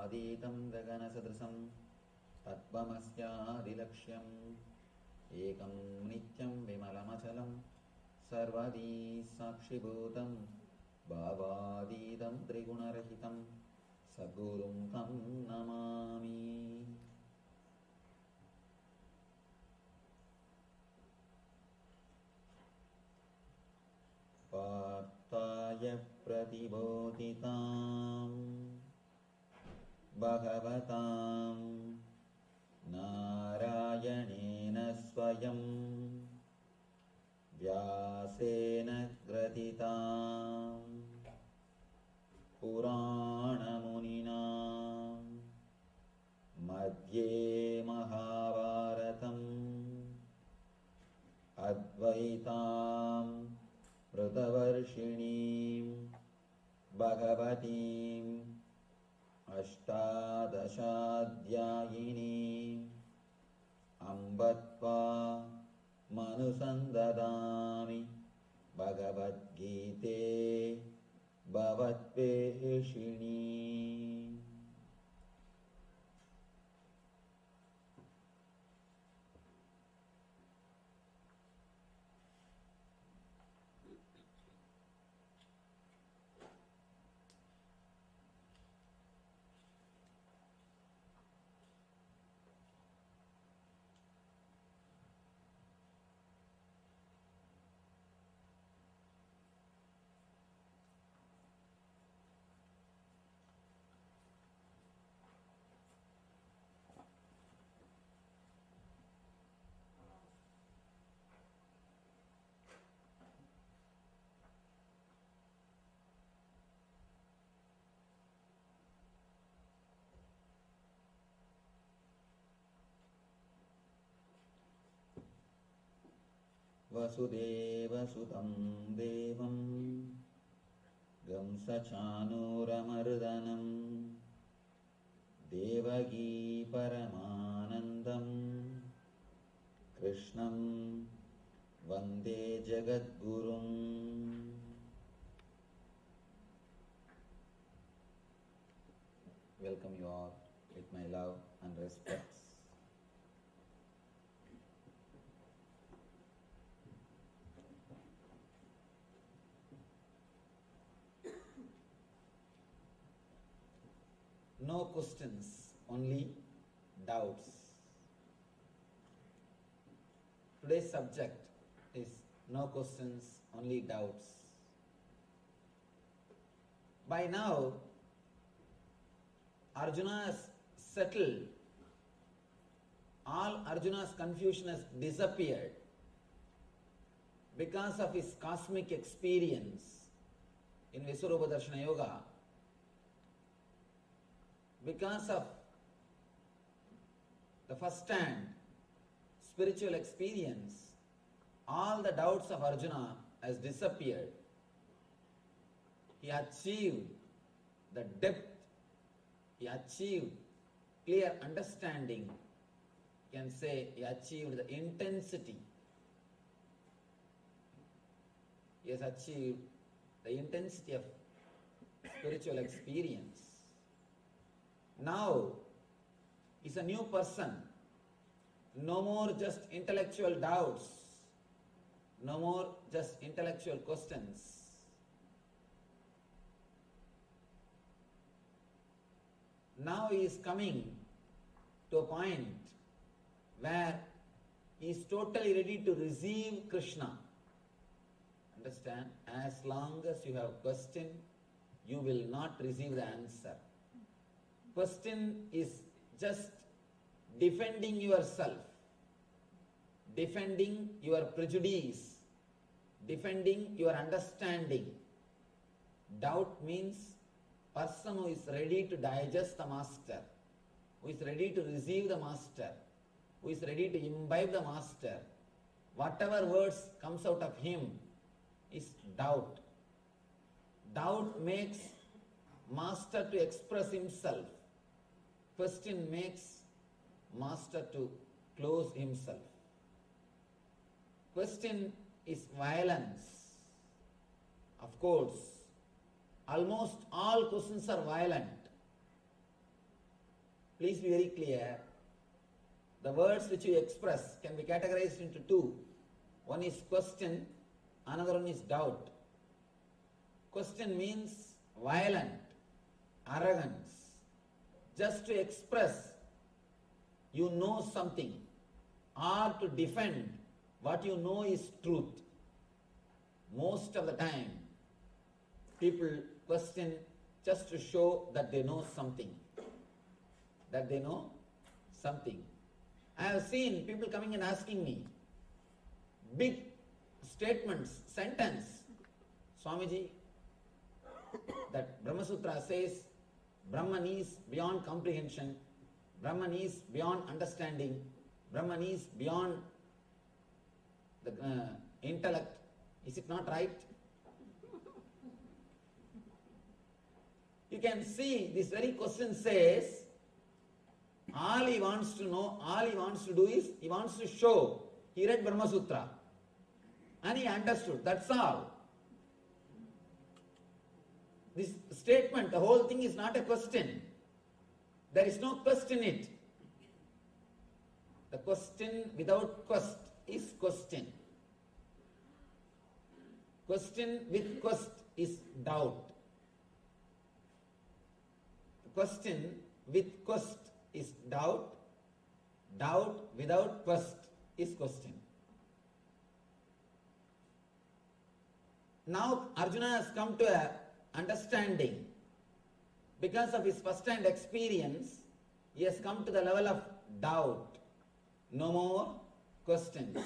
Adhitam Gaganasadrisam Tattvamasyadilakshyam Ekam Nityam Vimalamachalam Sarvadi Sakshibhutam Bhavadidam Trigunarahitam Sadgurum Tam Namami. Partaya Pratibodhitam Bhagavatam Narayanena Swayam Vyasena Gratitam Purana Muninam Madhye Mahabharatam Advaitam Pratavarshinim Bhagavatim Ashtadashadhyayinim Ambatva Manusandadami Bhagavad Gite Bhavatveshini. Vasudevasutam Devam Gamsachanuramardanam Devagi Paramanandam Krishnam Vande Jagadgurum. Welcome you all with my love and respects. No questions, only doubts. Today's subject is no questions, only doubts. By now, Arjuna has settled. All Arjuna's confusion has disappeared because of his cosmic experience in Visurupa Darshana Yoga. Because of the first-hand spiritual experience, all the doubts of Arjuna has disappeared. He achieved the depth, he achieved clear understanding, you can say he achieved the intensity. He has achieved the intensity of spiritual experience. Now, he's a new person. No more just intellectual doubts. No more just intellectual questions. Now he is coming to a point where he is totally ready to receive Krishna. Understand? As long as you have question, you will not receive the answer. Question is just defending yourself, defending your prejudice, defending your understanding. Doubt means person who is ready to digest the master, who is ready to receive the master, who is ready to imbibe the master. Whatever words comes out of him is doubt. Doubt makes master to express himself. Question makes master to close himself. Question is violence. Of course, almost all questions are violent. Please be very clear. The words which you express can be categorized into two. One is question, another one is doubt. Question means violent, arrogance. Just to express you know something or to defend what you know is truth. Most of the time, people question just to show that they know something. That they know something. I have seen people coming and asking me big statements, sentence. Swamiji, that Brahma Sutra says Brahman is beyond comprehension, Brahman is beyond understanding, Brahman is beyond the intellect. Is it not right? You can see this very question says, all he wants to know, all he wants to do is, he wants to show. He read Brahma Sutra and he understood. That's all. This statement, the whole thing is not a question. There is no question in it. The question without quest is question. Question with quest is doubt. Question with quest is doubt. Doubt without quest is question. Now Arjuna has come to an understanding. Because of his first-hand experience, he has come to the level of doubt. No more questions.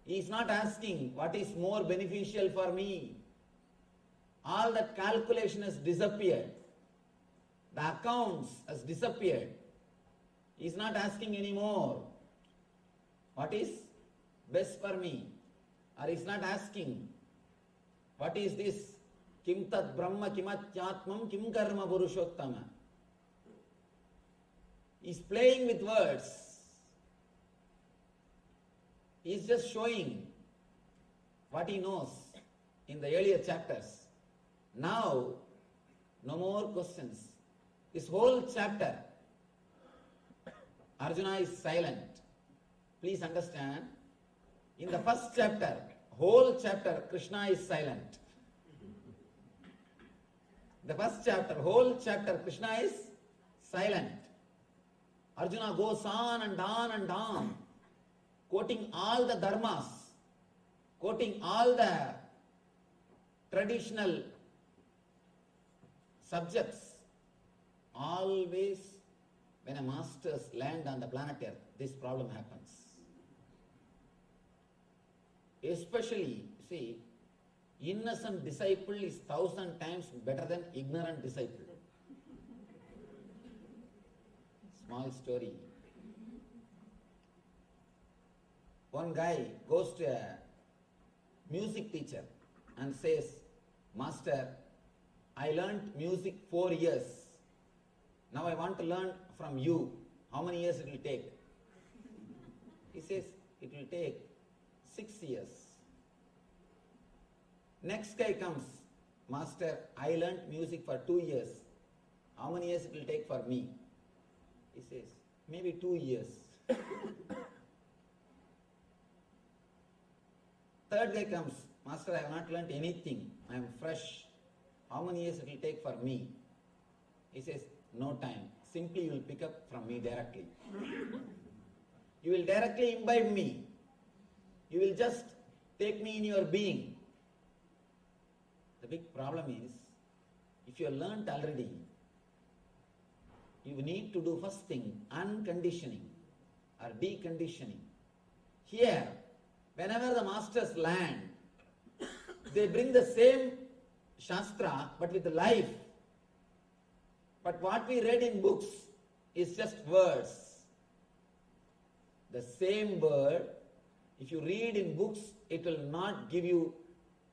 He is not asking what is more beneficial for me. All that calculation has disappeared. The accounts has disappeared. He is not asking anymore what is best for me. Or he is not asking what is this kim tat brahma kimatyatmam kim karma purushottama. He is playing with words. He is just showing what he knows in the earlier chapters. Now, no more questions. This whole chapter, Arjuna is silent. Please understand, in the first chapter, whole chapter, Krishna is silent. The first chapter, whole chapter, Krishna is silent. Arjuna goes on and on and on, quoting all the dharmas, quoting all the traditional subjects. Always, when a masters land on the planet Earth, this problem happens. Especially, see, innocent disciple is 1,000 times better than ignorant disciple. Small story. One guy goes to a music teacher and says, Master, I learnt music 4 years. Now I want to learn from you. How many years it will take? He says, it will take 6 years. Next guy comes, Master, I learnt music for 2 years. How many years it will take for me? He says, maybe 2 years. Third guy comes, Master, I have not learnt anything. I am fresh. How many years it will take for me? He says, no time. Simply you will pick up from me directly. You will directly imbibe me. You will just take me in your being. The big problem is, if you have learnt already, you need to do first thing, unconditioning or deconditioning. Here, whenever the masters land, they bring the same Shastra but with life. But what we read in books is just words. The same word, if you read in books, it will not give you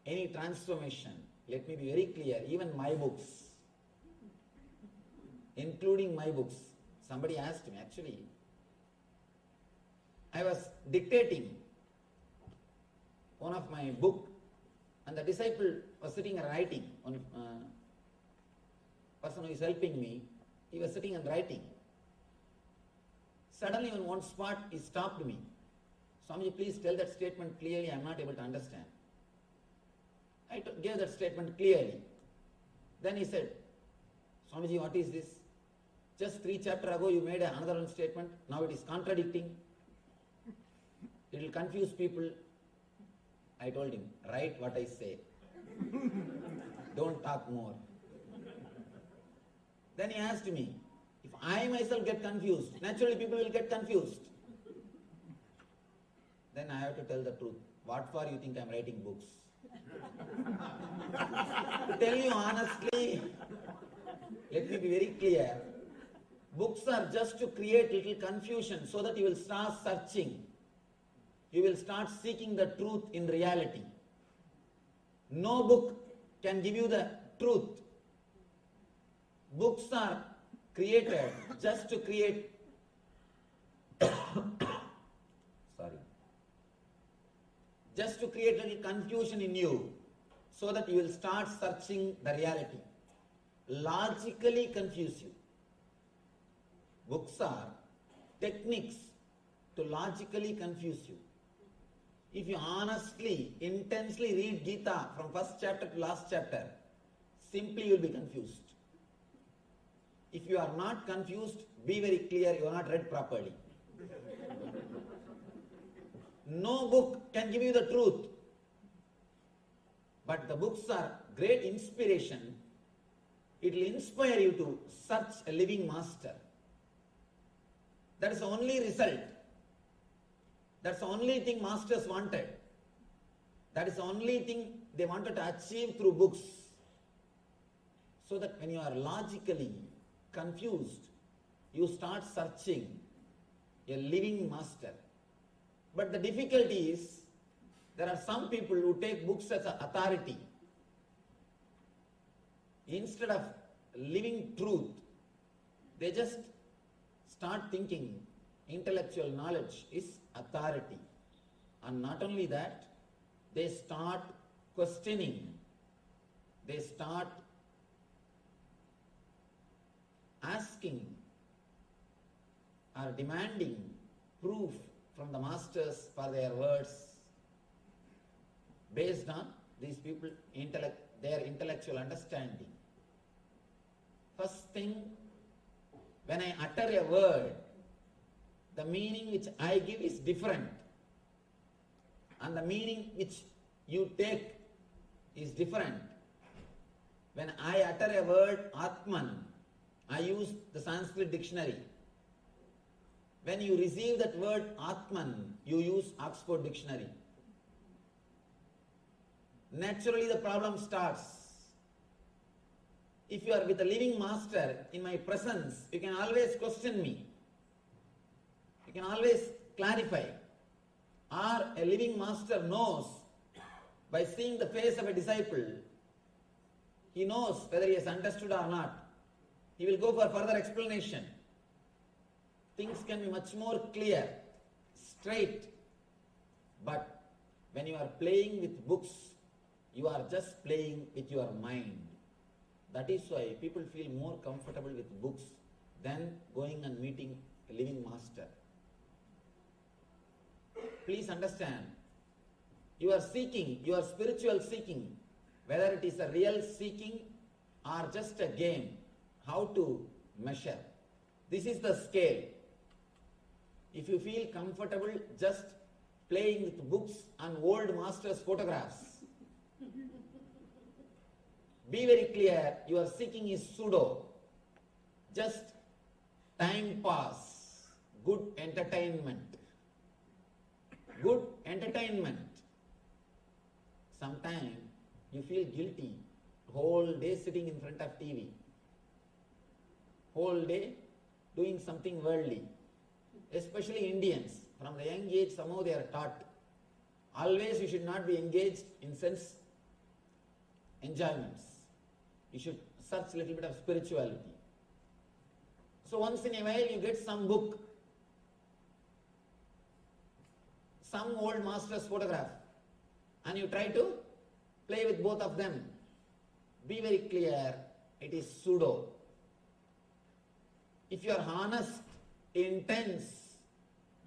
any transformation. Let me be very clear, even my books, including my books. Somebody asked me, actually, I was dictating one of my book and the disciple was sitting and writing. One person who is helping me, he was sitting and writing. Suddenly in one spot he stopped me. Swamiji, please tell that statement clearly, I am not able to understand. I gave that statement clearly. Then he said, Swamiji, what is this? Just 3 chapters ago you made another one statement, now it is contradicting. It will confuse people. I told him, write what I say. Don't talk more. Then he asked me, if I myself get confused, naturally people will get confused. Then I have to tell the truth. What for you think I am writing books? To tell you honestly, let me be very clear. Books are just to create little confusion so that you will start searching. You will start seeking the truth in reality. No book can give you the truth. Books are created just to create just to create a little confusion in you so that you will start searching the reality. Logically confuse you. Books are techniques to logically confuse you. If you honestly, intensely read Gita from first chapter to last chapter, simply you will be confused. If you are not confused, be very clear, you are not read properly. No book can give you the truth. But the books are great inspiration. It will inspire you to search a living master. That is the only result. That's the only thing masters wanted. That is the only thing they wanted to achieve through books. So that when you are logically confused, you start searching a living master. But the difficulty is, there are some people who take books as an authority. Instead of living truth, they just start thinking intellectual knowledge is authority. And not only that, they start questioning. They start asking or demanding proof from the masters for their words based on these people their intellectual understanding. First thing, when I utter a word, the meaning which I give is different, and the meaning which you take is different. When I utter a word Atman, I use the Sanskrit dictionary. When you receive that word Atman, you use Oxford dictionary. Naturally the problem starts. If you are with a living master in my presence, you can always question me. You can always clarify. Or a living master knows, by seeing the face of a disciple, he knows whether he has understood or not. He will go for further explanation. Things can be much more clear, straight. But when you are playing with books, you are just playing with your mind. That is why people feel more comfortable with books than going and meeting a living master. Please understand, you are seeking, your spiritual seeking, whether it is a real seeking or just a game, how to measure. This is the scale. If you feel comfortable just playing with books and old masters' photographs, be very clear, your seeking is pseudo, just time pass, good entertainment. Good entertainment. Sometimes you feel guilty, whole day sitting in front of TV, whole day doing something worldly. Especially Indians, from the young age somehow they are taught, always you should not be engaged in sense enjoyments. You should search a little bit of spirituality. So once in a while you get some book, some old master's photograph, and you try to play with both of them. Be very clear, it is pseudo. If you are honest, intense,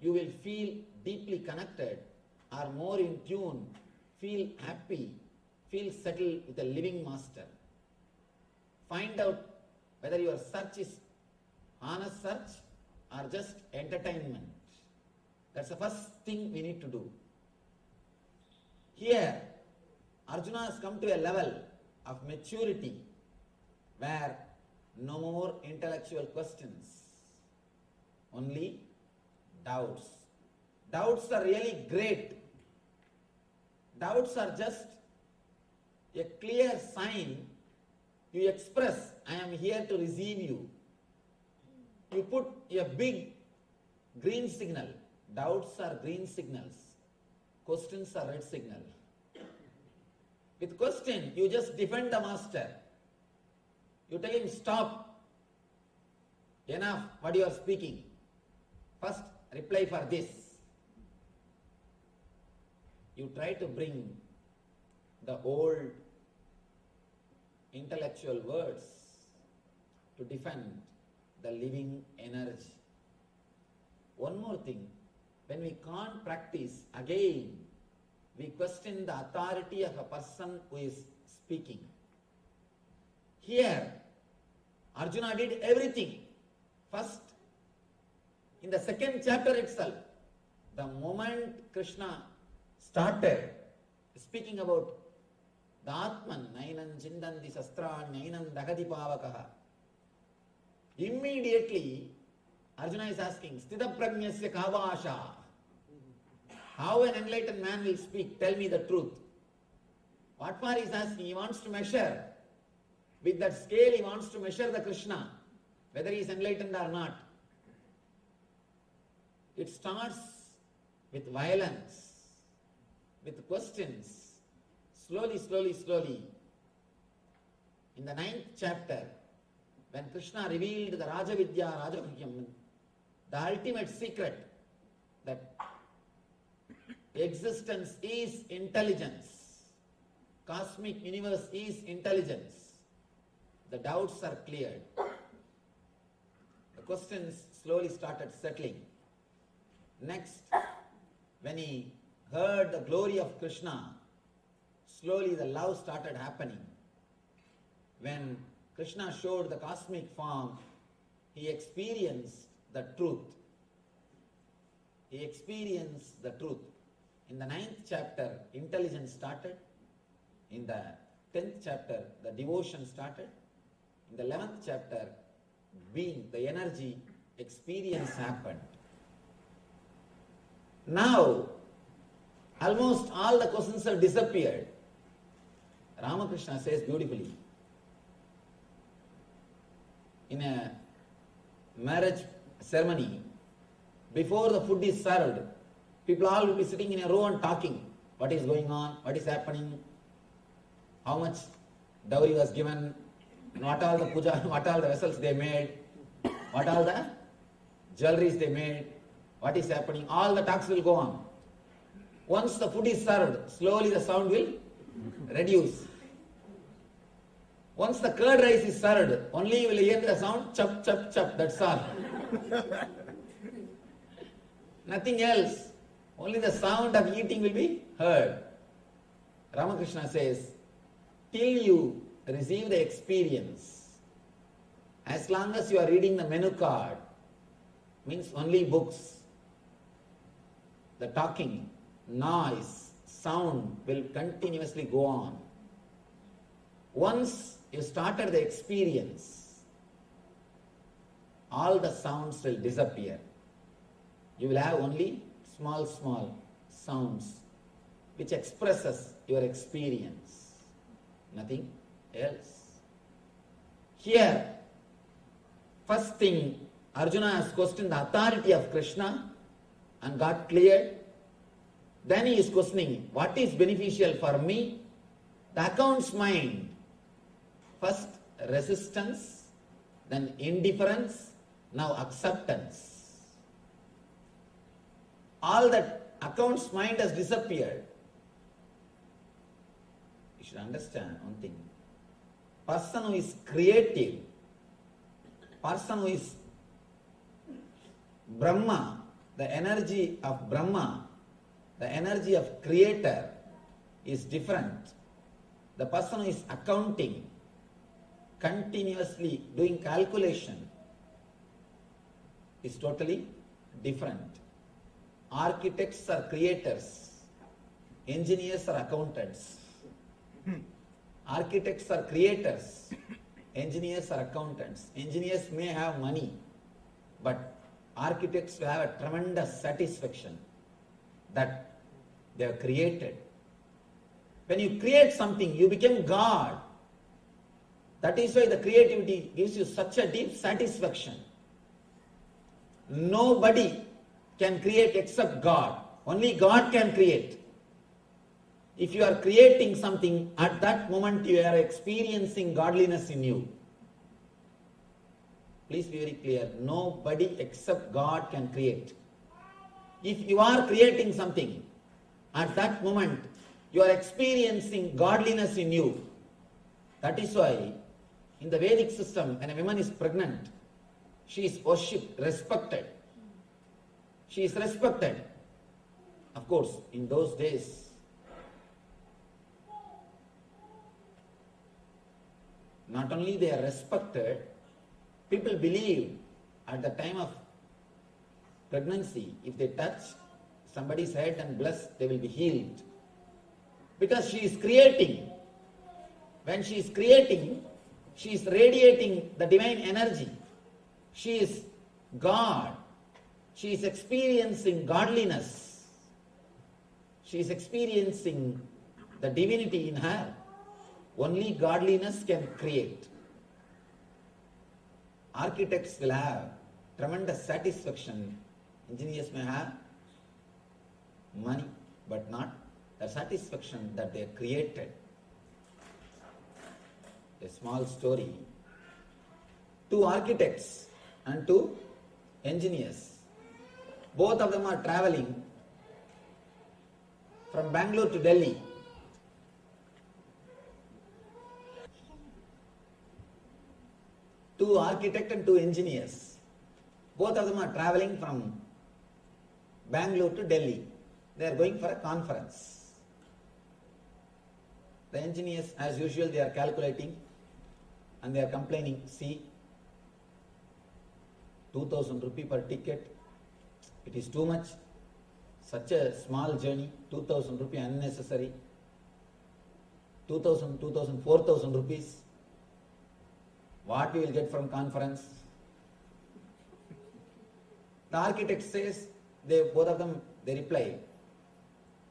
you will feel deeply connected or more in tune, feel happy, feel settled with a living master. Find out whether your search is honest search or just entertainment. That's the first thing we need to do. Here, Arjuna has come to a level of maturity where no more intellectual questions, only doubts. Doubts are really great. Doubts are just a clear sign. You express, I am here to receive you. You put a big green signal. Doubts are green signals. Questions are red signal. With question, you just defend the master. You tell him, stop. Enough what you are speaking. First, reply for this. You try to bring the old intellectual words to defend the living energy. One more thing, when we can't practice, again, we question the authority of a person who is speaking. Here, Arjuna did everything. First, in the second chapter itself, the moment Krishna started speaking about the Atman, Nainam Chindanti Sastrani, Nainam Dagati Pavakaha, immediately Arjuna is asking, Sthita Prajnasya Kavasha. How an enlightened man will speak? Tell me the truth. What for he is asking? He wants to measure. With that scale, he wants to measure the Krishna, whether he is enlightened or not. It starts with violence, with questions, slowly. In the 9th chapter, when Krishna revealed the Rajavidya, Rajavidyam, the ultimate secret that existence is intelligence, cosmic universe is intelligence, the doubts are cleared. The questions slowly started settling. Next, when he heard the glory of Krishna, slowly the love started happening. When Krishna showed the cosmic form, he experienced the truth. He experienced the truth. In the 9th chapter, intelligence started. In the 10th chapter, the devotion started. In the 11th chapter, being, the energy, experience happened. Now, almost all the questions have disappeared. Ramakrishna says beautifully, in a marriage ceremony, before the food is served, people all will be sitting in a row and talking. What is going on? What is happening? How much dowry was given? What all the puja, what all the vessels they made? What all the jewelries they made? What is happening? All the talks will go on. Once the food is served, slowly the sound will reduce. Once the curd rice is served, only you will hear the sound chup, chup, chup. That's all. Nothing else. Only the sound of eating will be heard. Ramakrishna says, till you receive the experience, as long as you are reading the menu card, means only books, the talking, noise, sound will continuously go on. Once you started the experience, all the sounds will disappear. You will have only small sounds which expresses your experience, nothing else. Here, first thing, Arjuna has questioned the authority of Krishna and got cleared. Then he is questioning what is beneficial for me. The accounts mind. First resistance, then indifference, now acceptance. All that accounts mind has disappeared. You should understand one thing. Person who is creative, person who is Brahma, the energy of Brahma, the energy of Creator is different. The person who is accounting, continuously doing calculation, is totally different. Architects are creators, engineers are accountants. Architects are creators, engineers are accountants. Engineers may have money, but architects will have a tremendous satisfaction that they have created. When you create something, you become God. That is why the creativity gives you such a deep satisfaction. Nobody can create except God. Only God can create. If you are creating something, at that moment you are experiencing godliness in you. Please be very clear. Nobody except God can create. If you are creating something, at that moment you are experiencing godliness in you. That is why in the Vedic system, when a woman is pregnant, she is worshipped, respected. She is respected. Of course, in those days, not only they are respected, people believe at the time of pregnancy, if they touch somebody's head and bless, they will be healed. Because she is creating. When she is creating, she is radiating the divine energy. She is God. She is experiencing godliness. She is experiencing the divinity in her. Only godliness can create. Architects will have tremendous satisfaction. Engineers may have money, but not the satisfaction that they created. A small story. 2 architects and 2 engineers. Both of them are traveling from Bangalore to Delhi. Two architects and 2 engineers. Both of them are traveling from Bangalore to Delhi. They are going for a conference. The engineers, as usual, they are calculating and they are complaining, see, 2,000 rupee per ticket, it is too much. Such a small journey, 2,000 rupee unnecessary. 2,000, 4,000 rupees. What we will get from conference? The architect says, both of them, they reply,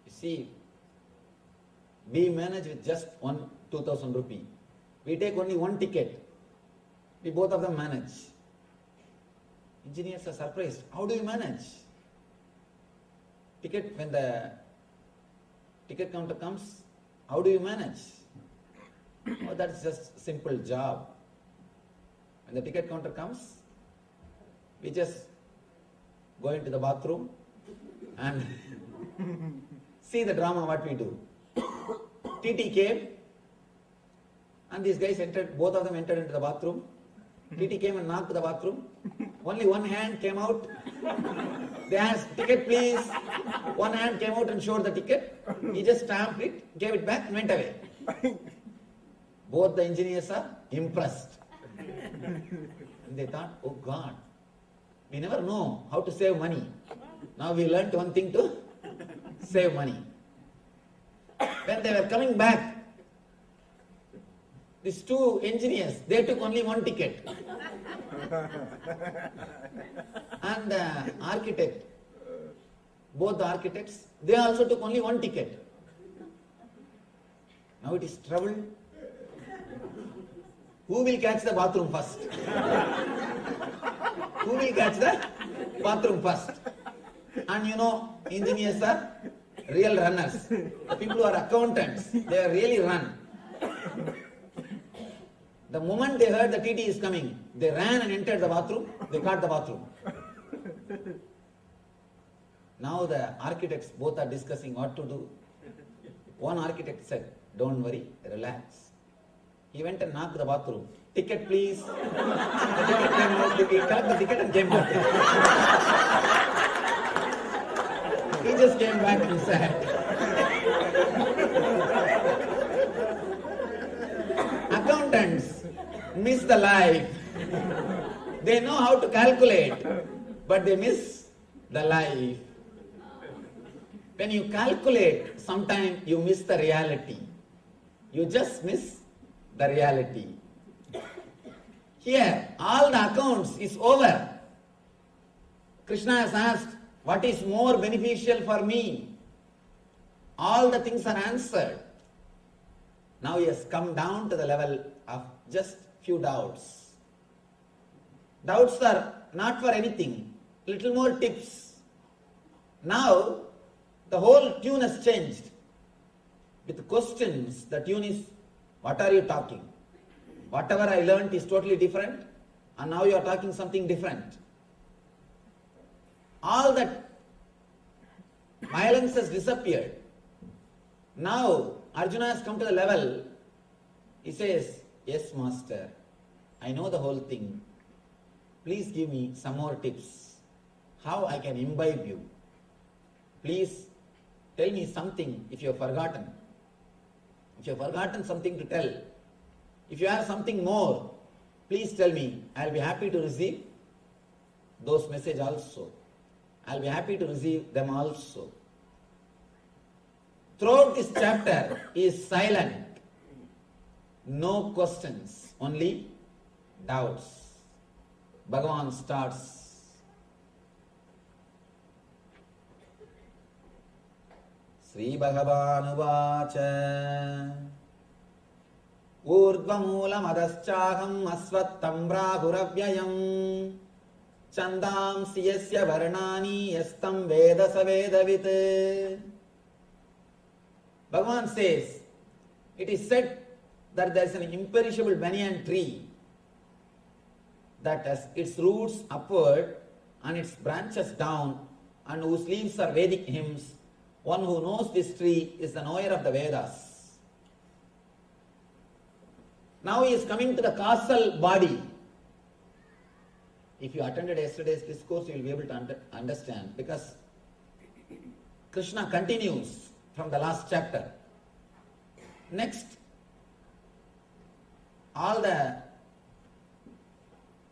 you see, we manage with just 2,000 rupee. We take only 1 ticket. We both of them manage. Engineers are surprised. How do you manage? When the ticket counter comes, how do you manage? Oh, that's just a simple job. When the ticket counter comes, we just go into the bathroom and see the drama what we do. TT came and these guys entered, both of them entered into the bathroom. TT came and knocked the bathroom. Only one hand came out. They asked, ticket please. One hand came out and showed the ticket. He just stamped it, gave it back and went away. Both the engineers are impressed. And they thought, oh God, we never know how to save money. Now we learnt one thing to save money. When they were coming back, these 2 engineers, they took only 1 ticket. And the architect, both the architects, they also took only 1 ticket. Now it is trouble. Who will catch the bathroom first? Who will catch the bathroom first? And you know, engineers are real runners. The people who are accountants, they are really run. The moment they heard the TT is coming, they ran and entered the bathroom, they caught the bathroom. Now the architects both are discussing what to do. One architect said, don't worry, relax. He went and knocked the bathroom. Ticket please. The ticket came out, he collected the ticket and came back. He just came back and said, accountants miss the life. They know how to calculate, but they miss the life. When you calculate, sometimes you miss the reality. You just miss the reality. Here, all the accounts is over. Krishna has asked, what is more beneficial for me? All the things are answered. Now he has come down to the level of just few doubts. Doubts are not for anything. Little more tips. Now, the whole tune has changed. With questions, the tune is, what are you talking? Whatever I learnt is totally different, and now you are talking something different. All that violence has disappeared. Now, Arjuna has come to the level, he says, yes, master, I know the whole thing. Please give me some more tips. How I can imbibe you. Please tell me something if you have forgotten. If you have forgotten something to tell. If you have something more, please tell me. I will be happy to receive those messages also. I will be happy to receive them also. Throughout this chapter, he is silent. No questions, only doubts. Bhagavan starts. Sri Bhagavan Uvacha Urdvamulam Adaschaham Asvattam Brahuravyayam Chandam Siyasya Varnani Yastam Veda Savedavit. Bhagavan says, it is said that there is an imperishable banyan tree that has its roots upward and its branches down, and whose leaves are Vedic hymns. One who knows this tree is the knower of the Vedas. Now he is coming to the causal body. If you attended yesterday's discourse, you will be able to understand, because Krishna continues from the last chapter. Next, all the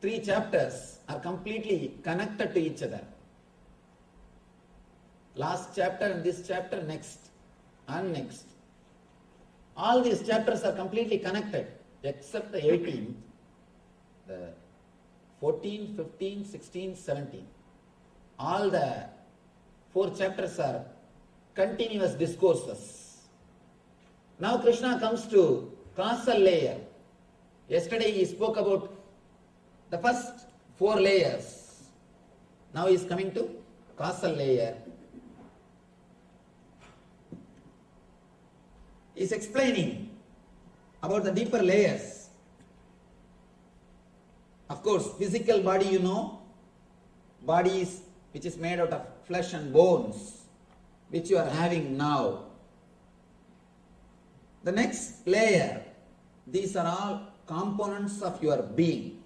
3 chapters are completely connected to each other. Last chapter and this chapter, next and next. All these chapters are completely connected except the 18th, the 14, 15, 16, 17. All the 4 chapters are continuous discourses. Now Krishna comes to causal layer. Yesterday he spoke about the first 4 layers. Now he is coming to causal layer. He is explaining about the deeper layers. Of course, physical body, you know, body which is made out of flesh and bones, which you are having now. The next layer, these are all components of your being.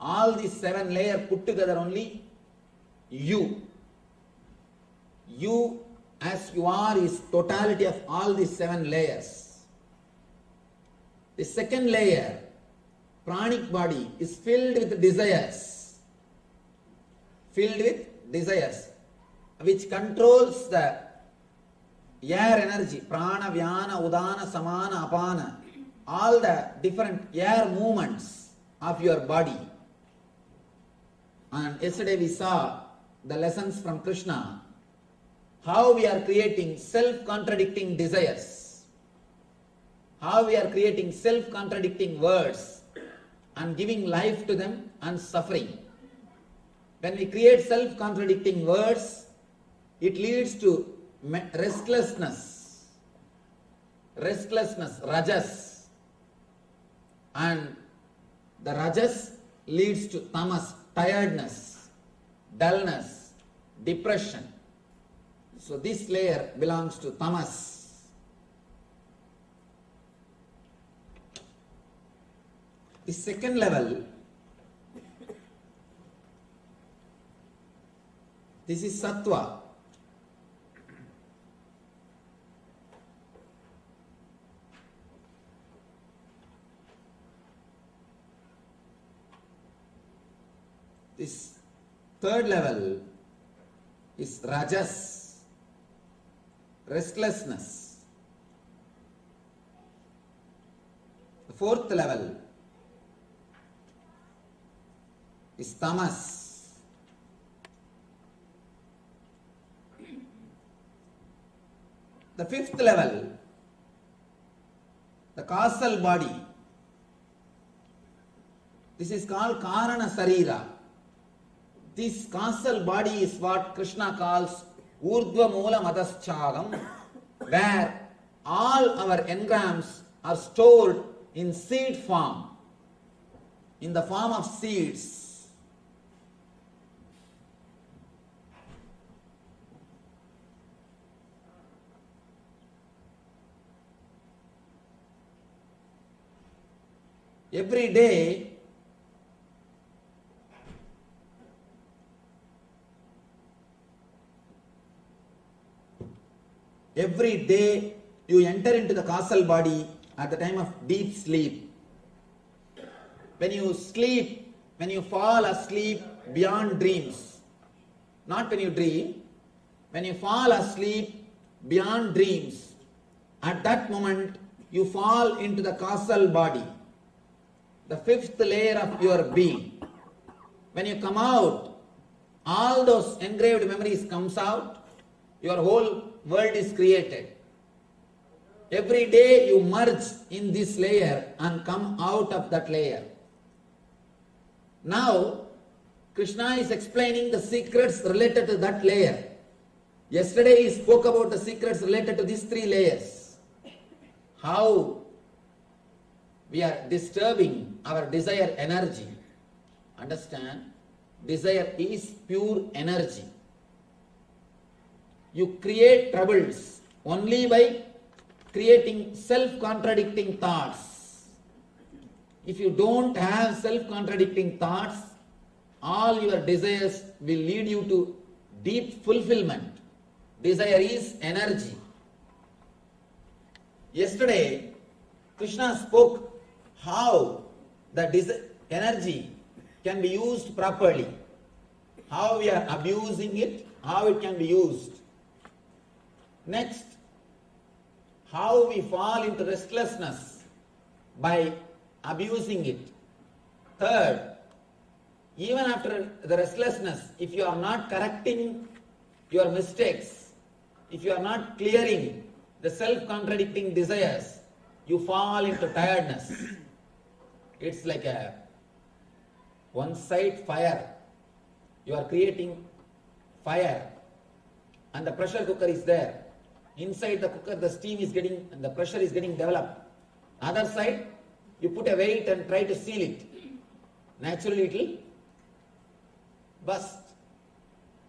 All these 7 layers put together only you. You as you are is totality of all these 7 layers. The second layer, pranic body, is filled with desires. Filled with desires, which controls the air energy, prana, vyana, udana, samana, apana, all the different air movements of your body. And yesterday we saw the lessons from Krishna, how we are creating self-contradicting desires, how we are creating self-contradicting words and giving life to them and suffering. When we create self-contradicting words, it leads to restlessness, rajas, and the rajas leads to tamas, tiredness, dullness, depression. So this layer belongs to tamas. The second level, this is sattva. This third level is rajas, restlessness. The fourth level is tamas. The fifth level, the causal body. This is called Karana Sarira. This causal body is what Krishna calls Urdhva Moola Madaschagam, where all our engrams are stored in seed form, in the form of seeds. Every day, you enter into the causal body at the time of deep sleep. When you sleep, when you fall asleep beyond dreams, not when you dream, when you fall asleep beyond dreams, at that moment you fall into the causal body, the fifth layer of your being. When you come out, all those engraved memories comes out, your whole world is created. Every day you merge in this layer and come out of that layer. Now, Krishna is explaining the secrets related to that layer. Yesterday he spoke about the secrets related to these three layers. How we are disturbing our desire energy. Understand? Desire is pure energy. You create troubles only by creating self-contradicting thoughts. If you don't have self-contradicting thoughts, all your desires will lead you to deep fulfillment. Desire is energy. Yesterday, Krishna spoke how the energy can be used properly, how we are abusing it, how it can be used. Next, how we fall into restlessness by abusing it. Third, even after the restlessness, if you are not correcting your mistakes, if you are not clearing the self-contradicting desires, you fall into tiredness. It's like a one-side fire. You are creating fire and the pressure cooker is there. Inside the cooker the steam is getting and the pressure is getting developed. Other side, you put a weight and try to seal it. Naturally it will burst.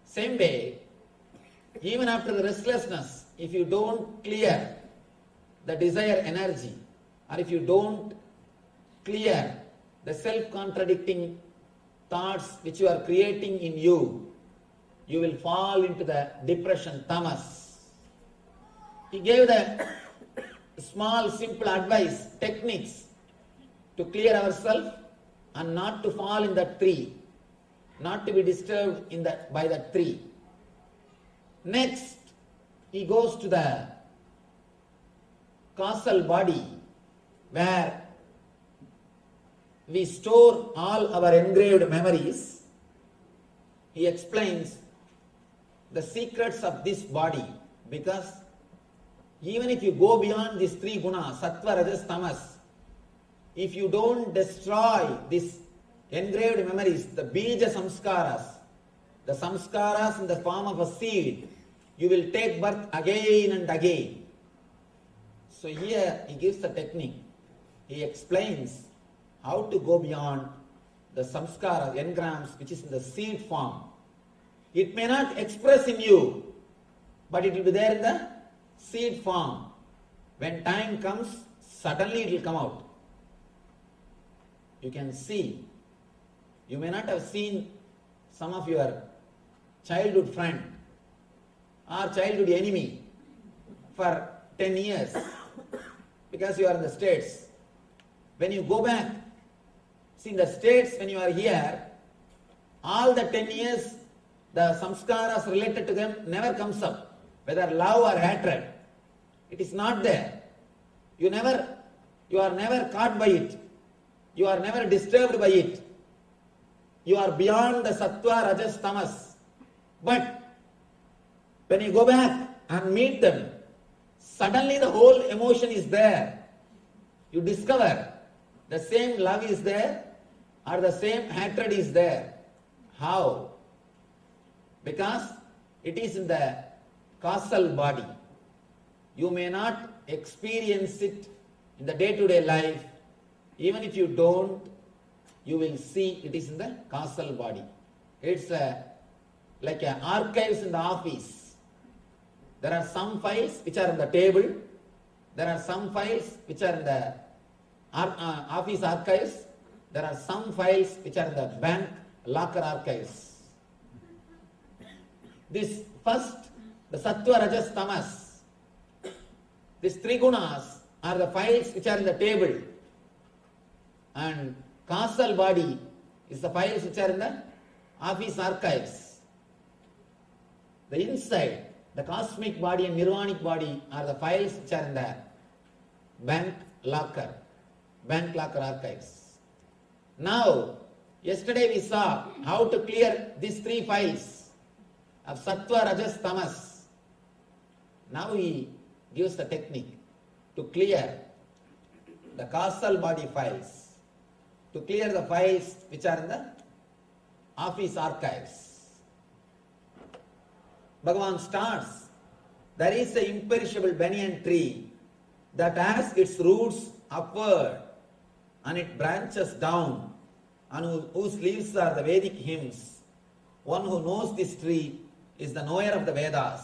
Same way, even after the restlessness, if you don't clear the desire energy, or if you don't clear the self-contradicting thoughts which you are creating in you, you will fall into the depression, tamas. He gave the small, simple advice, techniques to clear ourselves and not to fall in that tree, not to be disturbed by that tree. Next, he goes to the causal body where we store all our engraved memories. He explains the secrets of this body, because even if you go beyond these three gunas, sattva, rajas, tamas, if you don't destroy these engraved memories, the bija samskaras, the samskaras in the form of a seed, you will take birth again and again. So here he gives the technique. He explains how to go beyond the samskara, engrams, which is in the seed form. It may not express in you, but it will be there in the seed form. When time comes, suddenly it will come out. You can see. You may not have seen some of your childhood friend or childhood enemy for 10 years because you are in the States. When you go back, see in the States when you are here, all the 10 years, the samskaras related to them never comes up, whether love or hatred. It is not there. You are never caught by it. You are never disturbed by it. You are beyond the sattva, rajas, tamas. But when you go back and meet them, suddenly the whole emotion is there. You discover the same love is there or the same hatred is there. How? Because it is in the causal body. You may not experience it in the day-to-day life. Even if you don't, you will see it is in the causal body. It's like archives in the office. There are some files which are on the table. There are some files which are in the office archives. There are some files which are in the bank locker archives. This first, the sattva, rajas, tamas. These three gunas are the files which are in the table. And causal body is the files which are in the office archives. The inside, the cosmic body and nirvanic body are the files which are in the bank locker archives. Now, yesterday we saw how to clear these three files of sattva, rajas, tamas. Now he gives the technique to clear the causal body files, to clear the files which are in the office archives. Bhagavan starts, there is an imperishable banyan tree that has its roots upward and it branches down, and whose leaves are the Vedic hymns. One who knows this tree is the knower of the Vedas.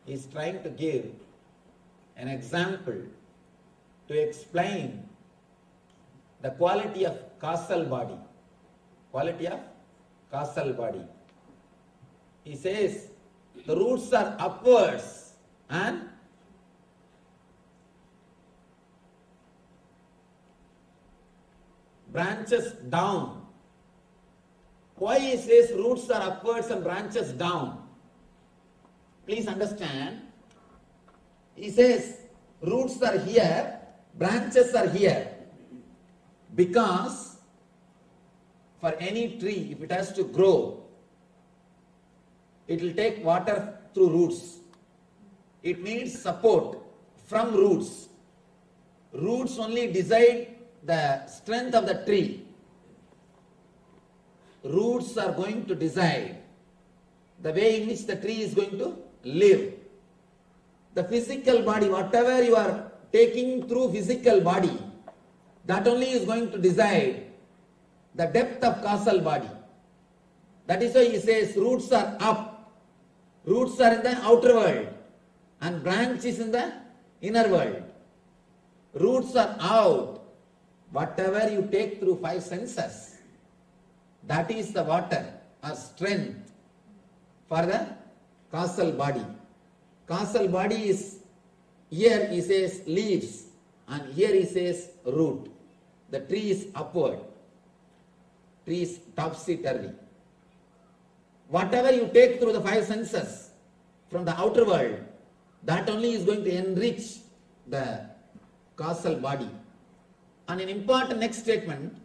He is trying to give an example to explain the quality of causal body. Quality of causal body. He says the roots are upwards and branches down. Why he says roots are upwards and branches down? Please understand. He says roots are here, branches are here. Because for any tree, if it has to grow, it will take water through roots. It needs support from roots. Roots only decide the strength of the tree. Roots are going to decide the way in which the tree is going to live. The physical body, whatever you are taking through physical body, that only is going to decide the depth of causal body. That is why he says roots are up. Roots are in the outer world and branch is in the inner world. Roots are out. Whatever you take through five senses, that is the water or strength for the causal body. Causal body is, here he says leaves and here he says root. The tree is upward. Tree is topsy-turvy. Whatever you take through the five senses from the outer world, that only is going to enrich the causal body. And an important next statement,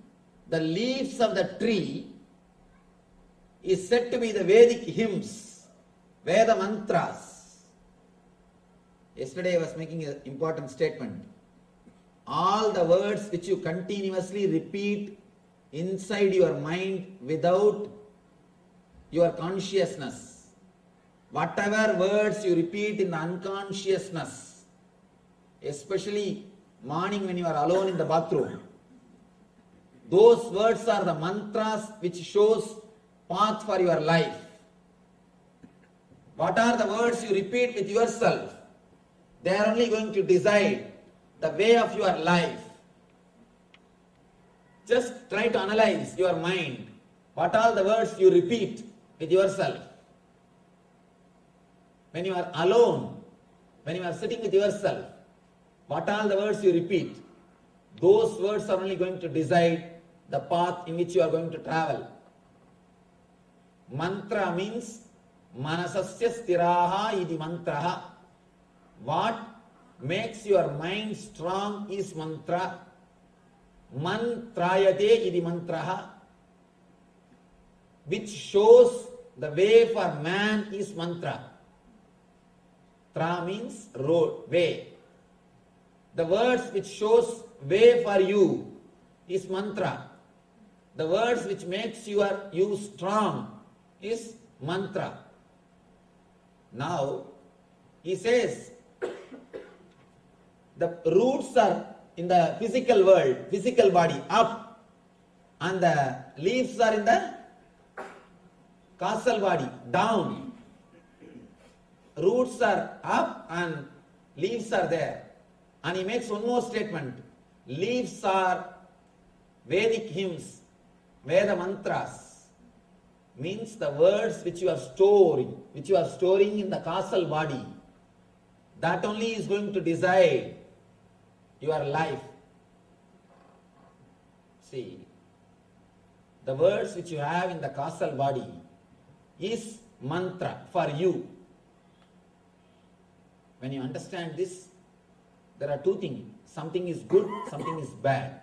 the leaves of the tree is said to be the Vedic hymns, Veda mantras. Yesterday I was making an important statement. All the words which you continuously repeat inside your mind without your consciousness, whatever words you repeat in the unconsciousness, especially morning when you are alone in the bathroom, those words are the mantras which shows path for your life. What are the words you repeat with yourself? They are only going to decide the way of your life. Just try to analyze your mind. What are the words you repeat with yourself? When you are alone, when you are sitting with yourself, what are the words you repeat? Those words are only going to decide the path in which you are going to travel. Mantra means manasasya stiraha idi mantraha. What makes your mind strong is mantra. Mantrayate idi mantraha. Which shows the way for man is mantra. Tra means road, way. The words which shows way for you is mantra. The words which makes you strong is mantra. Now, he says, the roots are in the physical world, physical body, up, and the leaves are in the causal body, down. Roots are up and leaves are there. And he makes one more statement. Leaves are Vedic hymns, Veda mantras. Means the words which you are storing in the causal body. That only is going to decide your life. See, the words which you have in the causal body is mantra for you. When you understand this, there are two things. Something is good, something is bad.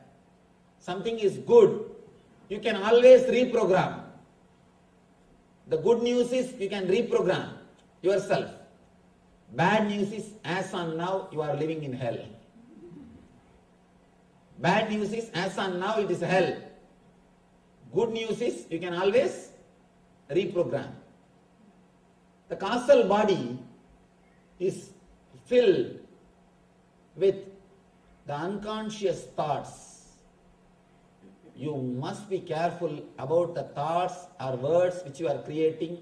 Something is good, you can always reprogram. The good news is you can reprogram yourself. Bad news is as on now you are living in hell. Bad news is as on now it is hell. Good news is you can always reprogram. The causal body is filled with the unconscious thoughts. You must be careful about the thoughts or words which you are creating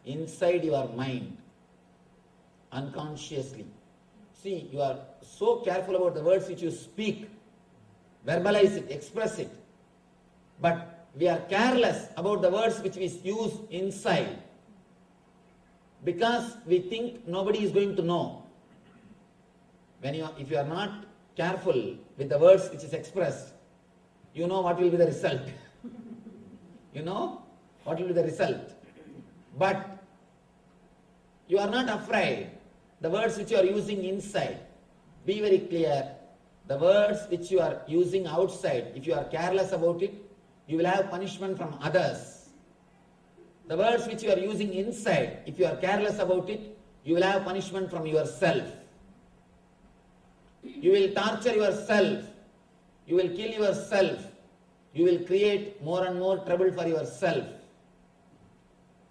inside your mind, unconsciously. See, you are so careful about the words which you speak, verbalize it, express it. But we are careless about the words which we use inside because we think nobody is going to know. If you are not careful with the words which is expressed, you know what will be the result. You know what will be the result. But you are not afraid. The words which you are using inside, be very clear. The words which you are using outside, if you are careless about it, you will have punishment from others. The words which you are using inside, if you are careless about it, you will have punishment from yourself. You will torture yourself. You will kill yourself. You will create more and more trouble for yourself.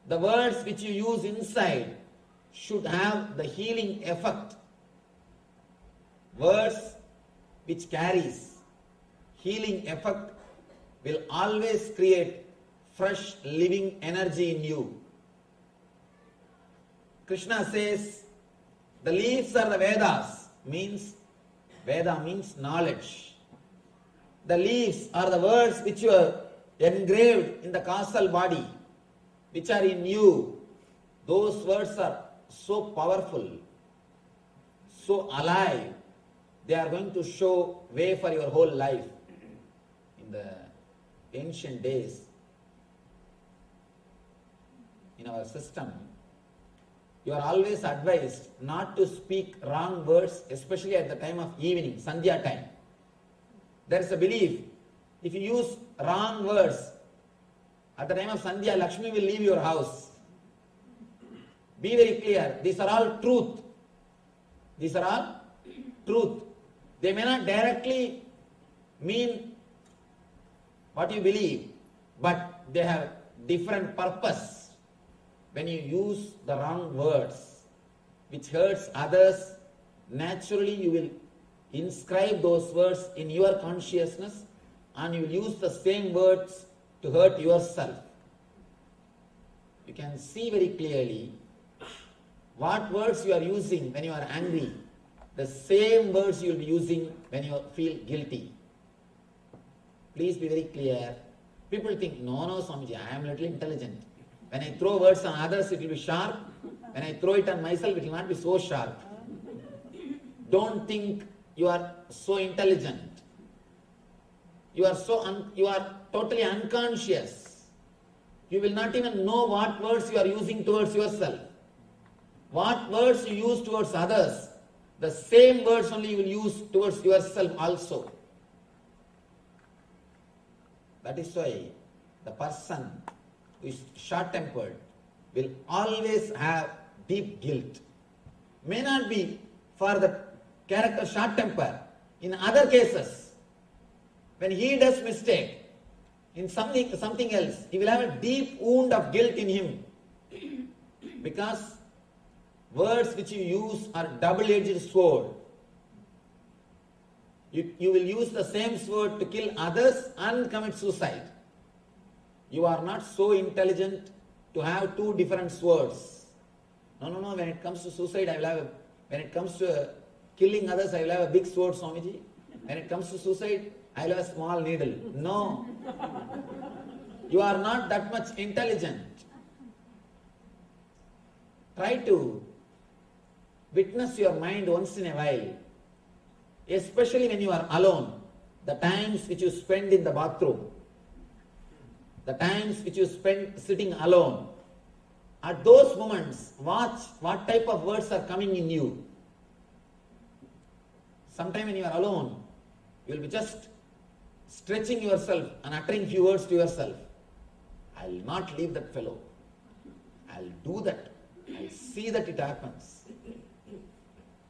The words which you use inside should have the healing effect. Words which carries healing effect will always create fresh living energy in you. Krishna says, the leaves are the Vedas, Veda means knowledge. The leaves are the words which you are engraved in the causal body, which are in you. Those words are so powerful, so alive. They are going to show way for your whole life. In the ancient days, in our system, you are always advised not to speak wrong words, especially at the time of evening, Sandhya time. There is a belief, if you use wrong words, at the time of Sandhya, Lakshmi will leave your house. Be very clear, these are all truth. These are all truth. They may not directly mean what you believe, but they have different purpose. When you use the wrong words, which hurts others, naturally you will inscribe those words in your consciousness and you will use the same words to hurt yourself. You can see very clearly what words you are using when you are angry, the same words you will be using when you feel guilty. Please be very clear. People think, no, Swamiji, I am a little intelligent. When I throw words on others, it will be sharp. When I throw it on myself, it will not be so sharp. Don't think you are so intelligent. You are totally unconscious. You will not even know what words you are using towards yourself. What words you use towards others, the same words only you will use towards yourself also. That is why the person who is short-tempered will always have deep guilt. May not be for the character short-temper. In other cases, when he does mistake, in something else, he will have a deep wound of guilt in him. Because words which you use are double-edged sword. You will use the same sword to kill others and commit suicide. You are not so intelligent to have two different swords. No. When it comes to suicide, when it comes to killing others, I will have a big sword, Swamiji. When it comes to suicide, I will have a small needle. No. You are not that much intelligent. Try to witness your mind once in a while. Especially when you are alone. The times which you spend in the bathroom. The times which you spend sitting alone. At those moments, watch what type of words are coming in you. Sometime when you are alone, you will be just stretching yourself and uttering few words to yourself. I will not leave that fellow. I will do that. I will see that it happens.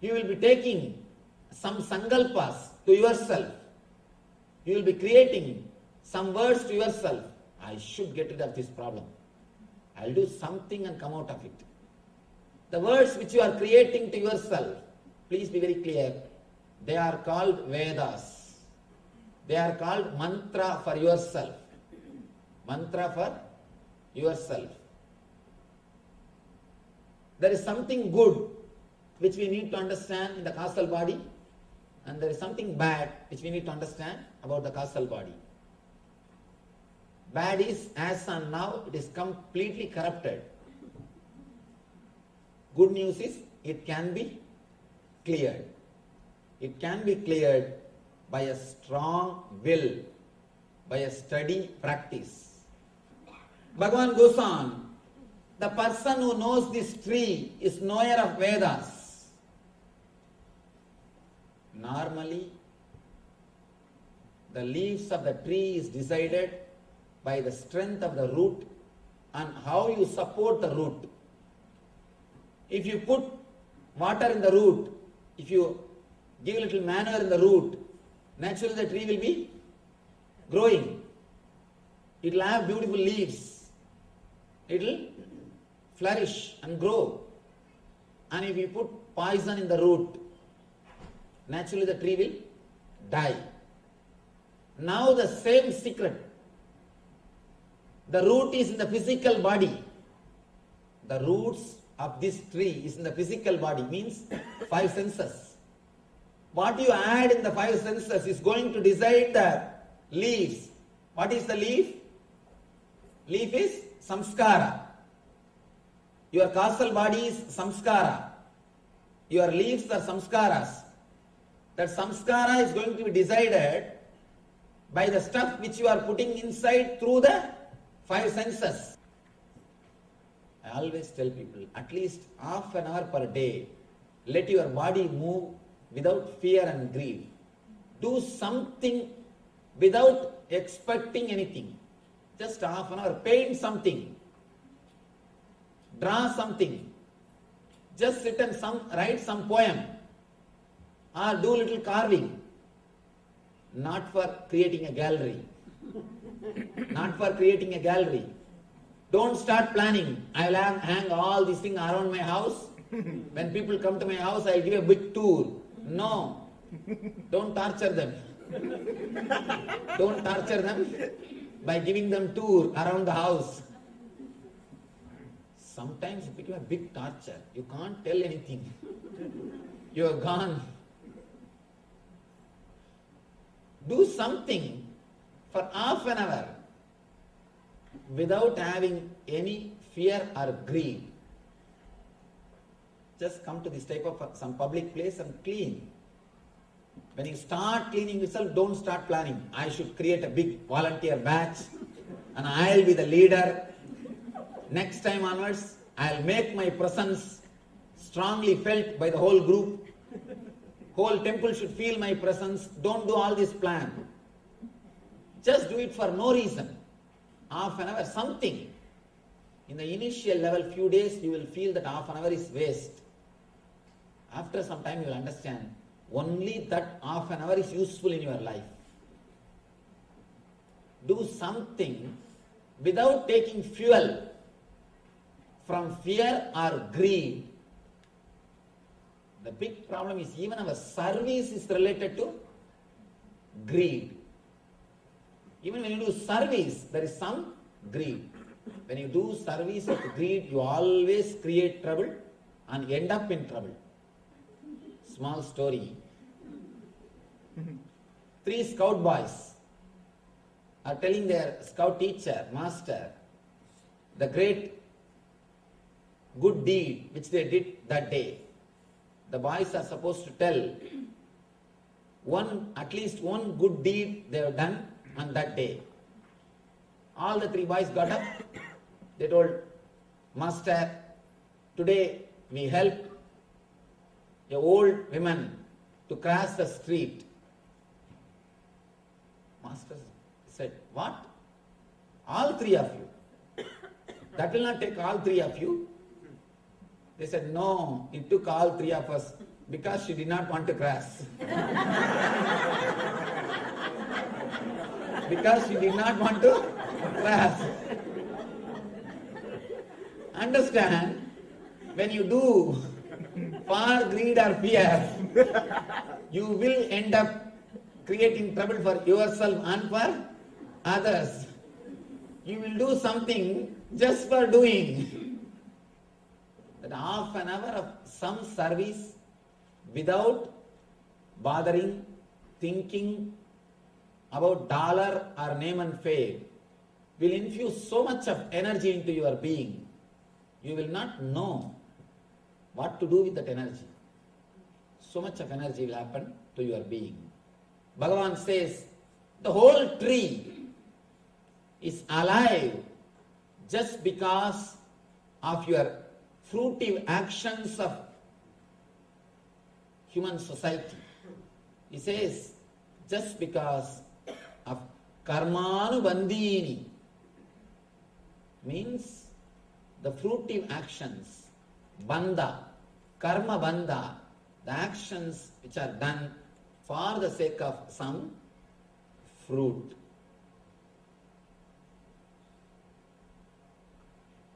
You will be taking some sankalpas to yourself. You will be creating some words to yourself. I should get rid of this problem. I will do something and come out of it. The words which you are creating to yourself, please be very clear, they are called Vedas. They are called mantra for yourself. Mantra for yourself. There is something good which we need to understand in the causal body, and there is something bad which we need to understand about the causal body. Bad is, as and now, it is completely corrupted. Good news is, it can be cleared. It can be cleared by a strong will, by a steady practice. Bhagavan goes on, the person who knows this tree is knower of Vedas. Normally, the leaves of the tree is decided by the strength of the root and how you support the root. If you put water in the root, if you give a little manure in the root, naturally the tree will be growing. It will have beautiful leaves. It will flourish and grow. And if you put poison in the root, naturally the tree will die. Now the same secret. The root is in the physical body. The roots of this tree is in the physical body, means 5 senses. What you add in the 5 senses is going to decide the leaves. What is the leaf? Leaf is samskara. Your causal body is samskara. Your leaves are samskaras. That samskara is going to be decided by the stuff which you are putting inside through the 5 senses. I always tell people, at least half an hour per day, let your body move without fear and greed. Do something without expecting anything. Just half an hour. Paint something. Draw something. Just sit and write some poem. Or do little carving. Not for creating a gallery. Not for creating a gallery. Don't start planning. I will hang all these things around my house. When people come to my house, I will give a big tour. No. Don't torture them. Don't torture them by giving them tour around the house. Sometimes it becomes a big torture. You can't tell anything. You are gone. Do something for half an hour without having any fear or greed. Just come to this type of some public place and clean. When you start cleaning yourself, don't start planning. I should create a big volunteer batch and I'll be the leader Next time onwards, I'll make my presence strongly felt by the whole group. Whole temple should feel my presence. Don't do all this plan. Just do it for no reason. Half an hour, something. In the initial level, few days, you will feel that half an hour is waste. After some time, you will understand only that half an hour is useful in your life. Do something without taking fuel from fear or greed. The big problem is even our service is related to greed. Even when you do service, there is some greed. When you do service with greed, you always create trouble and end up in trouble. Small story. 3 scout boys are telling their scout teacher, master, the great good deed which they did that day. The boys are supposed to tell at least one good deed they have done on that day. All the 3 boys got up. They told, Master, today we helped a old woman to cross the street. Master said, what? All 3 of you? That will not take all 3 of you. They said, no, it took all 3 of us because she did not want to cross. Because she did not want to cross. Understand, when you do for greed or fear, you will end up creating trouble for yourself and for others. You will do something just for doing. That half an hour of some service without bothering, thinking about dollar or name and fame will infuse so much of energy into your being. You will not know what to do with that energy. So much of energy will happen to your being. Bhagavan says, the whole tree is alive just because of your fruitive actions of human society. He says, just because of karmanubandhini, means the fruitive actions, bandha, karma bandha, the actions which are done for the sake of some fruit.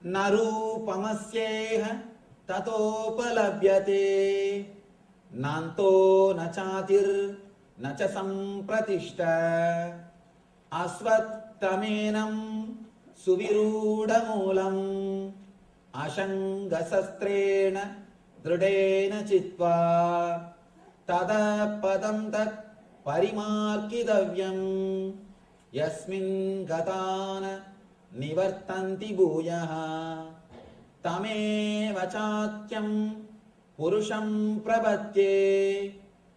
Narupamasyeha tatopalabhyate nanto nachatir nacha sampratishta asvattamenam suvirudamulam ashangasastrena drudena chitva tada padam tat parimarkidavyam yasmin gatana nivartanti bhuyaha tameva chatyam purusham prabhatye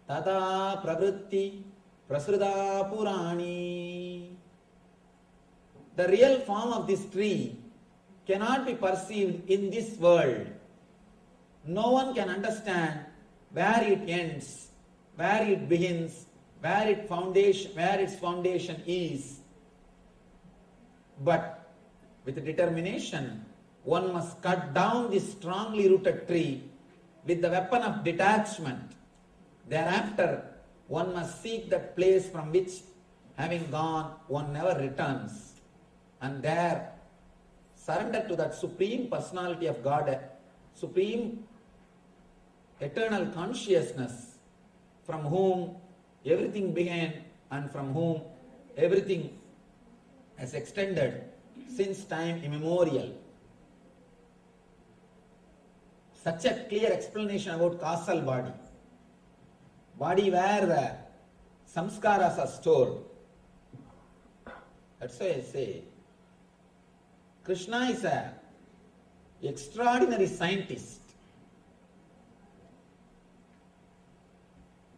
tata pravritti prasruda purani. The real form of this tree cannot be perceived in this world. No one can understand where it ends, where it begins, where its foundation is. But with determination, one must cut down this strongly rooted tree with the weapon of detachment. Thereafter, one must seek that place from which, having gone, one never returns. And there, surrender to that Supreme Personality of God, Supreme Eternal Consciousness, from whom everything began and from whom everything has extended since time immemorial. Such a clear explanation about causal body. Body where the samskaras are stored. That's why I say, Krishna is an extraordinary scientist.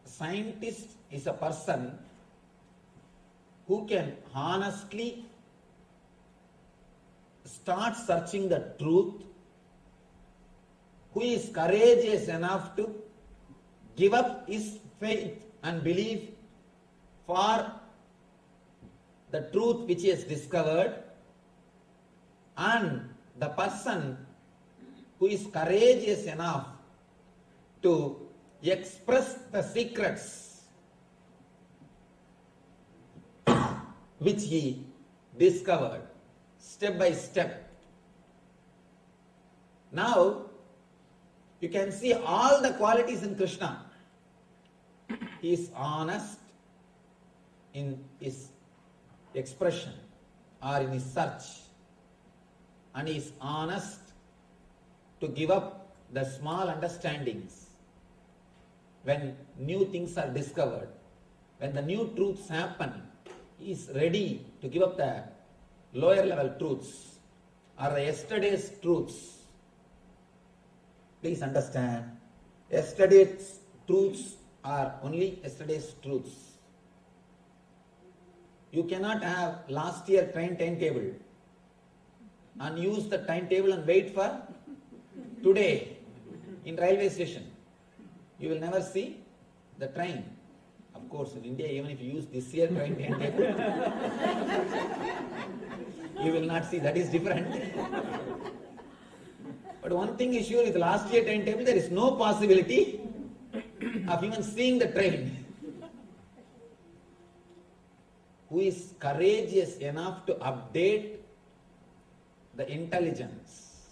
Scientist is a person who can honestly starts searching the truth, who is courageous enough to give up his faith and belief for the truth which he has discovered, and the person who is courageous enough to express the secrets which he discovered step by step. Now, you can see all the qualities in Krishna. He is honest in his expression or in his search, and he is honest to give up the small understandings when new things are discovered. When the new truths happen, he is ready to give up the lower level truths or the yesterday's truths. Please understand, yesterday's truths are only yesterday's truths. You cannot have last year train timetable and use the timetable and wait for today in railway station. You will never see the train. Of course, in India, even if you use this year train timetable, you will not see. That is different. But one thing is sure, with last year timetable, there is no possibility of even seeing the train. Who is courageous enough to update the intelligence?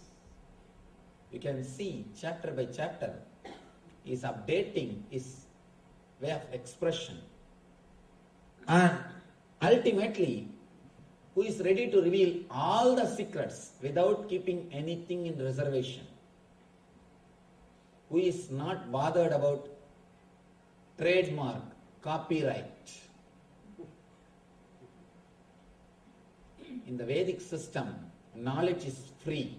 You can see chapter by chapter, he is updating his way of expression. And ultimately, who is ready to reveal all the secrets without keeping anything in reservation. Who is not bothered about trademark, copyright. In the Vedic system, knowledge is free.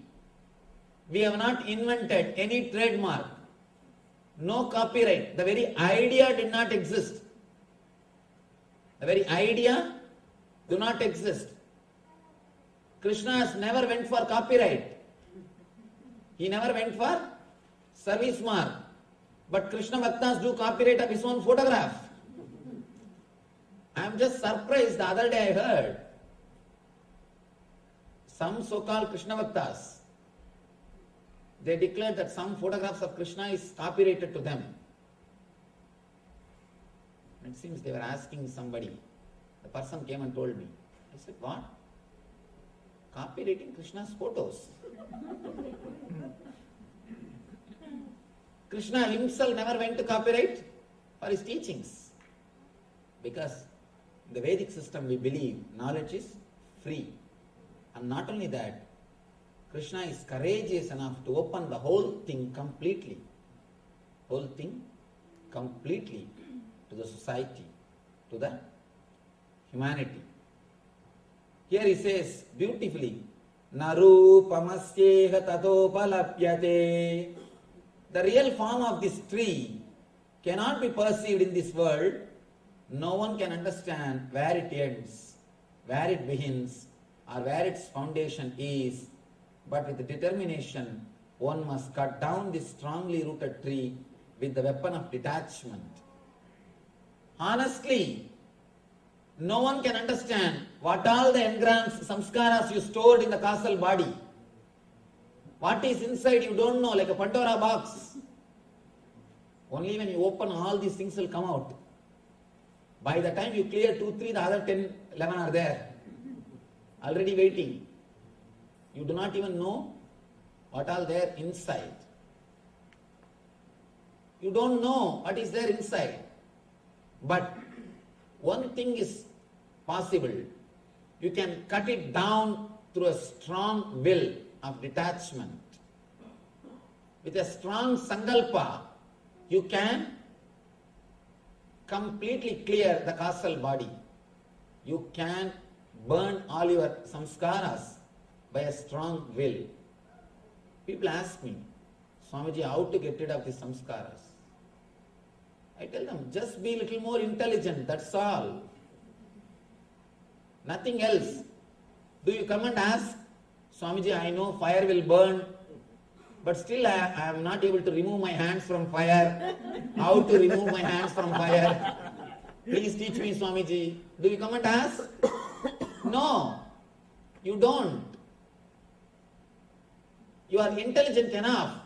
We have not invented any trademark, no copyright. The very idea did not exist. The very idea do not exist. Krishna has never went for copyright. He never went for service mark. But Krishna Bhaktas do copyright of his own photograph. I am just surprised. The other day I heard some so-called Krishna Bhaktas, they declared that some photographs of Krishna is copyrighted to them. It seems they were asking somebody. The person came and told me. I said, what? Copyrighting Krishna's photos. Krishna himself never went to copyright for his teachings. Because in the Vedic system we believe knowledge is free. And not only that, Krishna is courageous enough to open the whole thing completely. Whole thing completely to the society, to the humanity. Here he says beautifully, Narupamasyeha tatopalapyate. The real form of this tree cannot be perceived in this world. No one can understand where it ends, where it begins, or where its foundation is. But with determination, one must cut down this strongly rooted tree with the weapon of detachment. Honestly, no one can understand what all the engrams, samskaras you stored in the causal body. What is inside you don't know, like a Pandora box. Only when you open, all these things will come out. By the time you clear 2, 3, the other 10, 11 are there. Already waiting. You do not even know what all there inside. You don't know what is there inside. But one thing is possible. You can cut it down through a strong will of detachment. With a strong sankalpa, you can completely clear the causal body. You can burn all your samskaras by a strong will. People ask me, Swamiji, how to get rid of the samskaras? I tell them, just be a little more intelligent, that's all. Nothing else. Do you come and ask Swamiji, I know fire will burn, but still I am not able to remove my hands from fire. How to remove my hands from fire? Please teach me, Swamiji. Do you come and ask? No, you don't. You are intelligent enough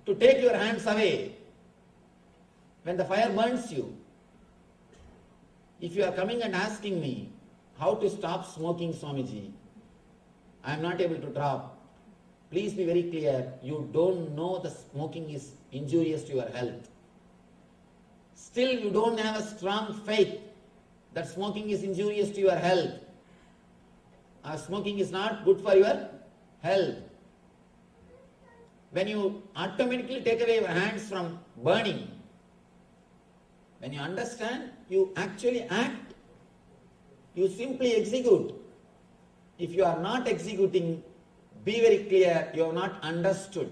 to take your hands away when the fire burns you. If you are coming and asking me how to stop smoking, Swamiji, I am not able to drop. Please be very clear, you don't know the smoking is injurious to your health. Still you don't have a strong faith that smoking is injurious to your health. Smoking is not good for your health. When you automatically take away your hands from burning, when you understand, you actually act. You simply execute. If you are not executing, be very clear, you have not understood.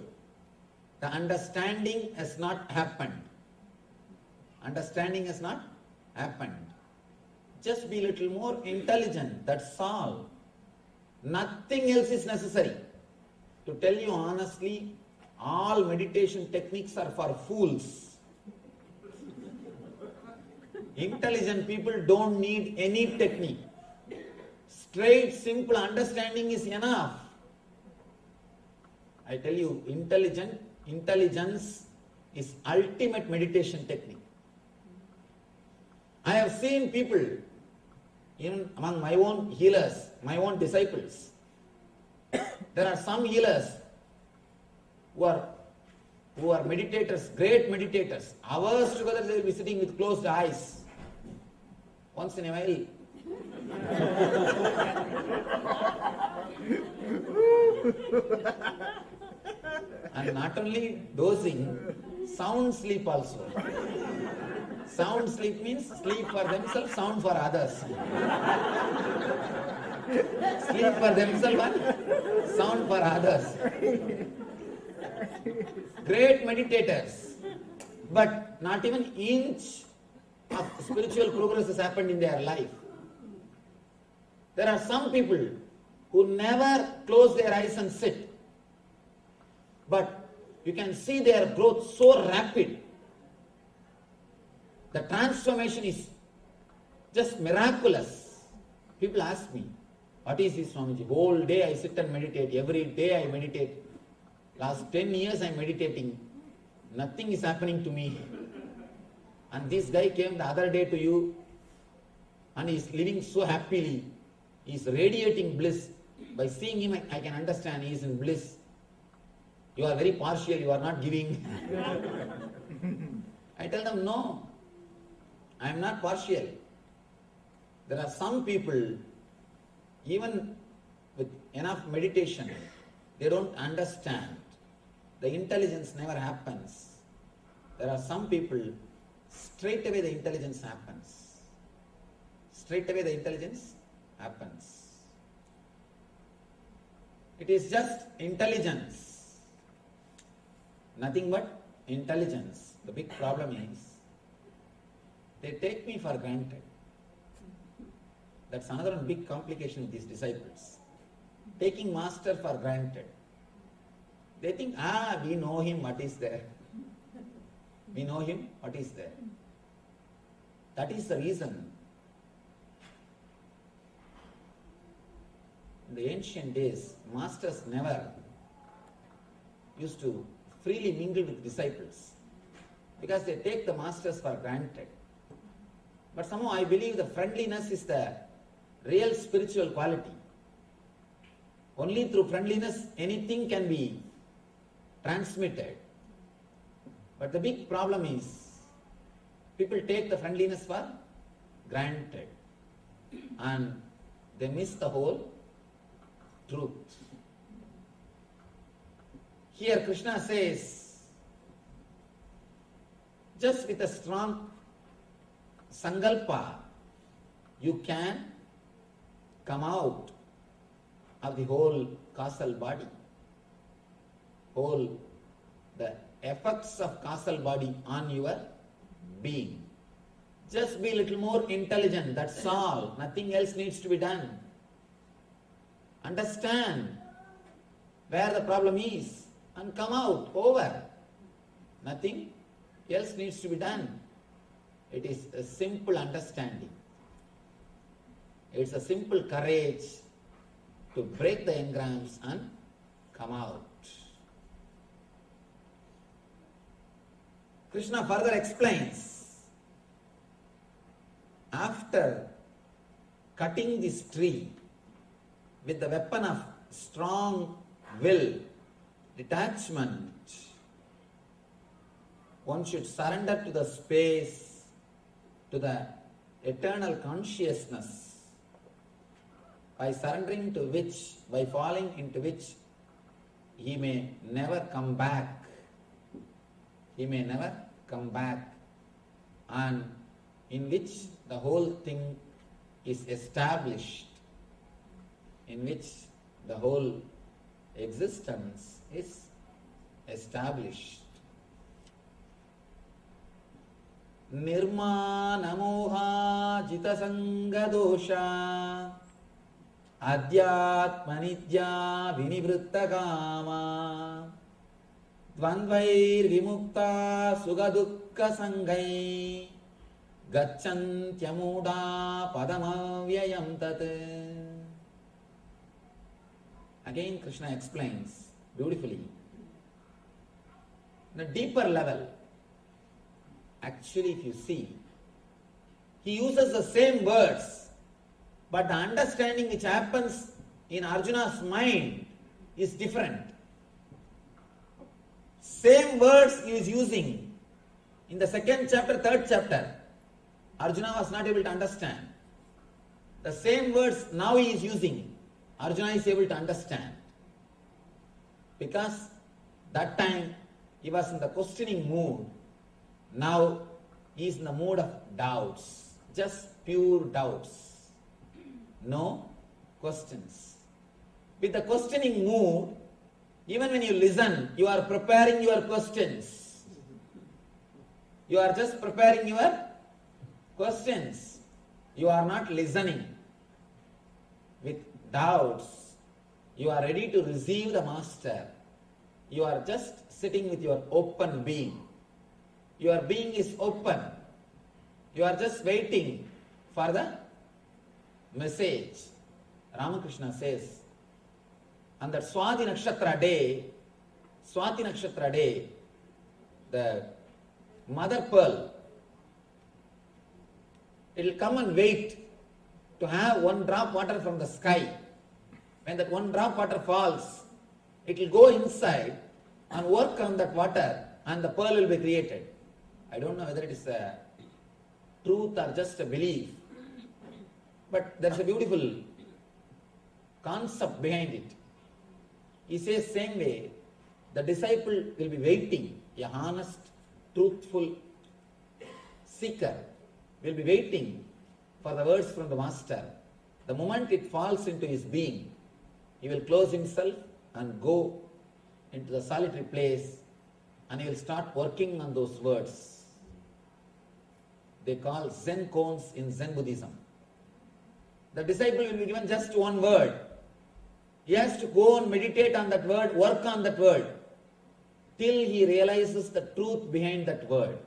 The understanding has not happened. Understanding has not happened. Just be a little more intelligent, that's all. Nothing else is necessary. To tell you honestly, all meditation techniques are for fools. Intelligent people don't need any technique. Straight, simple understanding is enough. I tell you, intelligence is ultimate meditation technique. I have seen people, even among my own healers, my own disciples, there are some healers who are meditators, great meditators. Hours together they will be sitting with closed eyes. Once in a while, and not only dozing, sound sleep also. Sound sleep means sleep for themselves, sound for others. Sleep for themselves and sound for others. Great meditators, but not even inch of spiritual progress has happened in their life. There are some people who never close their eyes and sit, but you can see their growth so rapid. The transformation is just miraculous. People ask me, what is this, Swamiji? Whole day I sit and meditate. Every day I meditate. Last 10 years I am meditating. Nothing is happening to me. And this guy came the other day to you and he is living so happily. He is radiating bliss. By seeing him, I can understand he is in bliss. You are very partial, you are not giving. I tell them, no, I am not partial. There are some people, even with enough meditation, they don't understand. The intelligence never happens. There are some people, straight away the intelligence happens. Straight away the intelligence happens. It is just intelligence. Nothing but intelligence. The big problem is, they take me for granted. That's another big complication with these disciples. Taking master for granted. They think, we know him, what is there? We know him, what is there? That is the reason. In the ancient days, masters never used to freely mingle with disciples because they take the masters for granted. But somehow I believe the friendliness is the real spiritual quality. Only through friendliness anything can be transmitted. But the big problem is people take the friendliness for granted and they miss the whole truth. Here Krishna says, just with a strong sankalpa, you can come out of the whole causal body. The effects of causal body on your being. Just be a little more intelligent, that's all. Nothing else needs to be done. Understand where the problem is and come out, over. Nothing else needs to be done. It is a simple understanding. It's a simple courage to break the engrams and come out. Krishna further explains, after cutting this tree with the weapon of strong will, detachment, one should surrender to the space, to the eternal consciousness, by surrendering to which, by falling into which, he may never come back. He may never come back, and in which the whole thing is established, in which the whole existence is established. Nirmana moha jita sanga dosha adhyatma nitya vinivritta kama dvandvair vimukta sugadukka sangai gacchantyamuda padamavyayam tat. Again Krishna explains beautifully. On a deeper level, actually if you see, he uses the same words, but the understanding which happens in Arjuna's mind is different. Same words he is using in the second chapter, third chapter. Arjuna was not able to understand. The same words now he is using, Arjuna is able to understand. Because that time he was in the questioning mood. Now he is in the mood of doubts, just pure doubts. No questions. With the questioning mood, even when you listen, you are preparing your questions. You are just preparing your questions. You are not listening with doubts. You are ready to receive the master. You are just sitting with your open being. Your being is open. You are just waiting for the message. Ramakrishna says, on that Swati Nakshatra day, the mother pearl, it will come and wait to have one drop water from the sky. When that one drop water falls, it will go inside and work on that water and the pearl will be created. I don't know whether it is a truth or just a belief, but there is a beautiful concept behind it. He says, same way, the disciple will be waiting, a honest, truthful seeker will be waiting for the words from the master. The moment it falls into his being, he will close himself and go into the solitary place and he will start working on those words. They call Zen koans in Zen Buddhism. The disciple will be given just one word. He has to go and meditate on that word, work on that word, till he realizes the truth behind that word.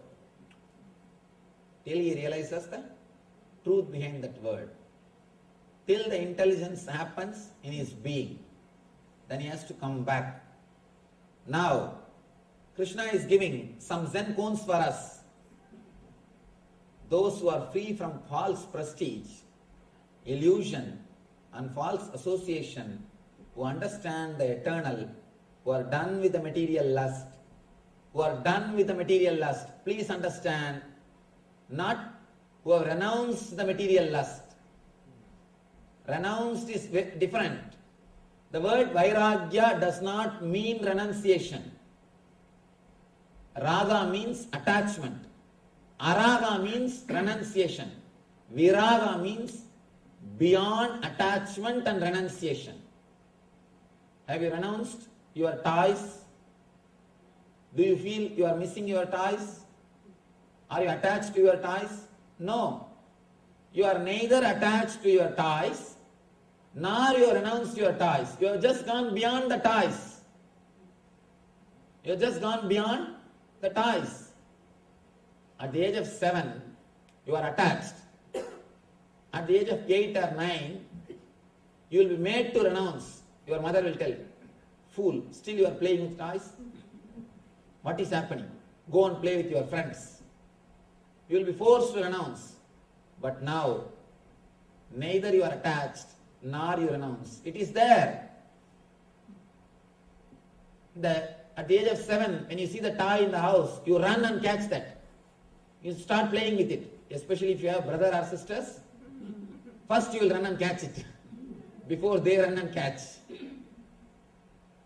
Till he realizes the truth behind that word. Till the intelligence happens in his being. Then he has to come back. Now, Krishna is giving some Zen koans for us. Those who are free from false prestige, illusion and false association, who understand the eternal, who are done with the material lust, please understand, not who have renounced the material lust. Renounced is different. The word vairagya does not mean renunciation. Raga means attachment. Araga means renunciation. Viraga means beyond attachment and renunciation. Have you renounced your toys? Do you feel you are missing your toys? Are you attached to your toys? No. You are neither attached to your toys, nor you have renounced your toys. You have just gone beyond the toys. You have just gone beyond the toys. At the age of 7, you are attached. At the age of 8 or 9, you will be made to renounce. Your mother will tell, fool, still you are playing with toys? What is happening? Go and play with your friends. You will be forced to renounce. But now, neither you are attached nor you renounce. It is there. At the age of 7, when you see the toy in the house, you run and catch that. You start playing with it. Especially if you have brother or sisters. First you will run and catch it before they run and catch.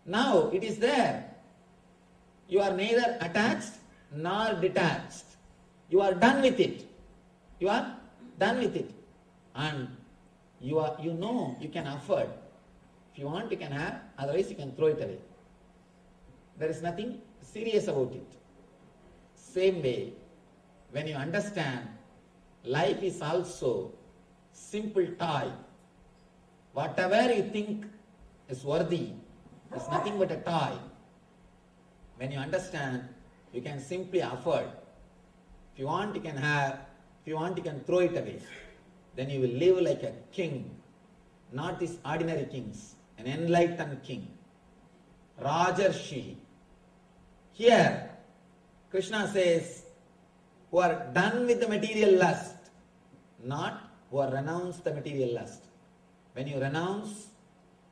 Now it is there. You are neither attached nor detached. You are done with it. You are done with it. And you know you can afford. If you want, you can have. Otherwise, you can throw it away. There is nothing serious about it. Same way, when you understand life is also simple toy. Whatever you think is worthy is nothing but a toy. When you understand, you can simply afford. If you want, you can have. If you want, you can throw it away. Then you will live like a king. Not these ordinary kings. An enlightened king. Rajarshi. Here, Krishna says, who are done with the material lust, not who are renounced the material lust. When you renounce,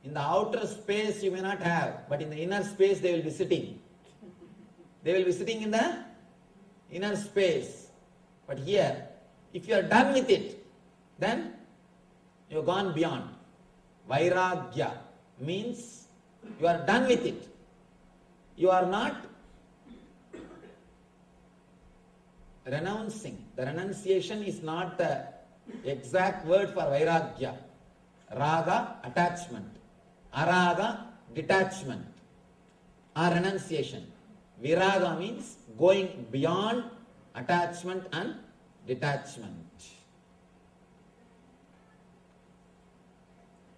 in the outer space you may not have, but in the inner space they will be sitting. They will be sitting in the inner space. But here, if you are done with it, then you have gone beyond. Vairagya means you are done with it. You are not renouncing. The renunciation is not the exact word for Vairagya. Raga, attachment. Araga, detachment. Or renunciation. Viraga means going beyond attachment and detachment.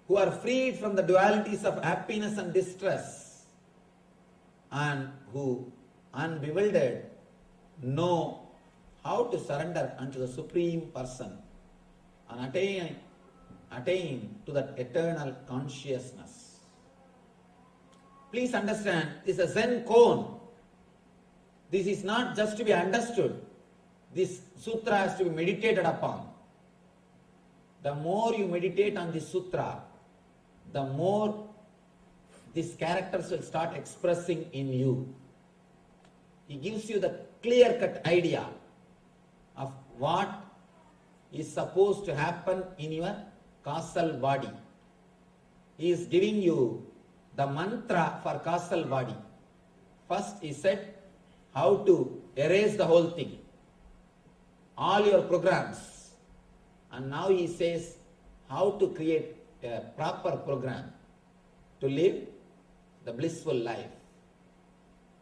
Who are freed from the dualities of happiness and distress, and who, unbewildered, know how to surrender unto the Supreme Person and attain to that eternal consciousness. Please understand, this is a Zen cone. This is not just to be understood. This sutra has to be meditated upon. The more you meditate on this sutra, the more these characters will start expressing in you. He gives you the clear-cut idea of what is supposed to happen in your causal body. He is giving you the mantra for causal body. First he said how to erase the whole thing, all your programs. And now he says how to create a proper program to live the blissful life.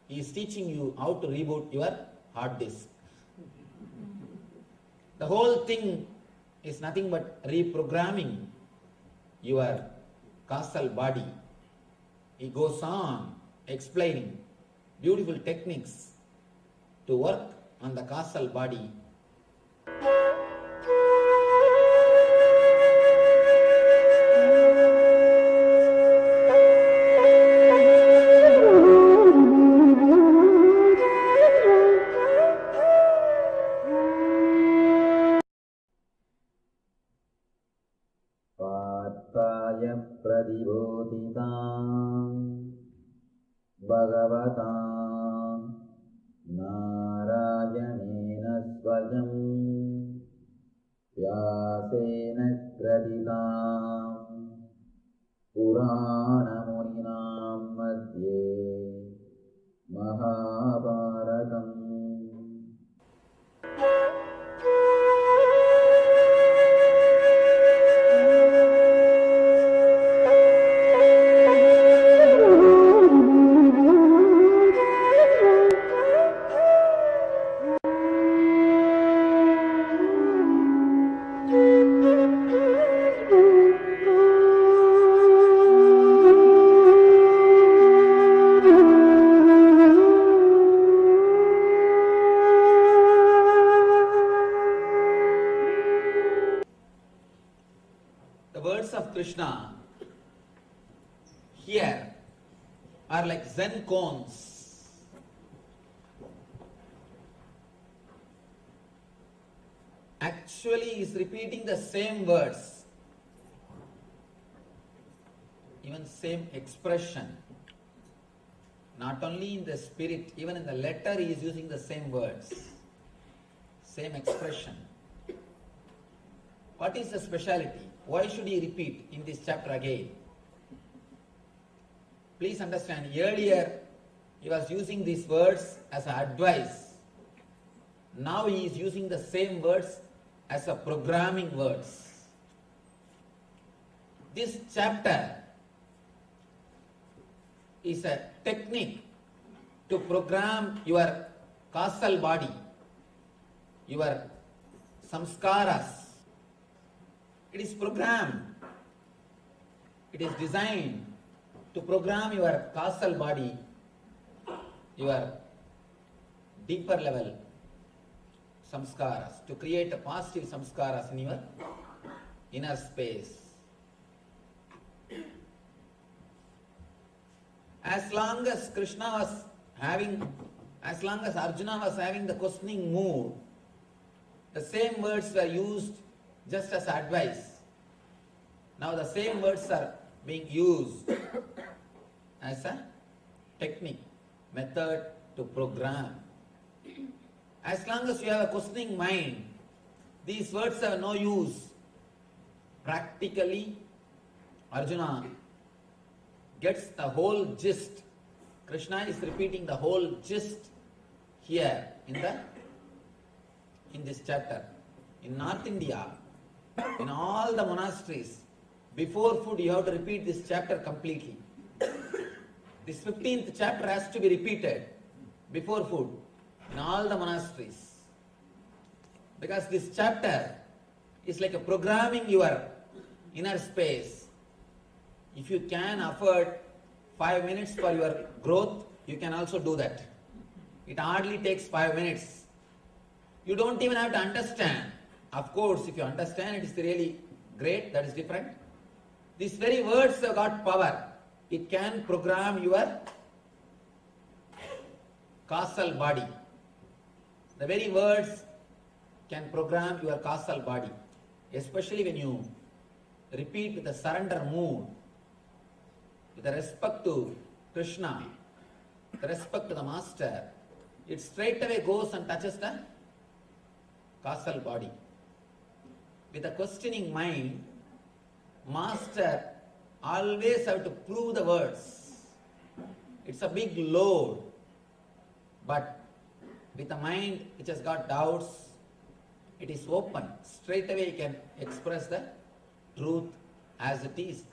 He is teaching you how to reboot your hard disk. The whole thing is nothing but reprogramming your causal body. He goes on explaining beautiful techniques to work on the causal body. Bhagavatam Narayana Swayam Vyasena Kraditam Purana Muninam Madhye Mahabharatam. Zen cones. Actually is repeating the same words, even same expression. Not only in the spirit, even in the letter he is using the same words, same expression. What is the speciality? Why should he repeat in this chapter again? Please understand, earlier he was using these words as advice. Now he is using the same words as a programming words. This chapter is a technique to program your causal body, your samskaras. It is programmed. It is designed to program your causal body, your deeper level samskaras, to create a positive samskaras in your inner space. As long as Arjuna was having the questioning mood, the same words were used just as advice. Now the same words are being used as a technique, method to program. As long as you have a questioning mind, these words have no use. Practically, Arjuna gets the whole gist. Krishna is repeating the whole gist here in this chapter. In North India, in all the monasteries, before food you have to repeat this chapter completely. This 15th chapter has to be repeated before food in all the monasteries. Because this chapter is like a programming your inner space. If you can afford 5 minutes for your growth, you can also do that. It hardly takes 5 minutes. You don't even have to understand. Of course, if you understand, it is really great, that is different. These very words have got power. It can program your causal body. The very words can program your causal body, especially when you repeat with a surrender mood, with a respect to Krishna, with respect to the Master. It straight away goes and touches the causal body. With a questioning mind, Master always have to prove the words. It's a big load. But with a mind which has got doubts, it is open. Straight away he can express the truth as it is.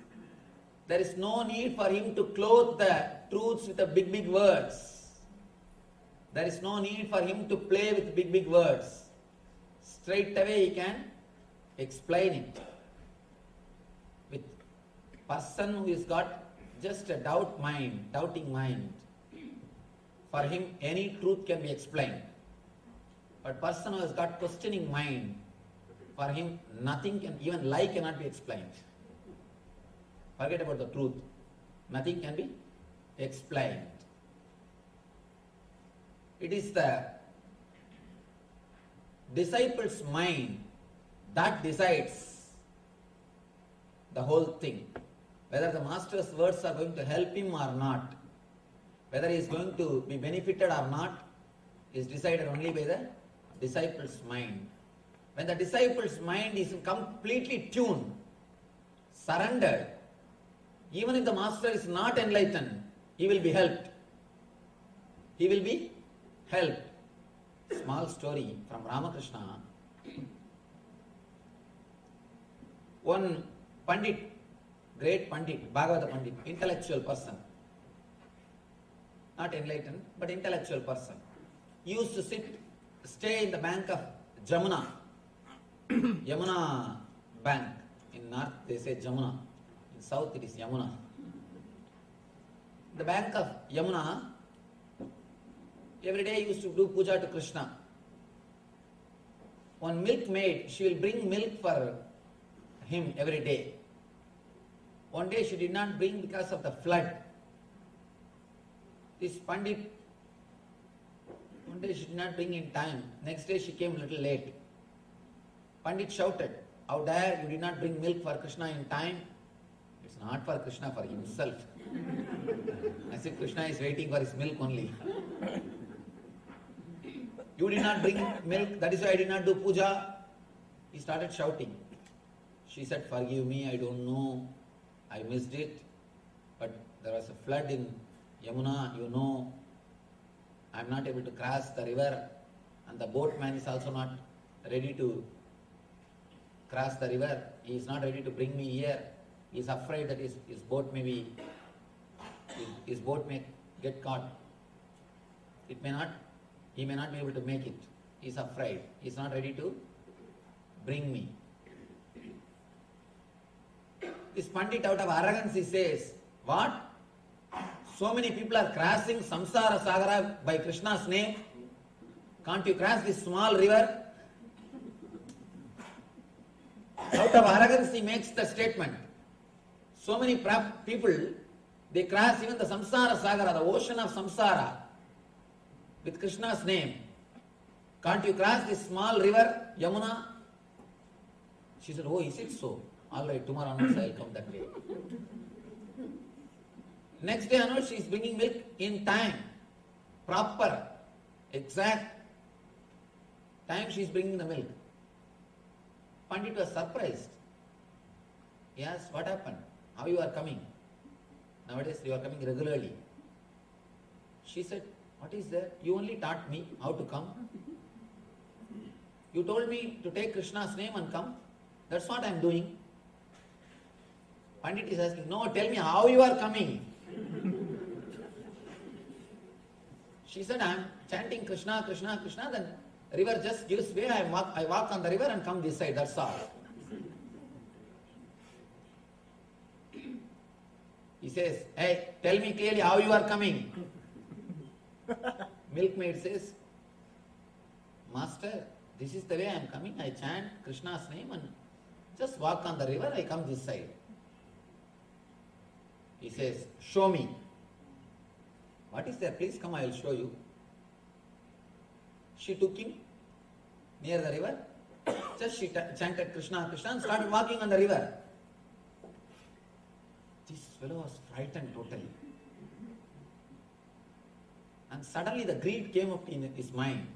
There is no need for him to clothe the truths with the big words. There is no need for him to play with big words. Straight away he can explain it. With person who has got just a doubting mind, for him any truth can be explained. But person who has got questioning mind, for him nothing can, even lie cannot be explained. Forget about the truth. Nothing can be explained. It is the disciple's mind that decides the whole thing. Whether the Master's words are going to help him or not, whether he is going to be benefited or not, is decided only by the disciple's mind. When the disciple's mind is completely tuned, surrendered, even if the Master is not enlightened, he will be helped. He will be helped. Small story from Ramakrishna. One Pandit, great Pandit, Bhagavad Pandit, intellectual person, not enlightened, but intellectual person, used to stay in the bank of Jamuna, Yamuna bank. In north they say Jamuna, in south it is Yamuna. The bank of Yamuna, every day he used to do puja to Krishna. One milkmaid, she will bring milk for him every day. One day she did not bring because of the flood. This Pandit, one day she did not bring in time. Next day she came a little late. Pandit shouted, "How dare you did not bring milk for Krishna in time?" It's not for Krishna, for himself. As if Krishna is waiting for his milk only. You did not bring milk, that is why I did not do puja. He started shouting. She said, "Forgive me, I don't know. I missed it. But there was a flood in Yamuna, you know. I am not able to cross the river, and the boatman is also not ready to cross the river. He is not ready to bring me here. He is afraid that his boat may get caught. He may not be able to make it. He is afraid. He is not ready to bring me." This Pandit, out of arrogance, he says, "What? So many people are crossing Samsara Sagara by Krishna's name. Can't you cross this small river?" Out of arrogance, he makes the statement. So many people, they cross even the Samsara Sagara, the ocean of Samsara, with Krishna's name. Can't you cross this small river, Yamuna? She said, "Oh, is it so? All right, tomorrow onwards I will come that way." Next day onwards, she is bringing milk in time, proper, exact time she is bringing the milk. Pandit was surprised. He asked, "What happened? How you are coming? Nowadays you are coming regularly." She said, "What is there? You only taught me how to come. You told me to take Krishna's name and come. That's what I am doing." Pandit is asking, "No, tell me how you are coming." She said, "I am chanting Krishna, Krishna, Krishna, then river just gives way, I walk on the river and come this side, that's all." He says, "Hey, tell me clearly how you are coming." Milkmaid says, "Master, this is the way I am coming. I chant Krishna's name and just walk on the river, I come this side." He says, "Show me." "What is there? Please come, I will show you." She took him near the river. Just she chanted Krishna, Krishna and started walking on the river. This fellow was frightened totally. And suddenly the greed came up in his mind.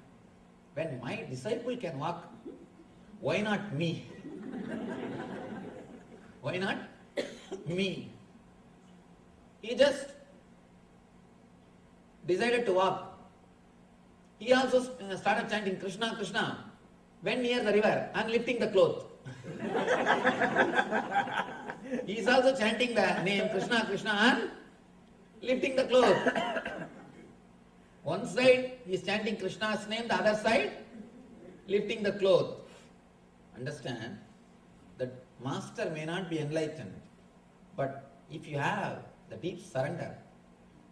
When my disciple can walk, why not me? Why not me? He just decided to walk. He also started chanting Krishna, Krishna. Went near the river and lifting the cloth. He is also chanting the name Krishna, Krishna and lifting the cloth. One side he is chanting Krishna's name, the other side lifting the cloth. Understand that master may not be enlightened, but if you have the deep surrender,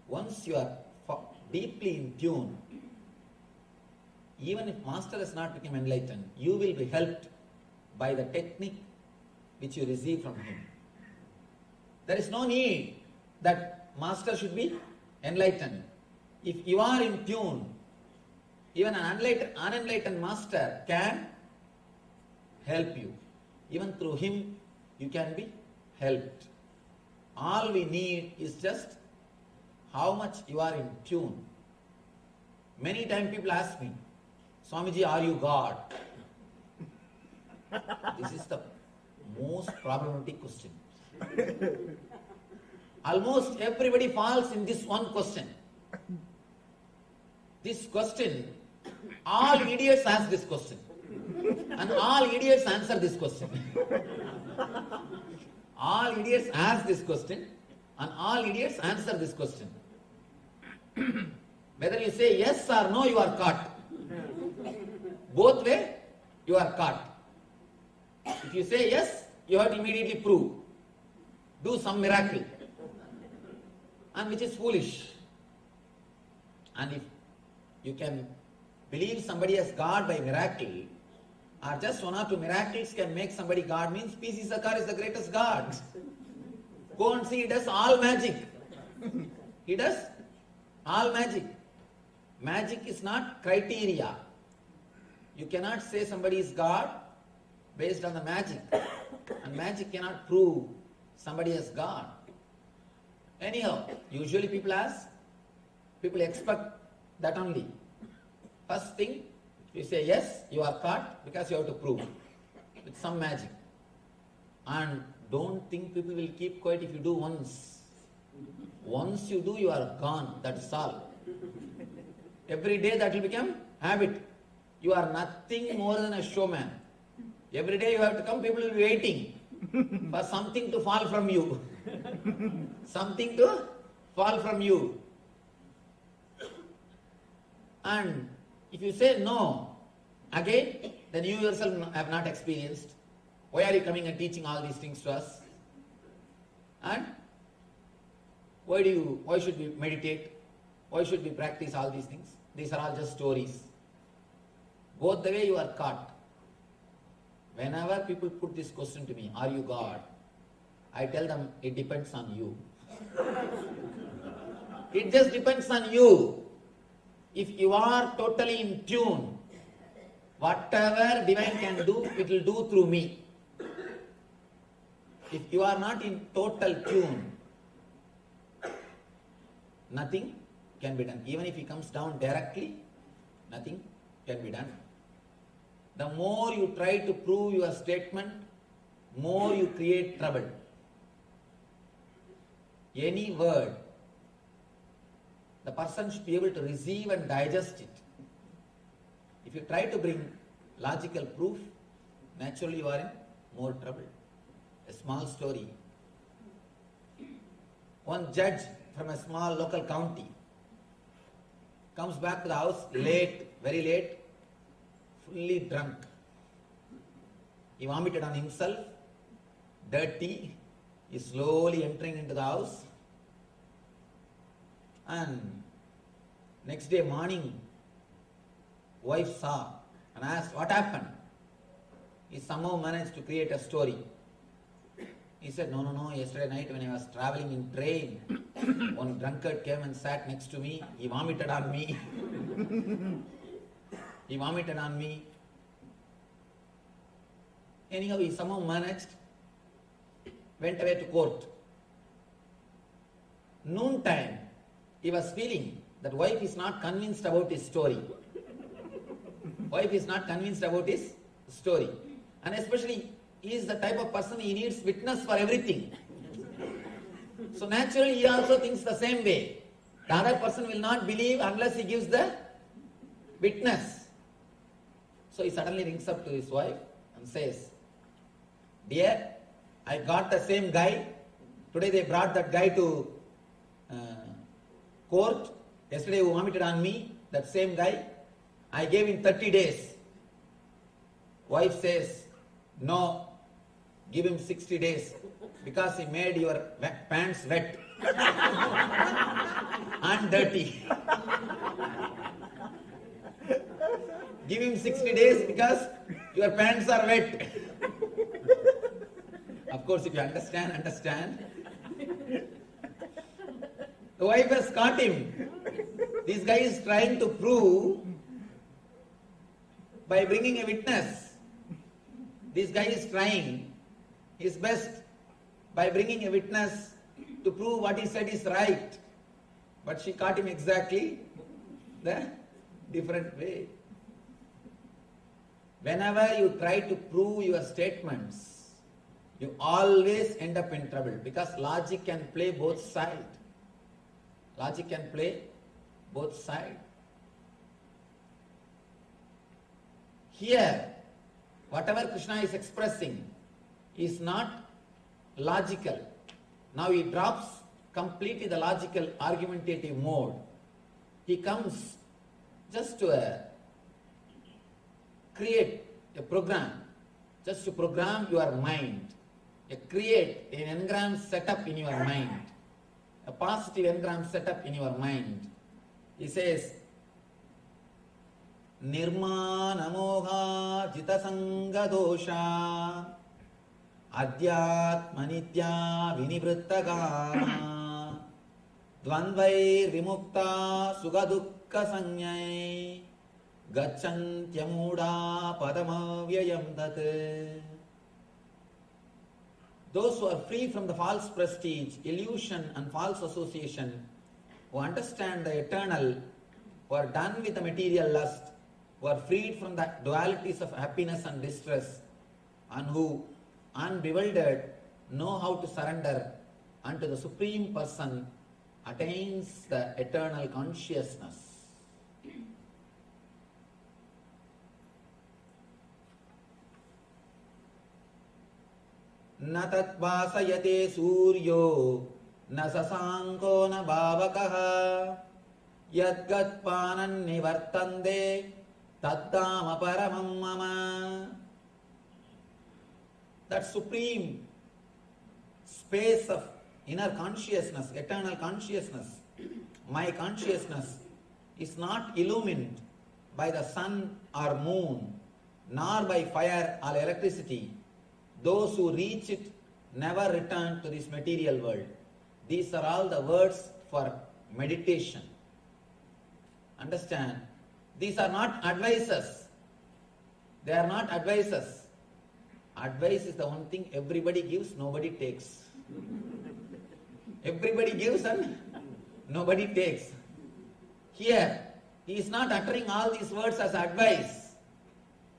once you are deeply in tune, even if master has not become enlightened, you will be helped by the technique which you receive from him. There is no need that master should be enlightened. If you are in tune, even an unenlightened master can help you. Even through him, you can be helped. All we need is just how much you are in tune. Many times people ask me, "Swamiji, are you God?" This is the most problematic question. Almost everybody falls in this one question. This question, all idiots ask this question. And all idiots answer this question. All idiots ask this question and all idiots answer this question. Whether you say yes or no, you are caught. Both way, you are caught. If you say yes, you have to immediately prove. Do some miracle. And which is foolish. And if you can believe somebody as God by miracle, or just one or two miracles can make somebody God, means P.C. Sarkar is the greatest God. Go and see, he does all magic. He does All magic. Magic is not criteria. You cannot say somebody is God based on the magic. And magic cannot prove somebody is God. Anyhow, usually people expect that only. First thing, you say yes, you are caught because you have to prove with some magic. And don't think people will keep quiet if you do once. Once you do, you are gone. That's all. Every day that will become habit. You are nothing more than a showman. Every day you have to come, people will be waiting for something to fall from you. Something to fall from you. And if you say no, again, then you yourself have not experienced. Why are you coming and teaching all these things to us? And why should we meditate? Why should we practice all these things? These are all just stories. Both the way you are caught. Whenever people put this question to me, are you God? I tell them, it depends on you. It just depends on you. If you are totally in tune, whatever divine can do, it will do through me. If you are not in total tune, nothing can be done. Even if he comes down directly, nothing can be done. The more you try to prove your statement, more you create trouble. Any word, the person should be able to receive and digest it. If you try to bring logical proof, naturally you are in more trouble. A small story. One judge from a small local county comes back to the house late, very late, fully drunk. He vomited on himself, dirty. He is slowly entering into the house. And next day morning, wife saw and asked, what happened? He somehow managed to create a story. He said, no, yesterday night when I was traveling in train, one drunkard came and sat next to me. He vomited on me. He vomited on me. Anyhow, he somehow managed, went away to court. Noontime, he was feeling that wife is not convinced about his story. Wife is not convinced about his story. And especially, he is the type of person he needs witness for everything. So naturally, he also thinks the same way. The other person will not believe unless he gives the witness. So he suddenly rings up to his wife and says, dear, I got the same guy. Today they brought that guy to court. Yesterday who vomited on me, that same guy. I gave him 30 days. Wife says, no, give him 60 days because he made your pants wet and dirty. Give him 60 days because your pants are wet. Of course, if you understand. The wife has caught him. This guy is trying to prove by bringing a witness. This guy is trying his best by bringing a witness to prove what he said is right. But she caught him exactly the different way. Whenever you try to prove your statements, you always end up in trouble because logic can play both sides. Logic can play both sides. Here, whatever Krishna is expressing is not logical. Now he drops completely the logical argumentative mode. He comes just to create a program, just to program your mind, create an engram setup in your mind, a positive engram setup in your mind. He says, Nirmana moha jita sanga dosha Adhyatma nitya vinivritta gama Dvandvai vimukta sugadukka sanyai gacchantyamuda padamavyayam tat. Those who are free from the false prestige, illusion and false association, who understand the eternal, who are done with the material lust, who are freed from the dualities of happiness and distress, and who, unbewildered, know how to surrender unto the Supreme Person, attains the eternal consciousness. Na tat vasayate suryo na sasanko na bhavakaha yadgat panan nivartande taddama paramam mama. That supreme space of inner consciousness, eternal consciousness, my consciousness, is not illumined by the sun or moon, nor by fire or electricity. Those who reach it never return to this material world. These are all the words for meditation. Understand? These are not advices. They are not advices. Advice is the one thing everybody gives, nobody takes. Everybody gives and nobody takes. Here, he is not uttering all these words as advice.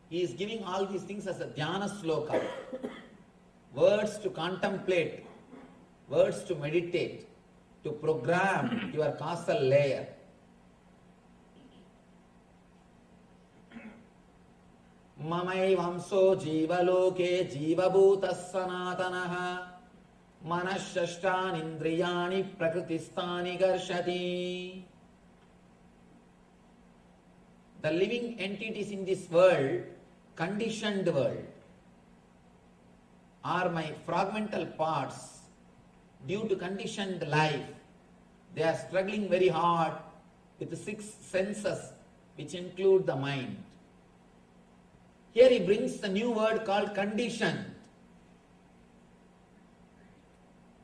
He is giving all these things as a dhyana sloka. Words to contemplate, words to meditate, to program your causal layer. Mamai vamso jivaloke jivabhutas sanatanaha manashashtan indriyani prakristani garshati. The living entities in this world, conditioned world, are my fragmental parts. Due to conditioned life, they are struggling very hard with the 6 senses which include the mind. Here he brings the new word called conditioned.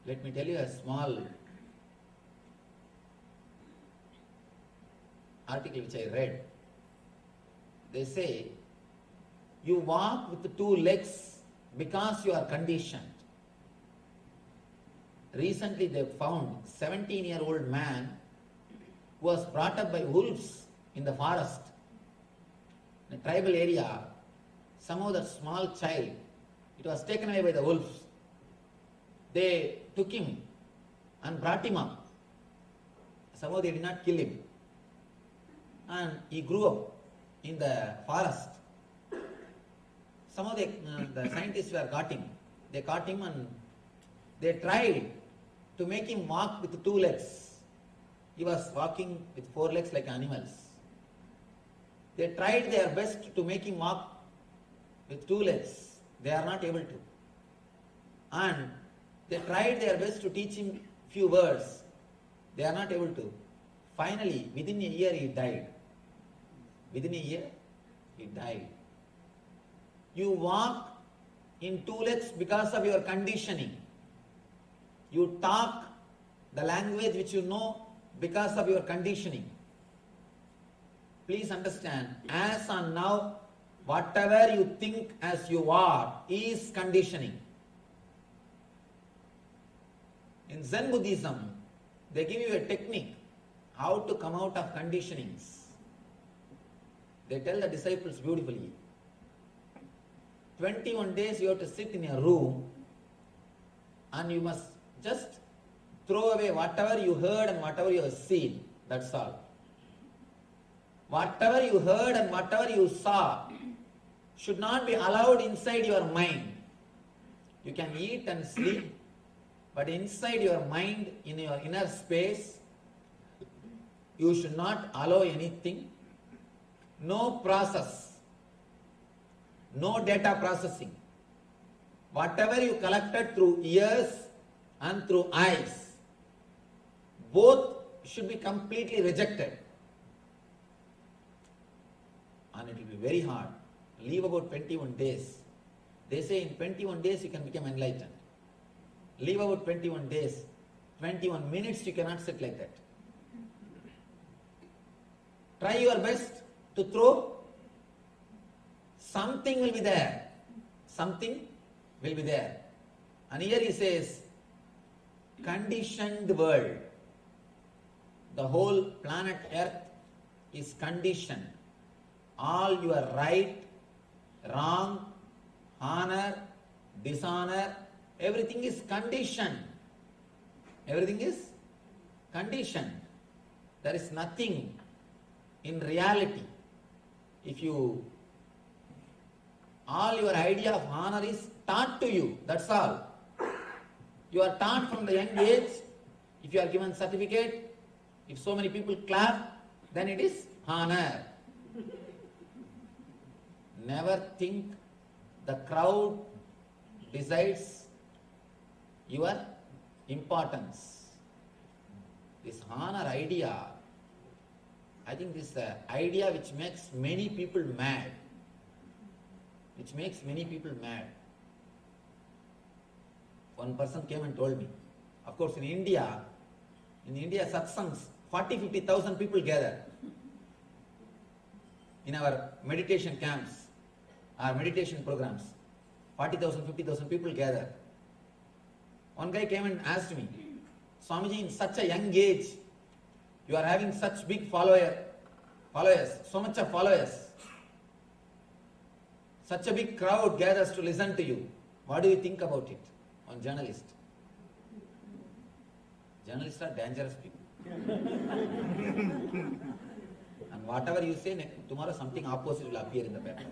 Let me tell you a small article which I read. They say, you walk with the 2 legs because you are conditioned. Recently they found a 17-year-old man who was brought up by wolves in the forest. In a tribal area, somehow that small child, it was taken away by the wolves. They took him and brought him up. Somehow they did not kill him. And he grew up in the forest. Somehow the scientists got him. They caught him and they tried to make him walk with 2 legs. He was walking with 4 legs like animals. They tried their best to make him walk with 2 legs. They are not able to. And they tried their best to teach him few words. They are not able to. Finally, within a year he died. Within a year, he died. You walk in 2 legs because of your conditioning. You talk the language which you know because of your conditioning. Please understand, as on now, whatever you think as you are is conditioning. In Zen Buddhism, they give you a technique how to come out of conditionings. They tell the disciples beautifully, 21 days you have to sit in a room and you must just throw away whatever you heard and whatever you have seen. That's all. Whatever you heard and whatever you saw should not be allowed inside your mind. You can eat and sleep, but inside your mind, in your inner space, you should not allow anything. No process. No data processing. Whatever you collected through ears and through eyes, both should be completely rejected. And it will be very hard. Leave about 21 days. They say in 21 days you can become enlightened. Leave about 21 days. 21 minutes you cannot sit like that. Try your best to throw. Something will be there. Something will be there. And here he says, conditioned world. The whole planet Earth is conditioned. All your right, wrong, honor, dishonor, everything is conditioned. Everything is conditioned. There is nothing in reality. If you, all your idea of honor is taught to you, that's all. You are taught from the young age. If you are given certificate, if so many people clap, then it is honor. Never think the crowd decides your importance. This honor idea, I think this idea which makes many people mad. Which makes many people mad. One person came and told me, of course in India satsangs, 40,000-50,000 people gather. In our meditation camps, our meditation programs, 40,000, 50,000 people gather. One guy came and asked me, Swamiji, in such a young age, you are having such big followers, so much of followers. Such a big crowd gathers to listen to you. What do you think about it? One journalist. Journalists are dangerous people. And whatever you say, tomorrow something opposite will appear in the paper.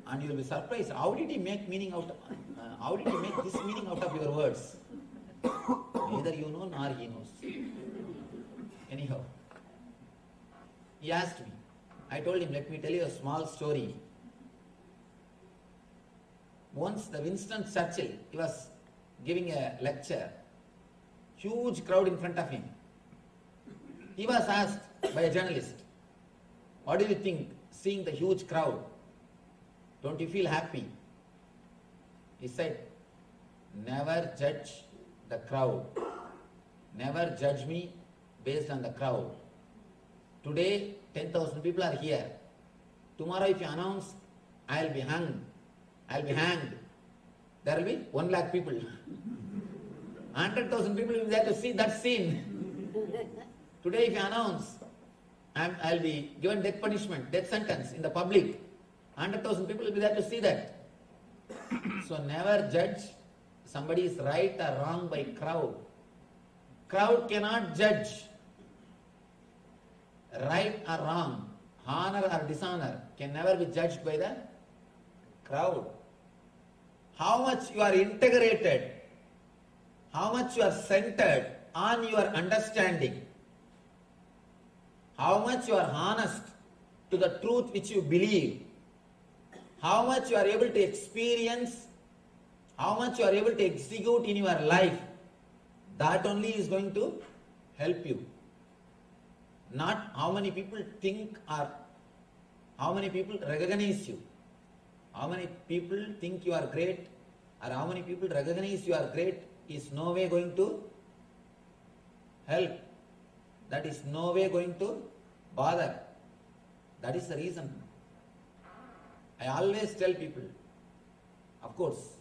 And you will be surprised. How did he make meaning out of, how did he make this meaning out of your words? Neither you know nor he knows. Anyhow, he asked me. I told him, let me tell you a small story. Once the Winston Churchill, he was giving a lecture. Huge crowd in front of him. He was asked by a journalist, what do you think seeing the huge crowd? Don't you feel happy? He said, never judge the crowd. Never judge me based on the crowd. Today, 10,000 people are here. Tomorrow if you announce, I'll be hanged. There will be 1 lakh people. 100,000 people will be there to see that scene. Today if you announce, I'll be given death punishment, death sentence in the public, 100,000 people will be there to see that. So never judge somebody is right or wrong by crowd. Crowd cannot judge right or wrong, honor or dishonor can never be judged by the crowd. How much you are integrated, how much you are centered on your understanding, how much you are honest to the truth which you believe, how much you are able to experience, how much you are able to execute in your life, that only is going to help you. Not how many people think or how many people recognize you. How many people think you are great or how many people recognize you are great is no way going to help. That is no way going to bother. That is the reason. I always tell people, of course,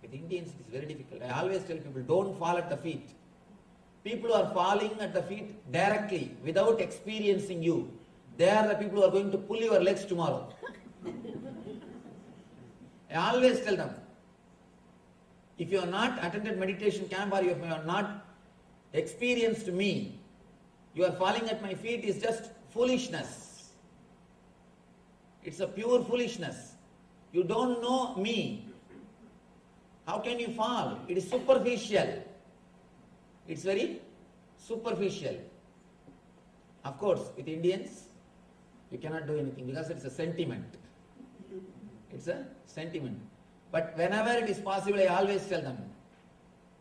with Indians it is very difficult. I always tell people, don't fall at the feet. People who are falling at the feet directly without experiencing you, they are the people who are going to pull your legs tomorrow. I always tell them, if you have not attended meditation camp or if you have not experienced me, you are falling at my feet is just foolishness. It's a pure foolishness. You don't know me. How can you fall? It is superficial. It's very superficial. Of course, with Indians, you cannot do anything because it's a sentiment. It's a sentiment. But whenever it is possible, I always tell them,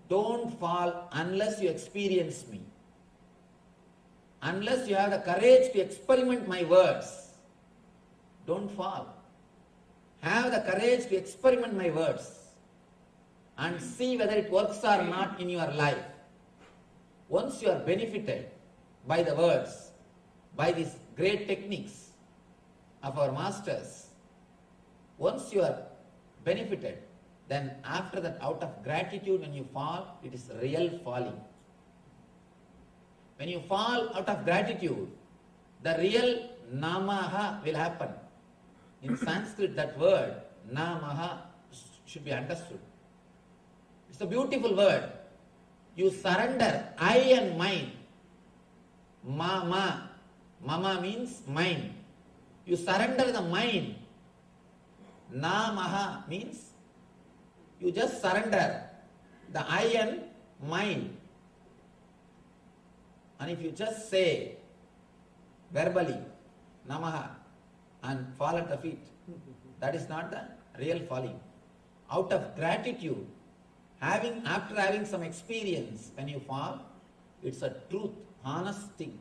don't fall unless you experience me. Unless you have the courage to experiment my words, don't fall. Have the courage to experiment my words and see whether it works or not in your life. Once you are benefited by the words, by these great techniques of our masters, once you are benefited, then after that, out of gratitude, when you fall, it is real falling. When you fall out of gratitude, the real namaha will happen. In Sanskrit, that word namaha should be understood. It's a beautiful word. You surrender I and mine. Mama. Mama means mine. You surrender the mine. Namaha means you just surrender the I and mine. And if you just say verbally Namaha and fall at the feet, that is not the real falling. Out of gratitude, after having some experience, when you fall, it's a truth, honest thing.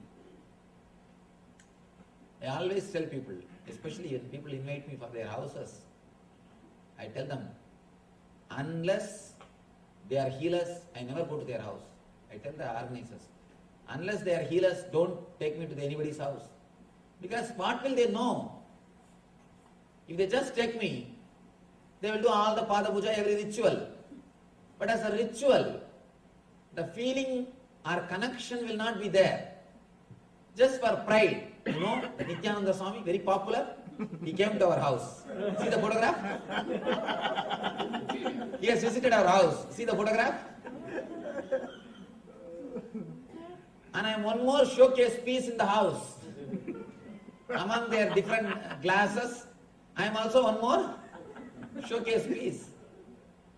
I always tell people, especially when people invite me for their houses, I tell them, unless they are healers, I never go to their house. I tell the organizers, unless they are healers, don't take me to anybody's house. Because what will they know? If they just take me, they will do all the Pada Puja, every ritual. But as a ritual, the feeling or connection will not be there. Just for pride. You know, Nithyananda Swami, very popular. He came to our house. See the photograph? He has visited our house. See the photograph? And I am one more showcase piece in the house. Among their different glasses, I am also one more showcase piece.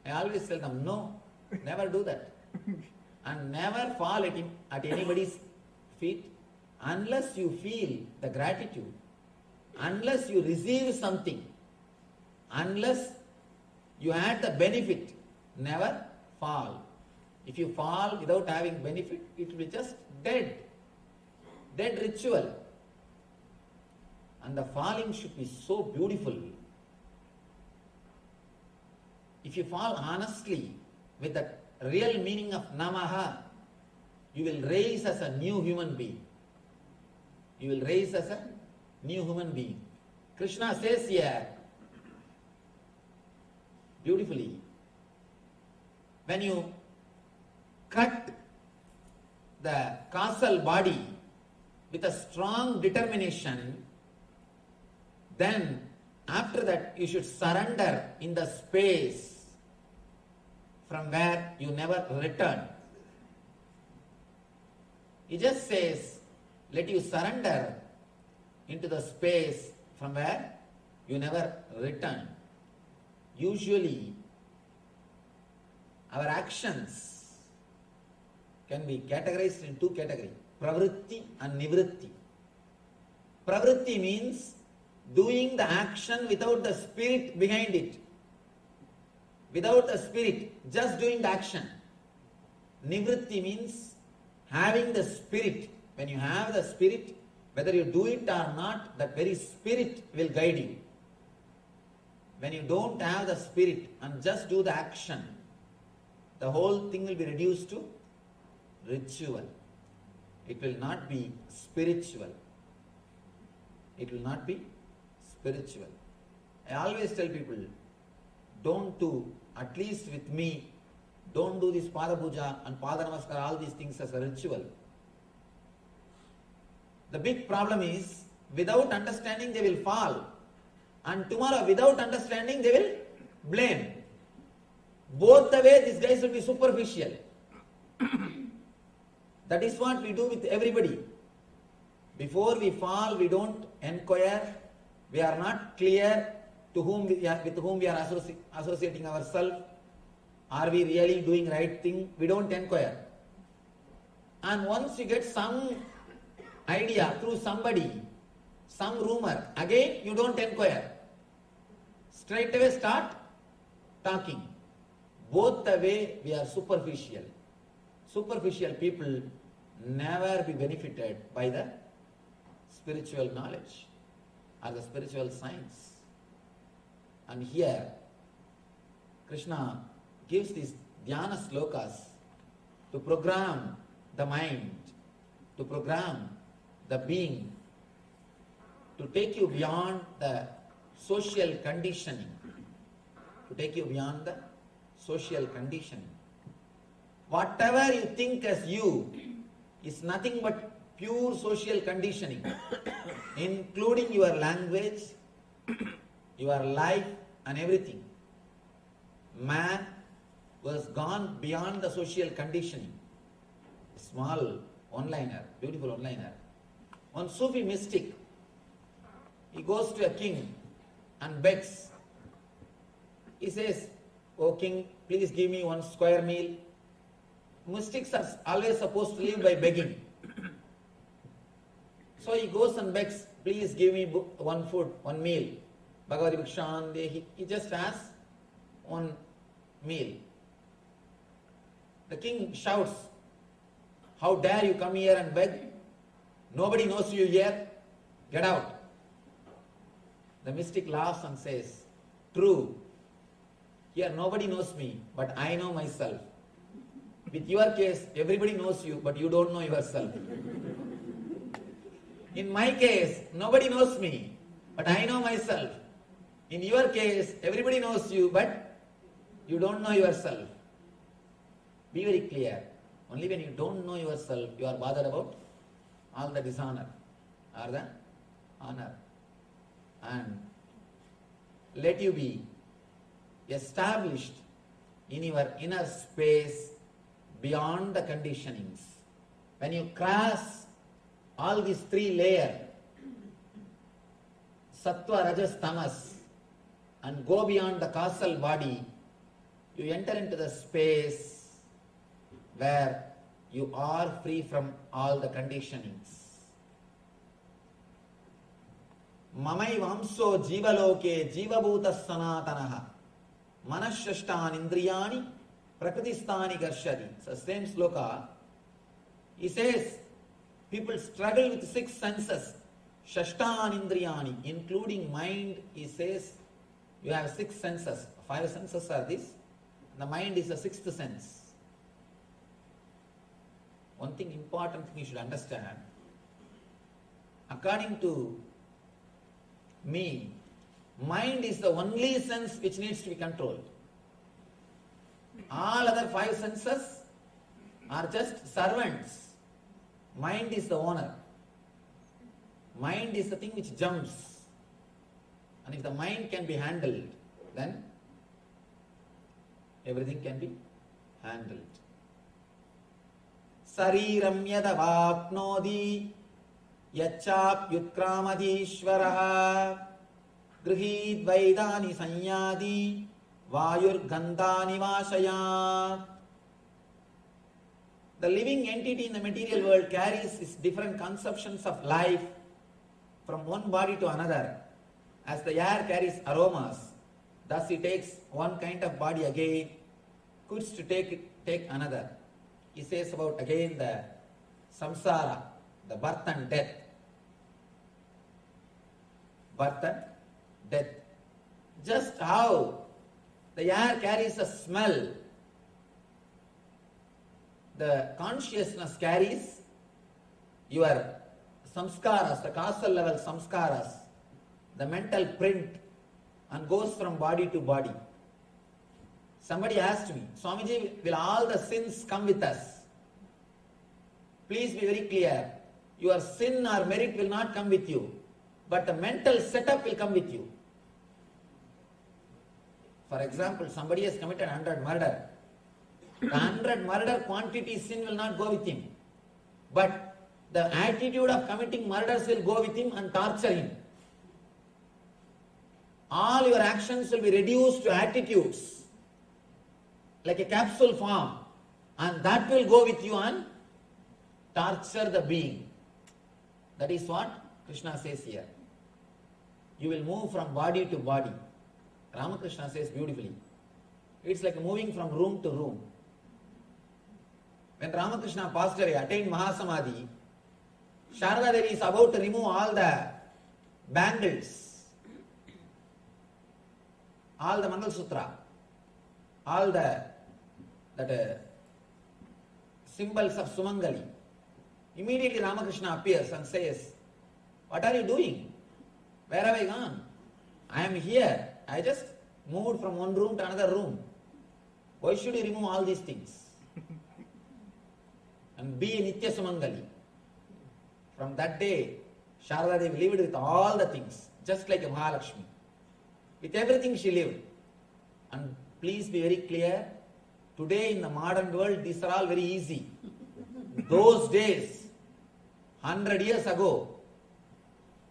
I always tell them, no, never do that. And never fall at anybody's feet unless you feel the gratitude, unless you receive something, unless you had the benefit, never fall. If you fall without having benefit, it will be just dead ritual. And the falling should be so beautiful. If you fall honestly with the real meaning of Namaha, you will rise as a new human being. You will rise as a new human being. Krishna says here, beautifully, when you cut the causal body with a strong determination, then after that you should surrender in the space from where you never return. He just says, let you surrender into the space from where you never return. Usually, our actions can be categorized in two categories, pravritti and nivritti. Pravritti means doing the action without the spirit behind it. Without the spirit, just doing the action. Nivritti means having the spirit. When you have the spirit, whether you do it or not, that very spirit will guide you. When you don't have the spirit and just do the action, the whole thing will be reduced to ritual. It will not be spiritual. It will not be spiritual. I always tell people, don't do, at least with me, don't do this Pada Puja and Pada Namaskar, all these things as a ritual. The big problem is, without understanding they will fall. And tomorrow, without understanding, they will blame. Both the way, these guys will be superficial. That is what we do with everybody. Before we fall, we don't inquire. We are not clear to whom with whom we are associating ourselves. Are we really doing right thing? We don't inquire. And once you get some idea through somebody, some rumor, again you don't inquire. Straight away start talking. Both the way we are superficial. Superficial people never be benefited by the spiritual knowledge or the spiritual science. And here, Krishna gives these dhyana slokas to program the mind, to program the being, to take you beyond the social conditioning, to take you beyond the social conditioning. Whatever you think as you is nothing but pure social conditioning, including your language, your life and everything. Man was gone beyond the social conditioning. Small one-liner, beautiful one-liner. One Sufi mystic, he goes to a king and begs. He says, "O king, please give me one square meal." Mystics are always supposed to live by begging. So he goes and begs, "Please give me one food, one meal." Bhagavad Bhikshan, he just asks one meal. The king shouts, "How dare you come here and beg? Nobody knows you here. Get out." The mystic laughs and says, "True. Here nobody knows me, but I know myself. With your case, everybody knows you, but you don't know yourself. In my case, nobody knows me, but I know myself. In your case, everybody knows you, but you don't know yourself." Be very clear. Only when you don't know yourself, you are bothered about all the dishonor or the honor. And let you be established in your inner space beyond the conditionings. When you cross all these three layers, sattva, rajas, tamas, and go beyond the causal body, you enter into the space where you are free from all the conditionings. Mamai vamso jivaloke jivabhuta sanatanaha manashashtan indriyani prakritistani garshati. It's the same sloka. He says, people struggle with 6 senses. Shashtan indriyani, including mind. He says, you have 6 senses. 5 senses are this. The mind is the 6th sense. One thing, important thing you should understand. According to me, mind is the only sense which needs to be controlled. All other 5 senses are just servants. Mind is the owner. Mind is the thing which jumps. And if the mind can be handled, then everything can be handled. Sariram yadavapnodi yachap yutkramadishvaraha grihid vaidani sanyadi vayur gandhani vashayat. The living entity in the material world carries its different conceptions of life from one body to another. As the air carries aromas, thus he takes one kind of body again, quits to take another. He says about again the samsara, the birth and death. Birth and death. Just how the air carries a smell, the consciousness carries your samskaras, the causal level samskaras, the mental print, and goes from body to body. Somebody asked me, "Swamiji, will all the sins come with us?" Please be very clear. Your sin or merit will not come with you, but the mental setup will come with you. For example, somebody has committed 100 murder. The 100 murder quantity sin will not go with him, but the attitude of committing murders will go with him and torture him. All your actions will be reduced to attitudes, like a capsule form, and that will go with you and torture the being. That is what Krishna says here. You will move from body to body. Ramakrishna says beautifully. It's like moving from room to room. When Ramakrishna passed away, attained Mahasamadhi, Sharada Devi is about to remove all the bangles, all the Mangal Sutra, all the symbols of Sumangali. Immediately Ramakrishna appears and says, "What are you doing? Where have I gone? I am here. I just moved from one room to another room. Why should you remove all these things? And be a Nitya Sumangali." From that day, Sharada Devi lived with all the things, just like a Mahalakshmi. With everything she lived. And please be very clear, today in the modern world, these are all very easy. Those days, 100 years ago,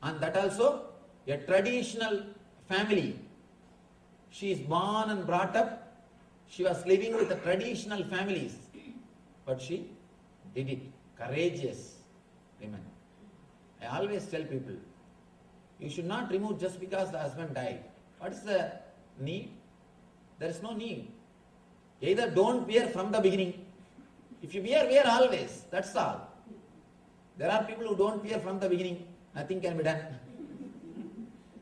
and that also a traditional family. She is born and brought up. She was living with the traditional families. But she did it. Courageous women. I always tell people, you should not remove just because the husband died. What is the need? There is no need. Either don't wear from the beginning. If you wear always. That's all. There are people who don't wear from the beginning. Nothing can be done.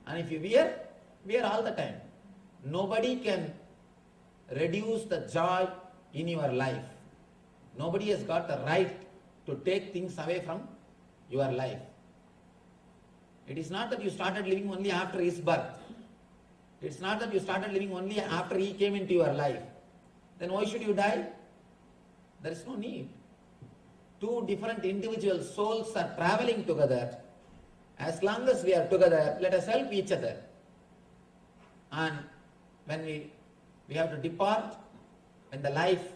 And if you wear all the time. Nobody can reduce the joy in your life. Nobody has got the right to take things away from your life. It is not that you started living only after his birth. It's not that you started living only after he came into your life. Then why should you die? There is no need. Two different individual souls are traveling together. As long as we are together, let us help each other. And when we have to depart, when the life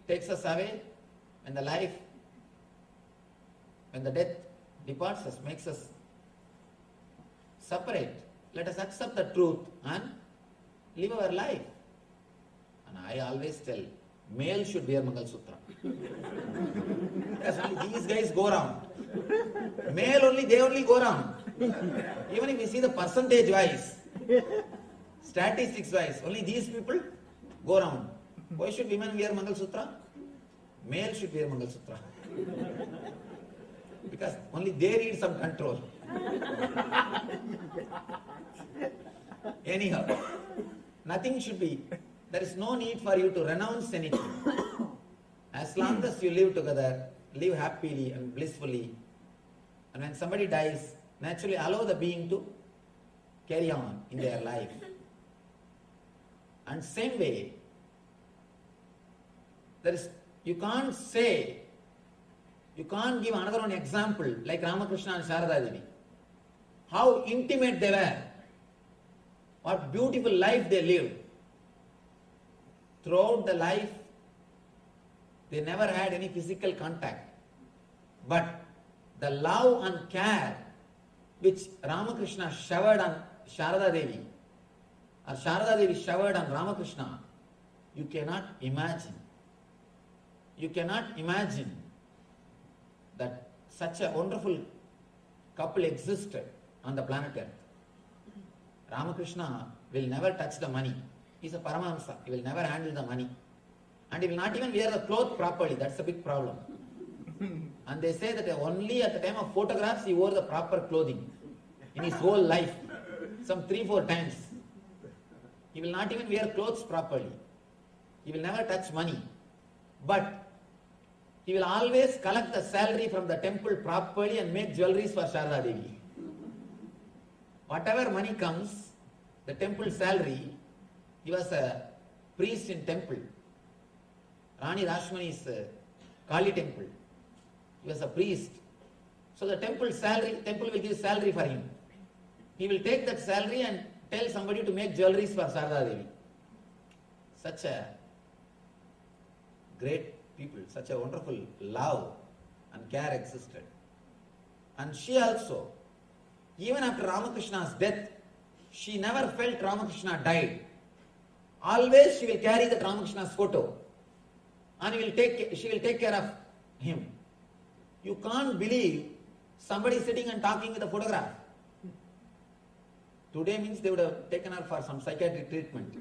takes us away, when the death departs us, makes us separate, let us accept the truth and live our life. And I always tell, male should wear Mangal Sutra. Because only these guys go around. Male they only go around. Even if you see the percentage wise, statistics wise, only these people go around. Why should women wear Mangal Sutra? Male should wear Mangal Sutra. Because only they need some control. Anyhow, nothing should be, there is no need for you to renounce anything. As long as you live together, live happily and blissfully. And when somebody dies, naturally allow the being to carry on in their life. And same way, you can't give another one example like Ramakrishna and Sharada Devi. How intimate they were. What beautiful life they lived. Throughout the life, they never had any physical contact. But the love and care which Ramakrishna showered on Sharada Devi, or Sharada Devi showered on Ramakrishna, you cannot imagine. You cannot imagine that such a wonderful couple existed on the planet Earth. Ramakrishna will never touch the money. He is a Paramahamsa. He will never handle the money. And he will not even wear the cloth properly. That's a big problem. And they say that only at the time of photographs he wore the proper clothing in his whole life. Some 3-4 times. He will not even wear clothes properly. He will never touch money. But he will always collect the salary from the temple properly and make jewelries for Sharada Devi. Whatever money comes, the temple salary, he was a priest in temple. Rani Rashmani's Kali temple. He was a priest. So the temple will give salary for him. He will take that salary and tell somebody to make jewelries for Sharada Devi. Such a great people, such a wonderful love and care existed. And she also, even after Ramakrishna's death, she never felt Ramakrishna died. Always she will carry the Ramakrishna's photo and she will take care of him. You can't believe somebody sitting and talking with a photograph. Today means they would have taken her for some psychiatric treatment.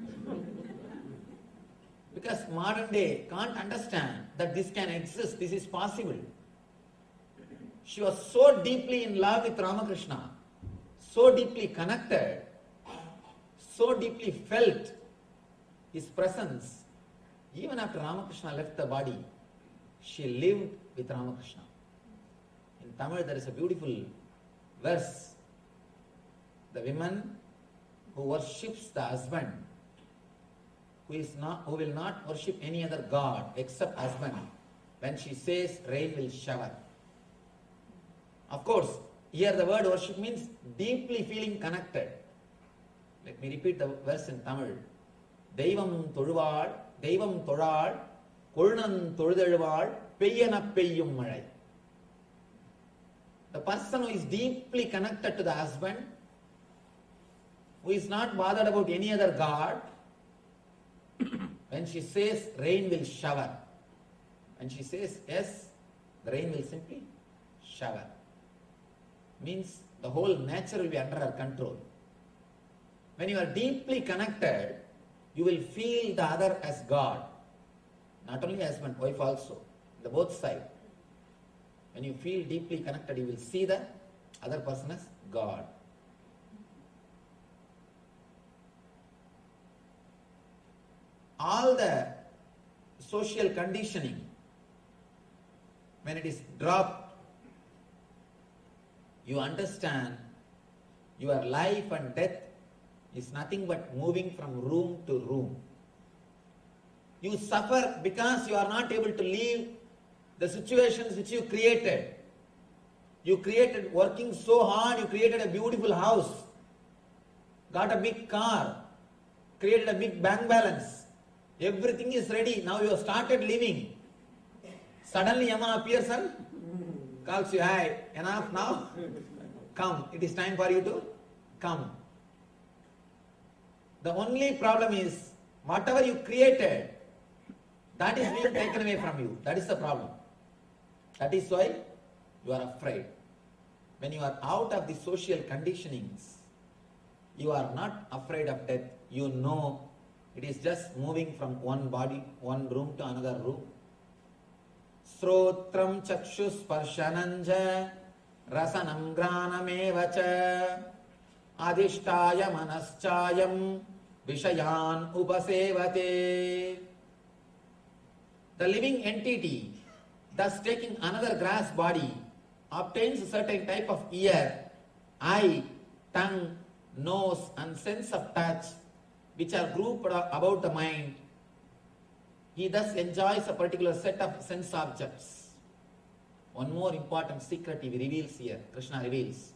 Because modern day can't understand that this can exist, this is possible. She was so deeply in love with Ramakrishna, so deeply connected, so deeply felt his presence. Even after Ramakrishna left the body, she lived with Ramakrishna. In Tamil there is a beautiful verse. The woman who worships the husband, who will not worship any other god except husband, when she says rain will shower. Of course, here the word worship means deeply feeling connected. Let me repeat the verse in Tamil. Deivam tozhal, Korunan Tozhezhuzhal, Peyyana Peyyum Malai. The person who is deeply connected to the husband, who is not bothered about any other god, when she says rain will shower, when she says yes, the rain will simply shower. Means the whole nature will be under her control. When you are deeply connected, you will feel the other as God. Not only husband, wife also. The both sides. When you feel deeply connected, you will see the other person as God. All the social conditioning, when it is dropped, you understand your life and death is nothing but moving from room to room. You suffer because you are not able to leave the situations which you created. You created, working so hard, you created a beautiful house, got a big car, created a big bank balance. Everything is ready. Now you have started living. Suddenly Yama appears and calls you, "Hi, enough now? Come, it is time for you to come." The only problem is, whatever you created, that is being taken away from you. That is the problem. That is why you are afraid. When you are out of the social conditionings, you are not afraid of death. You know it is just moving from one body, one room to another room. Srotram chakshus parshananja rasanam granamevacha adhishtaya manaschayam vishayan upasevate. The living entity, thus taking another grass body, obtains a certain type of ear, eye, tongue, nose and sense of touch, which are grouped about the mind. He thus enjoys a particular set of sense objects. One more important secret he reveals here, Krishna reveals.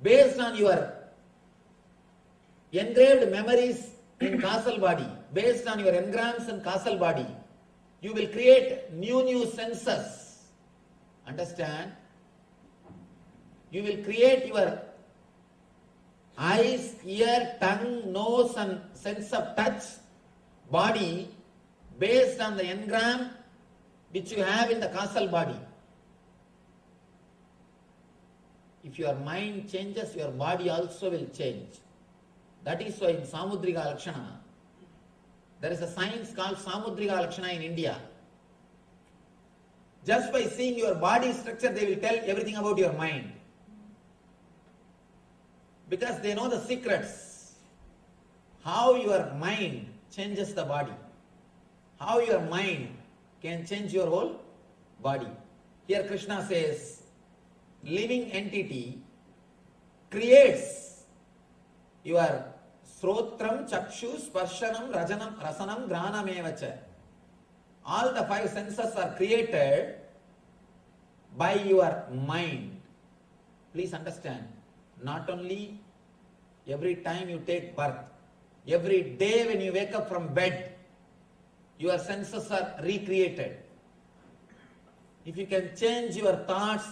Based on your engraved memories in causal body, based on your engrams in causal body, you will create new senses. Understand? You will create your eyes, ear, tongue, nose and sense of touch, body based on the engram which you have in the causal body. If your mind changes, your body also will change. That is why in Samudrika Lakshana, there is a science called Samudrika Lakshana in India. Just by seeing your body structure, they will tell everything about your mind. Because they know the secrets. How your mind changes the body. How your mind can change your whole body. Here Krishna says, living entity creates your Srotram, Chakshu, Sparshanam, Rasanam, Granam Evacha. All the five senses are created by your mind. Please understand, not only every time you take birth, every day when you wake up from bed, your senses are recreated. If you can change your thoughts,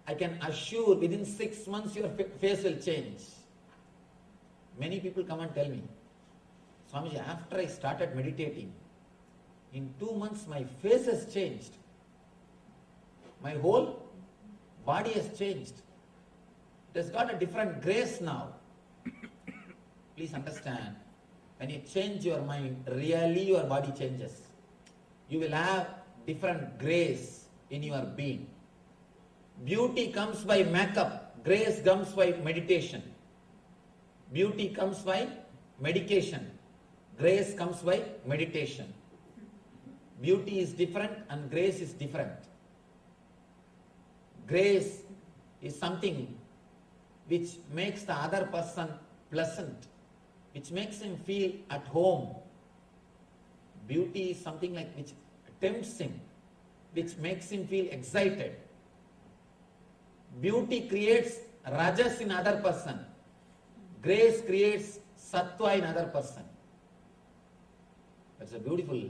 I can assure within 6 months your face will change. Many people come and tell me, Swamiji, after I started meditating, in 2 months my face has changed. My whole body has changed. It has got a different grace now. Please understand, when you change your mind, really your body changes. You will have different grace in your being. Beauty comes by makeup, grace comes by meditation. Beauty comes by medication, grace comes by meditation. Beauty is different and grace is different. Grace is something which makes the other person pleasant, which makes him feel at home. Beauty is something like which tempts him, which makes him feel excited. Beauty creates rajas in other person. Grace creates sattva in other person. That's a beautiful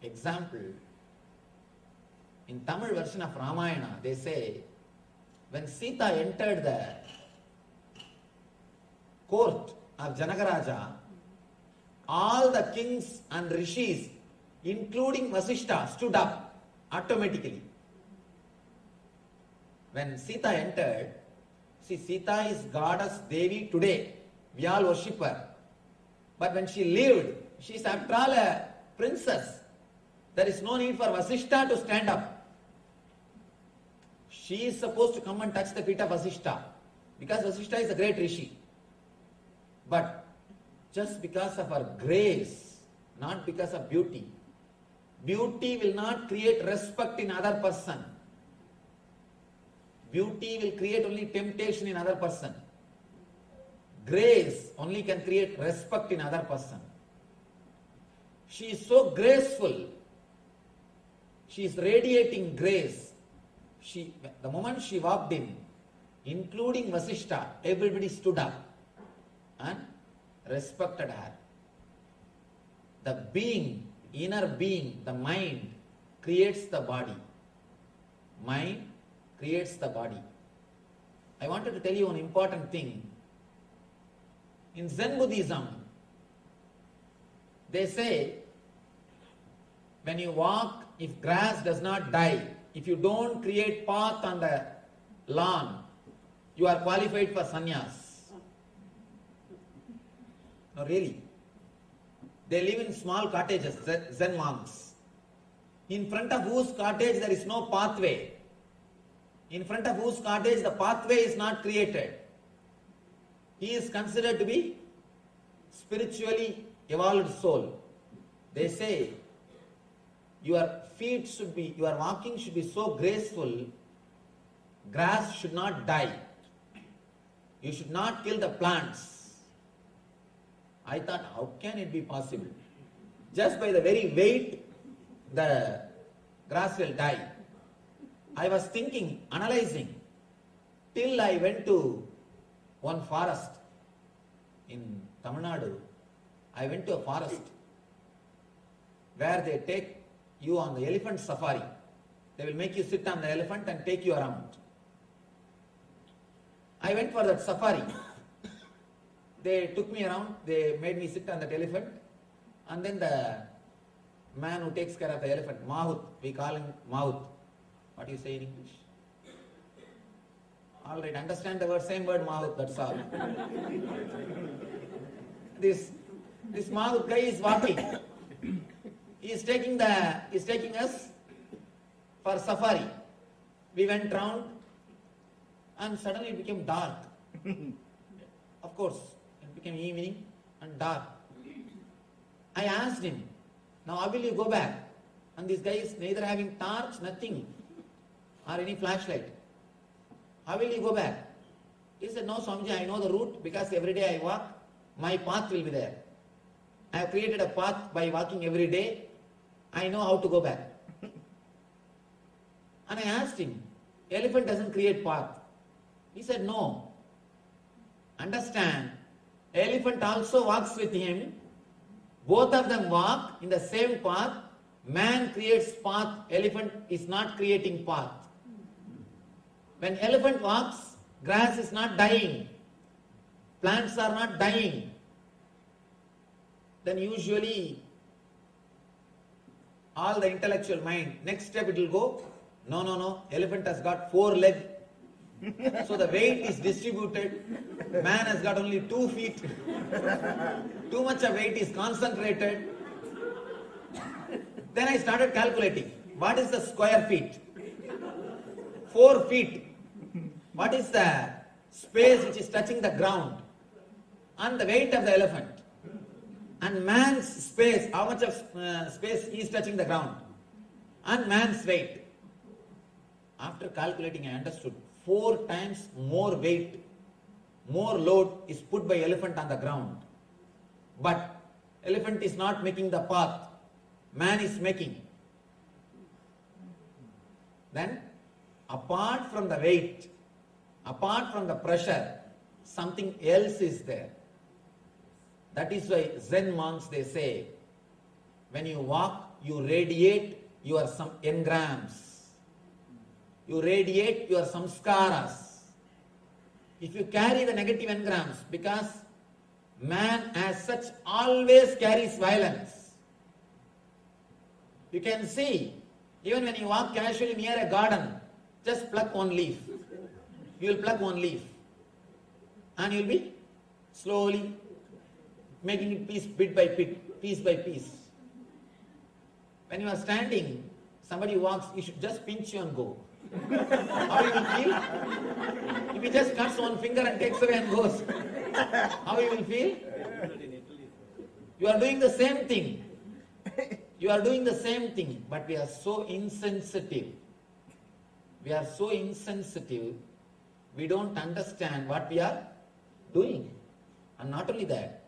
example. In Tamil version of Ramayana, they say, when Sita entered the court of Janakaraja, all the kings and rishis, including Vasishta, stood up automatically. When Sita entered, see, Sita is goddess Devi today. We all worship her. But when she lived, she is after all a princess. There is no need for Vasishta to stand up. She is supposed to come and touch the feet of Vasishta, because Vasishta is a great rishi. But just because of her grace, not because of beauty. Beauty will not create respect in other person. Beauty will create only temptation in other person. Grace only can create respect in other person. She is so graceful. She is radiating grace. The moment she walked in, including Vasishta, everybody stood up and respected her. The being, inner being, the mind creates the body. Mind creates the body. I wanted to tell you an important thing. In Zen Buddhism, they say, when you walk, if grass does not die, if you don't create path on the lawn, you are qualified for sannyas. No, really. They live in small cottages, Zen monks. In front of whose cottage there is no pathway. In front of whose cottage the pathway is not created. He is considered to be spiritually evolved soul. They say, your feet should be, your walking should be so graceful, grass should not die. You should not kill the plants. I thought, how can it be possible? Just by the very weight, the grass will die. I was thinking, analyzing, till I went to one forest in Tamil Nadu. I went to a forest where they take you on the elephant safari. They will make you sit on the elephant and take you around. I went for that safari. They took me around, they made me sit on that elephant, and then the man who takes care of the elephant, Mahut, we call him Mahut. What do you say in English? Alright, understand the word, same word Mahut, that's all. This Mahut guy is walking. He is taking us for safari. We went round and suddenly it became dark. Of course, it became evening and dark. I asked him, now how will you go back? And this guy is neither having torch, nothing, or any flashlight. How will you go back? He said, no Swamiji, I know the route because every day I walk, my path will be there. I have created a path by walking every day. I know how to go back. And I asked him, elephant doesn't create path. He said, no. Understand, elephant also walks with him. Both of them walk in the same path. Man creates path, elephant is not creating path. When elephant walks, grass is not dying. Plants are not dying. Then usually all the intellectual mind, next step it will go, no, elephant has got 4 legs. So the weight is distributed. Man has got only 2 feet. Too much of weight is concentrated. Then I started calculating. What is the square feet? 4 feet. What is the space which is touching the ground? And the weight of the elephant. And man's space, how much of space is touching the ground? And man's weight. After calculating, I understood 4 times more weight, more load is put by elephant on the ground. But elephant is not making the path, man is making. Then, apart from the weight, apart from the pressure, something else is there. That is why Zen monks, they say, when you walk, you radiate your some engrams. You radiate your samskaras. If you carry the negative engrams, because man as such always carries violence. You can see, even when you walk casually near a garden, just pluck one leaf. You will pluck one leaf. And you will be slowly making it bit by bit, piece by piece. When you are standing, somebody walks, you should just pinch you and go. How you will feel? If he just cuts one finger and takes away and goes, how you will feel? You are doing the same thing. You are doing the same thing, but we are so insensitive. We are so insensitive, we don't understand what we are doing. And not only that,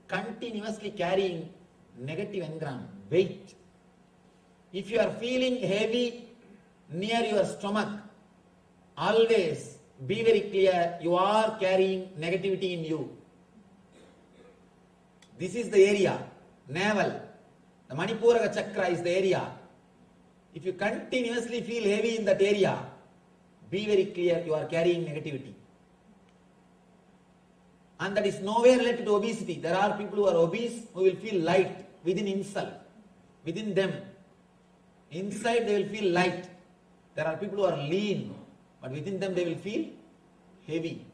continuously carrying negative engram, weight. If you are feeling heavy near your stomach, always be very clear, you are carrying negativity in you. This is the area, navel. The Manipuraka chakra is the area. If you continuously feel heavy in that area, be very clear, you are carrying negativity. And that is nowhere related to obesity. There are people who are obese who will feel light within himself, within them. Inside they will feel light. There are people who are lean, but within them they will feel heavy.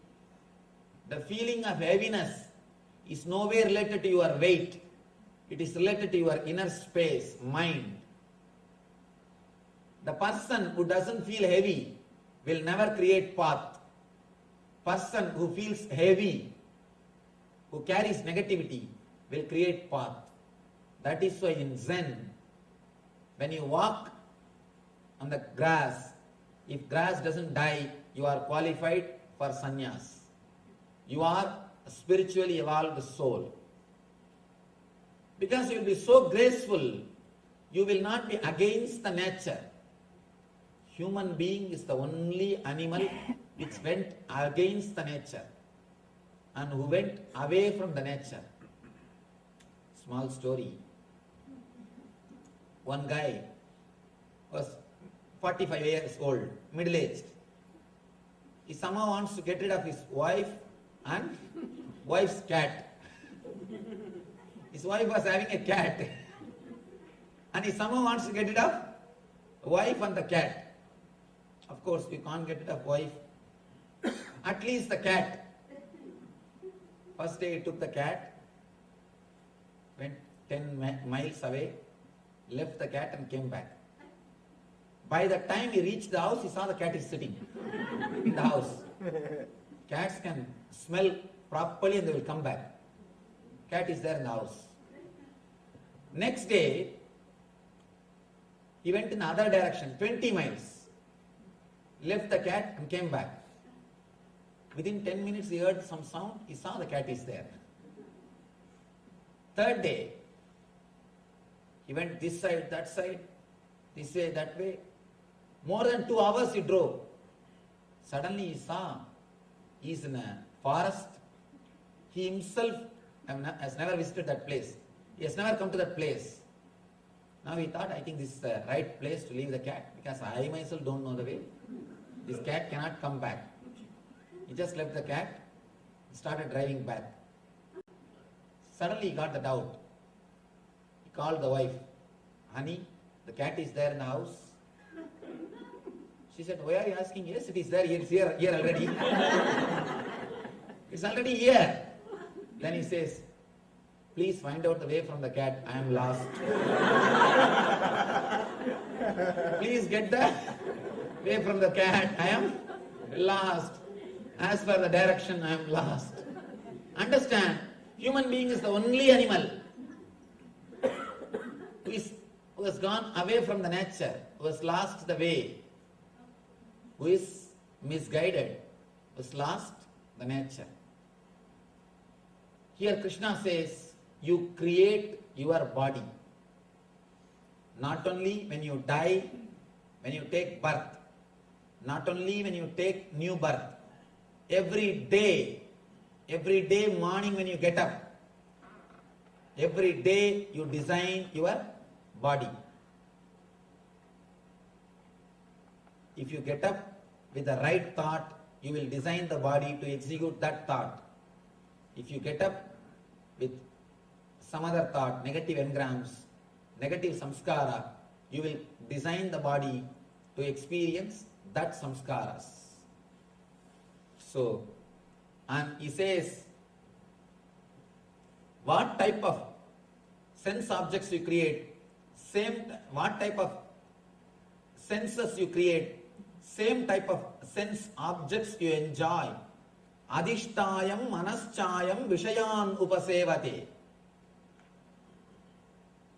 The feeling of heaviness is nowhere related to your weight. It is related to your inner space, mind. The person who doesn't feel heavy will never create path. Person who feels heavy, who carries negativity, will create path. That is why in Zen, when you walk on the grass, if grass doesn't die, you are qualified for sannyas. You are a spiritually evolved soul. Because you will be so graceful, you will not be against the nature. Human being is the only animal which went against the nature and who went away from the nature. Small story. One guy was 45 years old, middle-aged. He somehow wants to get rid of his wife and wife's cat. His wife was having a cat. And he somehow wants to get rid of the wife and the cat. Of course, you can't get rid of wife. At least the cat. First day he took the cat, went 10 miles away, left the cat and came back. By the time he reached the house, he saw the cat is sitting in the house. Cats can smell properly and they will come back. Cat is there in the house. Next day, he went in the other direction, 20 miles. Left the cat and came back. Within 10 minutes he heard some sound, he saw the cat is there. Third day, he went this side, that side, this way, that way. More than 2 hours he drove. Suddenly he saw, he is in a forest. He himself has never visited that place. He has never come to that place. Now he thought, I think this is the right place to leave the cat, because I myself don't know the way. This cat cannot come back. He just left the cat, started driving back. Suddenly he got the doubt. He called the wife. Honey, the cat is there in the house. She said, why are you asking? Yes, it is there. It's here already. It's already here. Then he says, please find out the way from the cat. I am lost. Please get the way from the cat. I am lost. As for the direction, I am lost. Understand, human being is the only animal who has gone away from the nature, who has lost the way, who is misguided, who has lost the nature. Here Krishna says, you create your body. Not only when you die, when you take birth, not only when you take new birth, every day morning when you get up, every day you design your body. If you get up with the right thought, you will design the body to execute that thought. If you get up with some other thought, negative engrams, negative samskara, you will design the body to experience that samskaras. So, and he says, what type of sense objects you create, what type of senses you create, same type of sense objects you enjoy. Adhishtayam manaschayam vishayan upasevate.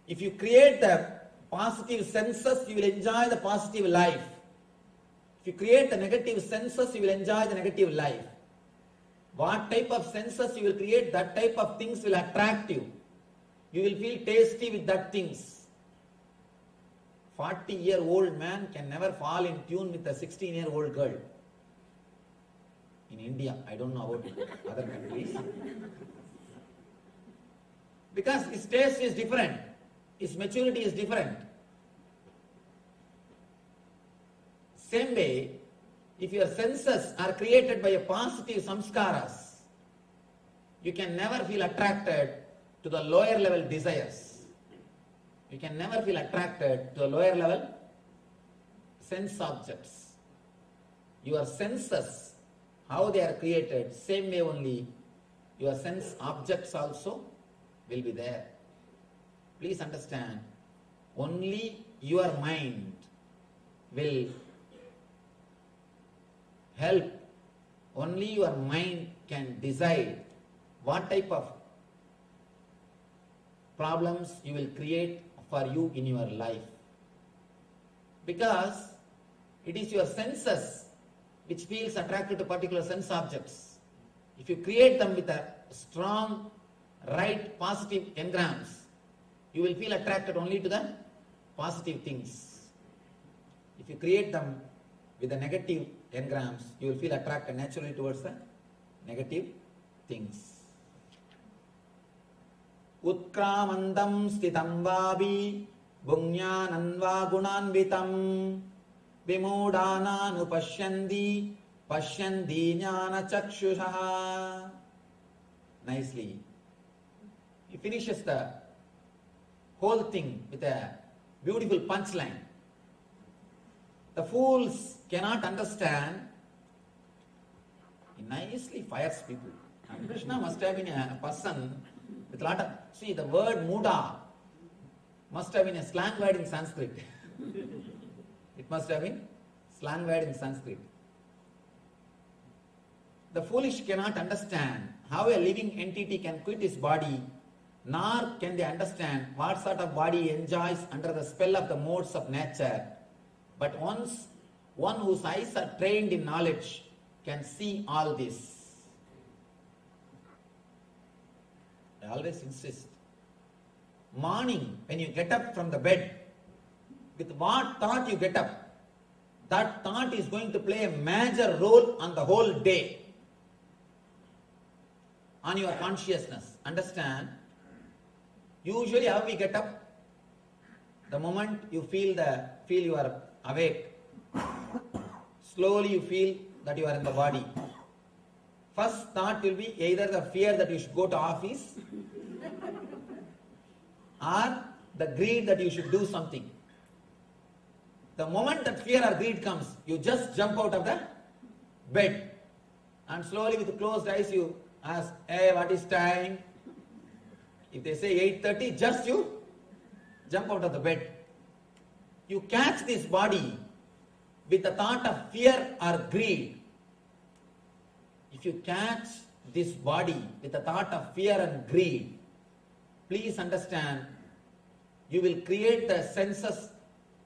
If you create the positive senses, you will enjoy the positive life. If you create the negative senses, you will enjoy the negative life. What type of senses you will create, that type of things will attract you. You will feel tasty with that things. 40-year-old man can never fall in tune with a 16-year-old girl. In India, I don't know about other countries. Because his taste is different. His maturity is different. Same way, if your senses are created by a positive samskaras, you can never feel attracted to the lower level desires. You can never feel attracted to the lower level sense objects. Your senses, how they are created, same way only your sense objects also will be there. Please understand, only your mind will help, only your mind can decide what type of problems you will create for you in your life. Because it is your senses which feels attracted to particular sense objects. If you create them with a strong, right, positive engrams, you will feel attracted only to the positive things. If you create them with the negative engrams, you will feel attracted naturally towards the negative things. Utkramandam sthitam vavi bunyananva gunanvitam vimudana pashyandi jnana chakshusha. Nicely. He finishes the whole thing with a beautiful punchline. The fools cannot understand. He nicely fires people. And Krishna must have been a person with a lot of... See, the word muda must have been a slang word in Sanskrit. It must have been slang word in Sanskrit. The foolish cannot understand how a living entity can quit his body, nor can they understand what sort of body he enjoys under the spell of the modes of nature. But once one whose eyes are trained in knowledge can see all this. I always insist. Morning, when you get up from the bed, with what thought you get up, that thought is going to play a major role on the whole day, on your consciousness. Understand? Usually how we get up? The moment you feel you are awake, slowly you feel that you are in the body. First thought will be either the fear that you should go to office or the greed that you should do something. The moment that fear or greed comes, you just jump out of the bed and slowly with closed eyes you ask, hey, what is time? If they say 8:30, just you jump out of the bed. You catch this body with the thought of fear or greed. If you catch this body with the thought of fear and greed, please understand, you will create the senses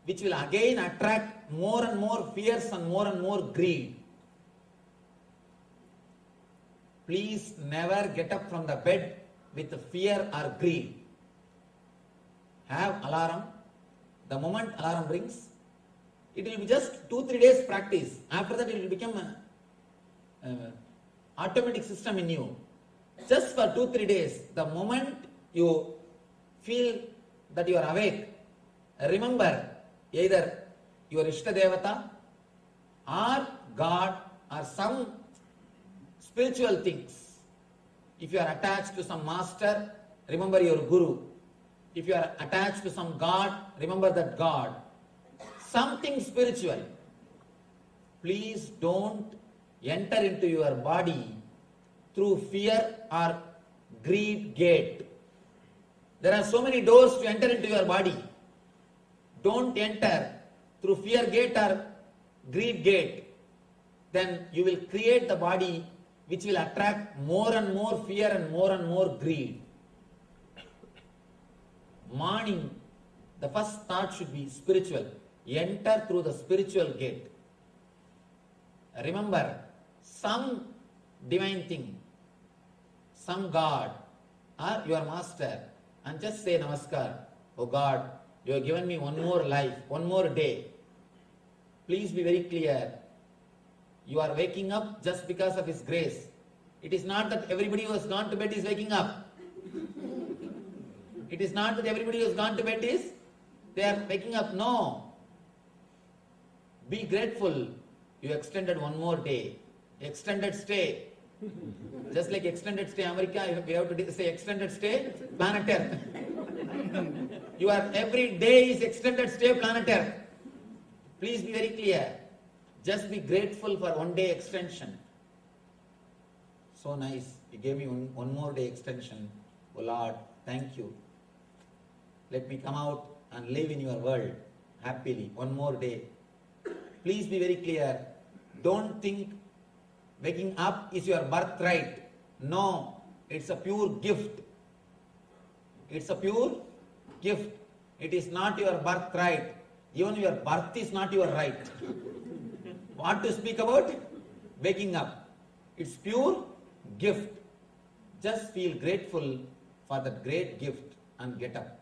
which will again attract more and more fears and more greed. Please never get up from the bed with fear or greed. Have alarm. The moment alarm rings, it will be just 2-3 days practice. After that, it will become an automatic system in you. Just for 2-3 days, the moment you feel that you are awake, remember either your Ishta Devata or God or some spiritual things. If you are attached to some master, remember your Guru. If you are attached to some God, remember that God. Something spiritual. Please don't enter into your body through fear or greed gate. There are so many doors to enter into your body. Don't enter through fear gate or greed gate. Then you will create the body which will attract more and more fear and more greed. Morning, the first thought should be spiritual. Enter through the spiritual gate. Remember, some divine thing, some God or your master, and just say Namaskar. Oh God, you have given me one more life, one more day. Please be very clear. You are waking up just because of His grace. It is not that everybody who has gone to bed is waking up. It is not that everybody who has gone to bed is, they are waking up. No. Be grateful. You extended one more day. Extended stay. Just like extended stay America, we have to say extended stay planet Earth. Your every day is extended stay planet Earth. Please be very clear. Just be grateful for one day extension. So nice. You gave me one more day extension. Oh Lord, thank you. Let me come out and live in your world happily. One more day. Please be very clear. Don't think waking up is your birthright. No, it's a pure gift. It's a pure gift. It is not your birthright. Even your birth is not your right. What to speak about? Waking up. It's pure gift. Just feel grateful for that great gift and get up.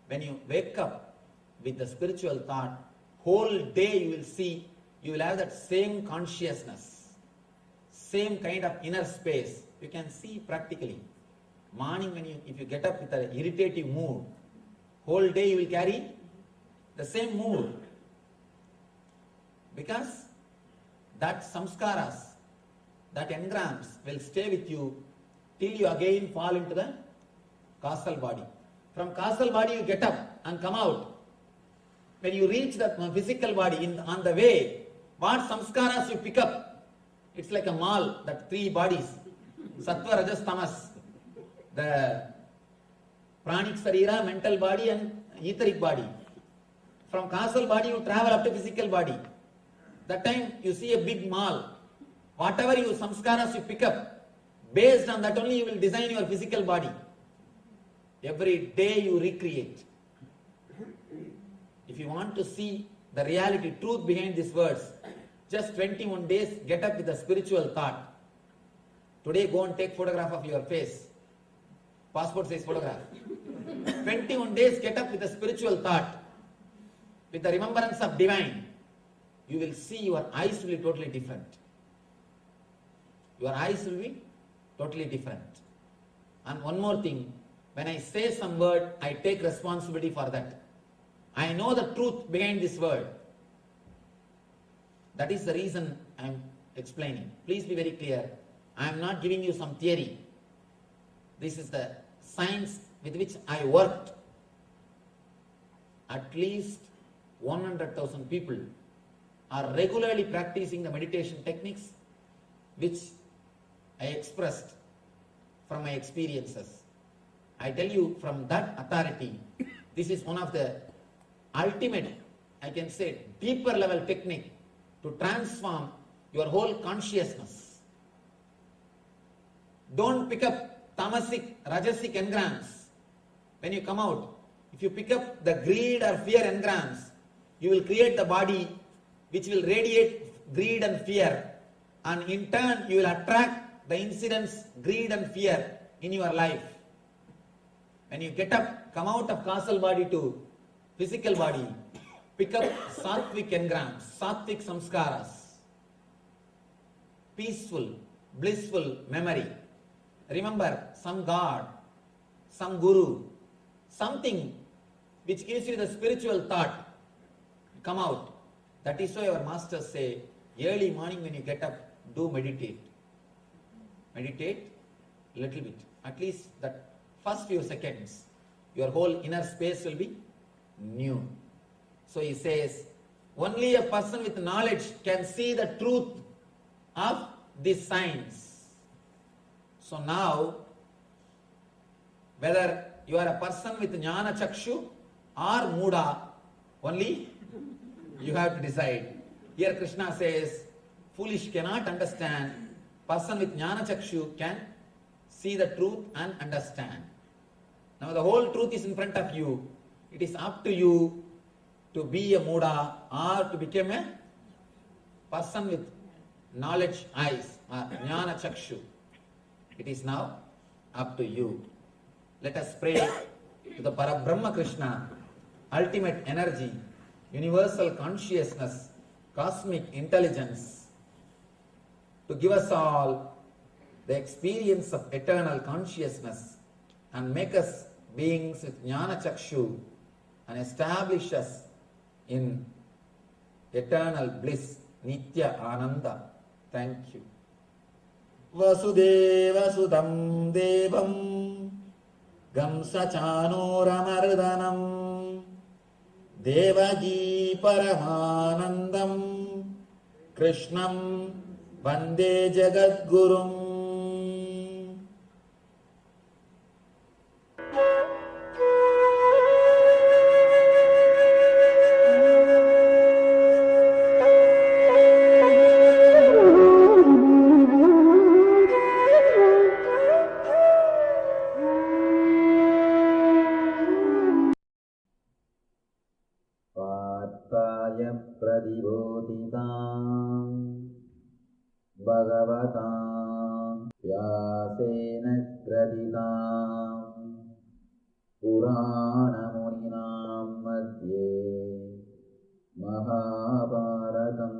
When you wake up with the spiritual thought, whole day you will see, you will have that same consciousness, same kind of inner space. You can see practically. Morning if you get up with an irritative mood, whole day you will carry the same mood. Because that samskaras, that engrams will stay with you till you again fall into the causal body. From causal body you get up and come out. When you reach that physical body, on the way, what samskaras you pick up? It's like a mall, that three bodies. Sattva, Rajas, Tamas. The pranic sarira, mental body and etheric body. From causal body you travel up to physical body. That time you see a big mall. Whatever you samskaras you pick up, based on that only you will design your physical body. Every day you recreate. If you want to see the reality, truth behind these words, just 21 days, get up with a spiritual thought. Today go and take photograph of your face. Passport size photograph. 21 days, get up with a spiritual thought. With the remembrance of divine, you will see your eyes will be totally different. Your eyes will be totally different. And one more thing, when I say some word, I take responsibility for that. I know the truth behind this word. That is the reason I am explaining. Please be very clear. I am not giving you some theory. This is the science with which I worked. At least 100,000 people are regularly practicing the meditation techniques which I expressed from my experiences. I tell you from that authority, this is one of the ultimate, I can say, deeper level technique to transform your whole consciousness. Don't pick up tamasic, rajasic engrams when you come out. If you pick up the greed or fear engrams, you will create the body which will radiate greed and fear, and in turn you will attract the incidents, greed and fear in your life. When you get up, come out of causal body to physical body, pick up sattvic engrams, sattvic samskaras, peaceful, blissful memory. Remember some God, some Guru, something which gives you the spiritual thought. Come out. That is why our masters say, early morning when you get up, do meditate. Meditate a little bit. At least that first few seconds, your whole inner space will be new. So he says, only a person with knowledge can see the truth of this science. So now, whether you are a person with jnana chakshu or muda, only you have to decide. Here Krishna says, foolish cannot understand. Person with jnana chakshu can see the truth and understand. Now the whole truth is in front of you. It is up to you to be a muda or to become a person with knowledge eyes or jnana chakshu. It is now up to you. Let us pray to the Parabrahma Krishna, ultimate energy, universal consciousness, cosmic intelligence, to give us all the experience of eternal consciousness and make us beings with jnana chakshu and establish us in eternal bliss, nitya ananda. Thank you. Vasudeva sudam devam gamsa chanoramardanam devagi paramanandam krishnam vande jagadgurum. Bhagavatam vyasena graditam Purana muninam madhye Mahabharatam.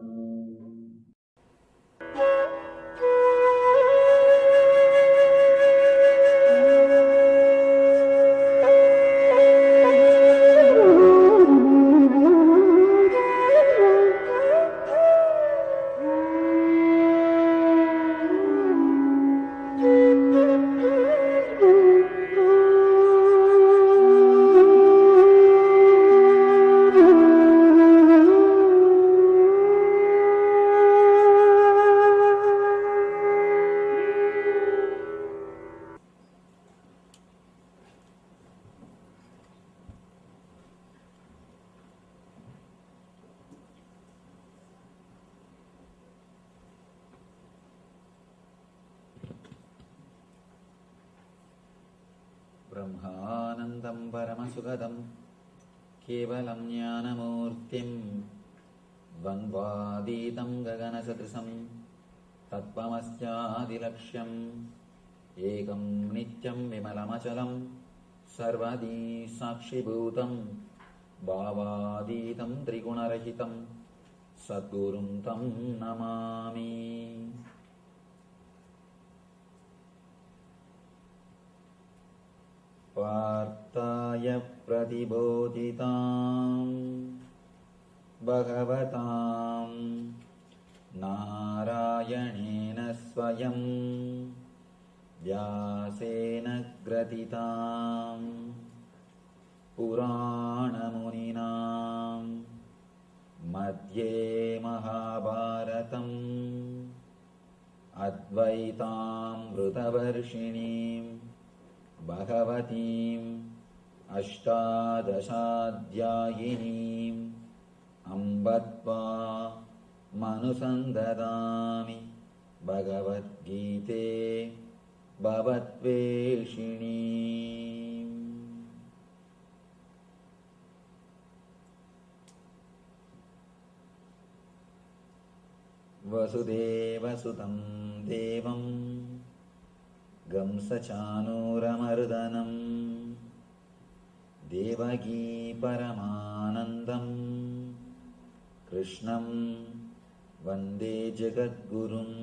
Brahmanandam Paramashugadam Kevalam Jnanamurtim Dvandvaditam Gaganasatrisam Tattvamasyadilaksham Ekam Nityam Vimalamachalam Sarvadi Sakshibhutam Bhavaditam Trigunarahitam Sadgurum Tam Namami. Partaya pratibodhitam Bhagavatam Narayanena Swayam Vyasena gratitam Purana muninam Madhye Mahabharatam Advaitam Vrutavarshinim Bhagavatim Ashtadashadhyayinim Ambatva Manusandadami Bhagavad Gite Bhavatveshinim. वसुदेवसुतं देवं कंसचानूरमर्दनं देवकी परमानन्दं कृष्णं वन्दे जगद्गुरुम्.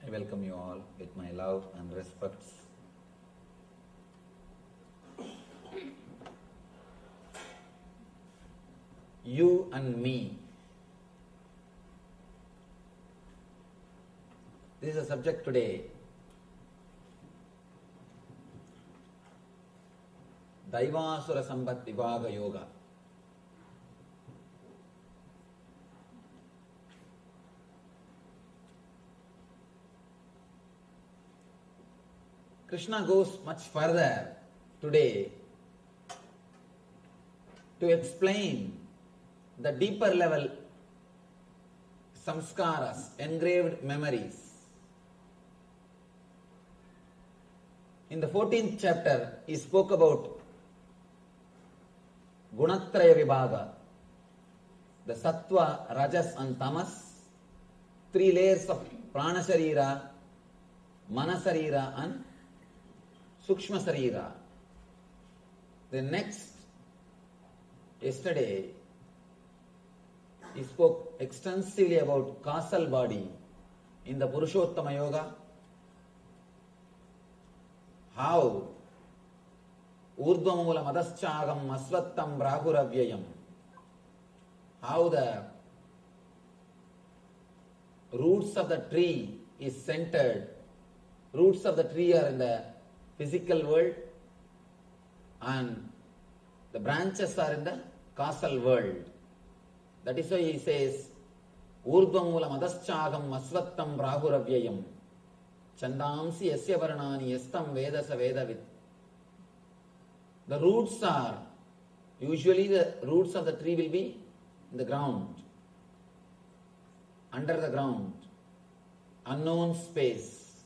I welcome you all with my love and respects. You and me. This is a subject today. Daivasura Sambat Vibhaga Yoga. Krishna goes much further today to explain the deeper level samskaras, engraved memories. In the 14th chapter, he spoke about Gunatraya Vibhaga, the Sattva, Rajas and Tamas, 3 layers of Prana Sharira, Mana Sharira and Sukshma Sarira. Then next, yesterday, he spoke extensively about causal body in the Purushottama Yoga, how Urdhvamula Madaschagam Asvattam Brahuravyayam, how the roots of the tree is centered, roots of the tree are in the physical world and the branches are in the causal world. That is why he says, Urdhvamula Madaschagam Asvattam Brahuravyayam Chandamsi Yasya Varnani Yastam Vedasa Vedavit. The roots are, usually the roots of the tree will be in the ground, under the ground, unknown space,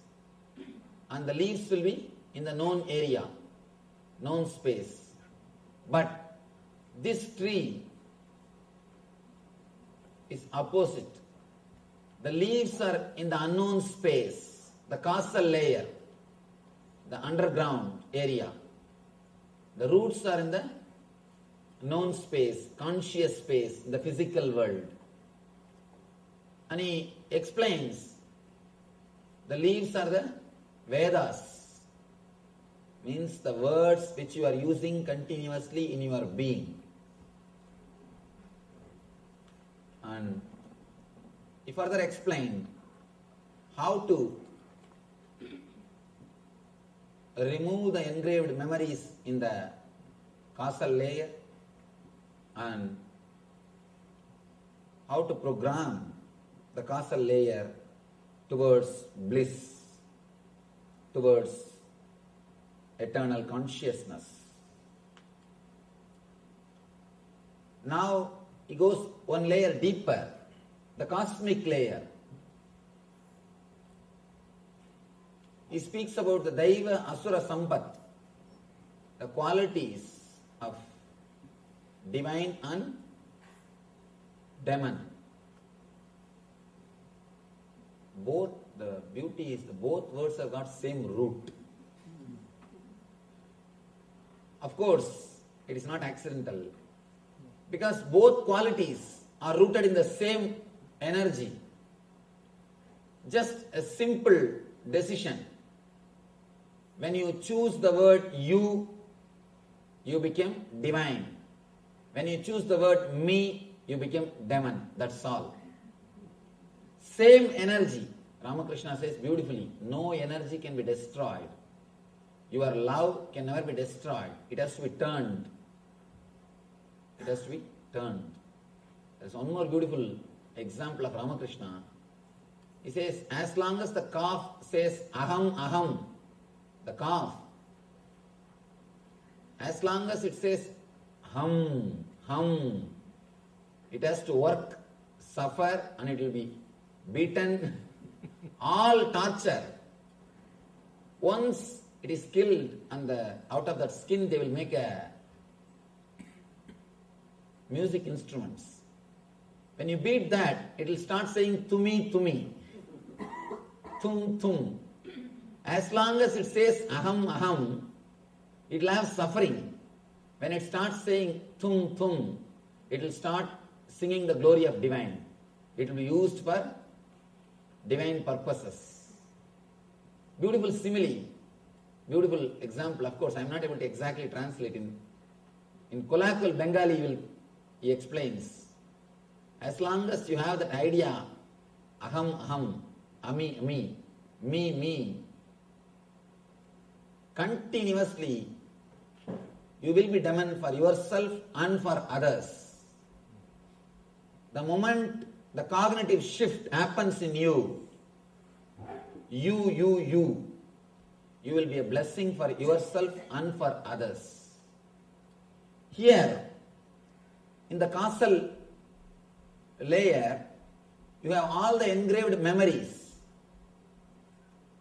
and the leaves will be in the known area, known space. But this tree is opposite. The leaves are in the unknown space, the causal layer, the underground area. The roots are in the known space, conscious space, the physical world. And he explains the leaves are the Vedas, means the words which you are using continuously in your being. And he further explained how to remove the engraved memories in the causal layer and how to program the causal layer towards bliss, towards eternal consciousness. Now he goes one layer deeper, the cosmic layer. He speaks about the Daiva Asura Sampat, the qualities of divine and demon. Both, the beauty is both words have got same root. Of course, it is not accidental, because both qualities are rooted in the same energy. Just a simple decision. When you choose the word you become divine. When you choose the word me, you become demon. That's all. Same energy. Ramakrishna says beautifully, no energy can be destroyed. Your love can never be destroyed. It has to be turned. It has to be turned. There's one more beautiful example of Ramakrishna. He says, as long as the calf says aham, aham, the calf, as long as it says hum, hum, it has to work, suffer, and it will be beaten, all torture. Once it is killed and out of that skin they will make a music instruments. When you beat that, it will start saying tumi, tumi, tum, tum. As long as it says aham, aham, it will have suffering. When it starts saying tum, tum, it will start singing the glory of divine. It will be used for divine purposes. Beautiful simile, beautiful example. Of course, I am not able to exactly translate. In colloquial Bengali, he explains. As long as you have that idea, aham, aham, ami, ami, me, me, continuously, you will be demon for yourself and for others. The moment the cognitive shift happens in you, you will be a blessing for yourself and for others. Here, in the causal layer, you have all the engraved memories.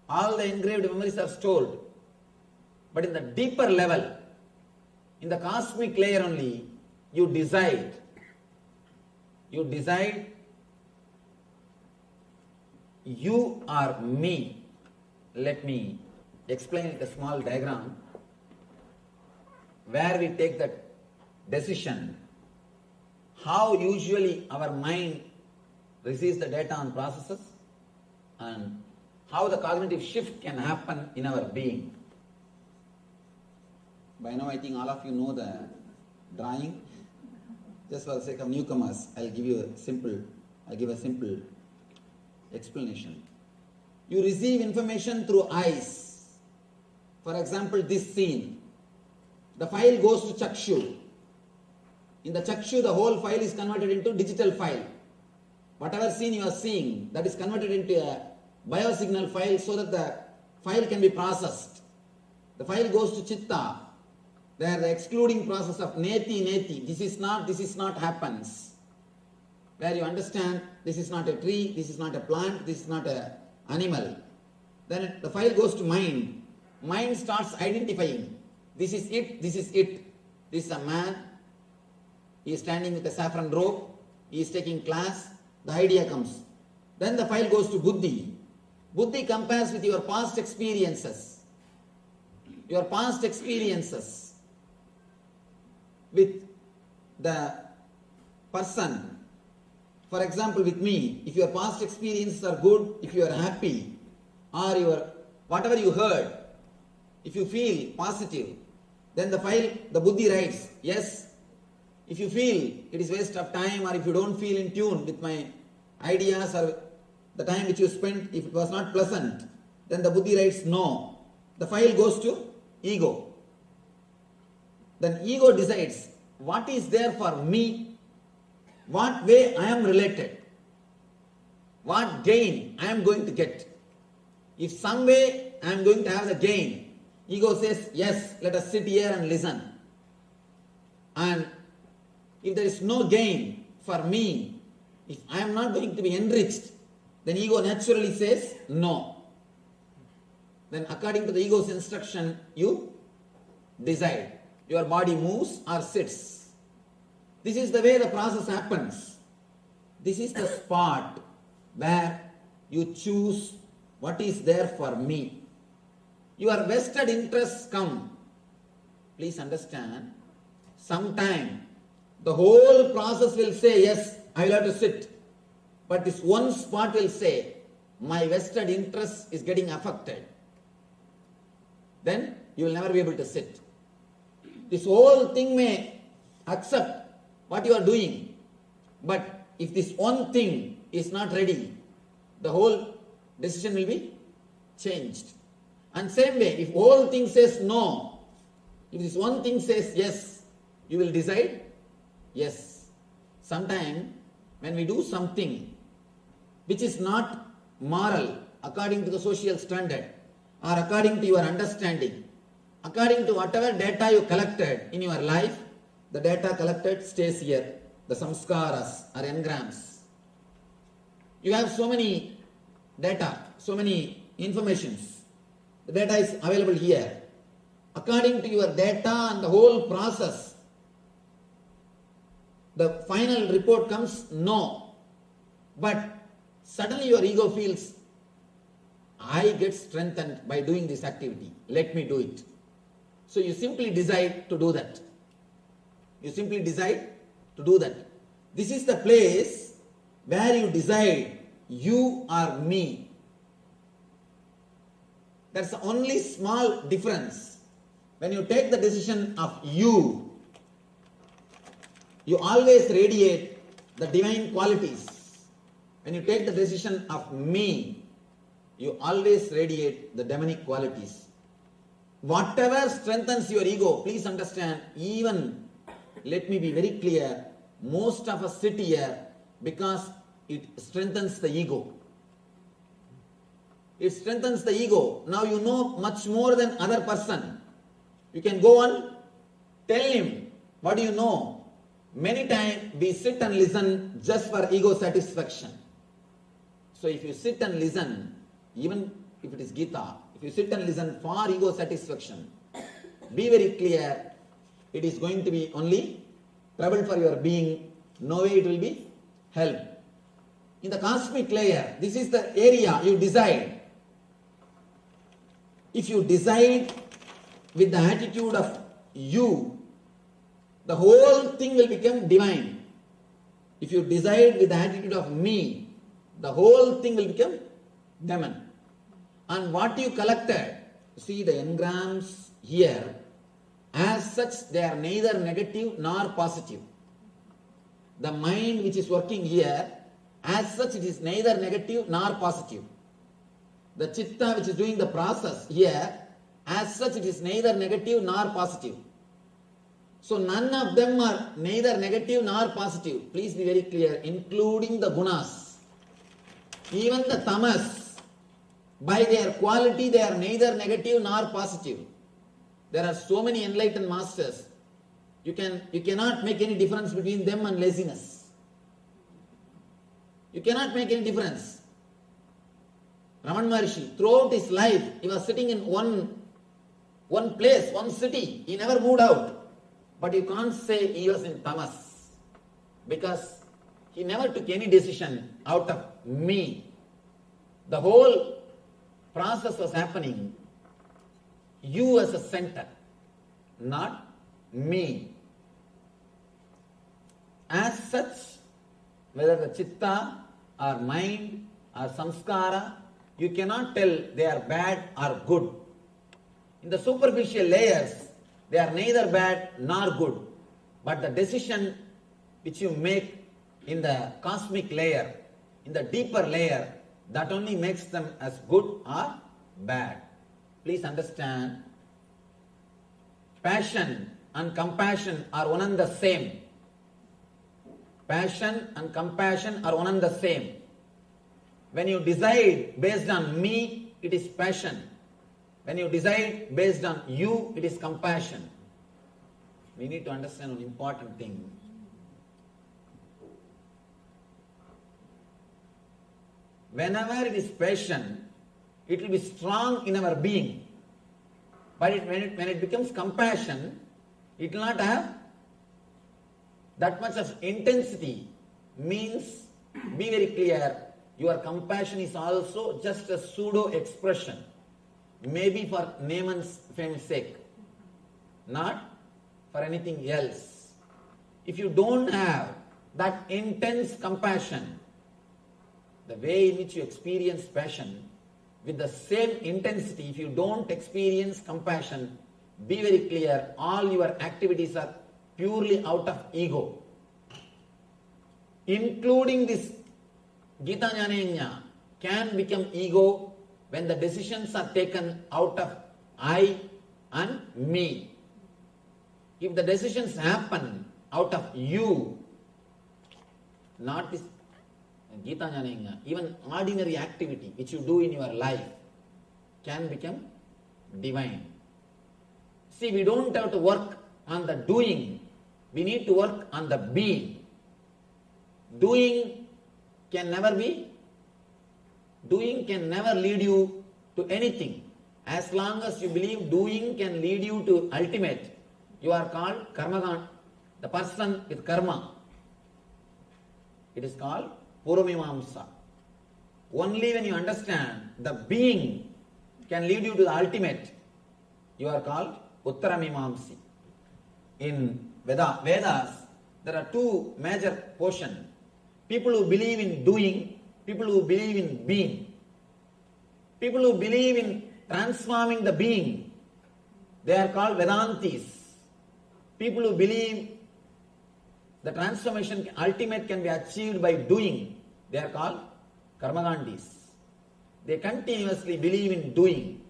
All the engraved memories are stored. But in the deeper level, in the cosmic layer only, you decide. You decide, you are me. Let me explain it a small diagram where we take that decision. How usually our mind receives the data and processes, and how the cognitive shift can happen in our being. By now I think all of you know the drawing. Just for the sake of newcomers, I'll give a simple explanation. You receive information through eyes. For example, this scene. The file goes to Chakshu. In the Chakshu, the whole file is converted into digital file. Whatever scene you are seeing, that is converted into a biosignal file so that the file can be processed. The file goes to Chitta. There the excluding process of neti, this is not happens. Where you understand this is not a tree, this is not a plant, this is not an animal. Then the file goes to mind. Mind starts identifying. This is it, this is it. This is a man. He is standing with a saffron robe. He is taking class. The idea comes. Then the file goes to Buddhi. Buddhi compares with your past experiences. Your past experiences with the person. For example, with me, if your past experiences are good, if you are happy, or your whatever you heard, if you feel positive, then the file, the Buddhi writes, yes. If you feel it is waste of time, or if you don't feel in tune with my ideas or the time which you spent, if it was not pleasant, then the Buddhi writes no. The file goes to ego. Then ego decides what is there for me, what way I am related, what gain I am going to get. If some way I am going to have the gain, ego says, yes, let us sit here and listen. And if there is no gain for me, if I am not going to be enriched, then ego naturally says no. Then according to the ego's instruction, you decide. Your body moves or sits. This is the way the process happens. This is the spot where you choose what is there for me. Your vested interests come. Please understand, sometime the whole process will say, yes, I will have to sit. But this one spot will say, my vested interest is getting affected. Then you will never be able to sit. This whole thing may accept what you are doing. But if this one thing is not ready, the whole decision will be changed. And same way, if whole thing says no, if this one thing says yes, you will decide yes. Sometime when we do something which is not moral, according to the social standard, or according to your understanding, according to whatever data you collected in your life, the data collected stays here, the samskaras or engrams. You have so many data, so many informations. The data is available here. According to your data and the whole process, the final report comes no. But suddenly your ego feels, I get strengthened by doing this activity. Let me do it. So you simply decide to do that. You simply decide to do that. This is the place where you decide you are me. That's the only small difference. When you take the decision of you always radiate the divine qualities. When you take the decision of me, you always radiate the demonic qualities. Whatever strengthens your ego, please understand, even, let me be very clear, most of us sit here because it strengthens the ego. It strengthens the ego. Now you know much more than other person. You can go on, tell him, what do you know? Many times we sit and listen just for ego satisfaction. So if you sit and listen, even if it is Gita, if you sit and listen for ego satisfaction, be very clear, it is going to be only trouble for your being, no way it will be help. In the cosmic layer, this is the area you decide. If you decide with the attitude of you, the whole thing will become divine. If you decide with the attitude of me, the whole thing will become demon. And what you collected, see the engrams here, as such they are neither negative nor positive. The mind which is working here, as such it is neither negative nor positive. The chitta which is doing the process here, as such it is neither negative nor positive. So none of them are neither negative nor positive. Please be very clear, including the gunas. Even the tamas, by their quality they are neither negative nor positive. There are so many enlightened masters. You cannot make any difference between them and laziness. You cannot make any difference. Raman Maharishi, throughout his life, he was sitting in one place, one city. He never moved out. But you can't say he was in tamas, because he never took any decision out of me. The whole process was happening, you as a center, not me. As such, whether the chitta or mind or samskara, you cannot tell they are bad or good. In the superficial layers, they are neither bad nor good. But the decision which you make in the cosmic layer, in the deeper layer, that only makes them as good or bad. Please understand, passion and compassion are one and the same. Passion and compassion are one and the same. When you decide based on me, it is passion. When you decide based on you, it is compassion. We need to understand one important thing. Whenever it is passion, it will be strong in our being. But when it becomes compassion, it will not have that much of intensity. Means, be very clear, your compassion is also just a pseudo expression. Maybe for name and fame's sake, not for anything else. If you don't have that intense compassion, the way in which you experience passion, with the same intensity, if you don't experience compassion, be very clear, all your activities are purely out of ego. Including this Gita Jnana can become ego when the decisions are taken out of I and me. If the decisions happen out of you, not this Gita Nyanenga, even ordinary activity which you do in your life can become divine. See, we don't have to work on the doing, we need to work on the being. Doing can never lead you to anything. As long as you believe doing can lead you to ultimate, you are called karmagan, the person with karma. It is called Puramimamsa. Only when you understand the being can lead you to the ultimate, you are called Uttaramimamsi. In Vedas, there are two major portions. People who believe in doing, people who believe in being. People who believe in transforming the being, they are called Vedantis. People who believe the transformation ultimate can be achieved by doing, they are called Karmagandis. They continuously believe in doing.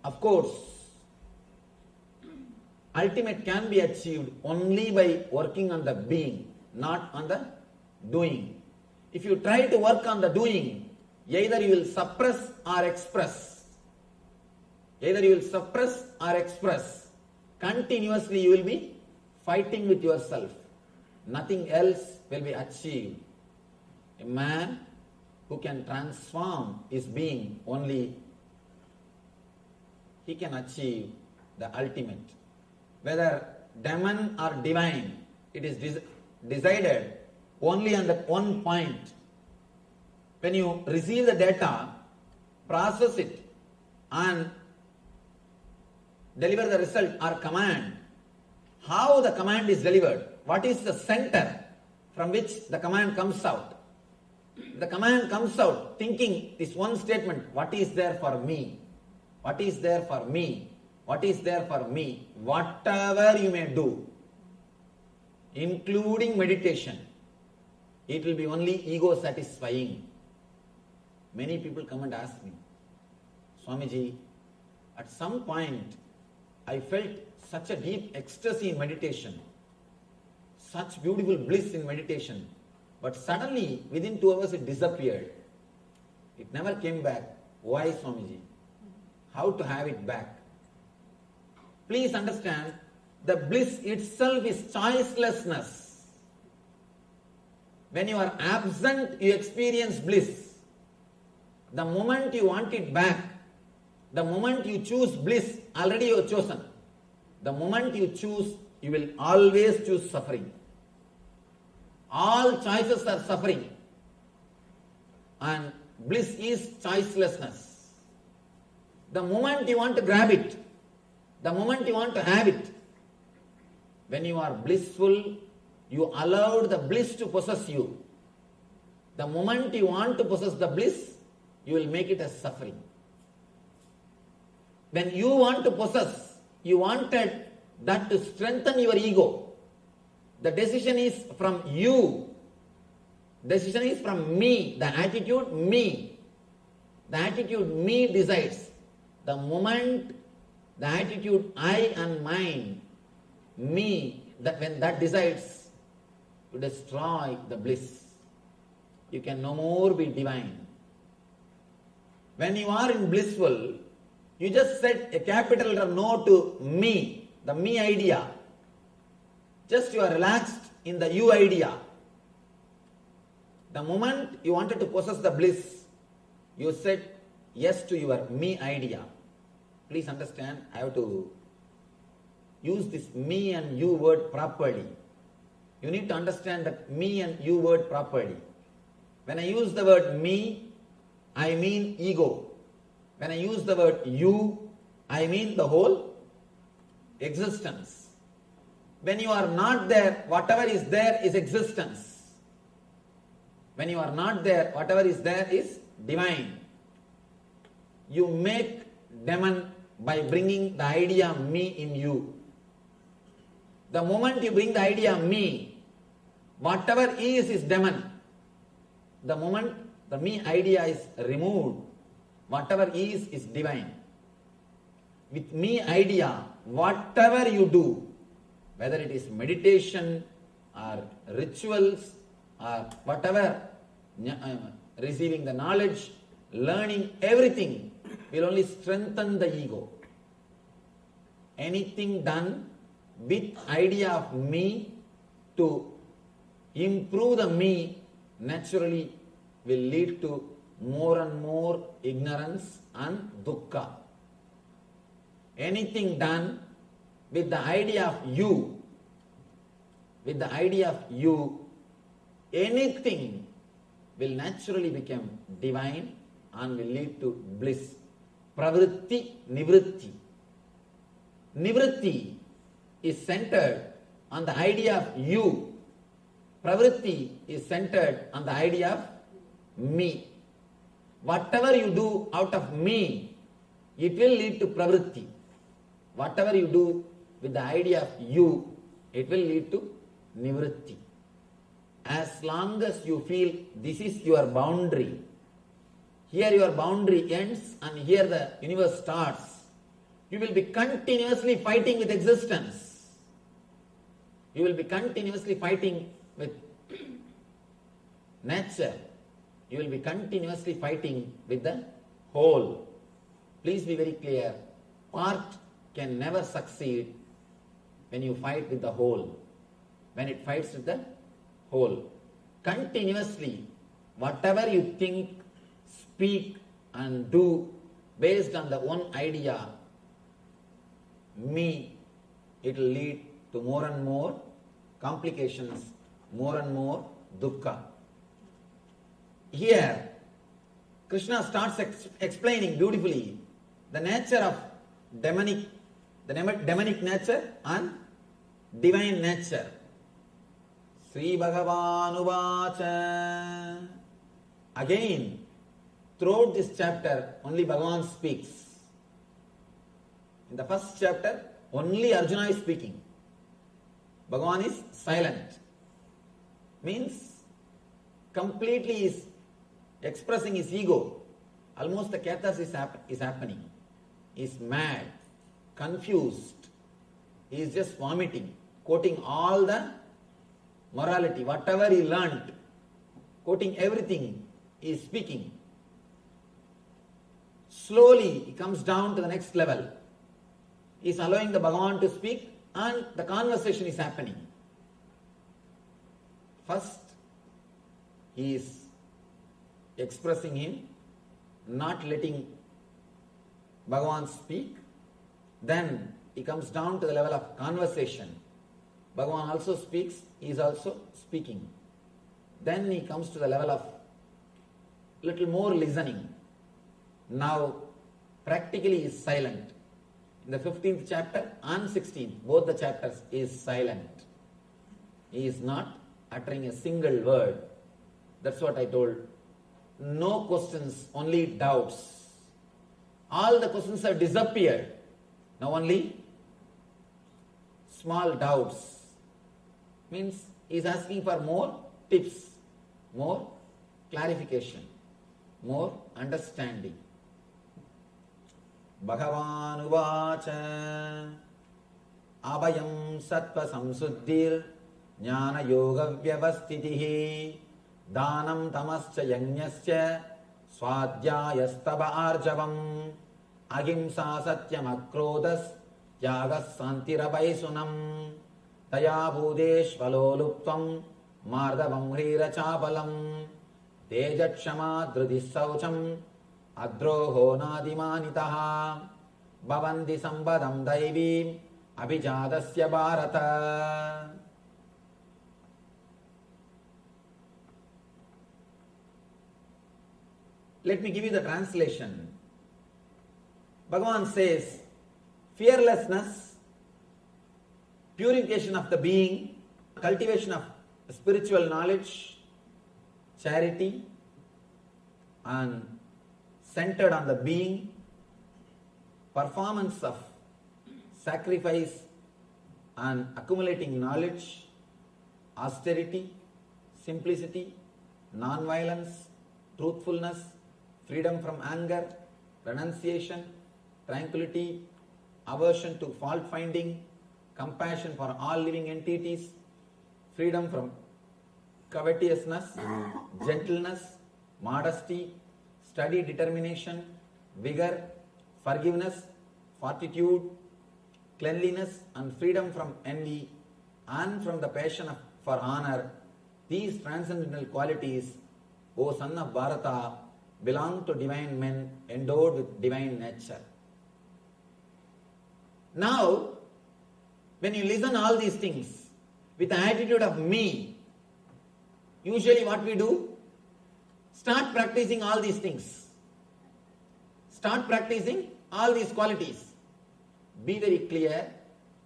Of course, ultimate can be achieved only by working on the being, not on the doing. If you try to work on the doing, either you will suppress or express. Either you will suppress or express. Continuously you will be fighting with yourself. Nothing else will be achieved. A man who can transform his being, only he can achieve the ultimate. Whether demon or divine, it is decided only on that one point. When you receive the data, process it and deliver the result or command, how the command is delivered, what is the center from which the command comes out. The command comes out thinking this one statement, what is there for me? What is there for me? What is there for me? Whatever you may do, including meditation, it will be only ego satisfying. Many people come and ask me, Swamiji, at some point I felt such a deep ecstasy in meditation, such beautiful bliss in meditation, but suddenly within 2 hours it disappeared. It never came back. Why, Swamiji? How to have it back? Please understand, the bliss itself is choicelessness. When you are absent, you experience bliss. The moment you want it back, the moment you choose bliss, already you have chosen. The moment you choose, you will always choose suffering. All choices are suffering. And bliss is choicelessness. The moment you want to grab it, the moment you want to have it, when you are blissful, you allowed the bliss to possess you. The moment you want to possess the bliss, you will make it as suffering. When you want to possess, you wanted that to strengthen your ego. The decision is from you. Decision is from me. The attitude me. The attitude me decides. The moment the attitude I and mine, me, that when that decides to destroy the bliss, you can no more be divine. When you are in blissful, you just set a capital letter no to me, the me idea. Just you are relaxed in the you idea. The moment you wanted to possess the bliss, you said yes to your me idea. Please understand, I have to use this me and you word properly. You need to understand that me and you word properly. When I use the word me, I mean ego. When I use the word you, I mean the whole existence. When you are not there, whatever is there is existence. When you are not there, whatever is there is divine. You make demon by bringing the idea me in you. The moment you bring the idea me, whatever is demon. The moment the me idea is removed, whatever is divine. With me idea, whatever you do, whether it is meditation or rituals or whatever, receiving the knowledge, learning, everything will only strengthen the ego. Anything done with idea of me to improve the me naturally will lead to more and more ignorance and dukkha. Anything done with the idea of you, anything will naturally become divine and will lead to bliss. Pravritti, nivritti. Nivritti is centered on the idea of you. Pravritti is centered on the idea of me. Whatever you do out of me, it will lead to pravritti. Whatever you do with the idea of you, it will lead to nivritti. As long as you feel this is your boundary, here your boundary ends and here the universe starts, you will be continuously fighting with existence. You will be continuously fighting with nature. You will be continuously fighting with the whole. Please be very clear. Part can never succeed when you fight with the whole. When it fights with the whole. Continuously, whatever you think, speak and do based on the one idea, me, it will lead to more and more complications, more and more dukkha. Here, Krishna starts explaining beautifully the nature of demonic nature and divine nature. Sri Bhagavan Uvacha. Again, throughout this chapter, only Bhagavan speaks. In the first chapter, only Arjuna is speaking. Bhagavan is silent. Means completely is expressing his ego. Almost the kathas is happening. He is mad, confused. He is just vomiting, quoting all the morality, whatever he learnt, quoting everything, he is speaking. Slowly he comes down to the next level. He is allowing the Bhagavan to speak and the conversation is happening. First, he is expressing him, not letting Bhagavan speak. Then he comes down to the level of conversation. Bhagavan also speaks, he is also speaking. Then he comes to the level of little more listening. Now, practically he is silent. In the 15th chapter and 16th, both the chapters, he is silent. He is not uttering a single word. That's what I told. No questions, only doubts. All the questions have disappeared. Now only small doubts. Means he is asking for more tips, more clarification, more understanding. Bhagavan Uvacha Abhayam Sattva Samsuddhir Jnana Yoga Vyavastitihi Dhanam Tamascha Yajnasya Swadhyayastava Arjavam Ahimsa Satyam Akrodas Tyagas Santirabhaisunam Taya Bhudeshvaloluptvam Mardavam Hrira Chapalam Tejatshama Dhrudissaucham Adroho Nadimanitaha Bhavandi Sambadam Daivim Abhijadasya Bharata. Let me give you the translation. Bhagavan says, fearlessness, purification of the being, cultivation of spiritual knowledge, charity, and centered on the being, performance of sacrifice and accumulating knowledge, austerity, simplicity, non-violence, truthfulness, freedom from anger, renunciation, tranquility, aversion to fault-finding, compassion for all living entities, freedom from covetousness, gentleness, modesty, steady determination, vigor, forgiveness, fortitude, cleanliness, and freedom from envy, and from the passion for honor. These transcendental qualities, O son of Bharata, belong to divine men endowed with divine nature. Now, when you listen all these things with the attitude of me, usually what we do? Start practicing all these things. Start practicing all these qualities. Be very clear,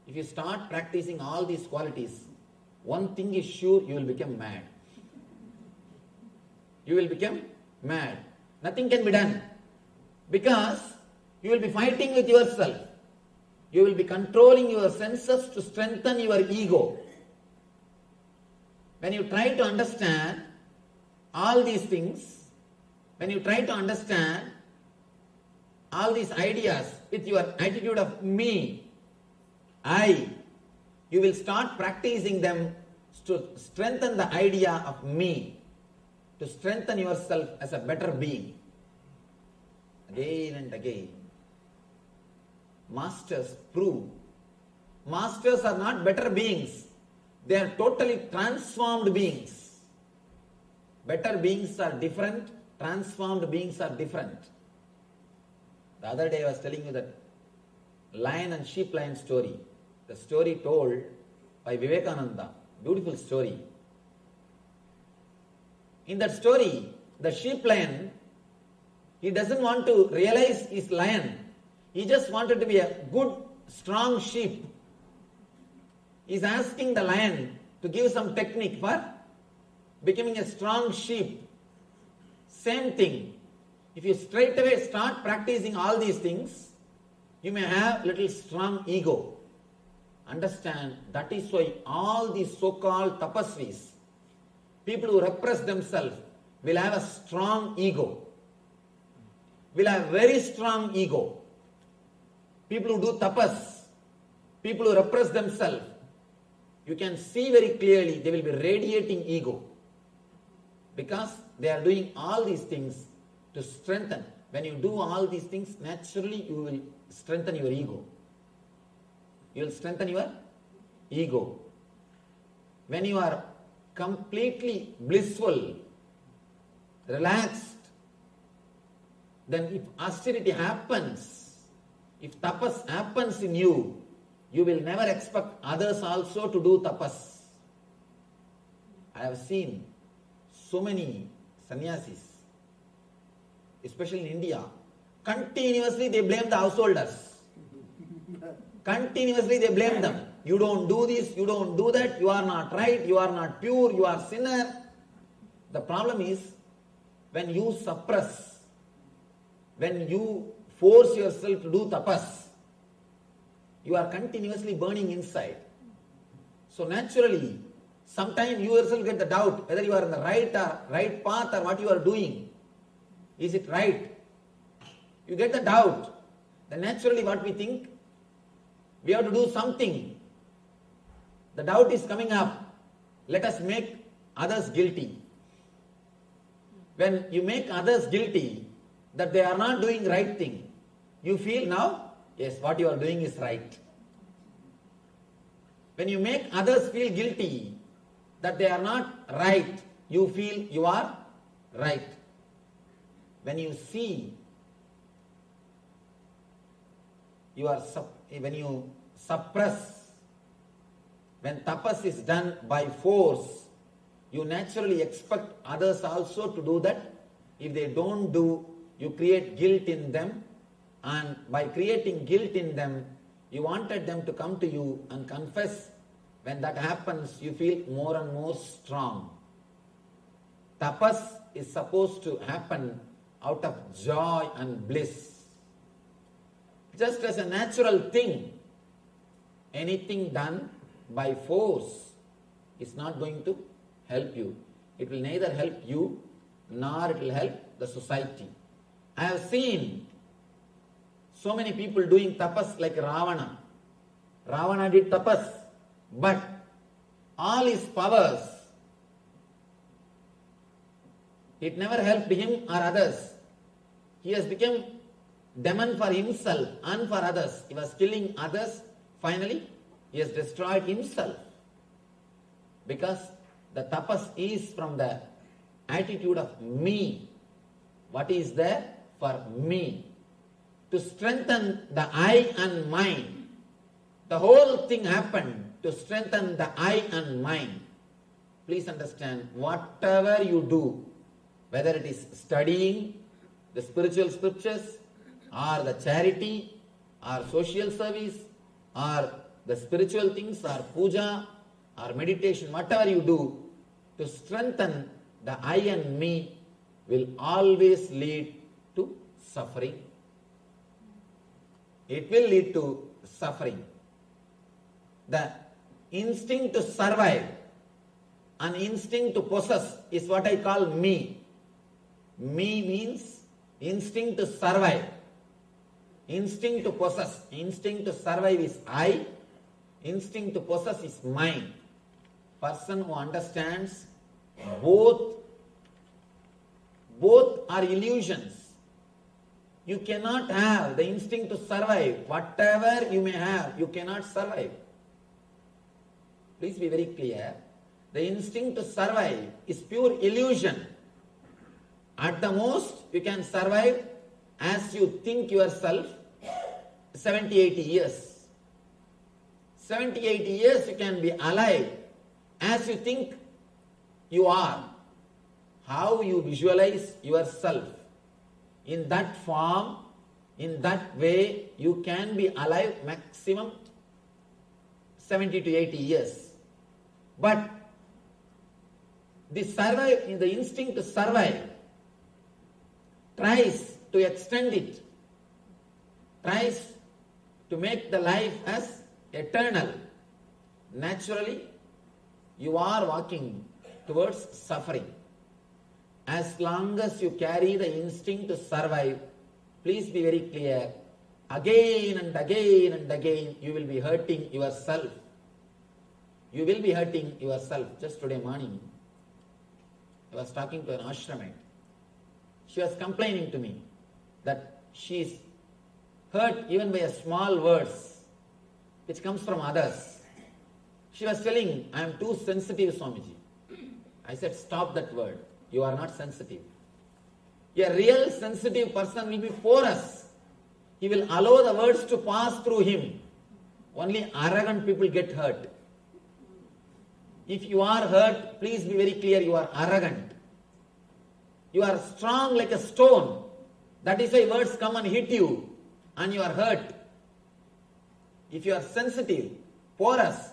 if you start practicing all these qualities, one thing is sure, you will become mad. You will become mad. Nothing can be done. Because you will be fighting with yourself. You will be controlling your senses to strengthen your ego. When you try to understand all these things, when you try to understand all these ideas with your attitude of me, I, you will start practicing them to strengthen the idea of me, to strengthen yourself as a better being. Again and again. Masters prove. Masters are not better beings. They are totally transformed beings. Better beings are different. Transformed beings are different. The other day I was telling you that lion and sheep lion story. The story told by Vivekananda. Beautiful story. In that story, the sheep lion, he doesn't want to realize he's lion. He just wanted to be a good, strong sheep. He's asking the lion to give some technique for becoming a strong sheep. Same thing. If you straight away start practicing all these things, you may have little strong ego. Understand, that is why all these so-called tapasvis, people who repress themselves, will have a strong ego. Will have very strong ego. People who do tapas, people who repress themselves, you can see very clearly they will be radiating ego. Because they are doing all these things to strengthen. When you do all these things, naturally you will strengthen your ego. You will strengthen your ego. When you are completely blissful, relaxed, then if austerity happens, if tapas happens in you, you will never expect others also to do tapas. I have seen so many sannyasis, especially in India, continuously they blame the householders. Continuously they blame them. You don't do this, you don't do that, you are not right, you are not pure, you are sinner. The problem is, when you suppress, when you force yourself to do tapas, you are continuously burning inside. So naturally, sometimes you yourself get the doubt whether you are in the right path or what you are doing. Is it right? You get the doubt. Then naturally what we think, we have to do something. The doubt is coming up. Let us make others guilty. When you make others guilty that they are not doing right thing, you feel now, yes, what you are doing is right. When you make others feel guilty that they are not right, you feel you are right. When you see, when you suppress, when tapas is done by force, you naturally expect others also to do that. If they don't do, you create guilt in them, and by creating guilt in them, you wanted them to come to you and confess. When that happens, you feel more and more strong. Tapas is supposed to happen out of joy and bliss. Just as a natural thing, anything done by force is not going to help you. It will neither help you nor it will help the society. I have seen so many people doing tapas like Ravana. Ravana did tapas, but all his powers It never helped him or others. He has become demon for himself and for others. He was killing others. Finally, he has destroyed himself. Because the tapas is from the attitude of me. What is there for me? To strengthen the I and mind. The whole thing happened to strengthen the I and mind. Please understand, whatever you do, whether it is studying the spiritual scriptures, or the charity, or social service, or the spiritual things, or puja, or meditation, whatever you do, to strengthen the I and me will always lead to suffering. It will lead to suffering. The instinct to survive and instinct to possess is what I call me. Me means instinct to survive. Instinct to possess. Instinct to survive is I. Instinct to possess is mine. Person who understands both are illusions. You cannot have the instinct to survive. Whatever you may have, you cannot survive. Please be very clear. The instinct to survive is pure illusion. At the most, you can survive as you think yourself 70, 80 years. 70, 80 years you can be alive as you think you are. How you visualize yourself. In that form, in that way, you can be alive maximum 70 to 80 years. But the instinct to survive tries to extend it, tries to make the life as eternal. Naturally, you are walking towards suffering. As long as you carry the instinct to survive, please be very clear, again and again and again, you will be hurting yourself. You will be hurting yourself. Just today morning, I was talking to an ashramite. She was complaining to me that she is hurt even by a small words which comes from others. She was telling, I am too sensitive, Swamiji. I said, stop that word. You are not sensitive. A real sensitive person will be porous. He will allow the words to pass through him. Only arrogant people get hurt. If you are hurt, please be very clear, you are arrogant. You are strong like a stone. That is why words come and hit you and you are hurt. If you are sensitive, porous,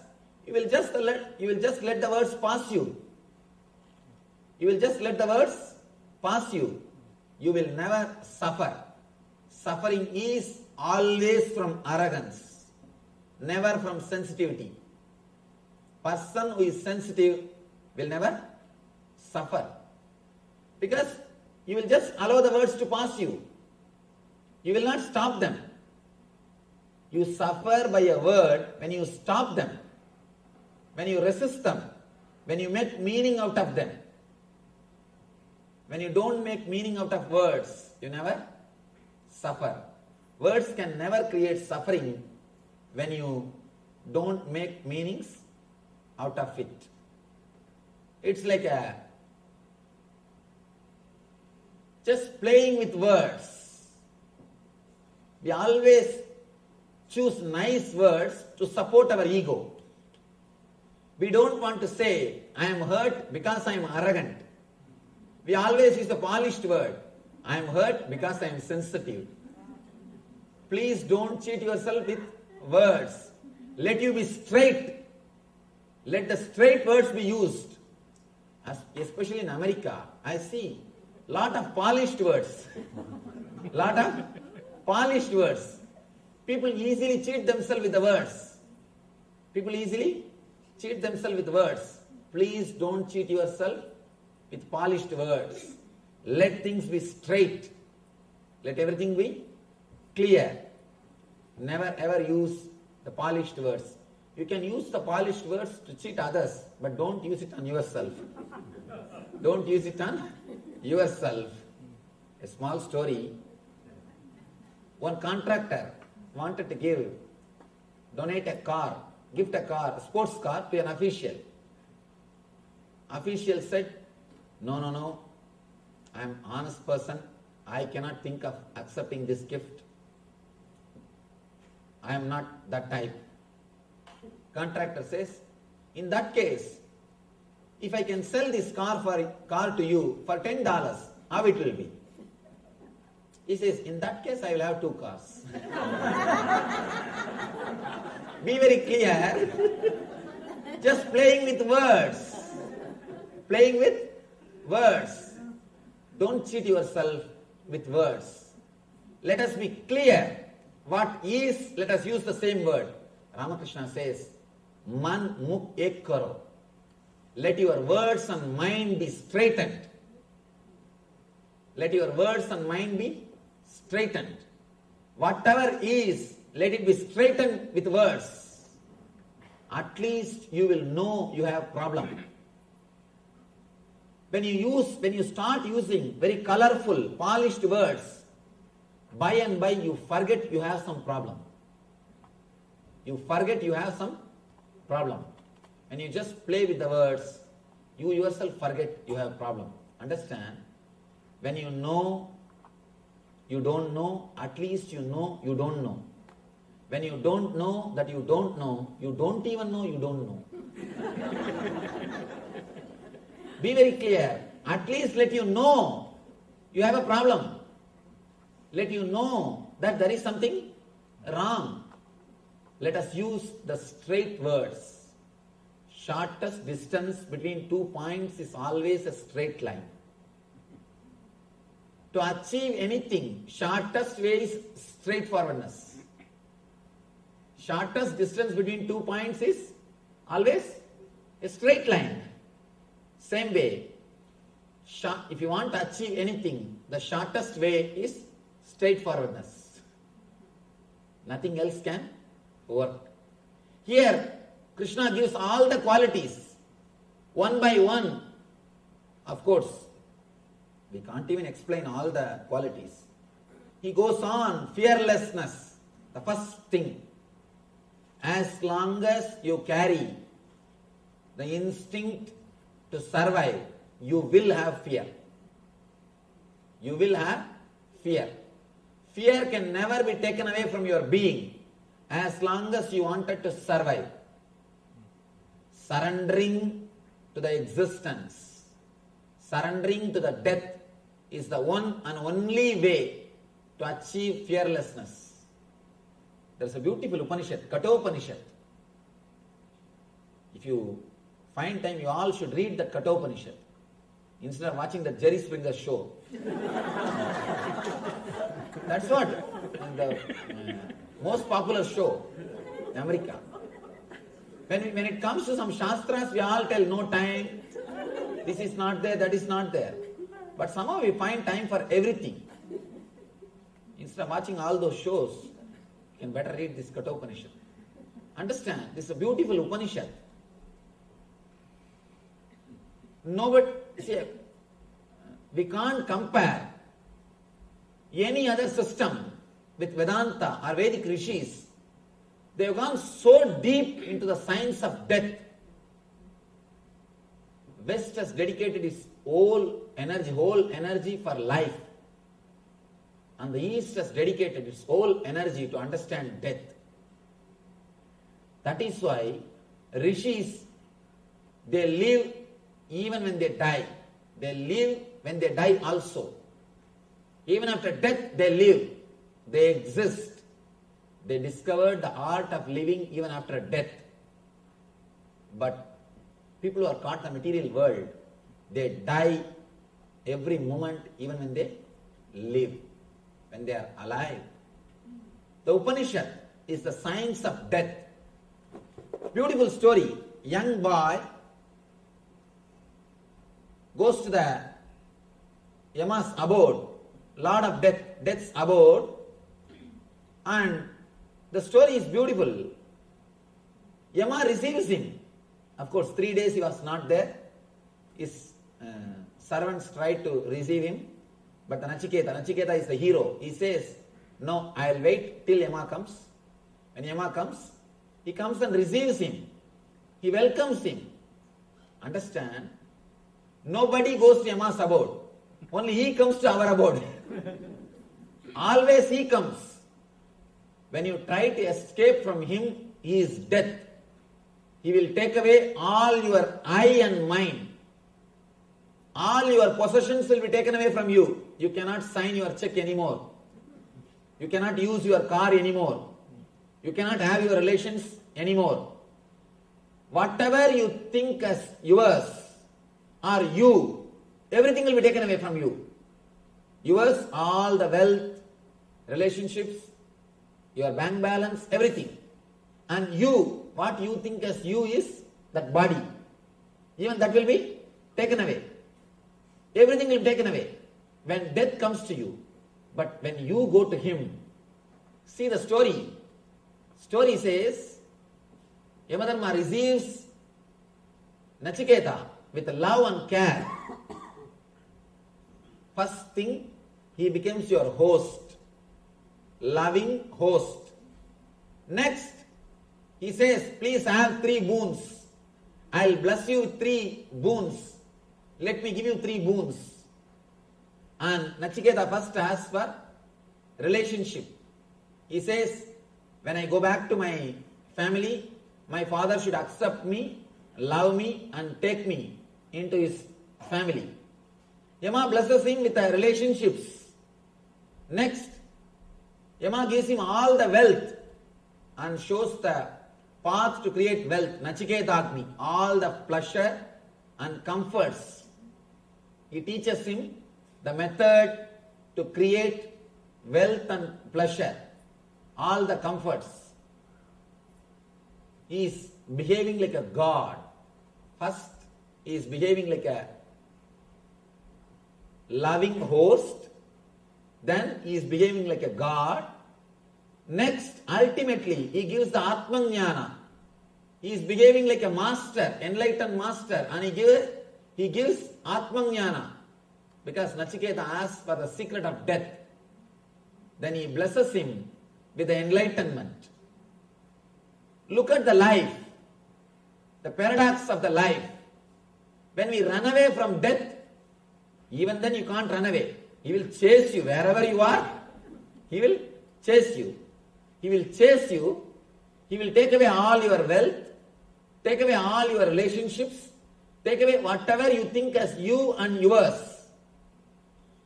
you will just let the words pass you. You will just let the words pass you. You will never suffer. Suffering is always from arrogance, never from sensitivity. Person who is sensitive will never suffer. Because you will just allow the words to pass you. You will not stop them. You suffer by a word when you stop them, when you resist them, when you make meaning out of them. When you don't make meaning out of words, you never suffer. Words can never create suffering when you don't make meanings out of it. It's like just playing with words. We always choose nice words to support our ego. We don't want to say, I am hurt because I am arrogant. We always use the polished word. I am hurt because I am sensitive. Please don't cheat yourself with words. Let you be straight. Let the straight words be used. Especially in America, I see lot of polished words. Lot of polished words. People easily cheat themselves with the words. People easily cheat themselves with words. Please don't cheat yourself with polished words. Let things be straight. Let everything be clear. Never ever use the polished words. You can use the polished words to cheat others, but don't use it on yourself. Don't use it on yourself. A small story. One contractor wanted to donate a car, gift a car, a sports car to an official. Official said, no, I am an honest person. I cannot think of accepting this gift. I am not that type. Contractor says, in that case, if I can sell this car to you for $10, how it will be? He says, in that case, I will have 2 cars. Be very clear. Just playing with words. Playing with words. Don't cheat yourself with words. Let us be clear. What is, let us use the same word. Ramakrishna says, Man mukh ek karo. Let your words and mind be straightened. Let your words and mind be straightened. Whatever is, let it be straightened with words. At least you will know you have problem. When you start using very colorful, polished words, by and by you forget you have some problem. You forget you have some problem. When you just play with the words, you yourself forget you have problem. Understand? When you know, you don't know, at least you know you don't know. When you don't know that you don't know, you don't even know you don't know. Be very clear. At least let you know you have a problem. Let you know that there is something wrong. Let us use the straight words. Shortest distance between 2 points is always a straight line. To achieve anything, shortest way is straightforwardness. Shortest distance between 2 points is always a straight line. Same way, if you want to achieve anything, the shortest way is straightforwardness. Nothing else can work. Here, Krishna gives all the qualities, one by one. Of course, we can't even explain all the qualities. He goes on, fearlessness, the first thing. As long as you carry the instinct to survive, you will have fear. You will have fear. Fear can never be taken away from your being as long as you wanted to survive. Surrendering to the existence, surrendering to the death is the one and only way to achieve fearlessness. There is a beautiful Upanishad, Kathopanishad. If you find time, you all should read that Kathopanishad instead of watching the Jerry Springer show. That's what the most popular show in America. When it comes to some Shastras, we all tell no time, this is not there, that is not there. But somehow we find time for everything. Instead of watching all those shows, you can better read this Kathopanishad. Understand, this is a beautiful Upanishad. Nobody, see, we can't compare any other system with Vedanta or Vedic rishis. They have gone so deep into the science of death. West has dedicated its whole energy for life. And the East has dedicated its whole energy to understand death. That is why rishis, they live even when they die. They live when they die also. Even after death they live. They exist. They discovered the art of living even after death. But people who are caught in the material world, they die every moment even when they live, when they are alive. The Upanishad is the science of death. Beautiful story. Young boy goes to the Yama's abode, Lord of Death, Death's abode, and the story is beautiful. Yama receives him. Of course, 3 days he was not there. His servants tried to receive him, but the Nachiketa is the hero. He says, no, I'll wait till Yama comes. When Yama comes, he comes and receives him. He welcomes him. Understand? Nobody goes to Yama's abode. Only he comes to our abode. Always he comes. When you try to escape from him, he is death. He will take away all your eye and mind. All your possessions will be taken away from you. You cannot sign your check anymore. You cannot use your car anymore. You cannot have your relations anymore. Whatever you think as yours or you, everything will be taken away from you. Yours, all the wealth, relationships, your bank balance, everything. And you, what you think as you is that body. Even that will be taken away. Everything will be taken away when death comes to you. But when you go to him, see the story. Story says, Yamadharma receives Nachiketa with love and care. First thing, he becomes your host. Loving host. Next, he says, please have 3 boons. I'll bless you with 3 boons. Let me give you 3 boons. And Nachiketa first asks for relationship. He says, when I go back to my family, my father should accept me, love me and take me into his family. Yama blesses him with the relationships. Next, Yama gives him all the wealth and shows the path to create wealth. Nachiketa Agni, all the pleasure and comforts. He teaches him the method to create wealth and pleasure, all the comforts. He is behaving like a god. First, he is behaving like a loving host. Then he is behaving like a god. Next, ultimately, he gives the Atmajnana. He is behaving like a master, enlightened master, and he gives Atmajnana. Because Nachiketa asks for the secret of death. Then he blesses him with the enlightenment. Look at the life, the paradox of the life. When we run away from death, even then you can't run away. He will chase you wherever you are. He will chase you. He will chase you. He will take away all your wealth, take away all your relationships, take away whatever you think as you and yours.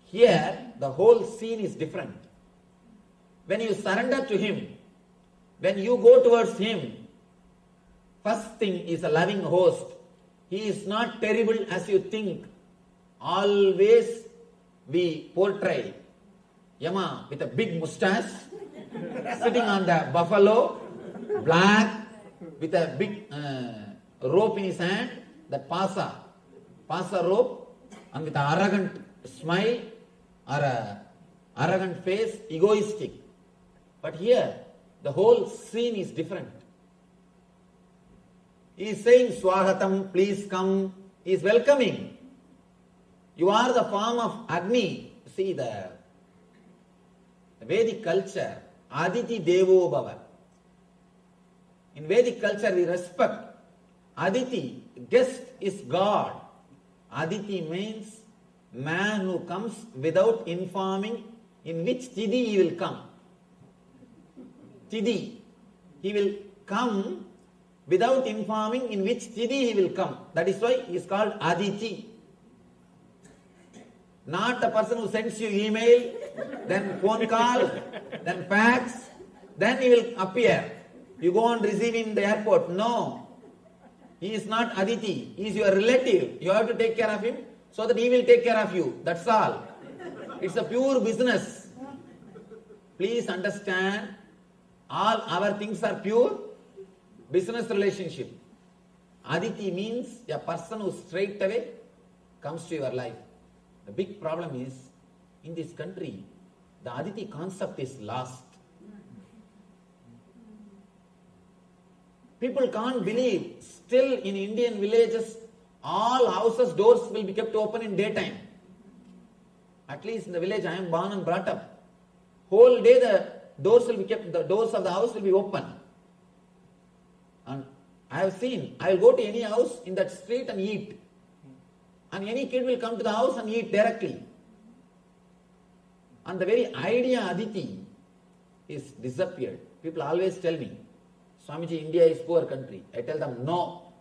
Here, the whole scene is different. When you surrender to him, when you go towards him, first thing is a loving host. He is not terrible as you think. Always we portray Yama with a big mustache, sitting on the buffalo, black, with a big rope in his hand, that pasa rope, and with an arrogant smile or a arrogant face, egoistic. But here, the whole scene is different. He is saying, Swahatam, please come. He is welcoming. You are the form of Agni. See the Vedic culture, Aditi Devo Bhava. In Vedic culture, we respect Aditi, guest is God. Aditi means man who comes without informing in which Tithi he will come. Tithi. He will come without informing in which Tithi he will come. That is why he is called Aditi. Not the person who sends you email, then phone call, then fax, then he will appear. You go and receive him in the airport. No. He is not Aditi. He is your relative. You have to take care of him so that he will take care of you. That's all. It's a pure business. Please understand, all our things are pure business relationship. Aditi means a person who straight away comes to your life. The big problem is, in this country, the Aditi concept is lost. People can't believe, still in Indian villages, All houses' doors will be kept open in daytime. At least in the village I am born and brought up. Whole day the doors will be kept, the doors of the house will be open. And I have seen, I will go to any house in that street and eat. And any kid will come to the house and eat directly. And the very idea Aditi is disappeared. People always tell me, Swamiji, India is poor country. I tell them, no.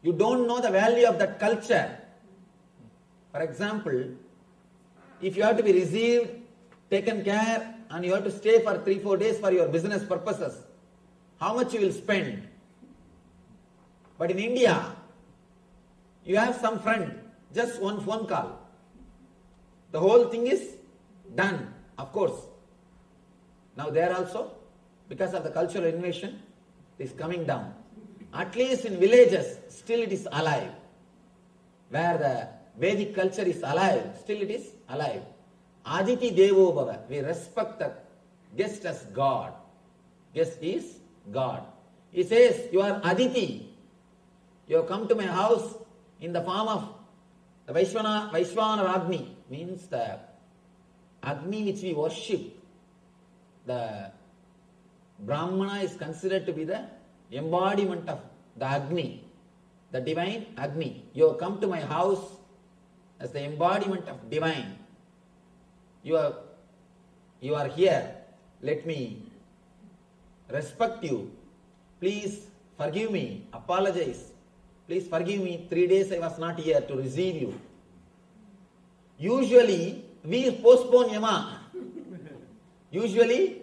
You don't know the value of that culture. For example, if you have to be received, taken care, and you have to stay for 3-4 days for your business purposes, how much you will spend? But in India, you have some friend, just one phone call. The whole thing is done, of course. Now there also, because of the cultural invasion, it is coming down. At least in villages, still it is alive. Where the Vedic culture is alive, still it is alive. Aditi Devo Bhava, we respect the guest as God. Guest is God. He says, you are Aditi. You have come to my house in the form of the Vaishvana Agni, means the Agni which we worship. The Brahmana is considered to be the embodiment of the Agni, the divine Agni. You have come to my house as the embodiment of divine. You are here. Let me respect you. Please forgive me. Apologize. Please forgive me. 3 days I was not here to receive you. Usually we postpone Yama. Usually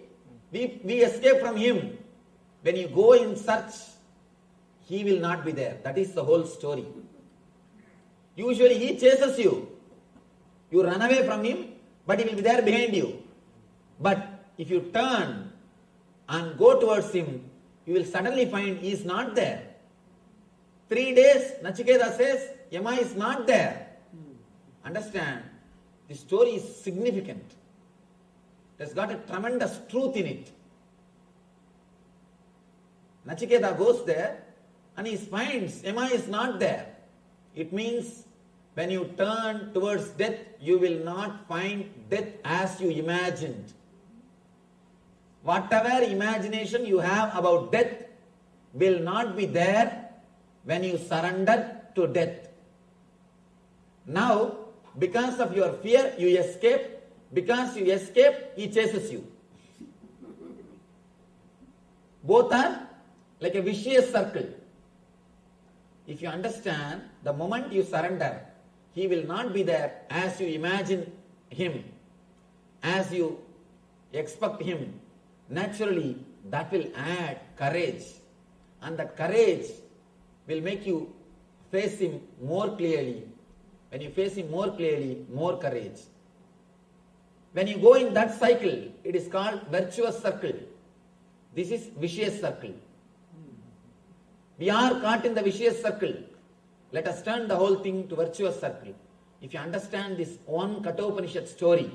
we escape from him. When you go in search, he will not be there. That is the whole story. Usually he chases you. You run away from him, but he will be there behind you. But if you turn and go towards him, you will suddenly find he is not there. 3 days, Nachiketa says, Yama is not there. Understand? The story is significant. It has got a tremendous truth in it. Nachiketa goes there and he finds Yama is not there. It means when you turn towards death, you will not find death as you imagined. Whatever imagination you have about death will not be there when you surrender to death. Now, because of your fear, you escape. Because you escape, he chases you. Both are like a vicious circle. If you understand, the moment you surrender, he will not be there as you imagine him, as you expect him. Naturally, that will add courage. And that courage will make you face him more clearly. When you face him more clearly, more courage. When you go in that cycle, it is called virtuous circle. This is vicious circle. We are caught in the vicious circle. Let us turn the whole thing to virtuous circle. If you understand this one Kathopanishad story,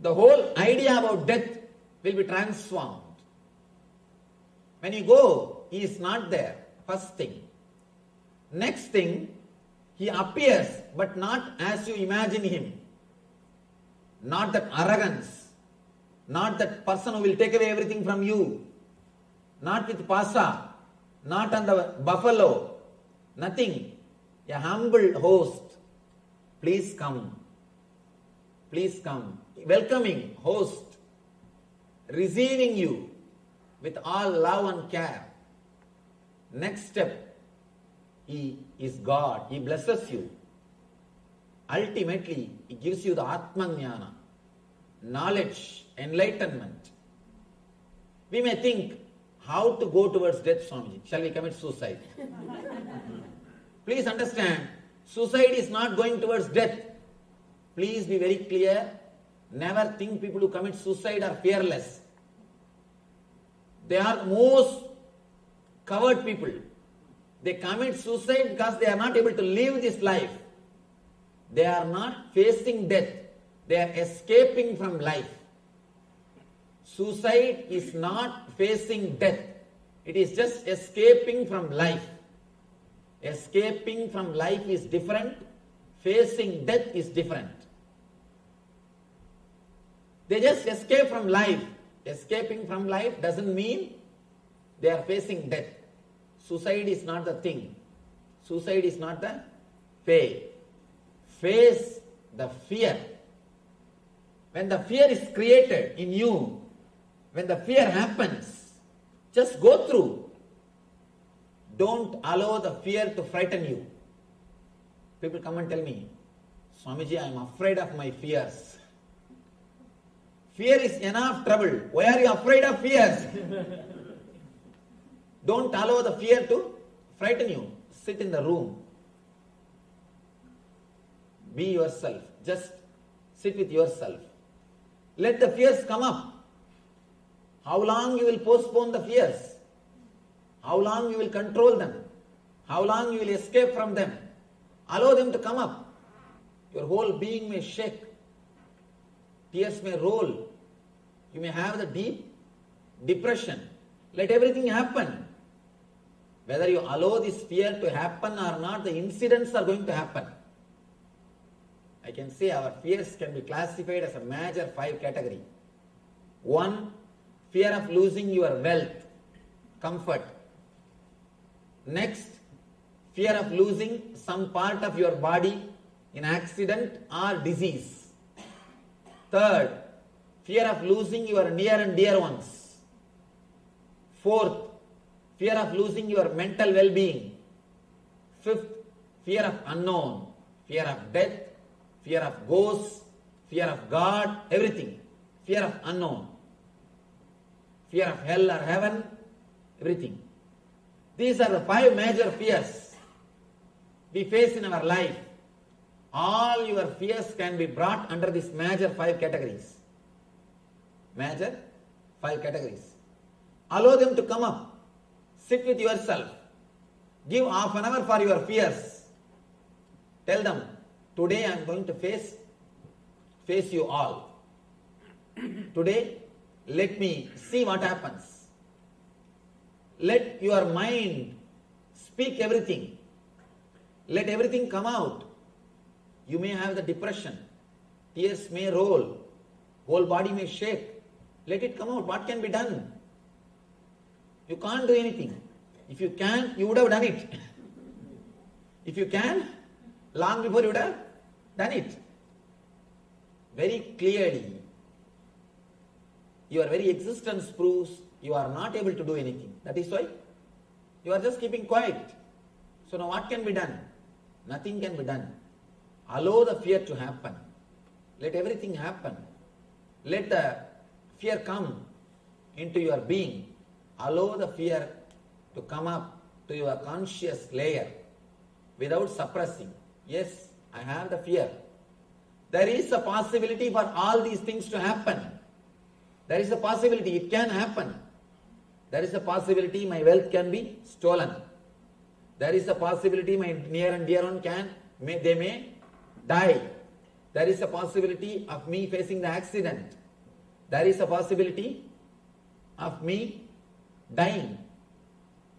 the whole idea about death will be transformed. When you go, he is not there. First thing. Next thing, he appears, but not as you imagine him. Not that arrogance, not that person who will take away everything from you, not with pasa, not on the buffalo, nothing. A humble host. Please come. Please come. Welcoming host. Receiving you with all love and care. Next step, he is God. He blesses you. Ultimately, he gives you the Atmajnana, knowledge, enlightenment. We may think, how to go towards death, Swamiji? Shall we commit suicide? Please understand, suicide is not going towards death. Please be very clear. Never think people who commit suicide are fearless. They are most coward people. They commit suicide because they are not able to live this life. They are not facing death. They are escaping from life. Suicide is not facing death. It is just escaping from life. Escaping from life is different. Facing death is different. They just escape from life. Escaping from life doesn't mean they are facing death. Suicide is not the thing. Suicide is not the way. Face the fear. When the fear is created in you, when the fear happens, just go through. Don't allow the fear to frighten you. People come and tell me, Swamiji, I am afraid of my fears. Fear is enough trouble. Why are you afraid of fears? Don't allow the fear to frighten you. Sit in the room. Be yourself. Just sit with yourself. Let the fears come up. How long you will postpone the fears? How long you will control them? How long you will escape from them? Allow them to come up. Your whole being may shake. Tears may roll. You may have the deep depression. Let everything happen. Whether you allow this fear to happen or not, the incidents are going to happen. I can say our fears can be classified as a major 5 category. 1, fear of losing your wealth, comfort. Next, fear of losing some part of your body in accident or disease. Third, fear of losing your near and dear ones. Fourth, fear of losing your mental well-being. Fifth, fear of unknown, fear of death, fear of ghosts, fear of God, everything. Fear of unknown, fear of hell or heaven, everything. These are the 5 major fears we face in our life. All your fears can be brought under these major 5 categories. Major 5 categories. Allow them to come up. Sit with yourself. Give half an hour for your fears. Tell them, today I am going to face you all. Today, let me see what happens. Let your mind speak everything. Let everything come out. You may have the depression. Tears may roll. Whole body may shake. Let it come out. What can be done? You can't do anything. If you can, you would have done it. If you can, long before you would have done it. Very clearly, your very existence proves you are not able to do anything. That is why you are just keeping quiet. So now what can be done? Nothing can be done. Allow the fear to happen. Let everything happen. Let the fear come into your being. Allow the fear to come up to your conscious layer without suppressing. Yes, I have the fear. There is a possibility for all these things to happen. There is a possibility it can happen. There is a possibility my wealth can be stolen. There is a possibility my near and dear one they may die. There is a possibility of me facing the accident. There is a possibility of me dying.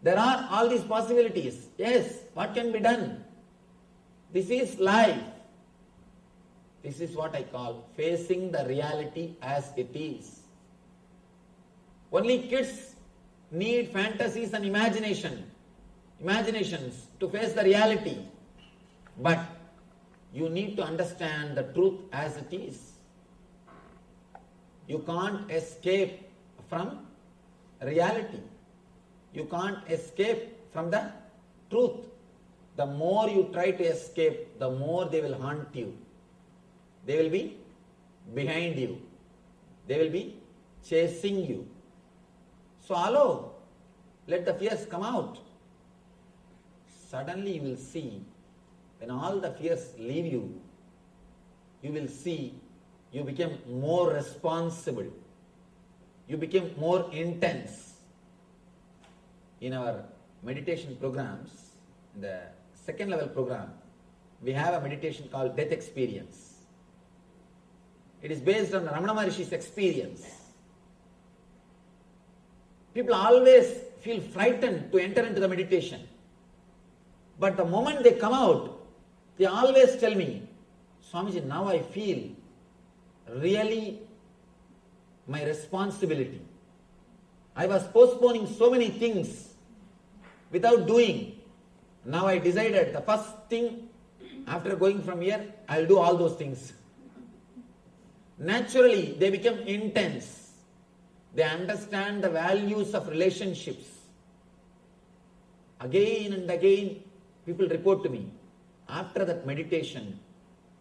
There are all these possibilities. Yes, what can be done? This is life. This is what I call facing the reality as it is. Only kids need fantasies and imaginations to face the reality. But you need to understand the truth as it is. You can't escape from reality. You can't escape from the truth. The more you try to escape, the more they will haunt you. They will be behind you. They will be chasing you. So allow. Let the fears come out. Suddenly you will see, when all the fears leave you, you will see you become more responsible. You become more intense. In our meditation programs, in the second level program, we have a meditation called Death Experience. It is based on Ramana Maharishi's experience. People always feel frightened to enter into the meditation. But the moment they come out, they always tell me, Swamiji, now I feel really my responsibility. I was postponing so many things without doing. Now I decided the first thing after going from here, I'll do all those things. Naturally, they become intense. They understand the values of relationships. Again and again, people report to me, after that meditation,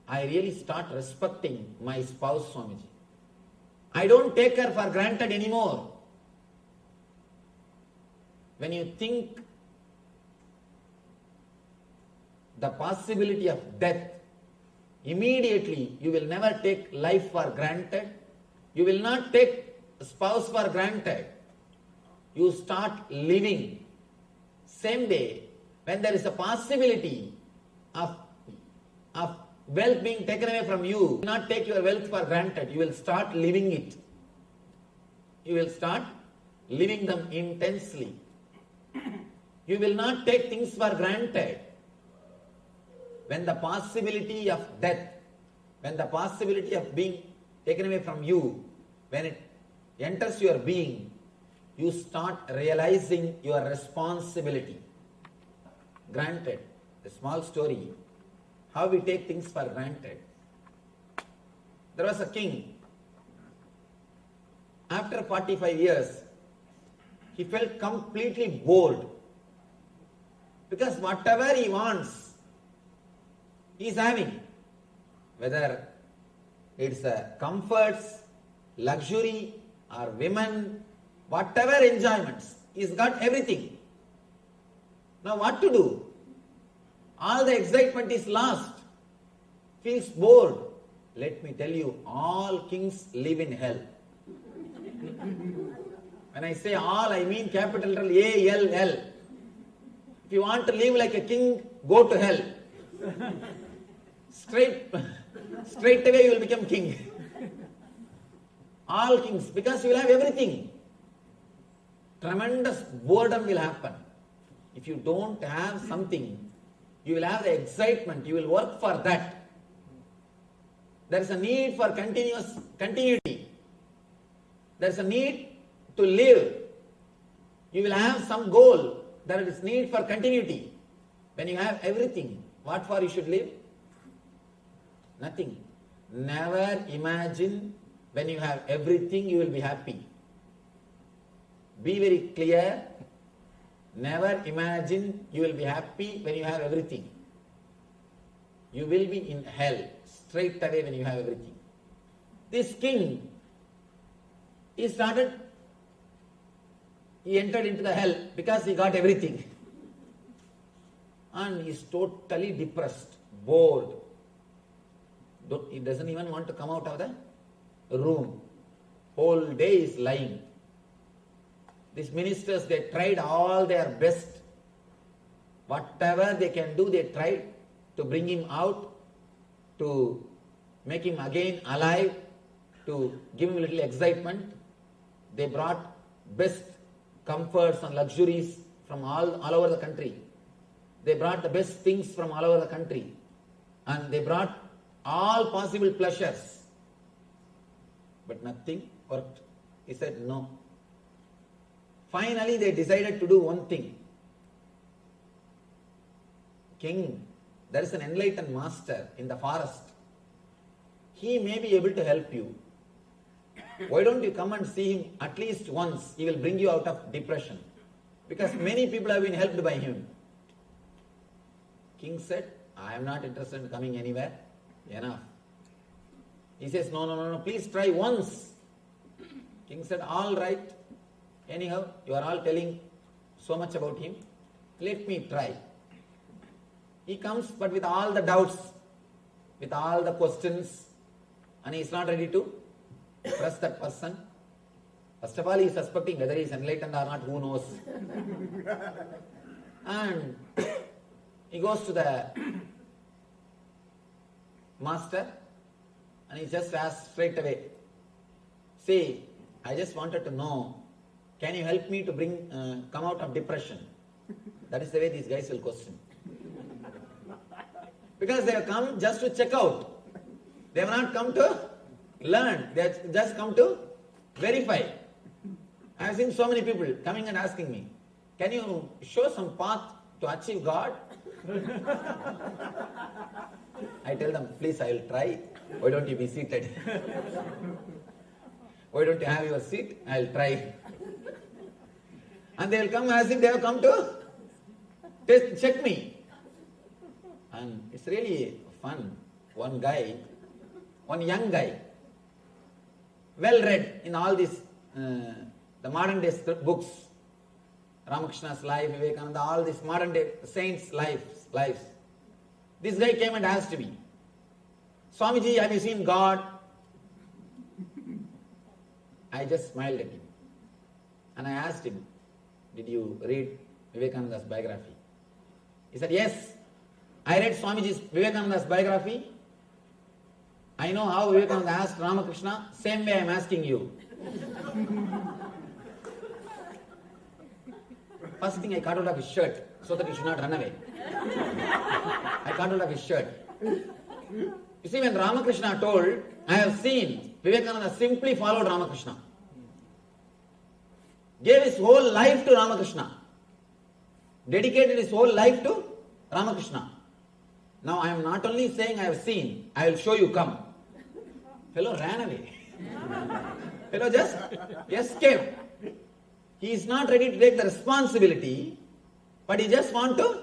I really start respecting my spouse, Swamiji. I don't take her for granted anymore. When you think the possibility of death, immediately you will never take life for granted. You will not take a spouse for granted. You start living. Same day, when there is a possibility of wealth being taken away from you, you will not take your wealth for granted. You will start living it. You will start living them intensely. You will not take things for granted. When the possibility of death, when the possibility of being taken away from you, when it enters your being, you start realizing your responsibility. Granted, a small story, how we take things for granted. There was a king. After 45 years, he felt completely bored. Because whatever he wants, he is having. Whether it's comforts, luxury, or women, whatever enjoyments, he's got everything. Now what to do? All the excitement is lost. Feels bored. Let me tell you, all kings live in hell. When I say all, I mean capital letter A-L-L. If you want to live like a king, go to hell. Straight away you will become king. All kings, because you will have everything. Tremendous boredom will happen. If you don't have something, you will have the excitement, you will work for that. There is a need for continuity. There is a need to live. You will have some goal. There is need for continuity. When you have everything, what for you should live? Nothing. Never imagine when you have everything you will be happy. Be very clear. Never imagine you will be happy when you have everything. You will be in hell straight away when you have everything. This king, he entered into the hell because he got everything. And he is totally depressed, bored. He doesn't even want to come out of the room. Whole day is lying. These ministers, they tried all their best. Whatever they can do, they tried to bring him out, to make him again alive, to give him a little excitement. They brought best comforts and luxuries from all over the country. They brought the best things from all over the country. And they brought all possible pleasures. But nothing worked. He said no. Finally, they decided to do one thing. King, there is an enlightened master in the forest. He may be able to help you. Why don't you come and see him at least once? He will bring you out of depression. Because many people have been helped by him. King said, I am not interested in coming anywhere. Enough. He says, no, please try once. King said, all right. Anyhow, you are all telling so much about him. Let me try. He comes, but with all the doubts, with all the questions, and he is not ready to trust that person. First of all, he is suspecting whether he is enlightened or not, who knows. And he goes to the master and he just asks straight away, see, I just wanted to know, can you help me to come out of depression? That is the way these guys will question. Because they have come just to check out. They have not come to learn. They have just come to verify. I have seen so many people coming and asking me, can you show some path to achieve God? I tell them, please, I will try. Why don't you be seated? Why don't you have your seat? I will try. And they will come as if they have come to check me. And it's really fun. One young guy, well read in all these, the modern day books, Ramakrishna's life, Vivekananda, all these modern day saints' lives. This guy came and asked me, Swamiji, have you seen God? I just smiled at him. And I asked him, did you read Vivekananda's biography? He said, yes, I read Swamiji's Vivekananda's biography. I know how Vivekananda asked Ramakrishna, same way I am asking you. First thing I cut out of his shirt so that he should not run away. I cut out of his shirt. You see, when Ramakrishna told, I have seen, Vivekananda simply followed Ramakrishna. Gave his whole life to Ramakrishna. Dedicated his whole life to Ramakrishna. Now I am not only saying I have seen, I will show you, come. Fellow ran away. Fellow just escaped. He is not ready to take the responsibility, but he just want to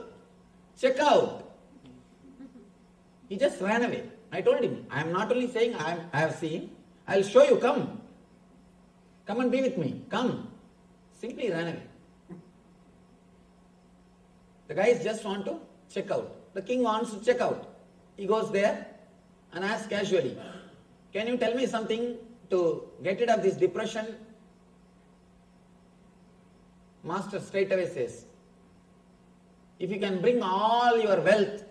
check out. He just ran away. I told him, I am not only saying I have seen, I will show you, come. Come and be with me, come. Simply ran away. The guys just want to check out. The king wants to check out. He goes there and asks casually, can you tell me something to get rid of this depression? Master straight away says, if you can bring all your wealth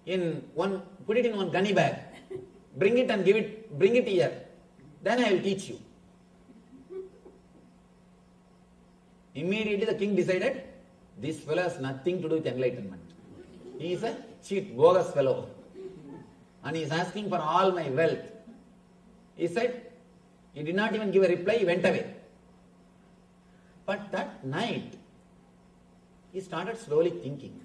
in one, put it in one gunny bag, bring it and bring it here, then I will teach you. Immediately the king decided, this fellow has nothing to do with enlightenment. He is a cheat, bogus fellow. And he is asking for all my wealth. He said, he did not even give a reply, he went away. But that night, he started slowly thinking,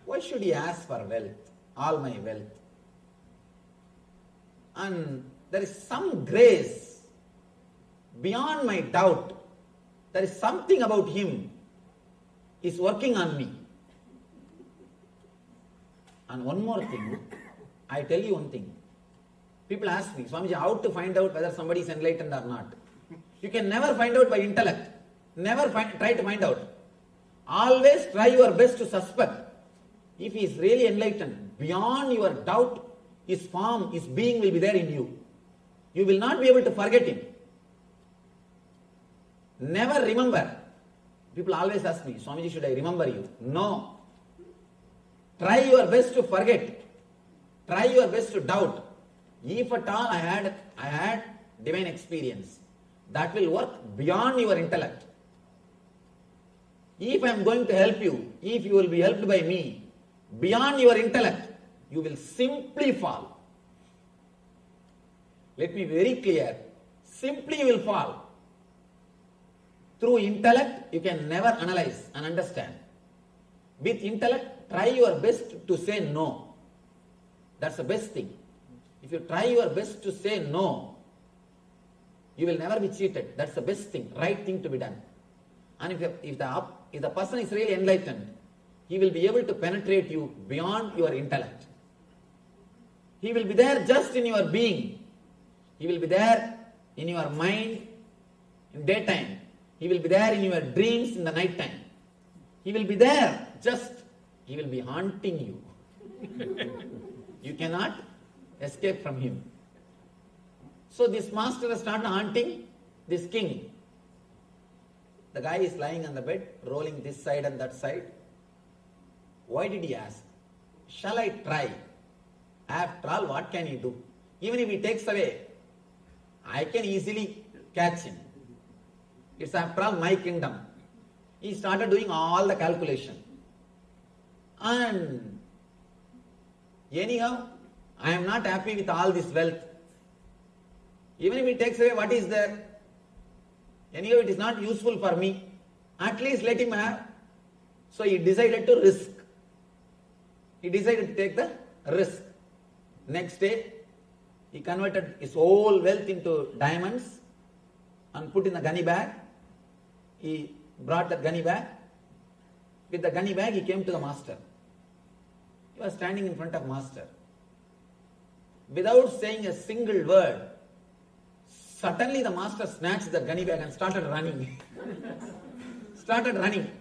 why should he ask for wealth, all my wealth? And there is some grace beyond my doubt. There is something about him is working on me. And one more thing, I tell you one thing. People ask me, Swamiji, how to find out whether somebody is enlightened or not? You can never find out by intellect. Never try to find out. Always try your best to suspect. If he is really enlightened, beyond your doubt, his form, his being will be there in you. You will not be able to forget him. Never remember. People always ask me, Swamiji, should I remember you? No. Try your best to forget. Try your best to doubt. If at all I had divine experience, that will work beyond your intellect. If I am going to help you, if you will be helped by me, beyond your intellect, you will simply fall. Let me be very clear. Simply you will fall. Through intellect, you can never analyze and understand. With intellect, try your best to say no. That's the best thing. If you try your best to say no, you will never be cheated. That's the best thing, right thing to be done. And if the person is really enlightened, he will be able to penetrate you beyond your intellect. He will be there just in your being. He will be there in your mind in daytime. He will be there in your dreams in the night time. He will be there, he will be haunting you. You cannot escape from him. So this master has started haunting this king. The guy is lying on the bed, rolling this side and that side. Why did he ask? Shall I try? After all, what can he do? Even if he takes away, I can easily catch him. It's after all my kingdom. He started doing all the calculation. And anyhow, I am not happy with all this wealth. Even if he takes away what is there, anyhow it is not useful for me. At least let him have. So he decided to risk. He decided to take the risk. Next day, he converted his whole wealth into diamonds and put in a gunny bag. He brought the gunny bag. With the gunny bag, he came to the master. He was standing in front of master. Without saying a single word, suddenly the master snatched the gunny bag and started running. Started running.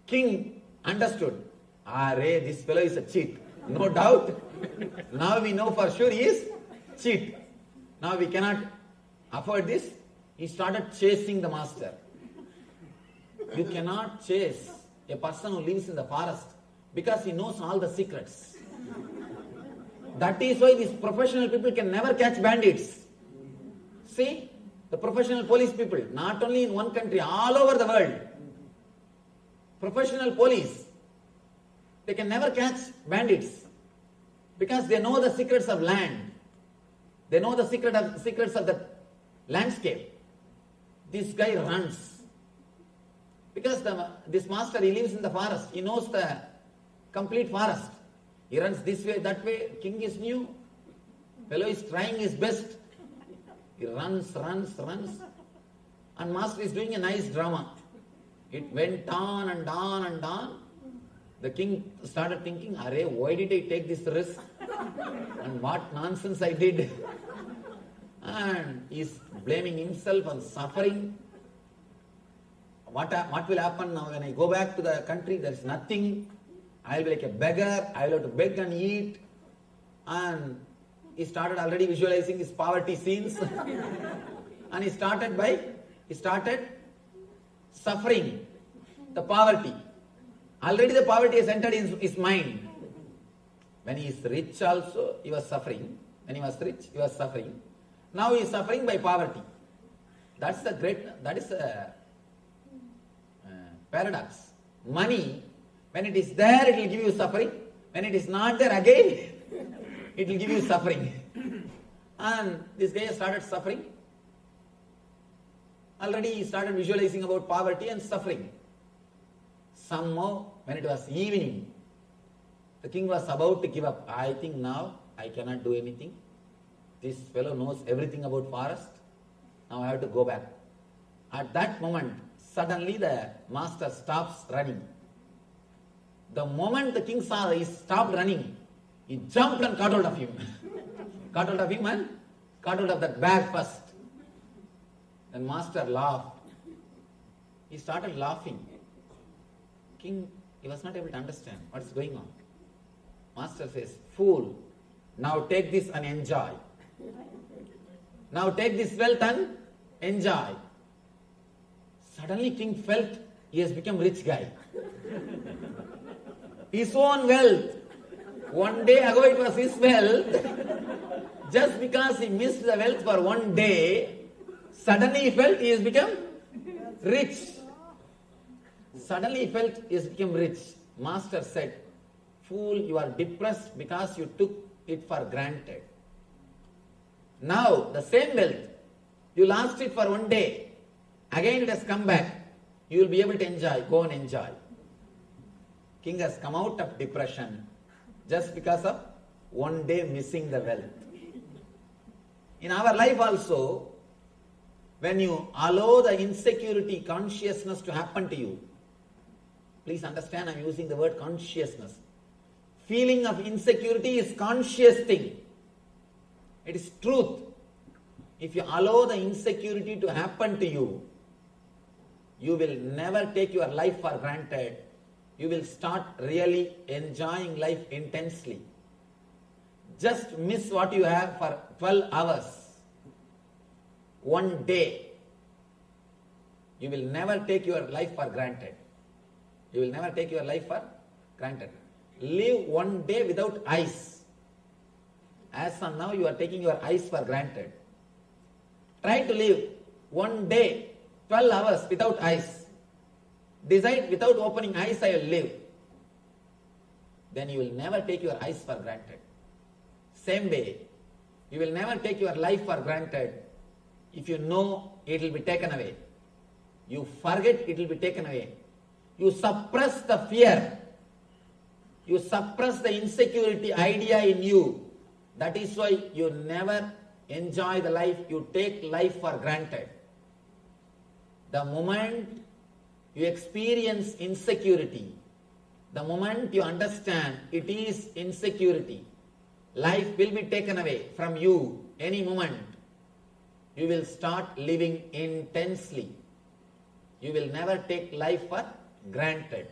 King understood. This fellow is a cheat. No doubt. Now we know for sure he is cheat. Now we cannot afford this. He started chasing the master. You cannot chase a person who lives in the forest because he knows all the secrets. That is why these professional people can never catch bandits. See, the professional police people, not only in one country, all over the world. Professional police, they can never catch bandits because they know the secrets of land. They know the secrets of the landscape. This guy runs. Because this master, he lives in the forest. He knows the complete forest. He runs this way, that way. King is new. Fellow is trying his best. He runs. And master is doing a nice drama. It went on and on and on. The king started thinking, why did I take this risk? And what nonsense I did. And he's blaming himself and suffering. What will happen now when I go back to the country? There is nothing. I will be like a beggar. I will have to beg and eat. And he started already visualizing his poverty scenes. And he started suffering the poverty. Already the poverty has entered in his mind. When he is rich also, he was suffering. When he was rich, he was suffering. Now he is suffering by poverty. That is a paradox. Money, when it is there, it will give you suffering. When it is not there, again, it will give you suffering. And this guy started suffering. Already he started visualizing about poverty and suffering. Somehow, when it was evening, the king was about to give up. I think now I cannot do anything. This fellow knows everything about forest. Now I have to go back. At that moment, suddenly the master stops running. The moment the king saw he stopped running, he jumped and caught hold of him. Caught hold of him and caught hold of that bag first. Then master laughed. He started laughing. King, he was not able to understand what is going on. Master says, fool, now take this and enjoy. Now take this wealth and enjoy. Suddenly king felt he has become rich guy. His own wealth. One day ago it was his wealth. Just because he missed the wealth for one day, suddenly he felt he has become rich. Suddenly he felt he has become rich. Master said, fool, you are depressed because you took it for granted. Now, the same wealth, you lost it for one day. Again it has come back. You will be able to enjoy. Go and enjoy. King has come out of depression just because of one day missing the wealth. In our life also, when you allow the insecurity consciousness to happen to you, please understand I am using the word consciousness. Feeling of insecurity is conscious thing. It is truth. If you allow the insecurity to happen to you, you will never take your life for granted. You will start really enjoying life intensely. Just miss what you have for 12 hours. One day. You will never take your life for granted. You will never take your life for granted. Live one day without eyes. As of now, you are taking your eyes for granted. Try to live one day, 12 hours without eyes. Decide without opening eyes I will live. then you will never take your eyes for granted. Same way, you will never take your life for granted if you know it will be taken away. You forget it will be taken away. You suppress the fear. You suppress the insecurity idea in you. That is why you never enjoy the life. You take life for granted. The moment you experience insecurity, the moment you understand it is insecurity, life will be taken away from you any moment. You will start living intensely. You will never take life for granted.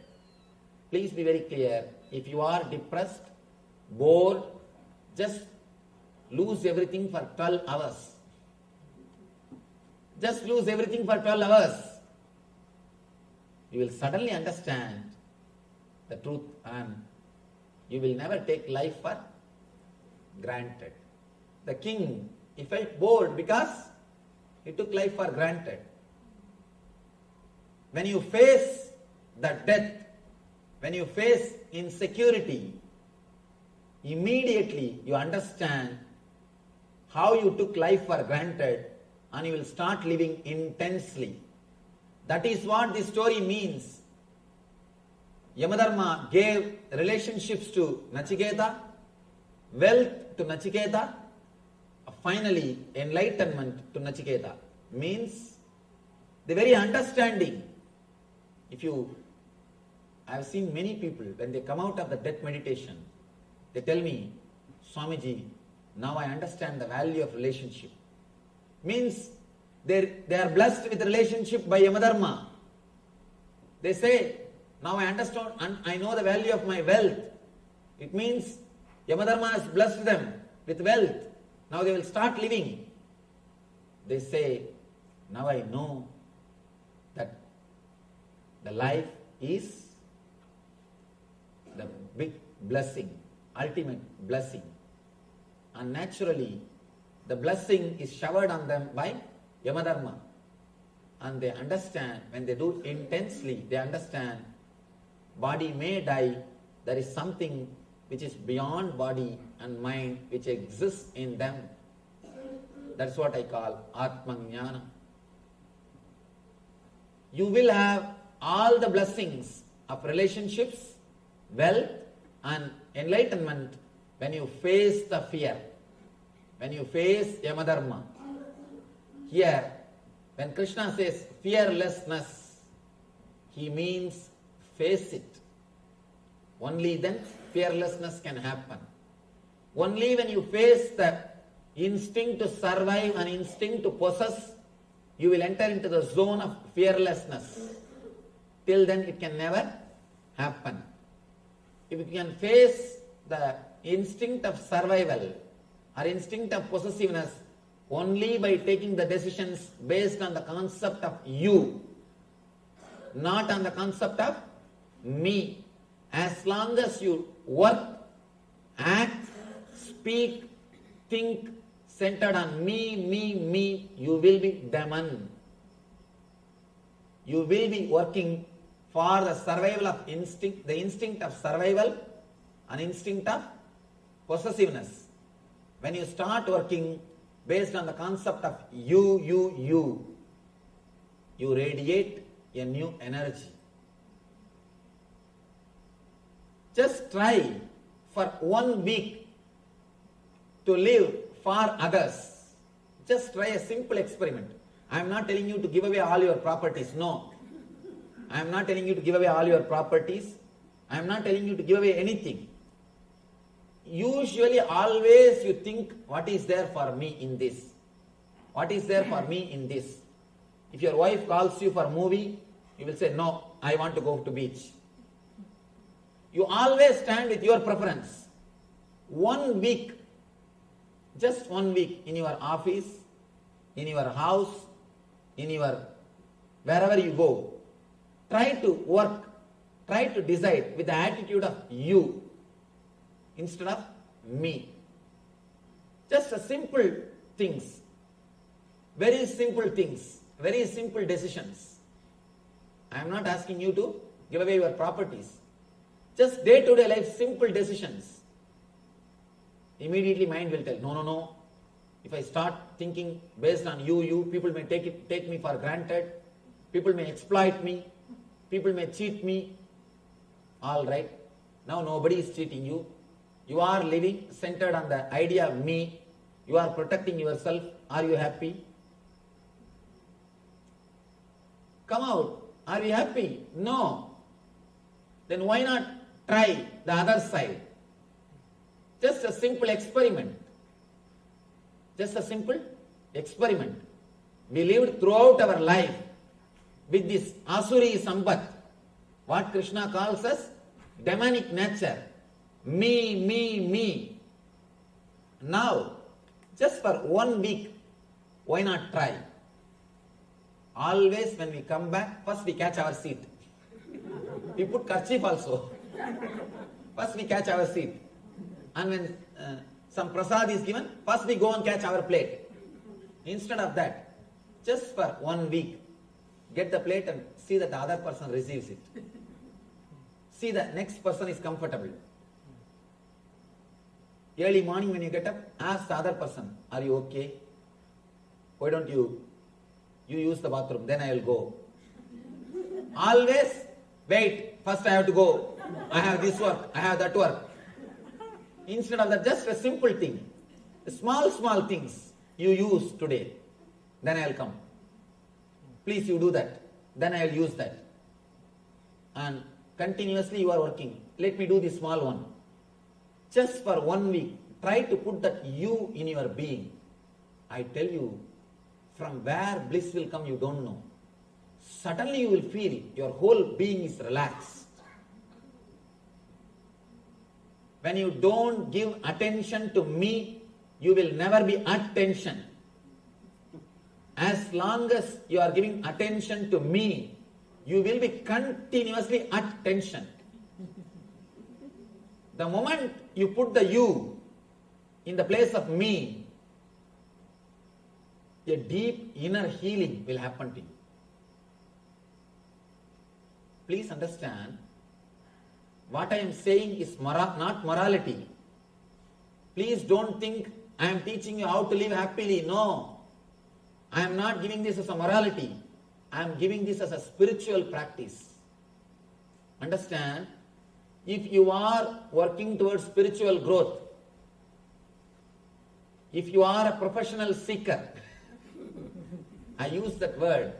Please be very clear. If you are depressed, bored, just lose everything for 12 hours. Just lose everything for 12 hours. You will suddenly understand the truth and you will never take life for granted. The king, he felt bored because he took life for granted. When you face the death, when you face insecurity, immediately you understand how you took life for granted and you will start living intensely. That is what this story means. Yamadharma gave relationships to Nachiketa, wealth to Nachiketa, finally enlightenment to Nachiketa. Means the very understanding. I have seen many people, when they come out of the death meditation, they tell me, Swamiji, now I understand the value of relationship. Means they are blessed with relationship by Yamadharma. They say, now I understand and I know the value of my wealth. It means Yamadharma has blessed them with wealth. Now they will start living. They say, now I know that the life is the big blessing, ultimate blessing. And naturally, the blessing is showered on them by Yamadharma. And they understand, when they do intensely, they understand, body may die, there is something which is beyond body and mind, which exists in them. That's what I call Atmajnana. You will have all the blessings of relationships, wealth and enlightenment when you face the fear, when you face Yamadharma. Here, when Krishna says fearlessness, he means face it. Only then fearlessness can happen. Only when you face the instinct to survive and instinct to possess, you will enter into the zone of fearlessness. Till then it can never happen. If you can face the instinct of survival or instinct of possessiveness only by taking the decisions based on the concept of you, not on the concept of me. As long as you work, act, speak, think centered on me, you will be Daman. You will be working for the survival of instinct, the instinct of survival and instinct of possessiveness. When you start working based on the concept of you radiate a new energy. Just try for 1 week to live for others. Just try a simple experiment. I am not telling you to give away all your properties. No. I am not telling you to give away all your properties. I am not telling you to give away anything. Usually, always you think, what is there for me in this? What is there for me in this? If your wife calls you for a movie, you will say, no, I want to go to beach. You always stand with your preference. 1 week, just 1 week in your office, in your house, in your wherever you go, try to work, try to decide with the attitude of you instead of me. Just a simple things, very simple things, very simple decisions. I am not asking you to give away your properties. Just day-to-day life, simple decisions. Immediately mind will tell, no. If I start thinking based on you, people may take me for granted. People may exploit me. People may cheat me. All right. Now nobody is cheating you. You are living centered on the idea of me. You are protecting yourself. Are you happy? Come out. Are you happy? No. Then why not try the other side? Just a simple experiment. Just a simple experiment. We lived throughout our life with this Asuri Sampat, what Krishna calls as demonic nature. Me. Now, just for 1 week, why not try? Always when we come back, first we catch our seat. We put kerchief also. First we catch our seat. And when some prasad is given, first we go and catch our plate. Instead of that, just for 1 week, get the plate and see that the other person receives it. See that next person is comfortable. Early morning when you get up, ask the other person, are you okay? Why don't you use the bathroom, then I will go. Always wait, first I have to go. I have this work, I have that work. Instead of that, just a simple thing. Small things you use today, then I will come. Please you do that, then I will use that. And continuously you are working. Let me do this small one. Just for 1 week, try to put that you in your being. I tell you, from where bliss will come, you don't know. Suddenly you will feel your whole being is relaxed. When you don't give attention to me, you will never be at tension. As long as you are giving attention to me, you will be continuously at tension. The moment you put the you in the place of me, a deep inner healing will happen to you. Please understand, what I am saying is not morality. Please don't think I am teaching you how to live happily. No. I am not giving this as a morality. I am giving this as a spiritual practice. Understand? If you are working towards spiritual growth, if you are a professional seeker, I use that word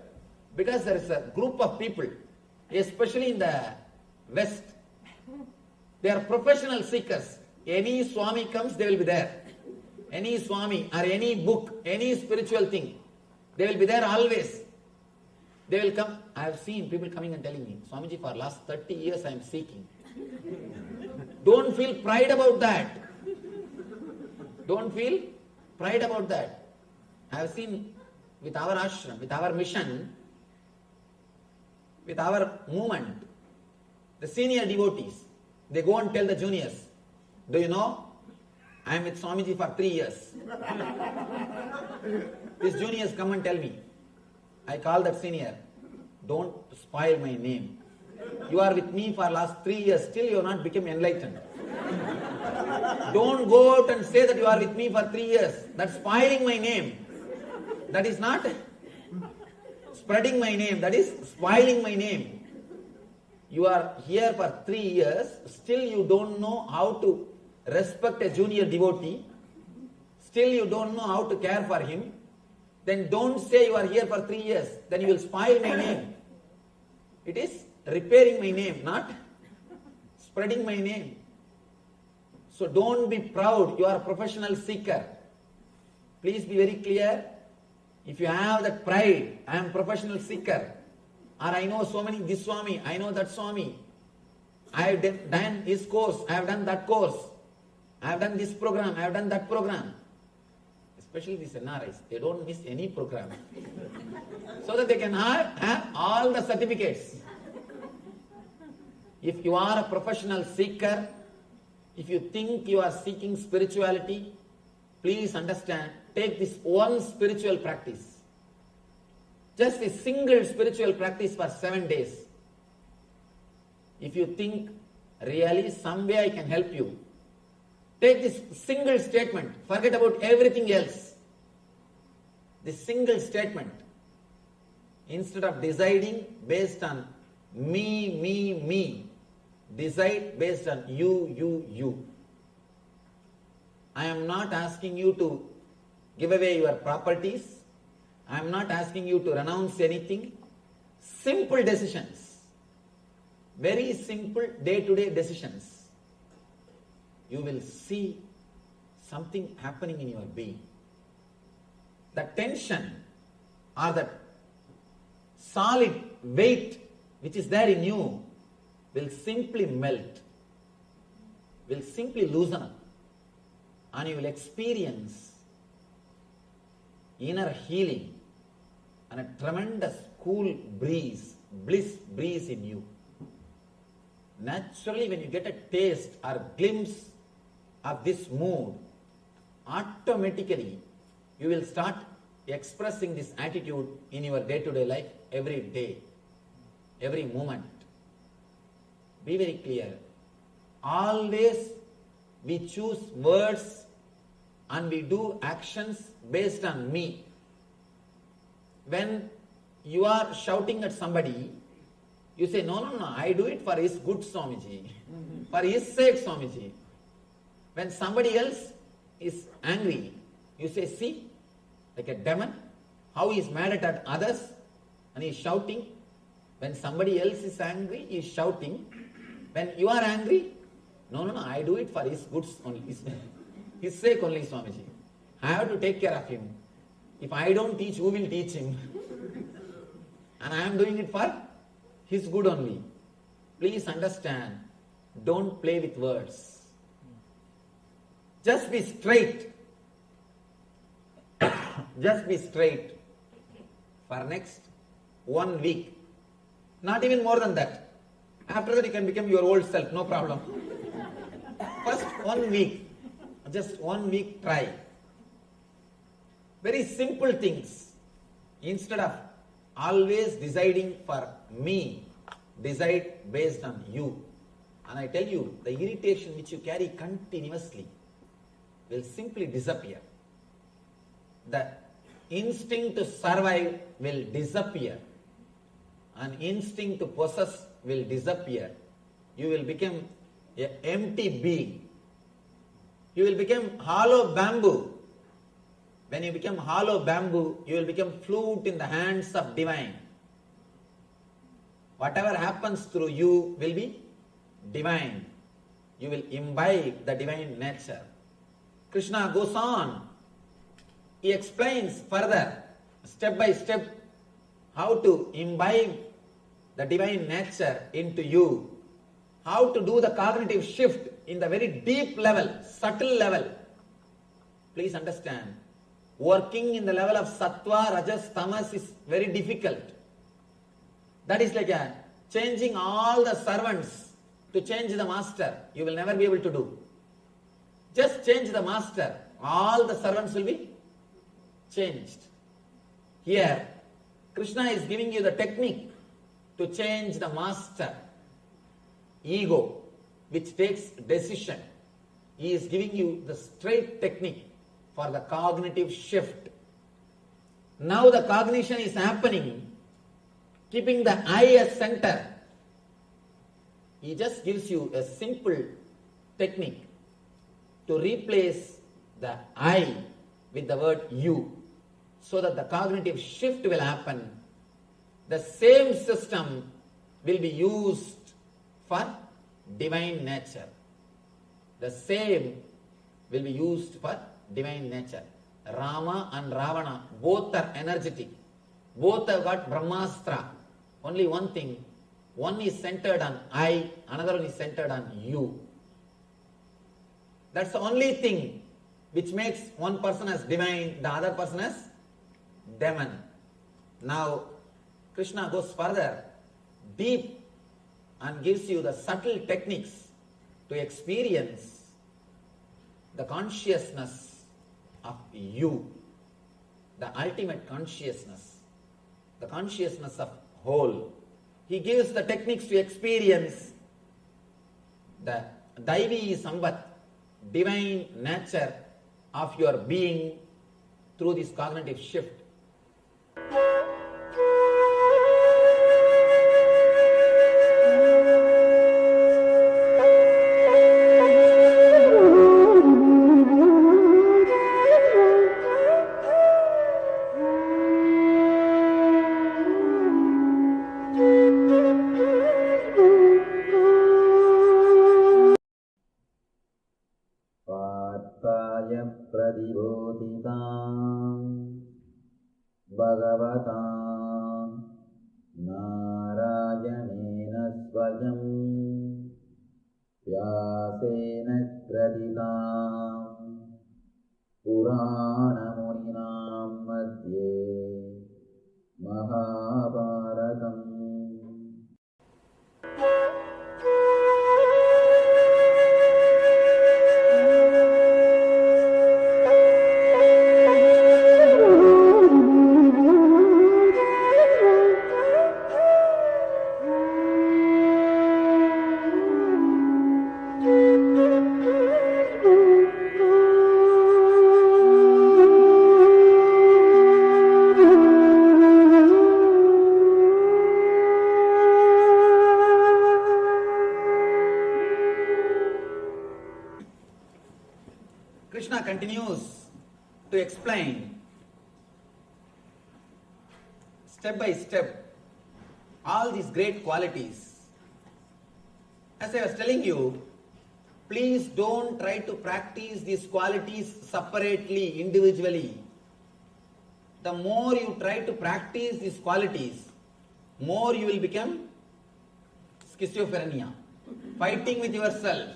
because there is a group of people, especially in the West, they are professional seekers. Any Swami comes, they will be there. Any Swami or any book, any spiritual thing, they will be there always. They will come. I have seen people coming and telling me, Swamiji, for last 30 years I am seeking. Don't feel pride about that. Don't feel pride about that. I have seen with our ashram, with our mission, with our movement, the senior devotees, they go and tell the juniors, do you know, I am with Swamiji for 3 years. These juniors come and tell me. I call that senior, don't spoil my name. You are with me for last 3 years, still you have not become enlightened. Don't go out and say that you are with me for 3 years. That's spoiling my name. That is not spreading my name, that is spoiling my name. You are here for 3 years, still you don't know how to respect a junior devotee, still you don't know how to care for him, then don't say you are here for 3 years, then you will spoil my name. It is repairing my name, not spreading my name. So don't be proud, you are a professional seeker. Please be very clear. If you have that pride, I am a professional seeker, or I know so many, this Swami, I know that Swami, I have done his course, I have done that course, I have done this program, I have done that program. Especially these NRIs, they don't miss any program. So that they can have all the certificates. If you are a professional seeker, if you think you are seeking spirituality, please understand, take this one spiritual practice. Just a single spiritual practice for 7 days. If you think really some way I can help you. Take this single statement, forget about everything else. This single statement, instead of deciding based on me, decide based on you. I am not asking you to give away your properties. I am not asking you to renounce anything. Simple decisions. Very simple day-to-day decisions. You will see something happening in your being. The tension or the solid weight which is there in you will simply melt, will simply loosen up, and you will experience inner healing and a tremendous cool breeze, bliss breeze in you. Naturally, when you get a taste or glimpse of this mood, automatically you will start expressing this attitude in your day-to-day life every day, every moment. Be very clear. Always we choose words and we do actions based on me. When you are shouting at somebody, you say, no, I do it for his good, Swamiji. For his sake, Swamiji. When somebody else is angry, you say, see, like a demon, how he is mad at others and he is shouting. When somebody else is angry, he is shouting. When you are angry, no, I do it for his good only, his sake only, Swamiji. I have to take care of him. If I don't teach, who will teach him? And I am doing it for his good only. Please understand, don't play with words. Just be straight. Just be straight for next 1 week. Not even more than that. After that you can become your old self, no problem. First 1 week, just 1 week try. Very simple things. Instead of always deciding for me, decide based on you. And I tell you, the irritation which you carry continuously will simply disappear. The instinct to survive will disappear. An instinct to possess will disappear. You will become an empty being. You will become hollow bamboo. When you become hollow bamboo, you will become flute in the hands of divine. Whatever happens through you will be divine. You will imbibe the divine nature. Krishna goes on. He explains further, step by step, how to imbibe the divine nature into you. How to do the cognitive shift in the very deep level, subtle level. Please understand, working in the level of sattva, rajas, tamas is very difficult. That is like changing all the servants to change the master. You will never be able to do. Just change the master. All the servants will be changed. Here, Krishna is giving you the technique to change the master. Ego, which takes decision. He is giving you the straight technique for the cognitive shift. Now the cognition is happening, keeping the I as center. He just gives you a simple technique to replace the I with the word you, so that the cognitive shift will happen. The same system will be used for divine nature. The same will be used for divine nature. Rama and Ravana, both are energetic. Both have got Brahmastra. Only one thing, one is centered on I, another one is centered on you. That's the only thing which makes one person as divine, the other person as demon. Now, Krishna goes further, deep, and gives you the subtle techniques to experience the consciousness of you, the ultimate consciousness, the consciousness of whole. He gives the techniques to experience the Daivi Sambat, divine nature of your being through this cognitive shift. Bhagavatam Narayana Swayam Vyasena Kraditam Purana Muninam Madhye Mahabharatam. Krishna continues to explain step by step all these great qualities. As I was telling you, please don't try to practice these qualities separately, individually. The more you try to practice these qualities, more you will become schizophrenia, fighting with yourself.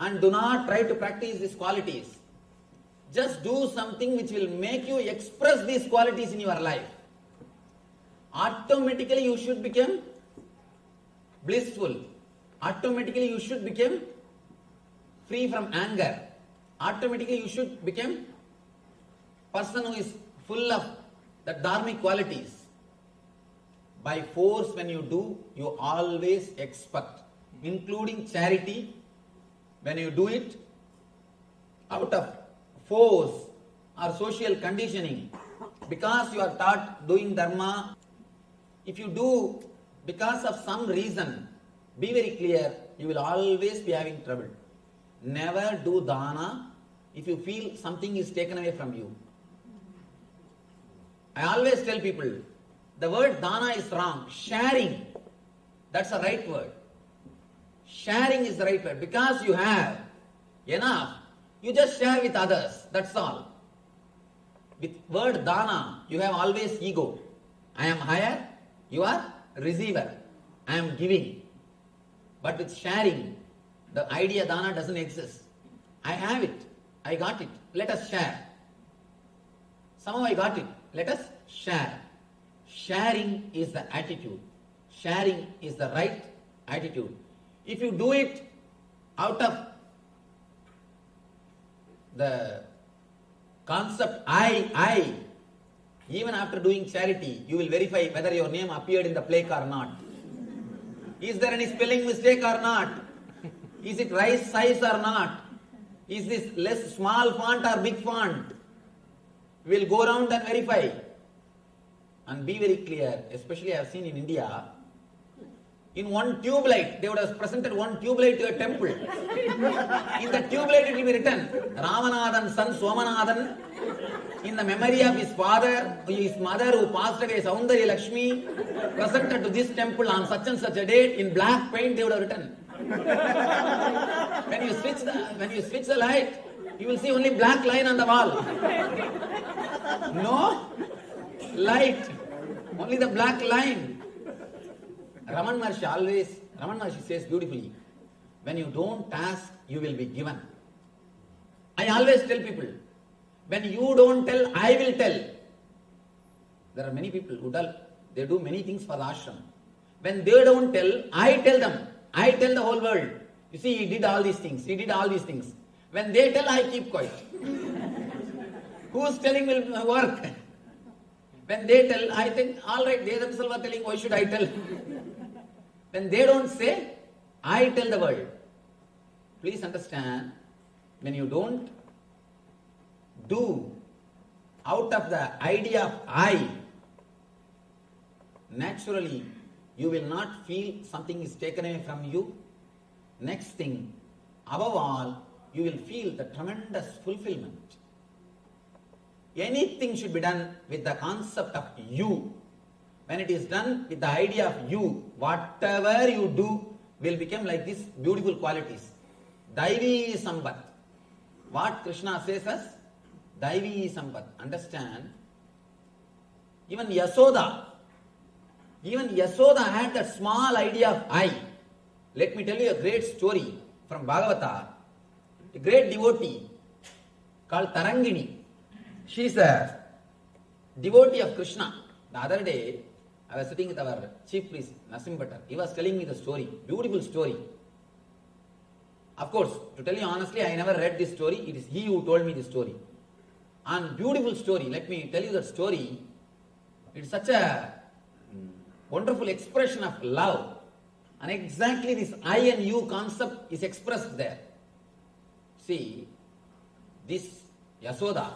And do not try to practice these qualities. Just do something which will make you express these qualities in your life. Automatically you should become blissful. Automatically you should become free from anger. Automatically you should become person who is full of the dharmic qualities. By force, when you do, you always expect, including charity. When you do it out of force or social conditioning, because you are taught doing dharma, if you do because of some reason, be very clear, you will always be having trouble. Never do dana if you feel something is taken away from you. I always tell people, the word dana is wrong. Sharing, that's the right word. Sharing is the right word. Because you have enough, you just share with others. That's all. With word dana, you have always ego. I am higher, you are receiver. I am giving. But with sharing, the idea dana doesn't exist. I have it. I got it. Let us share. Somehow I got it. Let us share. Sharing is the attitude. Sharing is the right attitude. If you do it out of the concept I, even after doing charity, you will verify whether your name appeared in the plaque or not. Is there any spelling mistake or not? Is it right size or not? Is this less small font or big font? We will go around and verify. And be very clear, especially I have seen in India, in one tube light, they would have presented one tube light to a temple. In the tube light it will be written, Ramanathan's son Somanathan, in the memory of his father, his mother who passed away, Saundari Lakshmi, presented to this temple on such and such a date, in black paint they would have written. When you switch the light, you will see only black line on the wall. No light, only the black line. Raman Maharshi says beautifully, when you don't ask, you will be given. I always tell people, when you don't tell, I will tell. There are many people who they do many things for the ashram. When they don't tell, I tell them. I tell the whole world. You see, he did all these things. He did all these things. When they tell, I keep quiet. Who's telling will work? When they tell, I think, all right, they themselves are telling, why should I tell? When they don't say, I tell the world. Please understand, when you don't do out of the idea of I, naturally you will not feel something is taken away from you. Next thing, above all, you will feel the tremendous fulfillment. Anything should be done with the concept of you. When it is done with the idea of you, whatever you do will become like these beautiful qualities. Daivi Sambat. What Krishna says as Daivi Sambat. Understand? Even Yasoda had that small idea of I. Let me tell you a great story from Bhagavata. A great devotee called Tarangini. She is a devotee of Krishna. The other day, I was sitting with our chief priest, Nasim Bhattar. He was telling me the story. Beautiful story. Of course, to tell you honestly, I never read this story. It is he who told me this story. And beautiful story. Let me tell you that story. It is such a wonderful expression of love. And exactly this I and you concept is expressed there. See, this Yasoda,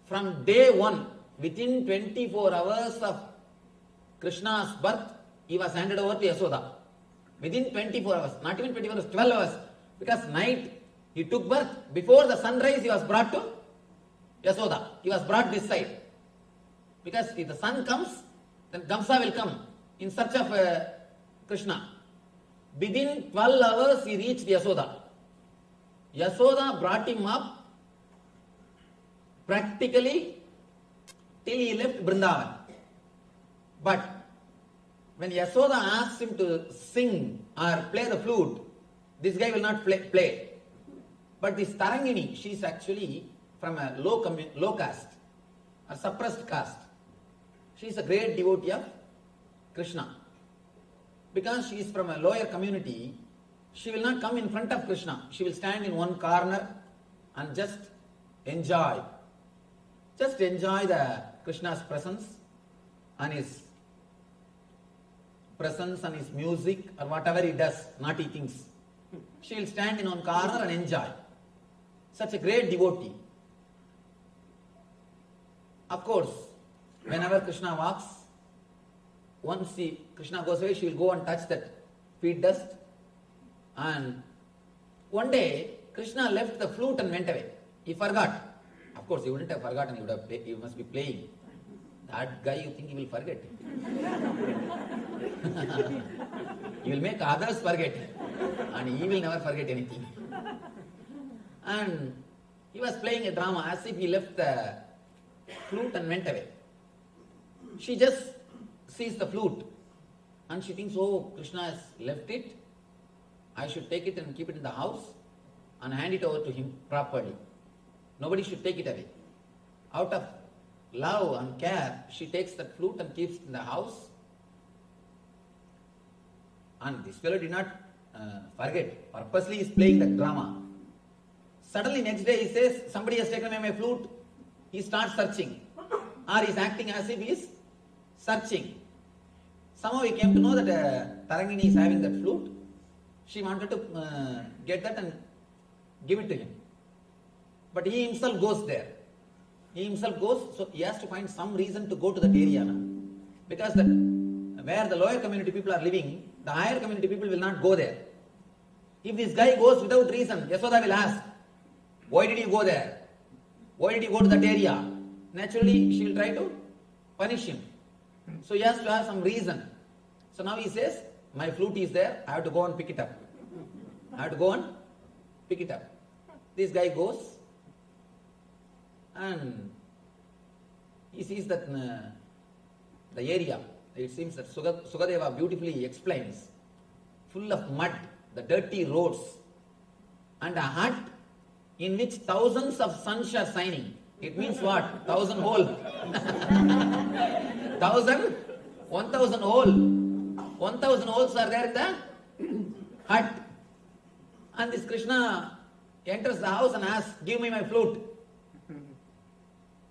from day one, within 24 hours of Krishna's birth, he was handed over to Yasoda. Within 24 hours, not even 24 hours, 12 hours. Because night he took birth, before the sunrise he was brought to Yasoda. He was brought this side. Because if the sun comes, then Gamsa will come in search of Krishna. Within 12 hours he reached Yasoda. Yasoda brought him up practically till he left Vrindavan. But when Yasoda asks him to sing or play the flute, this guy will not play. But this Tarangini, she is actually from a low caste or suppressed caste. She is a great devotee of Krishna. Because she is from a lower community, she will not come in front of Krishna. She will stand in one corner and just enjoy. Just enjoy the Krishna's presence and his music or whatever he does, naughty things. She will stand in one corner and enjoy. Such a great devotee. Of course, whenever Krishna walks, once Krishna goes away, she will go and touch that feet dust. And one day, Krishna left the flute and went away. He forgot. Of course, he wouldn't have forgotten, he must be playing. That guy, you think he will forget? He will make others forget. And he will never forget anything. And he was playing a drama as if he left the flute and went away. She just sees the flute and she thinks, oh, Krishna has left it. I should take it and keep it in the house and hand it over to him properly. Nobody should take it away. Out of love and care, she takes that flute and keeps it in the house. And this fellow did not forget. Purposely he is playing that drama. Suddenly next day he says, somebody has taken away my flute. He starts searching. Or he is acting as if he is searching. Somehow he came to know that Tarangini is having that flute. She wanted to get that and give it to him. But he himself goes there. So he has to find some reason to go to that area now. Because where the lower community people are living, the higher community people will not go there. If this guy goes without reason, Yasoda will ask, why did you go there? Why did you go to that area? Naturally, she will try to punish him. So he has to have some reason. So now he says, my flute is there, I have to go and pick it up. This guy goes and he sees that the area, it seems that Sukadeva beautifully explains, full of mud, the dirty roads, and a hut in which thousands of suns are shining. It means what? 1,000 hole. 1,000 hole. 1,000 holes are there in the hut. And this Krishna enters the house and asks, give me my flute.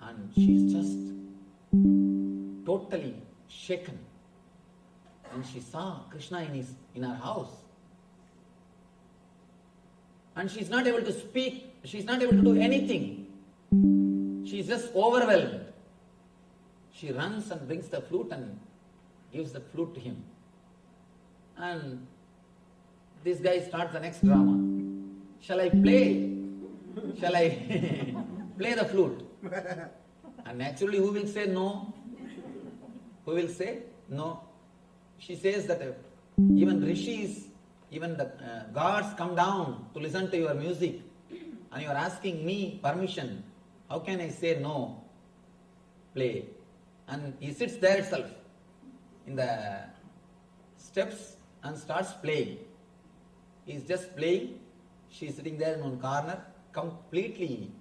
And she is just totally shaken. when she saw Krishna in her house, and she's not able to speak, she's not able to do anything. She's just overwhelmed. She runs and brings the flute and gives the flute to him. And this guy starts the next drama. Shall I play? Shall I play the flute? And naturally, who will say no? Who will say no? She says that even rishis, even the gods come down to listen to your music, and you are asking me permission. How can I say no? Play. And he sits there itself in the steps and starts playing. He is just playing. She is sitting there in one corner, completely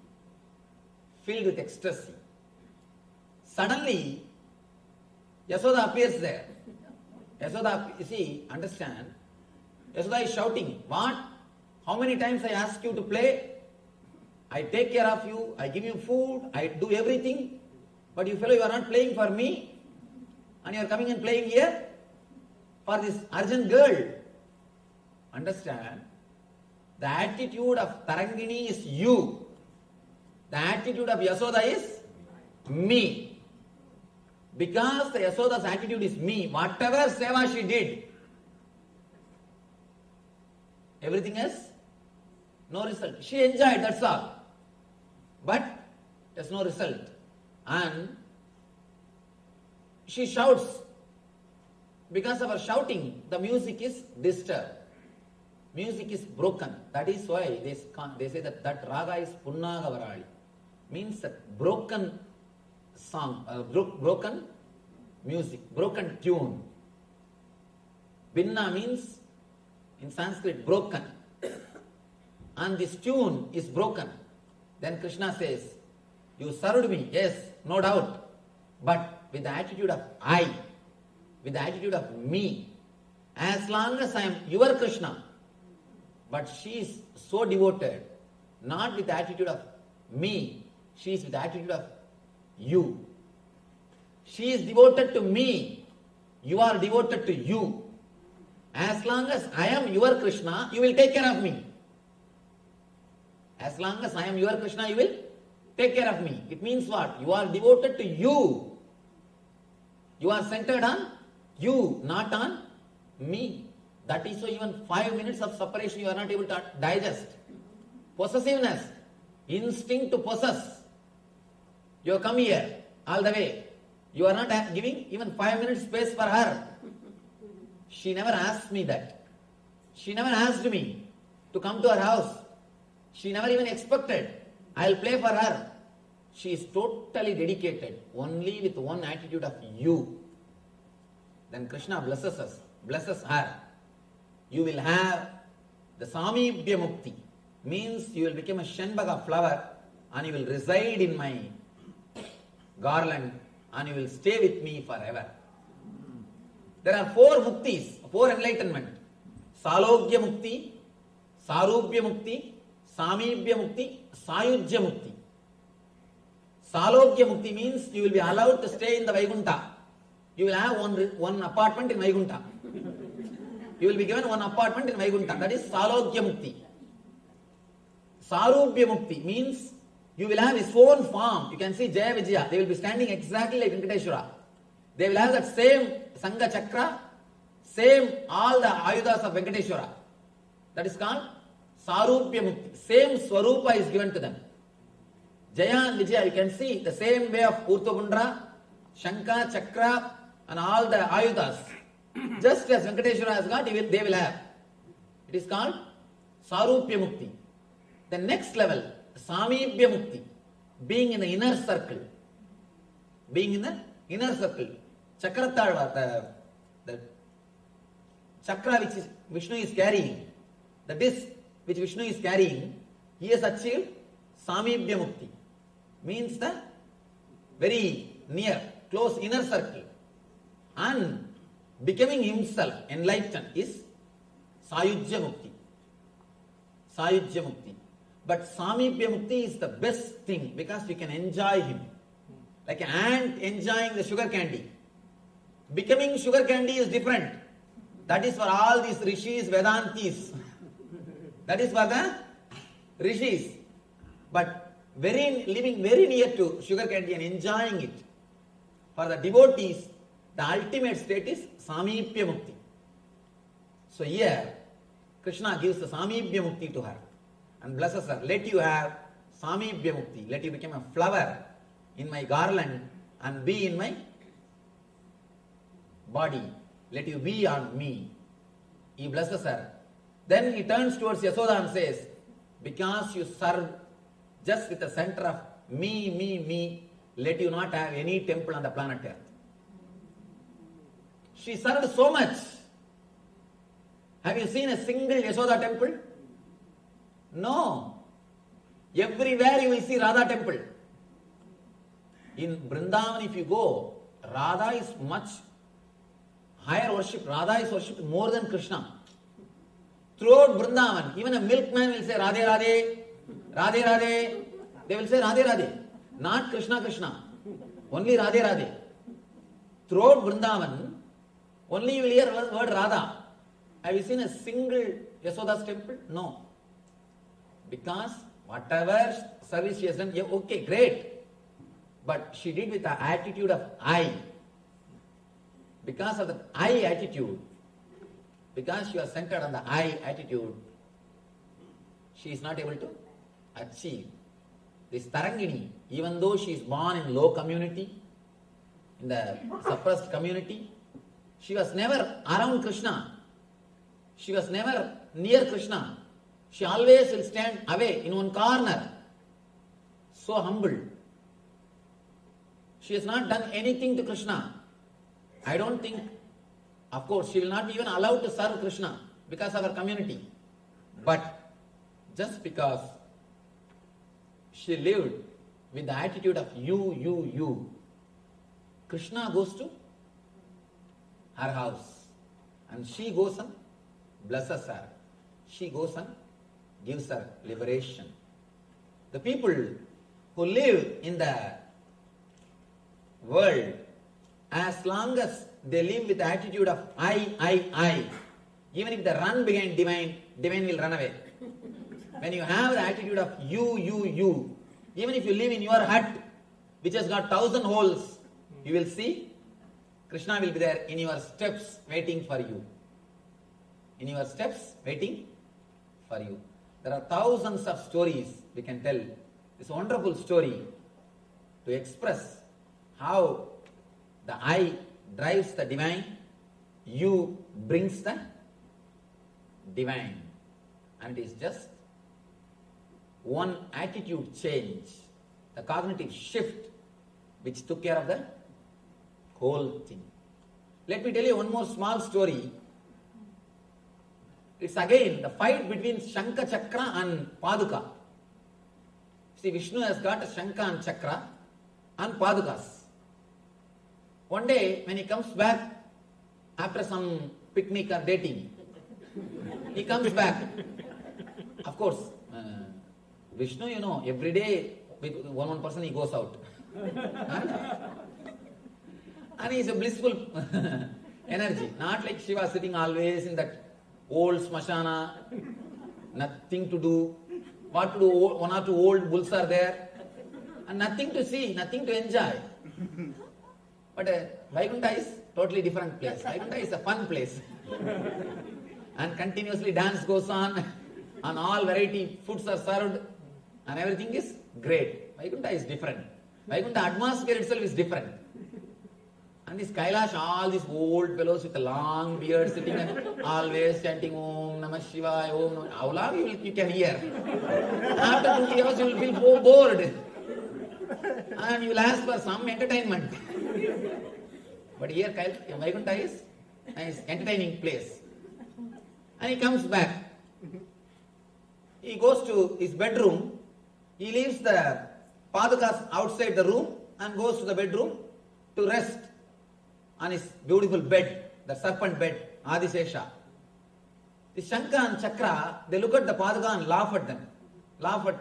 filled with ecstasy. Suddenly, Yasoda appears there. Yasoda, you see, understand, Yasoda is shouting, what? How many times I ask you to play? I take care of you, I give you food, I do everything, but you fellow, you are not playing for me, and you are coming and playing here for this urgent girl. Understand? The attitude of Tarangini is you. The attitude of Yasoda is me. Because the Yasoda's attitude is me, whatever seva she did, everything else, no result. She enjoyed, that's all. But there's no result. And she shouts. Because of her shouting, the music is disturbed. Music is broken. That is why they say that raga is punnaga varali. Means that broken song, broken music, broken tune. Binna means in Sanskrit broken. And this tune is broken. Then Krishna says, you served me, yes, no doubt, but with the attitude of I, with the attitude of me. As long as I am your Krishna, but she is so devoted, not with the attitude of me, she is with the attitude of you. She is devoted to me, you are devoted to you. As long as I am your Krishna, you will take care of me. As long as I am your Krishna, you will take care of me. It means what? You are devoted to you. You are centered on you, not on me. That is why even 5 minutes of separation you are not able to digest. Possessiveness, instinct to possess. You have come here all the way. You are not giving even 5 minutes space for her. She never asked me that. She never asked me to come to her house. She never even expected I'll play for her. She is totally dedicated, only with one attitude of you. Then Krishna blesses us, blesses her. You will have the Samibhya Mukti. Means you will become a Shenbaga flower and you will reside in my garland and you will stay with me forever. There are 4 muktis, 4 enlightenment. Salogya Mukti, Sarubhya Mukti, Samibhya Mukti, Sayujya Mukti. Salogya Mukti means you will be allowed to stay in the Vaikuntha. You will have one apartment in Vaikuntha. You will be given one apartment in Vaikuntha. That is Salogya Mukti. Sarubhya Mukti means you will have his own form. You can see Jaya Vijaya. They will be standing exactly like Venkateshwara. They will have that same Sangha Chakra, same all the Ayudas of Venkateshwara. That is called Sarubhya Mukti. Same Swarupa is given to them. Jaya and Vijaya, you can see the same way of Urthabundra, Shankha, Chakra and all the Ayudas. Just as Venkateshwara has got, they will have. It is called Sarubhya Mukti. The next level, Samibhya Mukti, being in the inner circle. Being in the inner circle. Chakrathalva, the chakra which Vishnu is carrying, the disc which Vishnu is carrying, he has achieved Samibhya Mukti. Means the very near, close inner circle. And becoming himself enlightened is Sayujya Mukti. Sayujya Mukti. But Samibhya Mukti is the best thing because you can enjoy him. Like an ant enjoying the sugar candy. Becoming sugar candy is different. That is for all these rishis, Vedantis. That is for the rishis. But living very near to sugarcane and enjoying it. For the devotees, the ultimate state is Samipya Mukti. So here, Krishna gives the Samipya Mukti to her and blesses her. Let you have Samipya Mukti. Let you become a flower in my garland and be in my body. Let you be on me. He blesses her. Then he turns towards Yasoda and says, because you serve just with the center of me, let you not have any temple on the planet Earth. She served so much. Have you seen a single Yasoda temple? No. Everywhere you will see Radha temple. In Vrindavan, if you go, Radha is much higher worship. Radha is worshipped more than Krishna. Throughout Vrindavan, even a milkman will say Radhe Radhe, Radhe Radhe. They will say Radhe Radhe. Not Krishna Krishna. Only Radhe Radhe. Throughout Vrindavan, only you will hear word Radha. Have you seen a single Yasoda's temple? No. Because whatever service she has done, yeah, okay, great. But she did with the attitude of I. Because of the I attitude, because she was centered on the I attitude, she is not able to achieve. This Tarangini, even though she is born in low community, in the suppressed community, she was never around Krishna. She was never near Krishna. She always will stand away in one corner. So humble. She has not done anything to Krishna. I don't think, of course, she will not be even allowed to serve Krishna because of her community. But just because she lived with the attitude of you, Krishna goes to her house and she goes and blesses her. She goes and gives her liberation. The people who live in the world, as long as they live with the attitude of I, even if they run behind divine, divine will run away. When you have the attitude of you, even if you live in your hut, which has got 1,000 holes, you will see Krishna will be there in your steps waiting for you. In your steps waiting for you. There are thousands of stories we can tell. This wonderful story to express how the I drives the divine, you brings the divine. And it is just one attitude change, the cognitive shift, which took care of the whole thing. Let me tell you one more small story. It's again the fight between Shankha Chakra and Paduka. See, Vishnu has got a Shankha and Chakra and Padukas. One day, when he comes back after some picnic or dating, he comes back. Of course, Vishnu, you know, every day with one person he goes out. And he is a blissful energy. Not like Shiva sitting always in that old smashana, nothing to do. What to do? One or two old bulls are there. And nothing to see, nothing to enjoy. But Vaikuntha is totally different place. Vaikuntha is a fun place. And continuously dance goes on, and all variety foods are served, and everything is great. Vaikuntha is different. Vaikuntha atmosphere itself is different. And this Kailash, all these old fellows with a long beard sitting and always chanting Om Namah Shivaya, Om Namah. How long you can hear? After 2 years you will feel so bored. And you will ask for some entertainment. But here Vaikuntha is an entertaining place. And he comes back. He goes to his bedroom. He leaves the Padukas outside the room and goes to the bedroom to rest on his beautiful bed, the serpent bed, Adisesha. The Shankha and Chakra, they look at the Paduka and laugh at them. Laugh at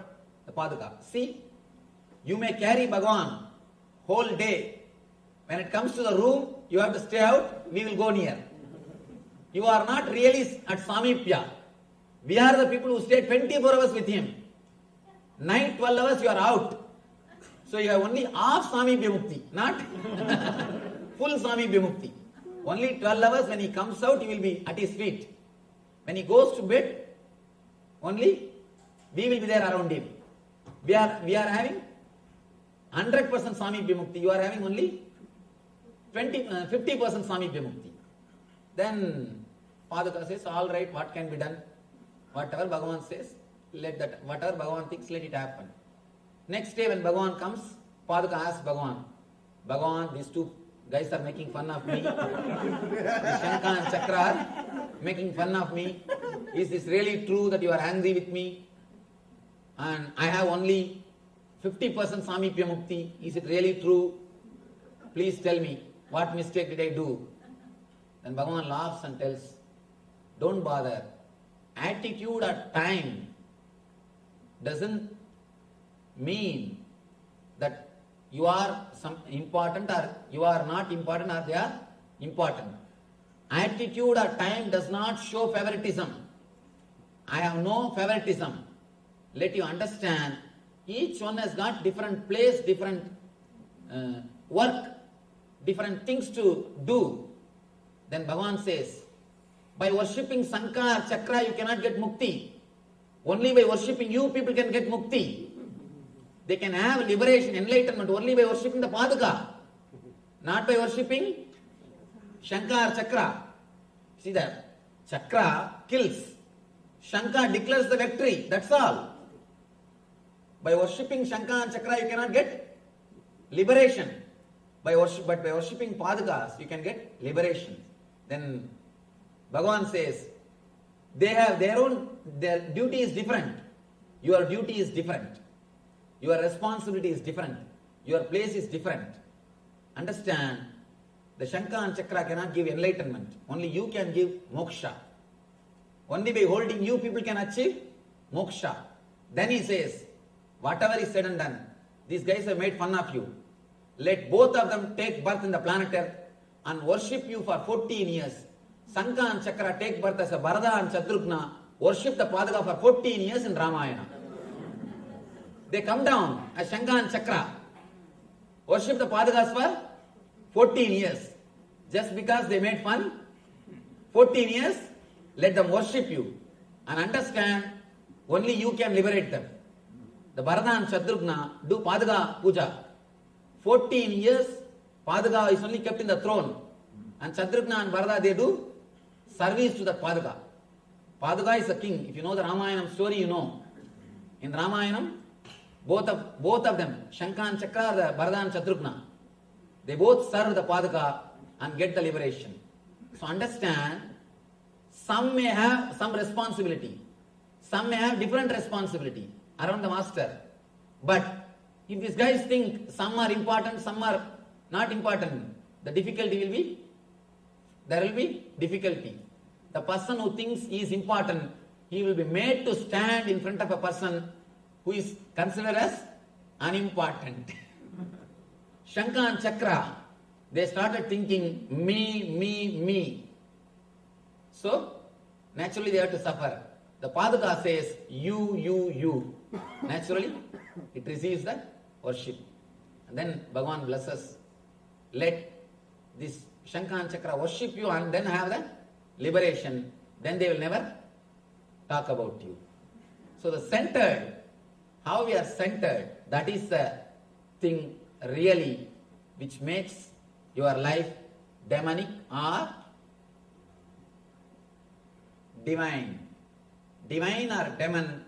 the Paduka. See, you may carry Bhagavan whole day. When it comes to the room, you have to stay out, we will go near. You are not really at Samipya. We are the people who stay 24 hours with him. Night 12 hours you are out. So you have only half Samipya Mukti, not full Samipya Mukti. Only 12 hours when he comes out, you will be at his feet. When he goes to bed, only we will be there around him. We are having 100% Samipya Mukti. You are having only 50% Samipya Mukti. Then Paduka says, all right, what can be done? Whatever Bhagavan says, whatever Bhagavan thinks, let it happen. Next day when Bhagavan comes, Paduka asks Bhagavan, these two guys are making fun of me. Shankha and Chakra are making fun of me. Is this really true that you are angry with me? And I have only 50% Samipya Mukti. Is it really true? Please tell me, what mistake did I do? Then Bhagavan laughs and tells, don't bother. Attitude at time doesn't mean that you are important or you are not important or they are important. Attitude at time does not show favoritism. I have no favoritism. Let you understand, each one has got different place, different work, different things to do. Then Bhagavan says, by worshipping Sankha or Chakra you cannot get Mukti. Only by worshipping you people can get Mukti. They can have liberation, enlightenment only by worshipping the Paduka. Not by worshipping Shankha or Chakra. See that? Chakra kills. Shankha declares the victory. That's all. By worshipping Shankha and Chakra you cannot get liberation. But by worshipping Padukas you can get liberation. Then Bhagavan says, they have their duty is different. Your duty is different. Your responsibility is different. Your place is different. Understand, the Shankha and Chakra cannot give enlightenment. Only you can give moksha. Only by holding you people can achieve moksha. Then he says, whatever is said and done, these guys have made fun of you. Let both of them take birth in the planet Earth and worship you for 14 years. Sankha and Chakra take birth as a Bharata and Shatrugna, worship the Paduka for 14 years in Ramayana. They come down as Shankha and Chakra, worship the Padukas for 14 years. Just because they made fun, 14 years, let them worship you. And understand, only you can liberate them. The Bharata and Shatrugna do Paduka Puja. 14 years, Paduka is only kept in the throne. And Shatrugna and Bharata, they do service to the Paduka. Paduka is the king. If you know the Ramayana story, you know. In Ramayana, both of them, Shankha and Chakra, are the Bharata and Shatrugna. They both serve the Paduka and get the liberation. So understand, some may have some responsibility. Some may have different responsibility around the master. But if these guys think some are important, some are not important, the difficulty will be, there will be difficulty. The person who thinks he is important, he will be made to stand in front of a person who is considered as unimportant. Shankha and Chakra, they started thinking me. So, naturally they have to suffer. The Paduka says you. Naturally, it receives the worship. And then Bhagavan blesses. Let this Shankha and Chakra worship you and then have the liberation. Then they will never talk about you. So the centered, how we are centered, that is the thing really which makes your life demonic or divine. Divine or demon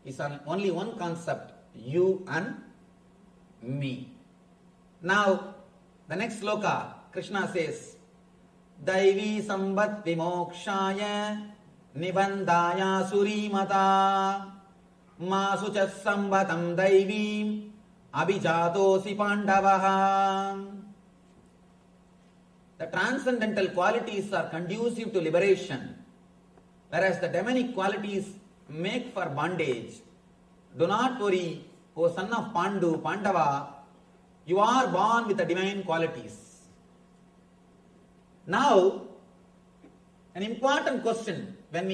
is only one concept, you and me. Now, the next sloka, Krishna says, Daivi sambat vimokshaya nibandaya surimata masuchas sambatam daivim abhijatosi pandavaha. The transcendental qualities are conducive to liberation, whereas the demonic qualities make for bondage. Do not worry, O son of Pandava, you are born with the divine qualities. Now, An important question when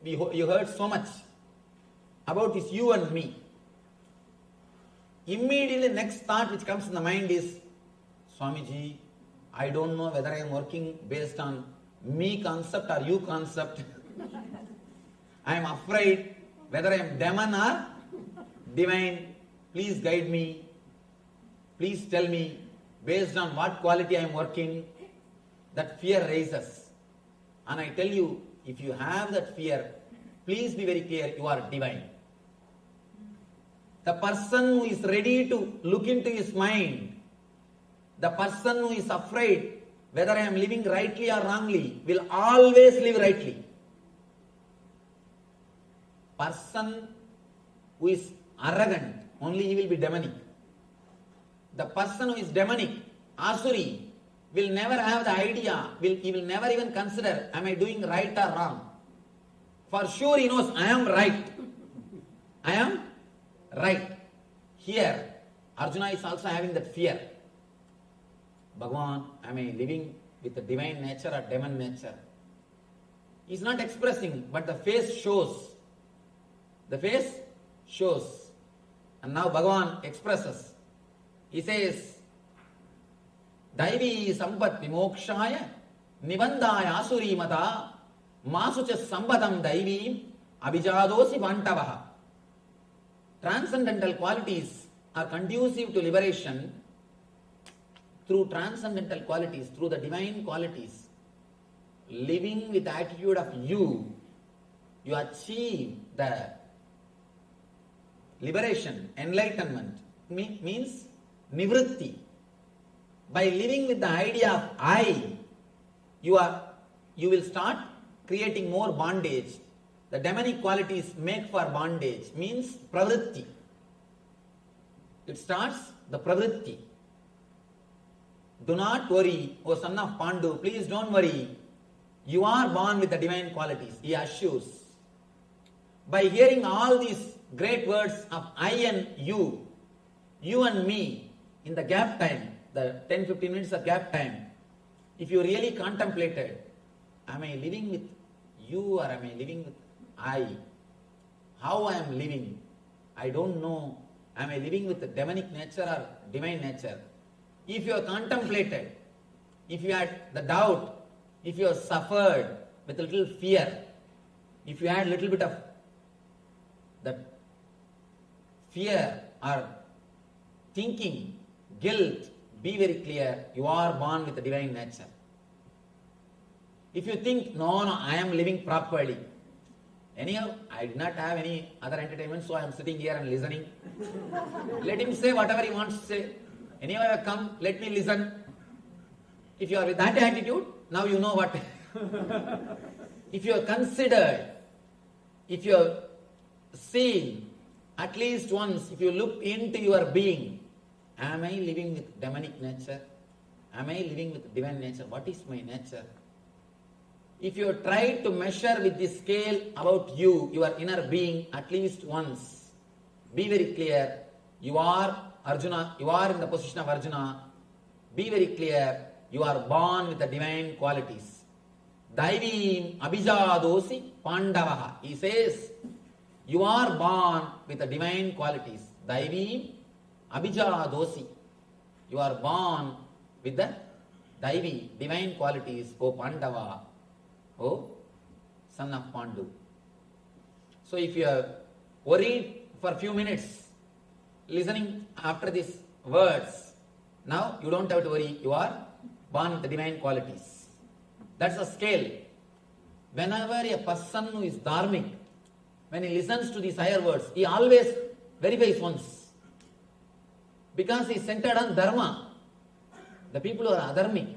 you heard so much about this you and me. Immediately next thought which comes in the mind is, Swamiji, I don't know whether I am working based on me concept or you concept. I am afraid whether I am demon or divine. Please guide me. Please tell me based on what quality I am working. That fear rises. And I tell you, if you have that fear, please be very clear, you are divine. The person who is ready to look into his mind, the person who is afraid whether I am living rightly or wrongly, will always live rightly. Person who is arrogant, only he will be demonic. The person who is demonic, asuri, will never have the idea, he will never even consider, am I doing right or wrong? For sure he knows, I am right. I am right. Here, Arjuna is also having that fear. Bhagavan, am I living with the divine nature or demon nature? He is not expressing, but the face shows. The face shows. And now Bhagavan expresses. He says, Daivi sampat vimokshaya nibandhaya asuri mata masucha sambadam daivim abhijadosi vantavaha. Transcendental qualities are conducive to liberation through transcendental qualities, through the divine qualities. Living with the attitude of you achieve the liberation, enlightenment, means nivritti. By living with the idea of I, you will start creating more bondage. The demonic qualities make for bondage, means pravritti. It starts the pravritti. Do not worry, O son of Pandu, please don't worry. You are born with the divine qualities, he assures. By hearing all these great words of I and you and me, in the gap time, the 10-15 minutes of gap time, if you really contemplated, am I living with you or am I living with I? How I am living? I don't know. Am I living with the demonic nature or divine nature? If you have contemplated, if you had the doubt, if you have suffered with a little fear, if you had a little bit of that fear or thinking, guilt, be very clear, you are born with the divine nature. If you think, no, I am living properly. Anyhow, I did not have any other entertainment, so I am sitting here and listening. Let him say whatever he wants to say. Anyhow, I have come, let me listen. If you are with that attitude, now you know what. If you have considered, if you have seen, at least once, if you look into your being, am I living with demonic nature? Am I living with divine nature? What is my nature? If you try to measure with the scale about you, your inner being, at least once, be very clear, you are Arjuna, you are in the position of Arjuna, be very clear, you are born with the divine qualities. Daivim abhijadosi pandavaha. He says, you are born with the divine qualities. Daivim abhijadosi. You are born with the Daivi, divine qualities, O Pandava, O son of Pandu. So if you are worried for a few minutes, listening after these words, now you don't have to worry, you are born with the divine qualities. That's the scale. Whenever a person who is dharmic, when he listens to these higher words, he always verifies once. Because he is centered on dharma. The people who are adharmic,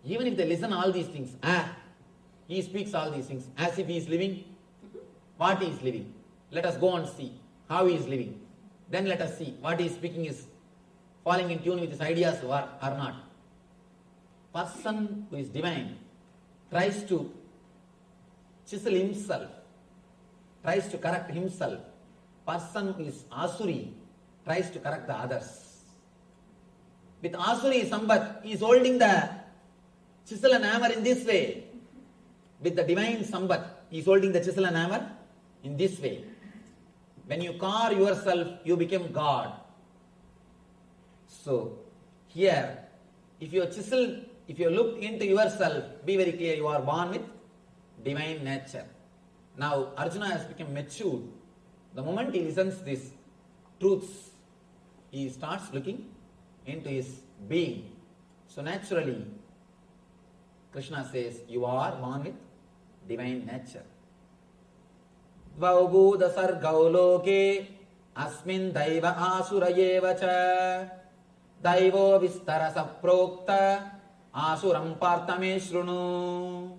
even if they listen all these things, he speaks all these things as if he is living what he is living. Let us go and see how he is living. Then let us see what he is speaking is falling in tune with his ideas or not. Person who is divine tries to chisel himself, tries to correct himself. Person who is asuri tries to correct the others. With asuri sambat, he is holding the chisel and hammer in this way. with the divine sambat. He is holding the chisel and hammer in this way. When you carve yourself, you become God. So, here, if you look into yourself, be very clear, you are born with divine nature. Now, Arjuna has become mature. The moment he listens these truths, he starts looking into his being. So, naturally, Krishna says, you are born with divine nature. Dvaubhuda sargau loke asmin daiva asura yevacha daivo vistara saprokta asuram partame shrunu.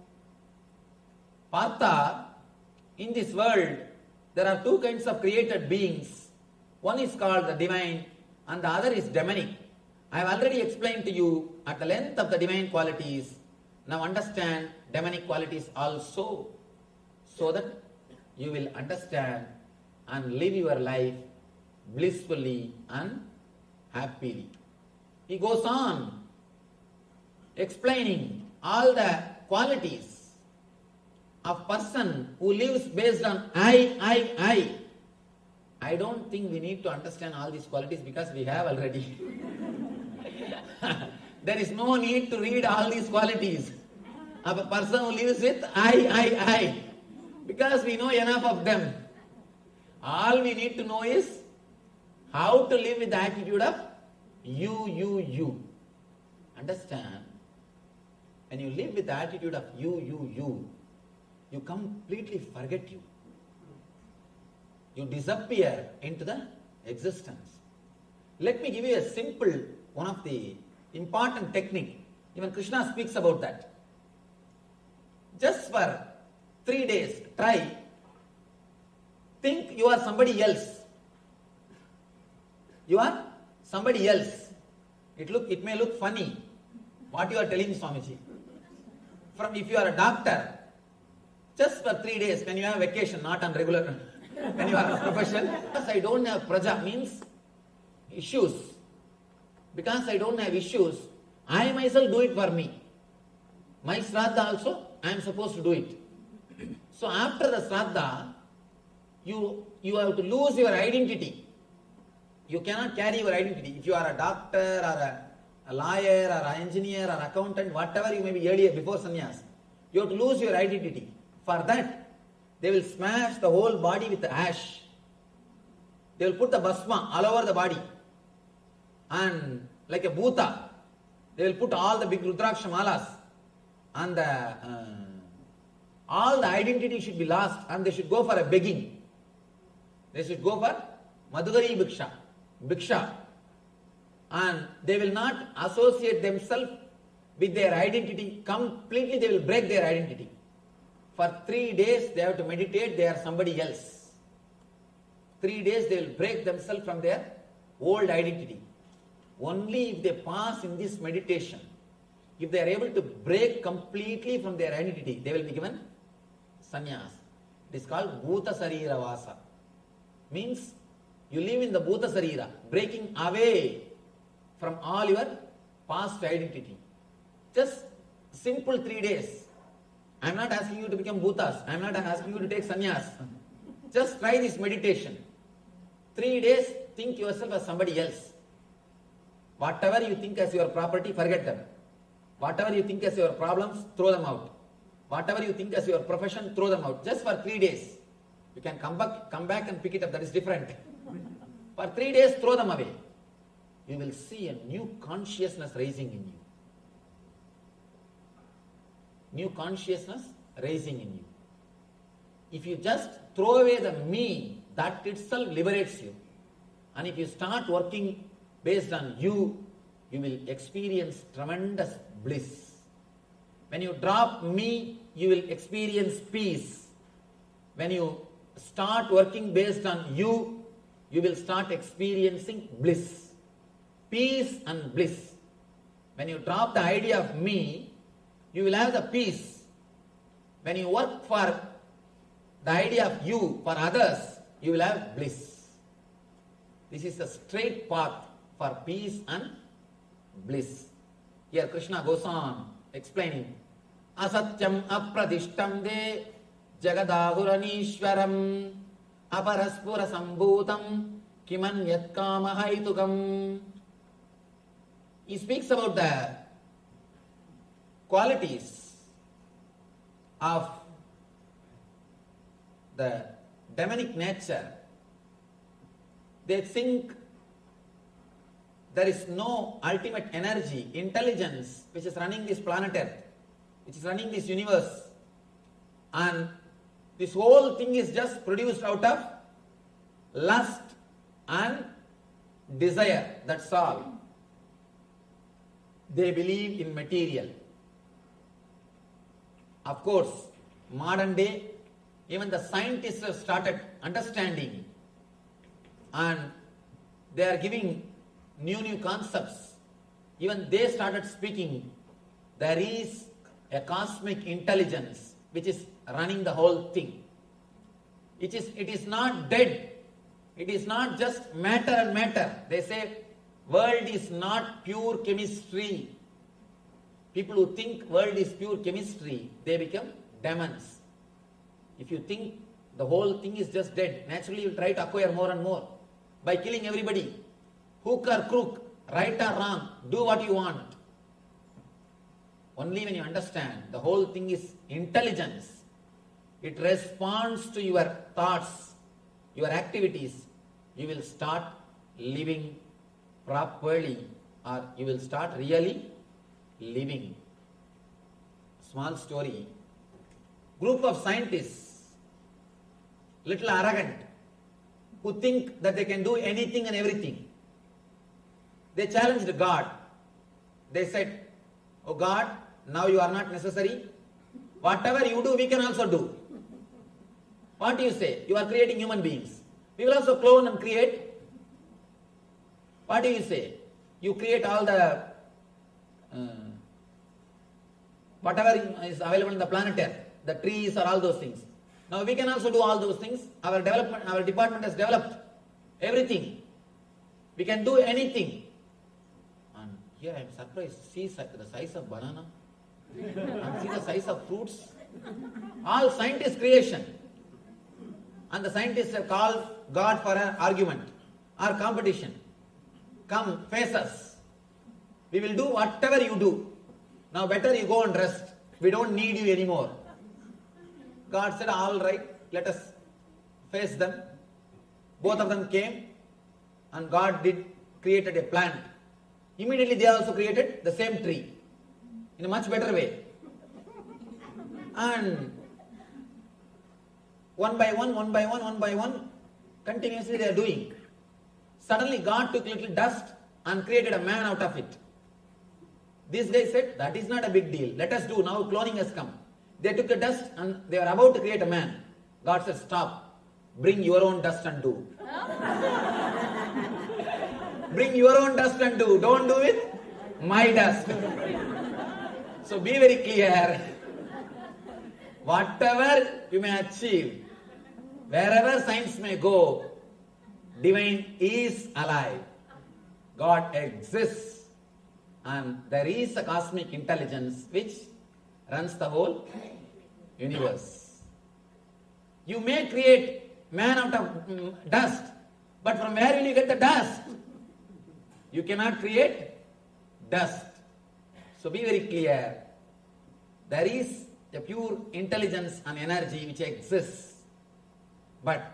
Partha, in this world, there are two kinds of created beings. One is called the divine and the other is demonic. I have already explained to you at the length of the divine qualities. Now understand demonic qualities also, so that you will understand and live your life blissfully and happily. He goes on explaining all the qualities of person who lives based on I. I don't think we need to understand all these qualities because we have already. There is no need to read all these qualities of a person who lives with I. Because we know enough of them. All we need to know is how to live with the attitude of you. Understand? When you live with the attitude of you completely forget you. You disappear into the existence. Let me give you a simple, one of the important technique. Even Krishna speaks about that. Just for 3 days, try. Think you are somebody else. You are somebody else. It may look funny what you are telling Swamiji. If you are a doctor, just for 3 days, when you have vacation, not on regular, when you are a profession, because I don't have praja, means issues. Because I don't have issues, I myself do it for me. My Shraddha also, I am supposed to do it. So after the Shraddha, you have to lose your identity. You cannot carry your identity. If you are a doctor or a lawyer or an engineer or accountant, whatever you may be earlier before sannyas, you have to lose your identity. For that, they will smash the whole body with ash. They will put the bhasma all over the body. And like a bhuta, they will put all the big rudraksha malas. And all the identity should be lost and they should go for a begging. They should go for madhugari bhiksha. And they will not associate themselves with their identity. Completely they will break their identity. For 3 days they have to meditate, they are somebody else. 3 days they will break themselves from their old identity. Only if they pass in this meditation, if they are able to break completely from their identity, they will be given sannyas. It is called bhuta sarira vasa. Means you live in the bhuta sarira, breaking away from all your past identity. Just simple 3 days. I am not asking you to become bhutas. I am not asking you to take sannyas. Just try this meditation. 3 days, think yourself as somebody else. Whatever you think as your property, forget them. Whatever you think as your problems, throw them out. Whatever you think as your profession, throw them out. Just for 3 days. You can come back and pick it up. That is different. For 3 days, throw them away. You will see a new consciousness rising in you. New consciousness rising in you. If you just throw away the me, that itself liberates you. And if you start working based on you will experience tremendous bliss. When you drop me, you will experience peace. When you start working based on you will start experiencing bliss. Peace and bliss. When you drop the idea of me, you will have the peace. When you work for the idea of you, for others, you will have bliss. This is a straight path for peace and bliss. Here Krishna goes on explaining asatyam apradishtam de jagadahuranishwaram aparaspura sambhutam kimanyat kamahaitukam. He speaks about the qualities of the demonic nature. They think there is no ultimate energy, intelligence which is running this planet Earth, which is running this universe, and this whole thing is just produced out of lust and desire. That's all. They believe in material. Of course, modern day, even the scientists have started understanding, and they are giving new concepts. Even they started speaking. There is a cosmic intelligence which is running the whole thing. It is not dead. It is not just matter and matter. They say world is not pure chemistry. People who think world is pure chemistry, they become demons. If you think the whole thing is just dead, naturally you will try to acquire more and more by killing everybody. Hook or crook, right or wrong, do what you want. Only when you understand the whole thing is intelligence, it responds to your thoughts, your activities, you will start living properly, or you will start really living. Small story. Group of scientists, little arrogant, who think that they can do anything and everything. They challenged God. They said, "Oh God, now you are not necessary. Whatever you do, we can also do." What do you say? You are creating human beings. We will also clone and create. What do you say? You create all the whatever is available in the planet Earth, the trees or all those things. Now we can also do all those things. Our department has developed everything. We can do anything. And here I am surprised. See the size of banana and see the size of fruits. All scientist creation. And the scientists have called God for an argument or competition. Come, face us. We will do whatever you do. Now better you go and rest. We don't need you anymore. God said, all right, let us face them. Both of them came, and God created a plant. Immediately they also created the same tree in a much better way. And one by one, continuously they are doing. Suddenly God took little dust and created a man out of it. This guy said, that is not a big deal. Let us do. Now cloning has come. They took the dust and they were about to create a man. God said, stop. Bring your own dust and do. Bring your own dust and do. Don't do it. My dust. So be very clear. Whatever you may achieve, wherever science may go, divine is alive. God exists. And there is a cosmic intelligence which runs the whole universe. You may create man out of dust, but from where will you get the dust? You cannot create dust. So be very clear. There is a pure intelligence and energy which exists. But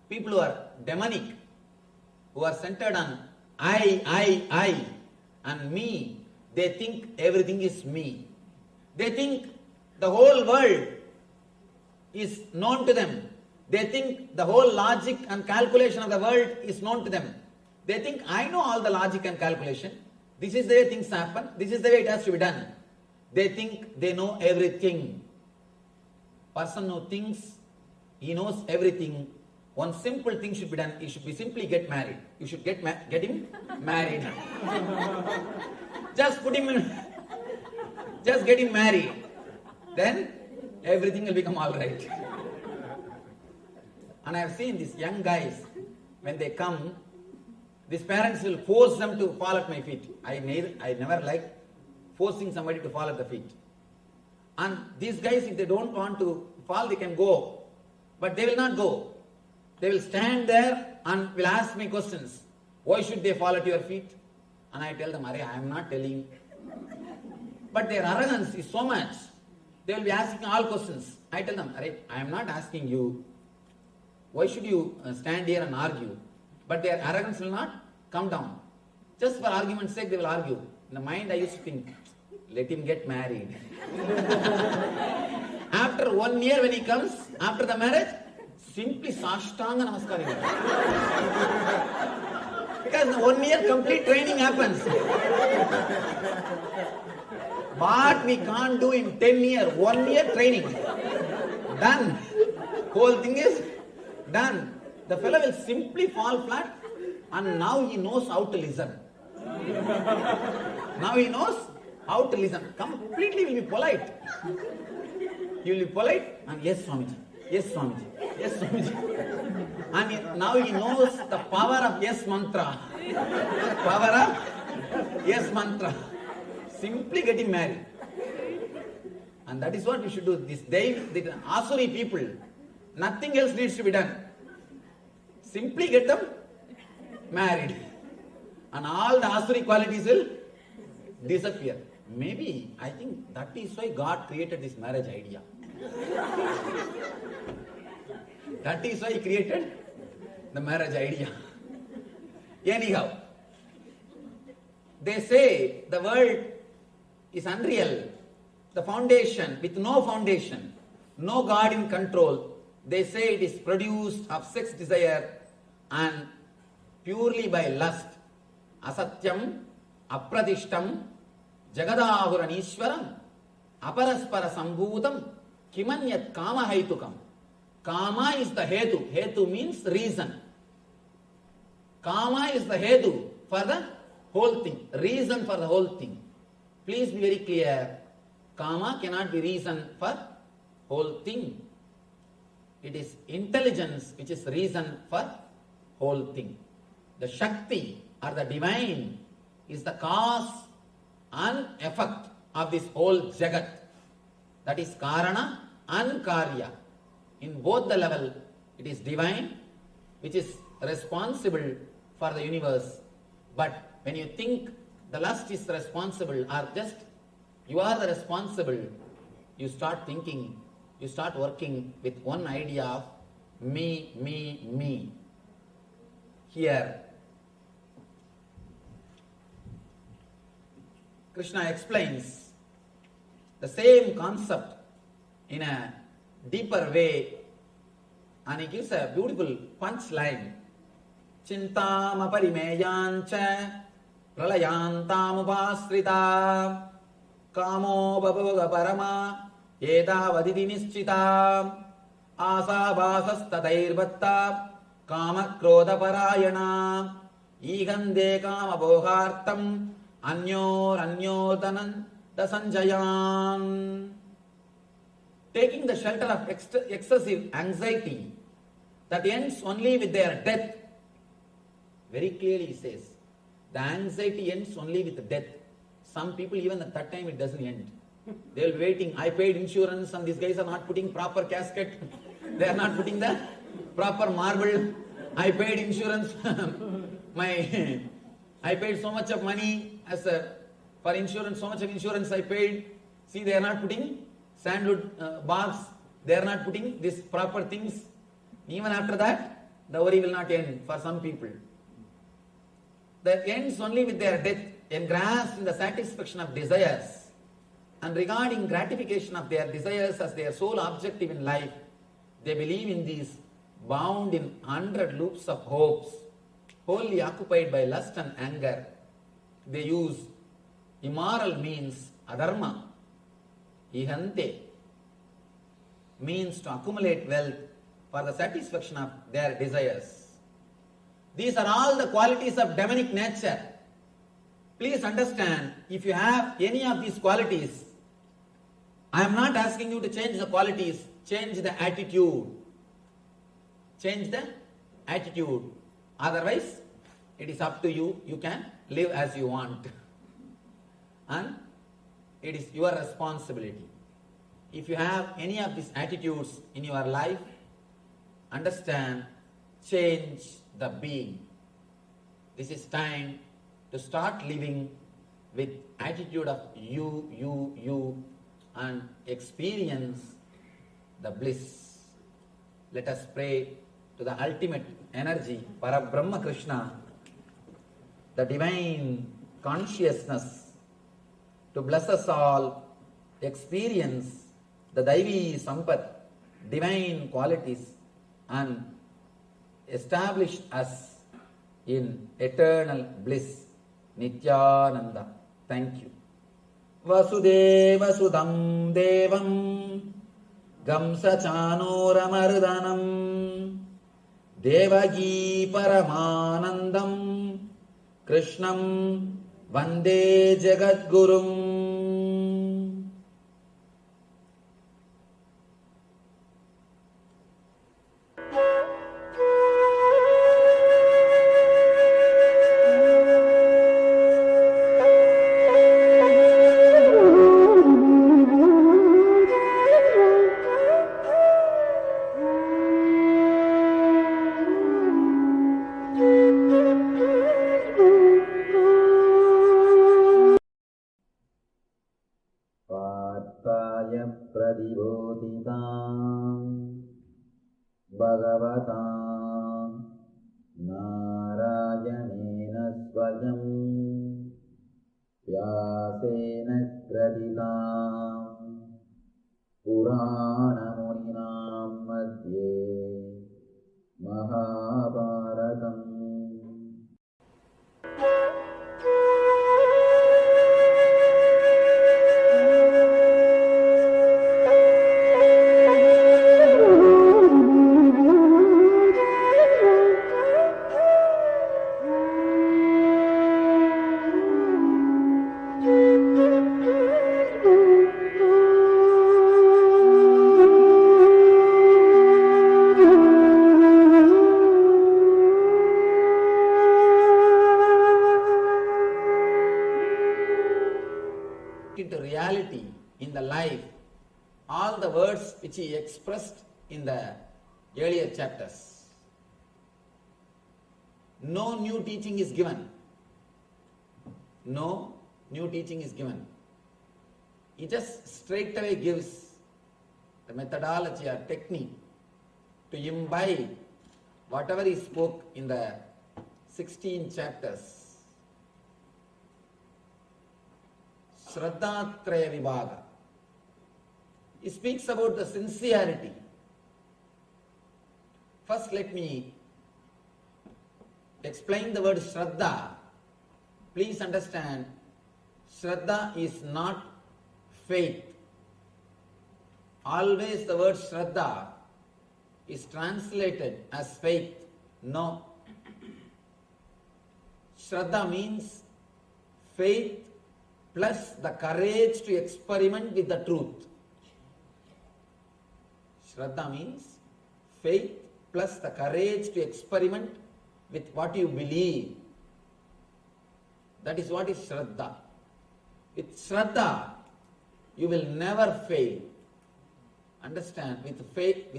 people who are demonic, who are centered on I, and me, they think everything is me. They think the whole world is known to them. They think the whole logic and calculation of the world is known to them. They think, I know all the logic and calculation. This is the way things happen. This is the way it has to be done. They think they know everything. Person who thinks he knows everything, one simple thing should be done. He should be simply get married. You should get him married. Just put him in, just get him married. Then everything will become all right. And I have seen these young guys, when they come, these parents will force them to fall at my feet. I never like forcing somebody to fall at the feet. And these guys, if they don't want to fall, they can go. But they will not go. They will stand there and will ask me questions. Why should they fall at your feet? And I tell them, I am not telling. But their arrogance is so much. They will be asking all questions. I tell them, I am not asking you. Why should you stand here and argue? But their arrogance will not come down. Just for argument's sake, they will argue. In the mind, I used to think, let him get married. After 1 year when he comes, after the marriage, simply Sashtanga Namaskar. Because in 1 year complete training happens. What we can't do in 10 years, 1 year training. Done. Whole thing is done. The fellow will simply fall flat and now he knows how to listen. Now he knows how to listen. Completely will be polite. He will be polite and yes Swamiji, yes Swamiji, yes Swamiji. And now he knows the power of yes mantra. Power of yes mantra. Simply getting married. And that is what we should do. The Asuri people, nothing else needs to be done. Simply get them married. And all the Asuri qualities will disappear. Maybe, I think that is why God created this marriage idea. That is why He created the marriage idea. Anyhow, they say the world is unreal. The foundation, with no foundation, no God in control, they say it is produced of sex desire and purely by lust. Asatyam, apradishtam, jagadahuranishwaram, aparaspara sambhutam, kimanyat kama haitukam. Kama is the hetu. Hetu means reason. Kama is the hetu for the whole thing. Reason for the whole thing. Please be very clear. Kama cannot be reason for whole thing. It is intelligence which is reason for whole thing. The Shakti or the divine is the cause and effect of this whole Jagat. That is Karana and Karya. In both the level, it is divine which is responsible for the universe. But when you think the lust is responsible or just you are the responsible, you start thinking, you start working with one idea of me, me, me. Here, Krishna explains the same concept in a deeper way and he gives a beautiful punchline. Chintam aparimeyancha pralayantam upasrita kamo babhoga parama edavaditi nischita asabhasas tatairvatta kama krodha parayana igande kama bhogartam anyotanam dasanjayan. Taking the shelter of excessive anxiety that ends only with their death. Very clearly he says, the anxiety ends only with death. Some people even at that time it doesn't end. They will be waiting. I paid insurance and these guys are not putting proper casket. They are not putting the proper marble. I paid insurance. I paid so much of money for insurance, so much of insurance I paid. See, they are not putting sandwood bars. They are not putting these proper things. Even after that, the worry will not end for some people. That ends only with their death, engrossed in the satisfaction of desires. And regarding gratification of their desires as their sole objective in life, they believe in these bound in 100 loops of hopes, wholly occupied by lust and anger. They use immoral means, adharma, ihante, means to accumulate wealth for the satisfaction of their desires. These are all the qualities of demonic nature. Please understand, if you have any of these qualities, I am not asking you to change the qualities, change the attitude. Change the attitude. Otherwise, it is up to you. You can live as you want. And it is your responsibility. If you have any of these attitudes in your life, understand, change the being. This is time to start living with attitude of you, and experience the bliss. Let us pray to the ultimate energy, Parabrahma Krishna, the divine consciousness, to bless us all, experience the Daivi Sampat, divine qualities, and establish us in eternal bliss. Nithyananda. Thank you. Vasudeva Sudam Devam Gamsa Chanoramardanam Devagi Paramanandam Krishnam Vande Jagadgurum. Bhagavatam Narayana Swayam Vyasena Kraditam Purana Muninam Madhye Mahabharatam. Into reality in the life all the words which he expressed in the earlier chapters. No new teaching is given. No new teaching is given. He just straight away gives the methodology or technique to imbibe whatever he spoke in the 16 chapters. Shraddhatraya Vibhaga. He speaks about the sincerity. First let me explain the word Shraddha. Please understand, Shraddha is not faith. Always the word Shraddha is translated as faith. No. Shraddha means faith plus the courage to experiment with the truth. Shraddha means faith plus the courage to experiment with what you believe. That is what is Shraddha. With Shraddha, you will never fail. Understand, with faith,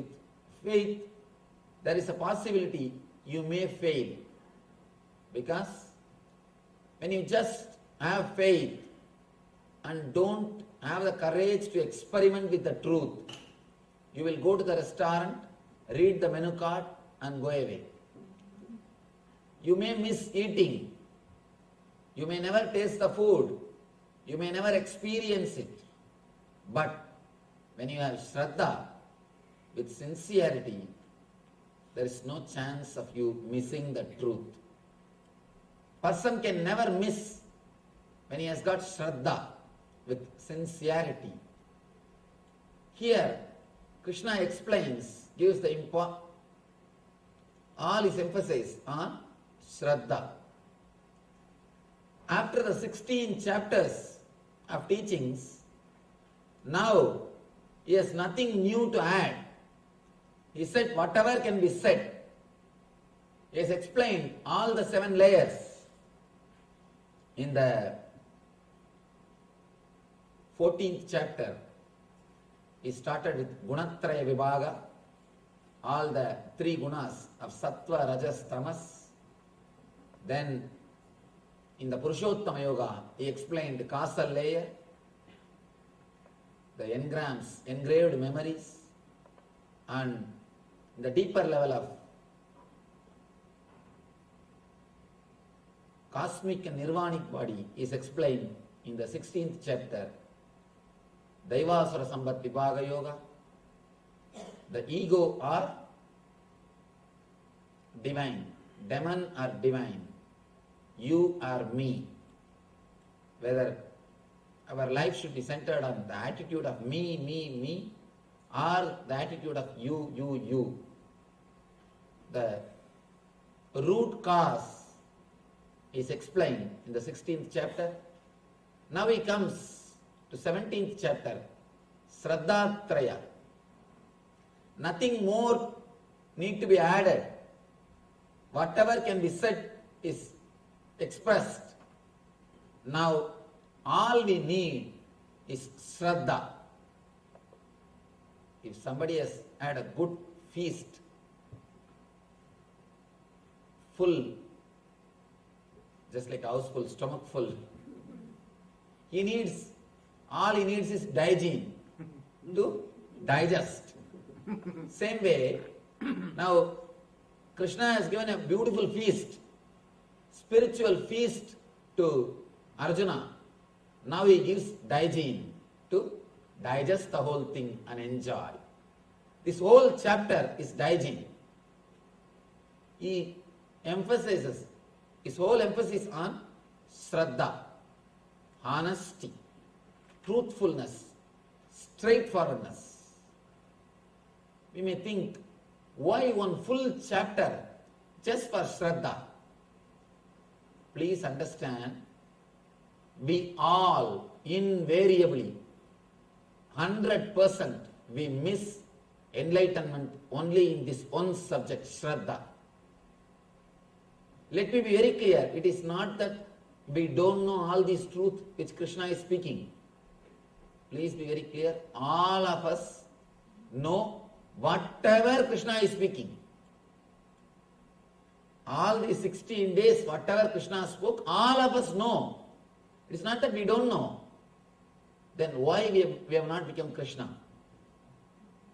there is a possibility you may fail. Because when you just have faith and don't have the courage to experiment with the truth, you will go to the restaurant, read the menu card and go away. You may miss eating. You may never taste the food. You may never experience it. But when you have Shraddha, with sincerity, there is no chance of you missing the truth. Person can never miss when he has got Shraddha, with sincerity. Here, Krishna explains, gives the all his emphasis on Shraddha. After the 16 chapters of teachings, now he has nothing new to add. He said whatever can be said. He has explained all the 7 layers in the 14th chapter. he started with Gunatraya Vibhaga, all the three gunas of Sattva, Rajas, Tamas. Then in the Purushottama Yoga, he explained the causal layer, the engrams, engraved memories, and the deeper level of cosmic and nirvanic body is explained in the 16th chapter, Daivasura Sambat Vibhaga Yoga. The ego are divine, demon are divine, you are me. Whether our life should be centered on the attitude of me, me, me, or the attitude of you, you, you. The root cause is explained in the 16th chapter. Now he comes to 17th chapter, Shraddhatraya. Nothing more need to be added. Whatever can be said is expressed. Now all we need is Shraddha. If somebody has had a good feast, full, just like a house full, stomach full, all he needs is hygiene to digest. Same way, now Krishna has given a beautiful feast, spiritual feast to Arjuna. Now he gives hygiene to digest the whole thing and enjoy. This whole chapter is hygiene. He emphasizes, his whole emphasis on Shraddha, honesty, truthfulness, straightforwardness. We may think, why one full chapter just for Shraddha? Please understand, we all invariably, 100%, we miss enlightenment only in this one subject, Shraddha. Let me be very clear, it is not that we don't know all this truth which Krishna is speaking. Please be very clear, all of us know whatever Krishna is speaking. All these 16 days, whatever Krishna spoke, all of us know. It is not that we don't know. Then why we have not become Krishna?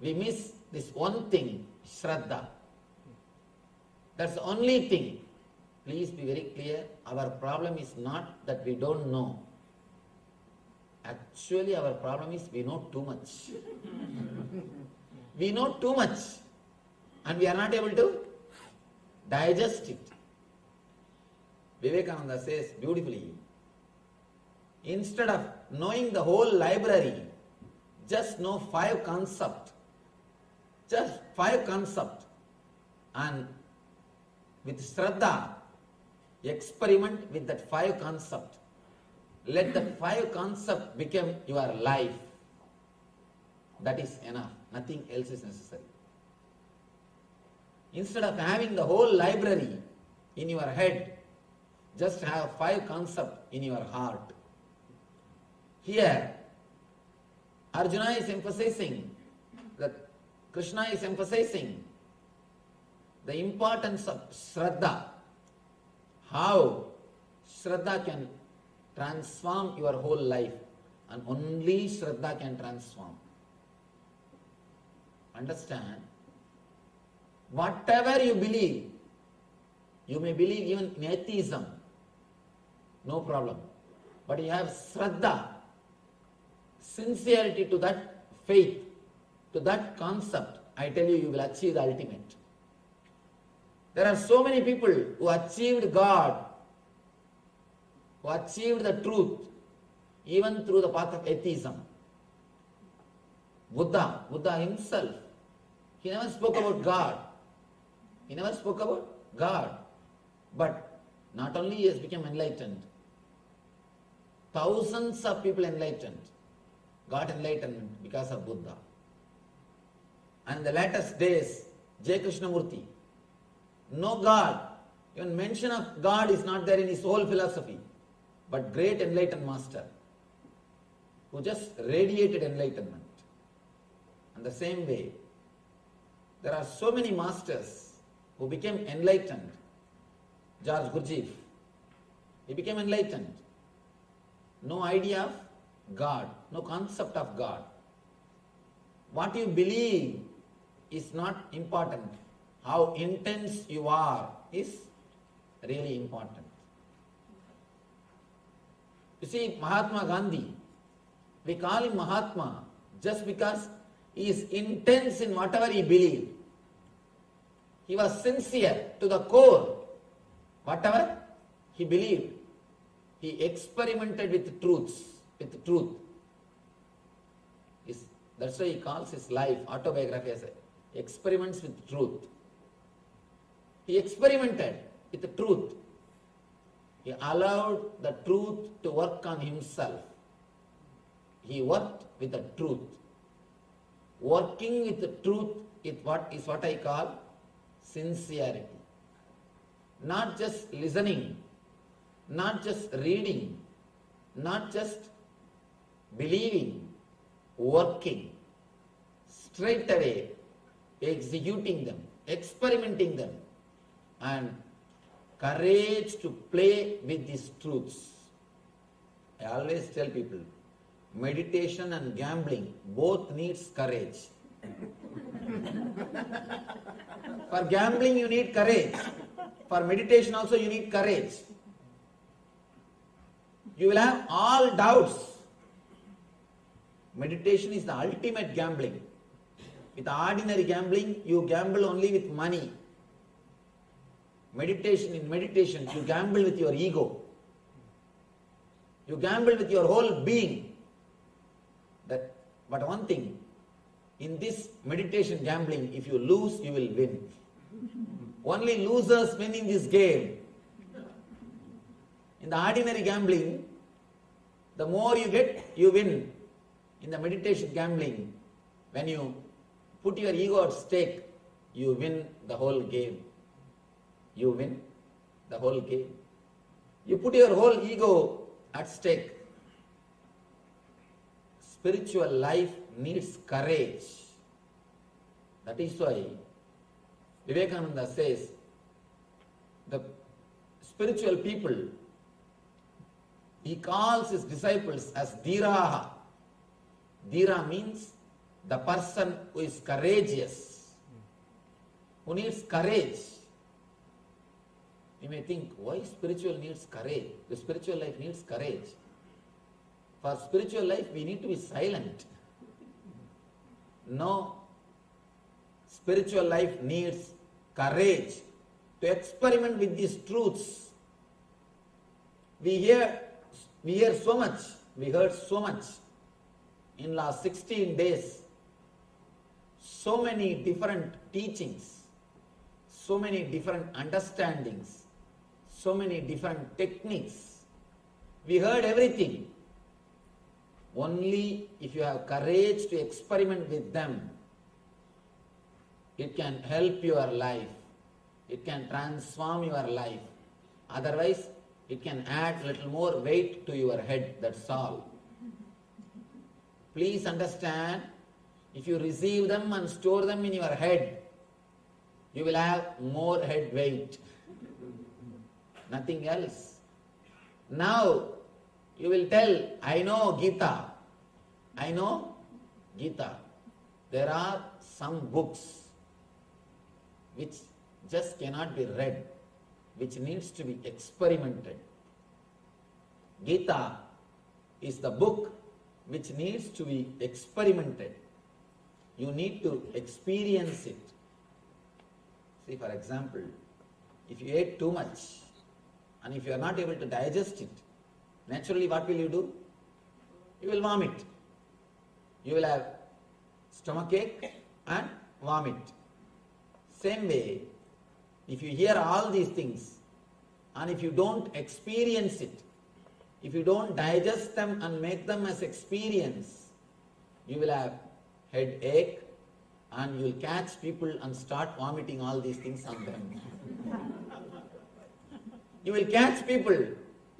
We miss this one thing, Shraddha. That's the only thing. Please be very clear, our problem is not that we don't know. Actually, our problem is we know too much. We know too much and we are not able to digest it. Vivekananda says beautifully, instead of knowing the whole library, just know 5 concepts. Just 5 concepts. And with Shraddha, experiment with that 5 concepts. Let that 5 concepts become your life. That is enough. Nothing else is necessary. Instead of having the whole library in your head, just have 5 concepts in your heart. Here, Arjuna is emphasizing, that Krishna is emphasizing the importance of Shraddha. How Shraddha can transform your whole life, and only Shraddha can transform. Understand? Whatever you believe, you may believe even in atheism, no problem. But you have Shraddha, sincerity to that faith, to that concept, I tell you, you will achieve the ultimate. There are so many people who achieved God, who achieved the truth, even through the path of atheism. Buddha himself, he never spoke about God. He never spoke about God. But not only he has become enlightened, thousands of people enlightened, got enlightenment because of Buddha. And in the latest days, J. Krishnamurti, no God, even mention of God is not there in his whole philosophy, but great enlightened master, who just radiated enlightenment. And the same way, there are so many masters who became enlightened. George Gurdjieff, he became enlightened. No idea of God, no concept of God. What you believe is not important. How intense you are is really important. You see, Mahatma Gandhi, we call him Mahatma just because he is intense in whatever he believed. He was sincere to the core. Whatever he believed, he experimented with truth. That's why he calls his life, autobiography, as experiments with truth. He experimented with the truth. He allowed the truth to work on himself. He worked with the truth. Working with the truth is what I call sincerity. Not just listening, not just reading, not just believing, working. Straight away, executing them, experimenting them, and courage to play with these truths. I always tell people, meditation and gambling both needs courage. For gambling you need courage. For meditation also you need courage. You will have all doubts. Meditation is the ultimate gambling. With ordinary gambling, you gamble only with money. In meditation, you gamble with your ego. You gamble with your whole being. But one thing, in this meditation gambling, if you lose, you will win. Only losers win in this game. In the ordinary gambling, the more you get, you win. In the meditation gambling, when you put your ego at stake, you win the whole game. You win the whole game. You put your whole ego at stake. Spiritual life needs courage. That is why Vivekananda says, the spiritual people, he calls his disciples as Dhiraha. Dhira means the person who is courageous, who needs courage. You may think, why spiritual needs courage? The spiritual life needs courage. For spiritual life, we need to be silent. No. Spiritual life needs courage to experiment with these truths. We heard so much in last 16 days. So many different teachings, so many different understandings, so many different techniques. We heard everything. Only if you have courage to experiment with them, it can help your life. It can transform your life. Otherwise, it can add a little more weight to your head. That's all. Please understand, if you receive them and store them in your head, you will have more head weight. Nothing else. Now, you will tell, I know Gita. I know Gita. There are some books which just cannot be read, which needs to be experimented. Gita is the book which needs to be experimented. You need to experience it. See, for example, if you ate too much and if you are not able to digest it, naturally what will you do? You will vomit. You will have stomachache and vomit. Same way, if you hear all these things and if you don't experience it, if you don't digest them and make them as experience, you will have headache and you will catch people and start vomiting all these things on them. You will catch people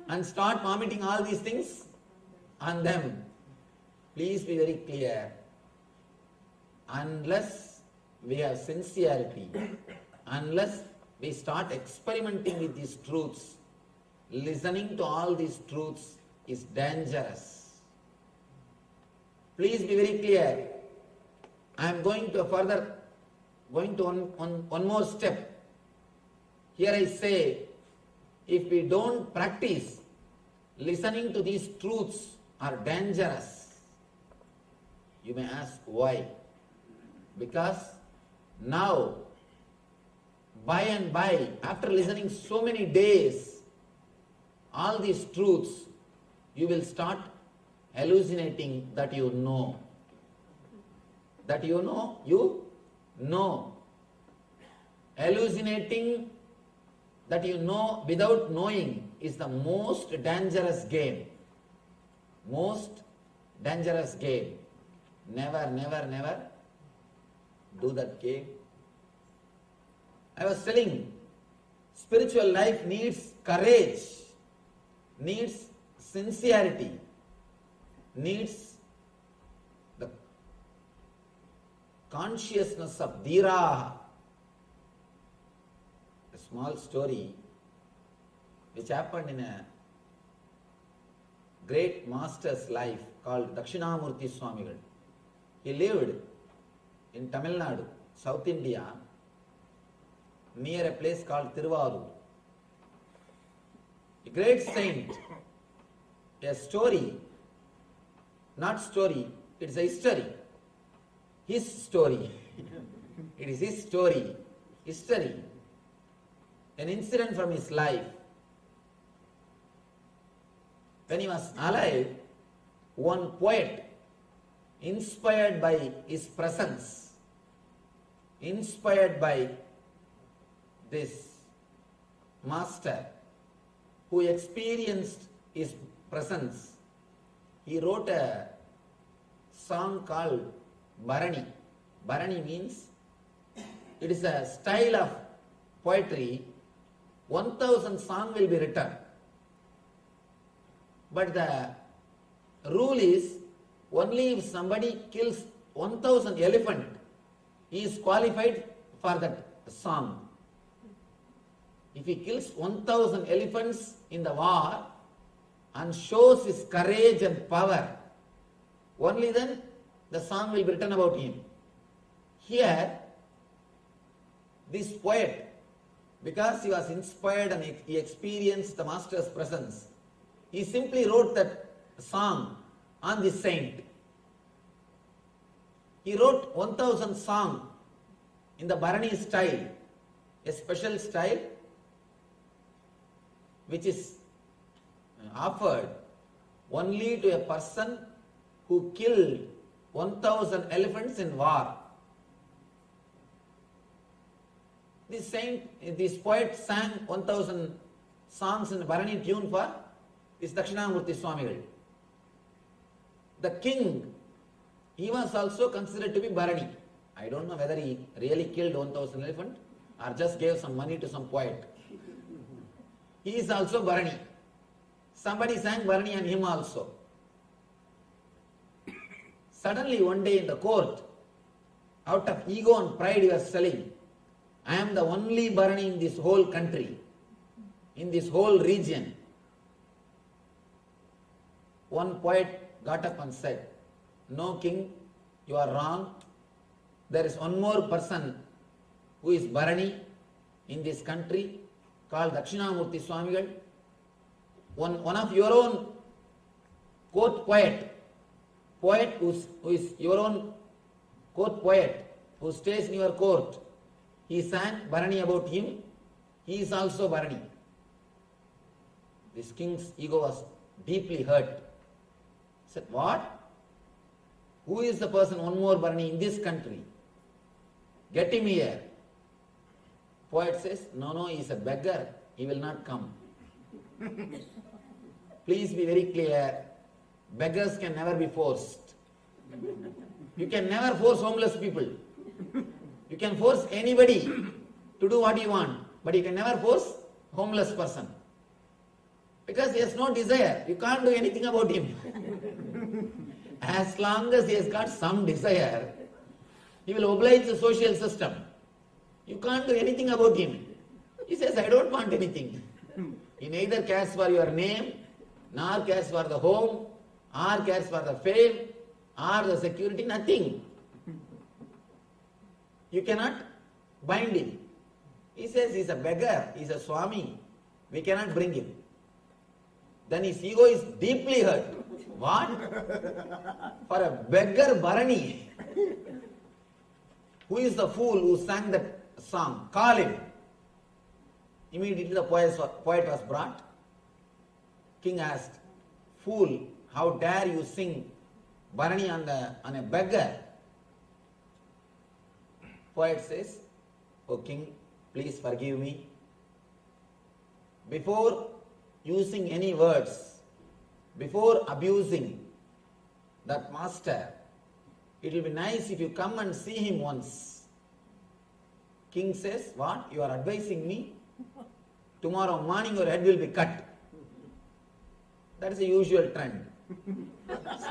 and start vomiting all these things on them. Please be very clear. unless we have sincerity, unless we start experimenting with these truths, listening to all these truths is dangerous. Please be very clear. I am going to one more step. Here I say, if we don't practice, listening to these truths are dangerous. You may ask why? Because now, by and by, after listening so many days, all these truths, you will start hallucinating that you know. That you know. Hallucinating that you know without knowing is the most dangerous game. Most dangerous game. Never do that game. I was telling, spiritual life needs courage, needs sincerity, needs the consciousness of dhira. A small story which happened in a great master's life called Dakshinamurti Swamigal. He lived in Tamil Nadu, South India, near a place called Tiruvarur. A great saint, a story, not story, it's a history. His story. It is his story, history. An incident from his life. When he was alive, one poet, inspired by his presence, inspired by this master who experienced his presence, he wrote a song called Bharani. Bharani means, it is a style of poetry. 1,000 songs will be written. But the rule is, only if somebody kills 1,000 elephant, he is qualified for that song. If he kills 1,000 elephants in the war and shows his courage and power, only then the song will be written about him. Here, this poet, because he was inspired and he experienced the master's presence, he simply wrote that song on this saint. He wrote 1,000 songs in the Bharani style, a special style which is offered only to a person who killed 1,000 elephants in war. This poet sang 1,000 songs in the Bharani tune for this Dakshinamurti Swamigal. The king, he was also considered to be Bharani. I don't know whether he really killed 1,000 elephants or just gave some money to some poet. He is also Bharani. Somebody sang Bharani on him also. Suddenly one day in the court, out of ego and pride he was telling, I am the only Bharani in this whole country, in this whole region. One poet got up and said, no king, you are wrong. There is one more person who is Bharani in this country called Dakshinamurti Swamigal. One of your own court poet who is your own court poet, who stays in your court, he sang Bharani about him. He is also Bharani. This king's ego was deeply hurt. He said, what? Who is the person, one more Bharani in this country? Get him here. Poet says, no, he is a beggar. He will not come. Please be very clear. Beggars can never be forced. You can never force homeless people. You can force anybody to do what you want, but you can never force homeless person. Because he has no desire. You can't do anything about him. As long as he has got some desire, He will oblige the social system. You can't do anything about him. He says, I don't want anything. He neither cares for your name, nor cares for the home, or cares for the fame, or the security, nothing. You cannot bind him. He says he's a beggar, he's a Swami. We cannot bring him. Then his ego is deeply hurt. What? For a beggar Bharani. Who is the fool who sang that song? Call him. Immediately the poet was brought. King asked, fool, how dare you sing Bharani on a beggar? Poet says, O king, please forgive me. Before using any words, before abusing that master, it will be nice if you come and see him once. King says, what? You are advising me? Tomorrow morning your head will be cut. That is the usual trend.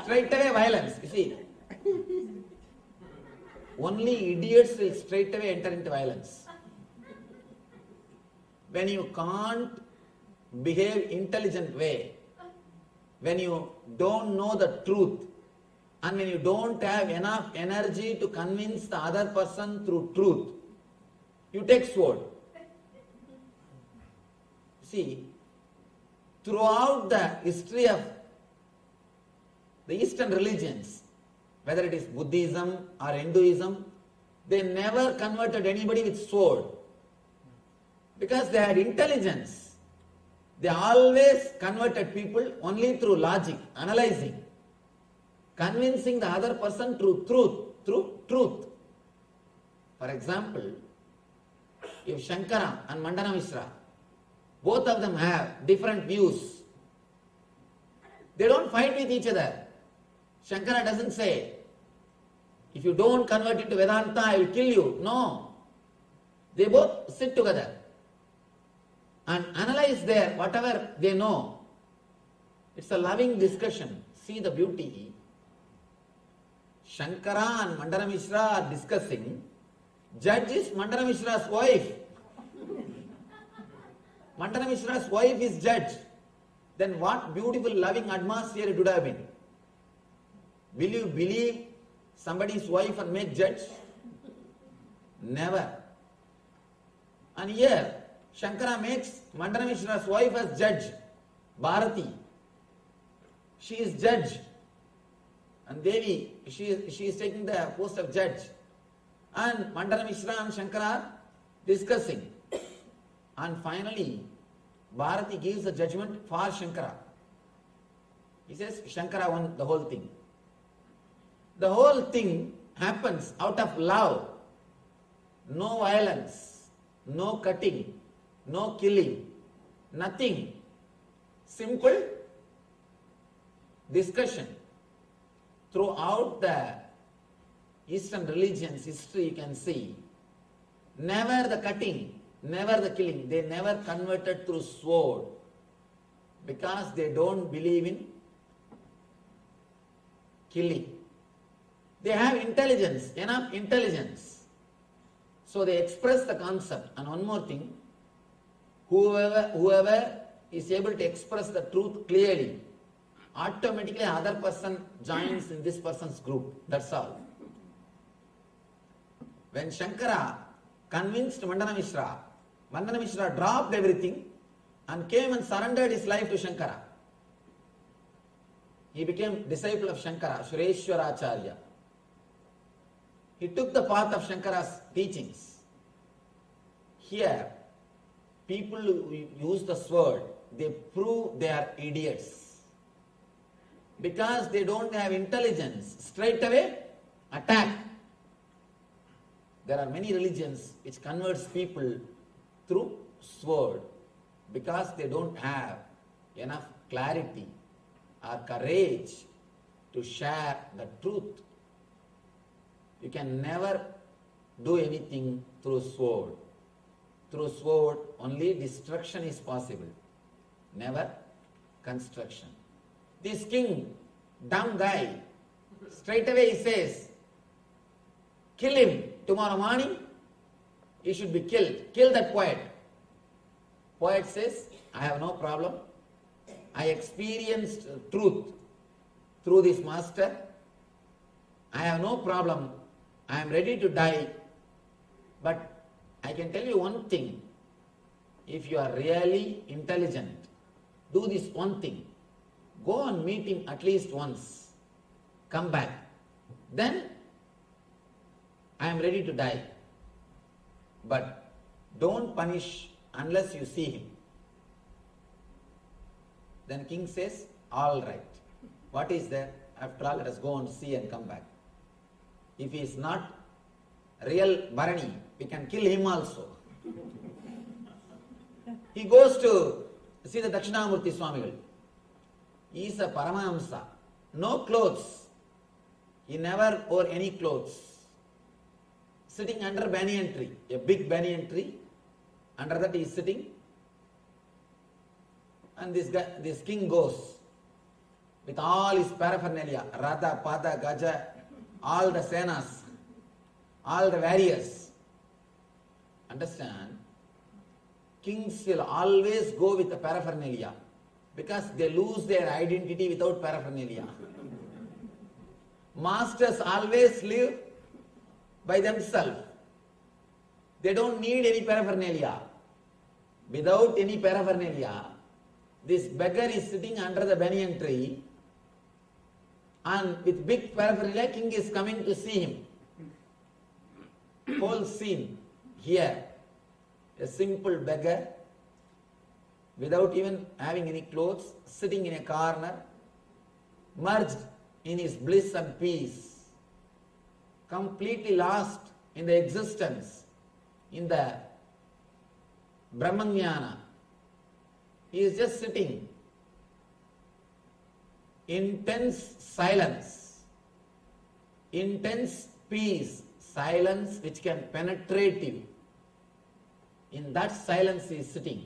Straight away violence. You see, only idiots will straight away enter into violence. When you can't behave intelligent way, when you don't know the truth, and when you don't have enough energy to convince the other person through truth, you take sword. See, throughout the history of the Eastern religions, whether it is Buddhism or Hinduism, they never converted anybody with sword. Because they had intelligence. They always converted people only through logic, analyzing, convincing the other person through truth. For example, if Shankara and Mandana Mishra, both of them have different views, they don't fight with each other. Shankara doesn't say, if you don't convert into Vedanta, I will kill you. No. They both sit together and analyze their whatever they know. It's a loving discussion. See the beauty. Shankara and Mandana Mishra are discussing. Judge is Mandana Mishra's wife. Mandana Mishra's wife is judge. Then what beautiful loving atmosphere it would have been. Will you believe somebody's wife and make judge? Never. And here, Shankara makes Mandana Mishra's wife as judge, Bharati. She is judge. And Devi, she is taking the post of judge. And Mandana Mishra and Shankara are discussing. And finally, Bharati gives the judgment for Shankara. He says, Shankara won the whole thing. The whole thing happens out of love. No violence, no cutting, no killing, nothing. Simple discussion. Throughout the Eastern religions history you can see, never the cutting, never the killing. They never converted through sword because they don't believe in killing. They have intelligence, enough intelligence. So they express the concept. And one more thing, whoever is able to express the truth clearly, automatically other person joins in this person's group. That's all. When Shankara convinced Mandana Mishra dropped everything and came and surrendered his life to Shankara. He became disciple of Shankara, Sureshwaracharya. He took the path of Shankara's teachings. Here, people who use the sword, they prove they are idiots. Because they don't have intelligence, straight away attack. There are many religions which converts people through sword because they don't have enough clarity or courage to share the truth. You can never do anything through sword. Through sword, only destruction is possible, never construction. This king, dumb guy, straight away he says, kill him. Tomorrow morning, he should be killed. Kill that poet. Poet says, I have no problem. I experienced truth through this master. I have no problem. I am ready to die. But I can tell you one thing. If you are really intelligent, do this one thing. Go and meet him at least once. Come back. Then I am ready to die. But don't punish unless you see him. Then king says, all right. What is there? After all, let us go and see and come back. If he is not real Bharani, we can kill him also. He goes to see the Dakshinamurti Swamigal. He is a Paramahamsa. No clothes. He never wore any clothes. Sitting under banyan tree, a big banyan tree. Under that he is sitting. And this king goes with all his paraphernalia, Radha, Pada, Gaja, all the senas, all the warriors. Understand? Kings will always go with the paraphernalia because they lose their identity without paraphernalia. Masters always live by themselves. They don't need any paraphernalia. Without any paraphernalia, this beggar is sitting under the banyan tree, and with big paraphernalia, king is coming to see him. Whole scene here. A simple beggar, without even having any clothes, sitting in a corner, merged in his bliss and peace, completely lost in the existence, in the Brahmanyana. He is just sitting. Intense silence, intense peace, silence which can penetrate you. In that silence he is sitting.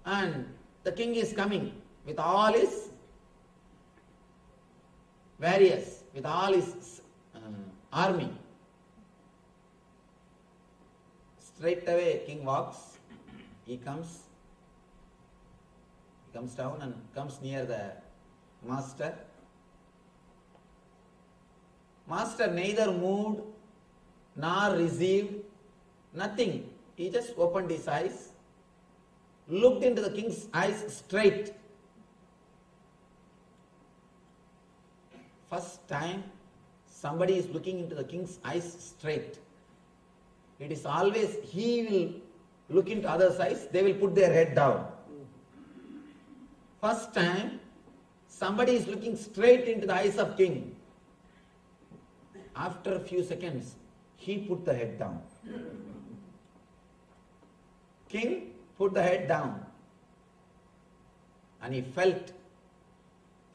And the king is coming with all his warriors, with all his army. Straight away king walks, he comes down and comes near the master. Master neither moved nor received, nothing. He just opened his eyes, looked into the king's eyes straight. First time somebody is looking into the king's eyes straight. It is always he will look into others' eyes, they will put their head down. First time somebody is looking straight into the eyes of king. After a few seconds, he put the head down. King put the head down. And he felt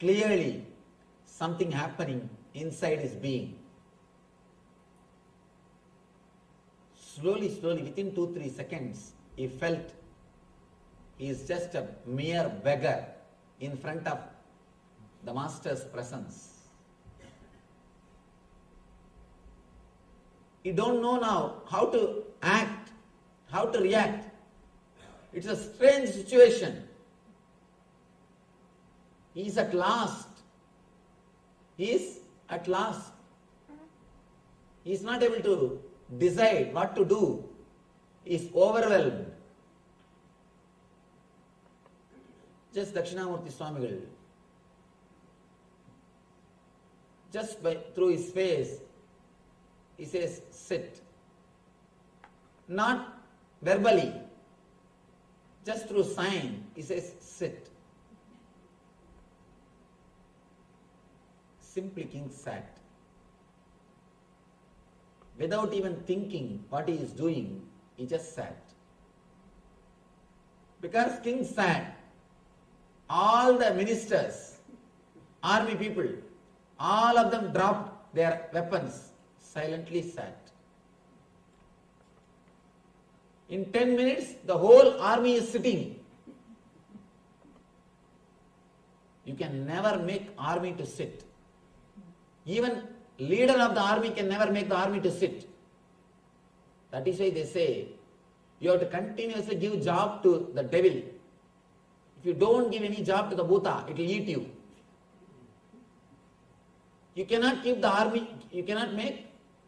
clearly something happening inside his being. Slowly, within 2-3 seconds, he felt he is just a mere beggar in front of the master's presence. You don't know now how to act, how to react. It's a strange situation. He is at last. He is at last. He is not able to decide what to do. He is overwhelmed. Just Dakshinamurti Swamigal, just through his face, he says, sit. Not verbally, just through sign, he says, sit. Simply king sat. Without even thinking what he is doing, he just sat. Because king sat, all the ministers, army people, all of them dropped their weapons, silently sat. In 10 minutes, the whole army is sitting. You can never make army to sit. Even leader of the army can never make the army to sit. That is why they say, you have to continuously give job to the devil. If you don't give any job to the Bhuta, it will eat you. You cannot keep the army, you cannot make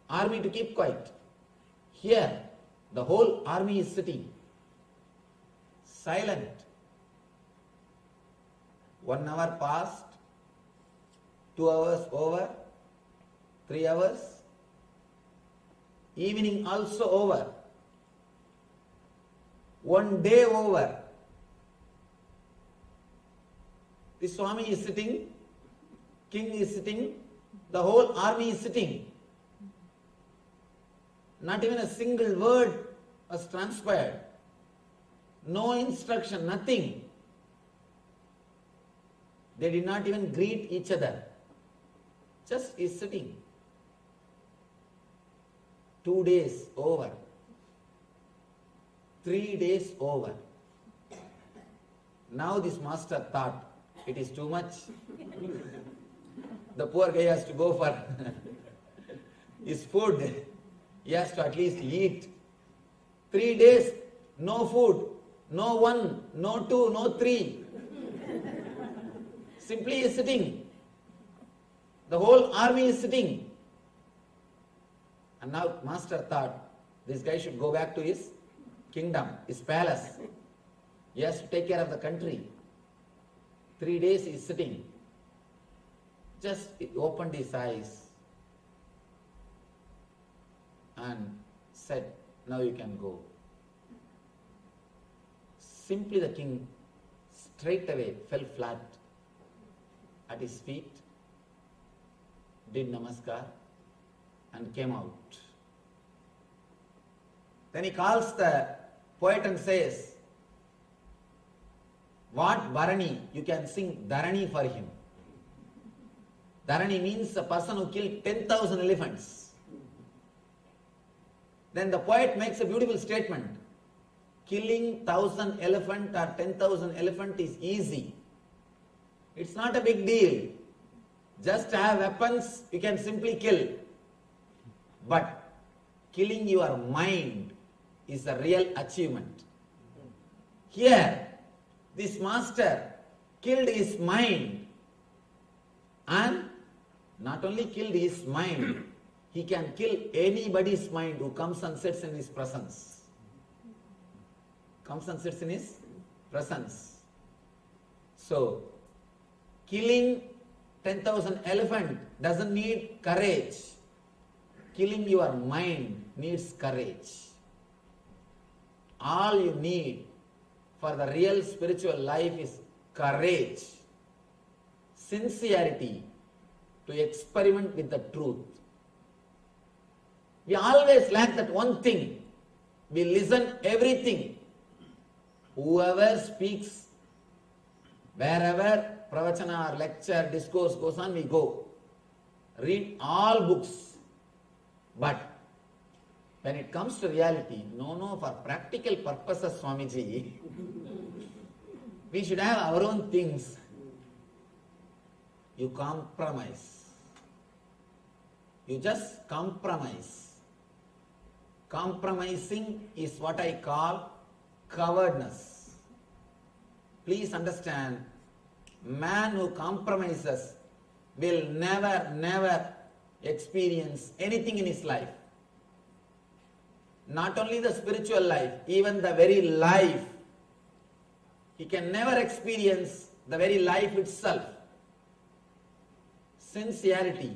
army to keep quiet. Here, the whole army is sitting, silent. 1 hour passed, 2 hours over, 3 hours, evening also over, 1 day over. The Swami is sitting, king is sitting, the whole army is sitting. Not even a single word was transpired. No instruction, nothing. They did not even greet each other. Just is sitting. 2 days over. 3 days over. Now this master thought, it is too much. The poor guy has to go for his food. He has to at least eat. 3 days, no food, no 1, no 2, no 3. Simply is sitting. The whole army is sitting. And now master thought, this guy should go back to his kingdom, his palace. He has to take care of the country. 3 days he is sitting. Just he opened his eyes and said, now you can go. Simply the king straight away fell flat at his feet, did namaskar and came out. Then he calls the poet and says, what Bharani? You can sing Dharani for him. Dharani means a person who killed 10,000 elephants. Then the poet makes a beautiful statement. Killing 1,000 elephant or 10,000 elephant is easy. It's not a big deal. Just have weapons, you can simply kill. But killing your mind is a real achievement. Here, this master killed his mind, and not only killed his mind, he can kill anybody's mind who comes and sits in his presence. Comes and sits in his presence. So, killing 10,000 elephant doesn't need courage. Killing your mind needs courage. All you need for the real spiritual life is courage, sincerity to experiment with the truth. We always lack that one thing. We listen everything. Whoever speaks, wherever pravachana or lecture, discourse goes on, we go. Read all books. But when it comes to reality, no, for practical purposes, Swamiji, we should have our own things. You compromise. You just compromise. Compromising is what I call cowardness. Please understand, man who compromises will never experience anything in his life. Not only the spiritual life, even the very life. He can never experience the very life itself. Sincerity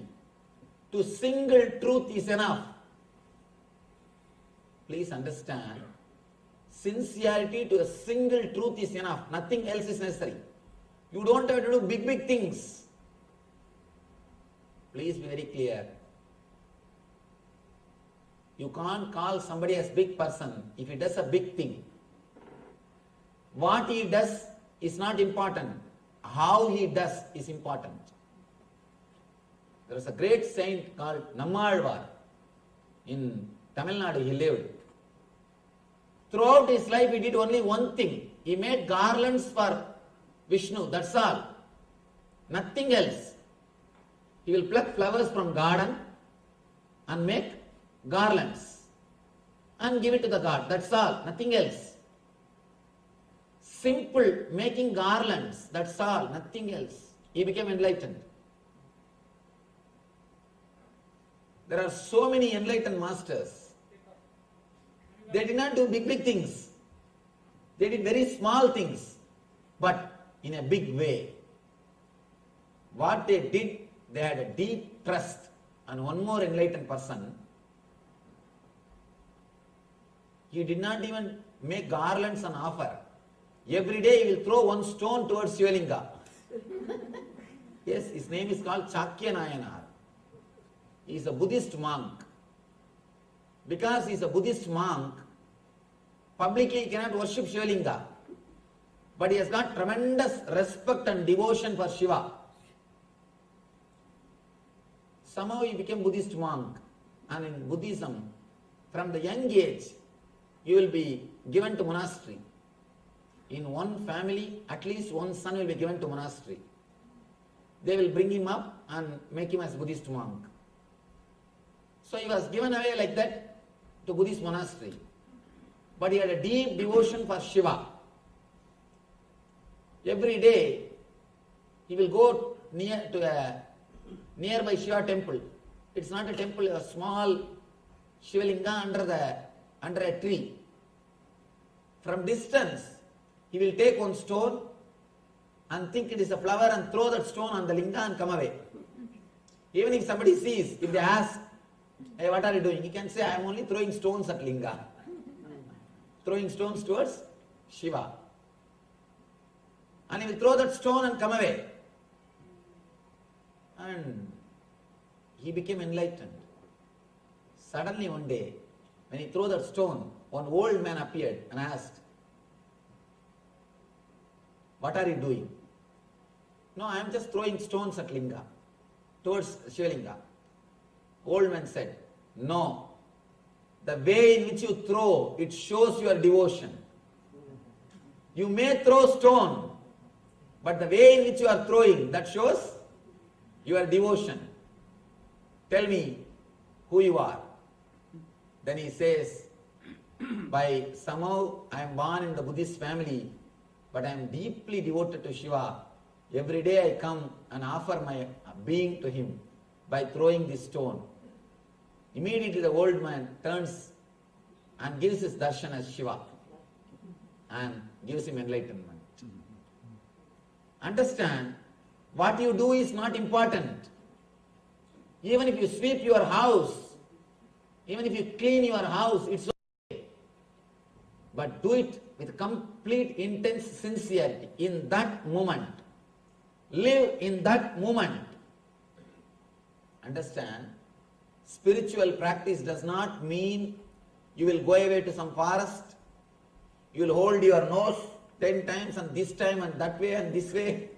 to single truth is enough. Please understand, sincerity to a single truth is enough. Nothing else is necessary. You don't have to do big things. Please be very clear. You can't call somebody as big person if he does a big thing. What he does is not important. How he does is important. There was a great saint called Nammalvar. In Tamil Nadu he lived. Throughout his life he did only one thing. He made garlands for Vishnu, that's all. Nothing else. He will pluck flowers from garden and make garlands and give it to the god. That's all, nothing else. Simple, making garlands, that's all, nothing else. He became enlightened. There are so many enlightened masters. They did not do big things. They did very small things, but in a big way. What they did, they had a deep trust. And one more enlightened person, he did not even make garlands and offer. Every day he will throw one stone towards Shivalinga. Yes, his name is called Chakya Nayanar. He is a Buddhist monk. Because he is a Buddhist monk, publicly he cannot worship Shivalinga. But he has got tremendous respect and devotion for Shiva. Somehow he became Buddhist monk. And in Buddhism, from the young age, you will be given to monastery. In one family, at least one son will be given to monastery. They will bring him up and make him as Buddhist monk. So he was given away like that to Buddhist monastery. But he had a deep devotion for Shiva. Every day, he will go near to a nearby Shiva temple. It's not a temple, a small Shivalinga under a tree. From distance, he will take one stone and think it is a flower and throw that stone on the linga and come away. Even if somebody sees, if they ask, hey, what are you doing? He can say, I am only throwing stones at linga. Throwing stones towards Shiva. And he will throw that stone and come away. And he became enlightened. Suddenly one day, when he threw that stone, one old man appeared and asked, what are you doing? No, I am just throwing stones at linga, towards Shivalinga. Old man said, no, the way in which you throw, it shows your devotion. You may throw stone, but the way in which you are throwing, that shows your devotion. Tell me who you are. Then he says, by somehow I am born in the Buddhist family, but I am deeply devoted to Shiva. Every day I come and offer my being to him by throwing this stone. Immediately the old man turns and gives his darshan as Shiva and gives him enlightenment. Understand, what you do is not important. Even if you sweep your house, even if you clean your house, it's okay. But do it with complete intense sincerity in that moment. Live in that moment. Understand? Spiritual practice does not mean you will go away to some forest, you will hold your nose 10 times and this time and that way and this way.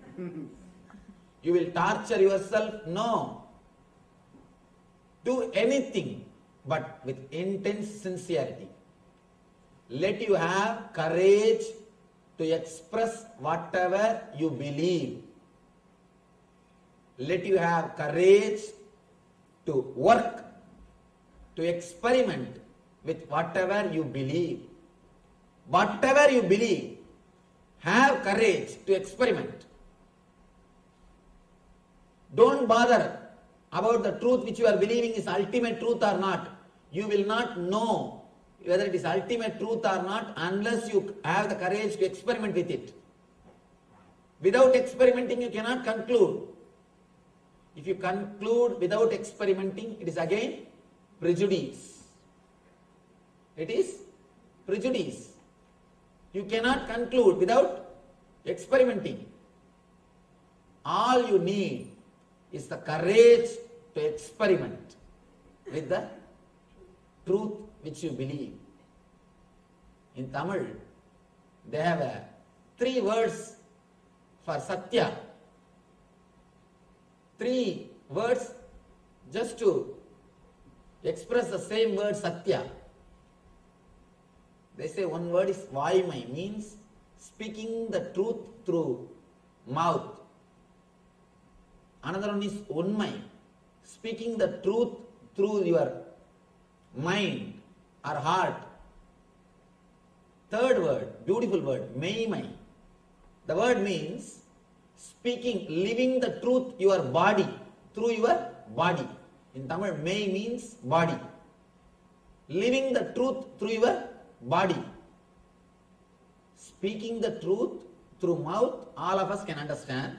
You will torture yourself. No. Do anything but with intense sincerity. Let you have courage to express whatever you believe. Let you have courage to work, to experiment with whatever you believe. Whatever you believe, have courage to experiment. Don't bother about the truth which you are believing is ultimate truth or not. You will not know whether it is ultimate truth or not unless you have the courage to experiment with it. Without experimenting, you cannot conclude. If you conclude without experimenting, it is again prejudice. It is prejudice. You cannot conclude without experimenting. All you need is the courage to experiment with the truth which you believe. In Tamil, they have 3 words for Satya. 3 words just to express the same word Satya. They say one word is Vaimai, means speaking the truth through mouth. Another one is Unmai, speaking the truth through your mind or heart. Third word, beautiful word, meimai. The word means speaking, living the truth, your body, through your body. In Tamil, mei means body. Living the truth through your body. Speaking the truth through mouth, all of us can understand.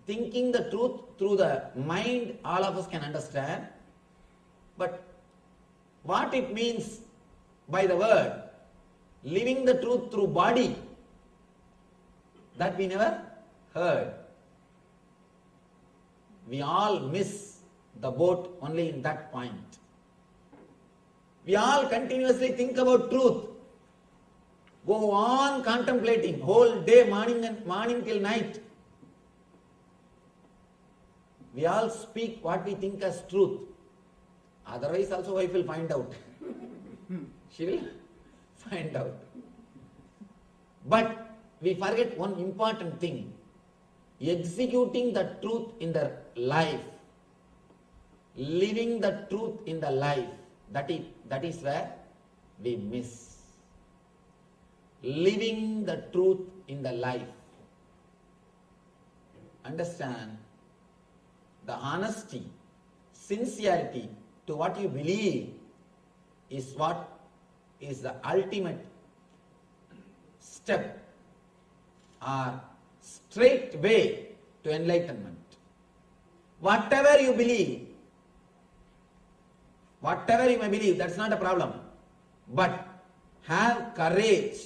Thinking the truth through the mind, all of us can understand. But what it means by the word, living the truth through body, that we never heard. We all miss the boat only in that point. We all continuously think about truth. Go on contemplating whole day, morning till night. We all speak what we think as truth. Otherwise also wife will find out. She will find out. But we forget one important thing. Executing the truth in the life. Living the truth in the life. That is where we miss. Living the truth in the life. Understand? The honesty, sincerity to what you believe is what is the ultimate step or straight way to enlightenment. Whatever you believe, whatever you may believe, that's not a problem. But have courage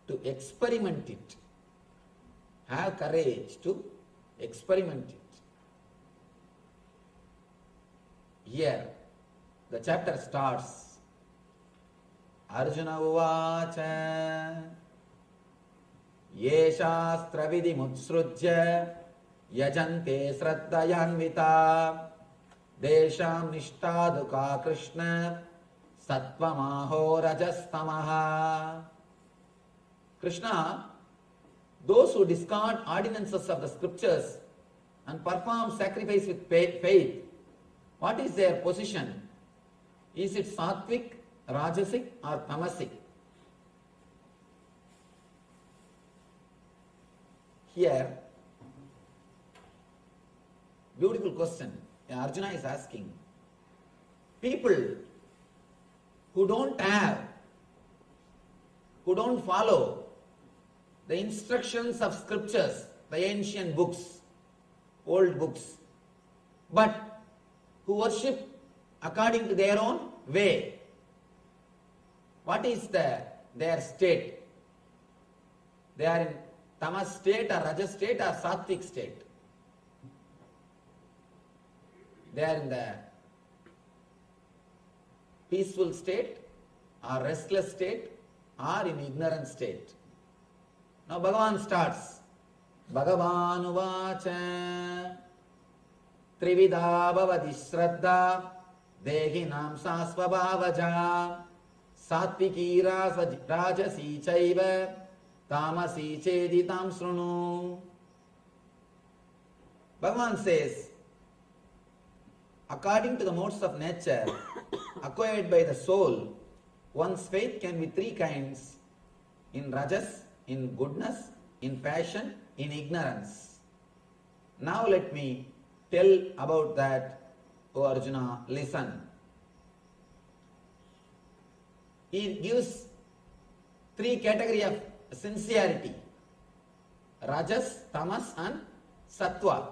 to experiment it. Have courage to experiment it. Here, the chapter starts. Arjuna uvacha ye shastra vidhi mutsrujya yajante sraddhayanvita desham nishtadukha krishna sattvamaho rajastamaha. Krishna, those who discard ordinances of the scriptures and perform sacrifice with faith, what is their position? Is it sattvic, rajasic or tamasic? Here, beautiful question. Arjuna is asking. People who don't follow the instructions of scriptures, the ancient books, old books, but who worship according to their own way. What is their state? They are in tamas state or rajas state or sattvic state. They are in the peaceful state or restless state or in ignorant state. Now Bhagavan starts. Bhagavan uvacha Trividha bhavati shraddha dehinam sasvabhavaja sattviki rajasi chaiva tamasi cheditam srunu. Bhagavan says, according to the modes of nature acquired by the soul, one's faith can be three kinds: in rajas, in goodness, in passion, in ignorance. Now let me tell about that, O Arjuna. Listen. He gives three categories of sincerity: rajas, tamas and sattva.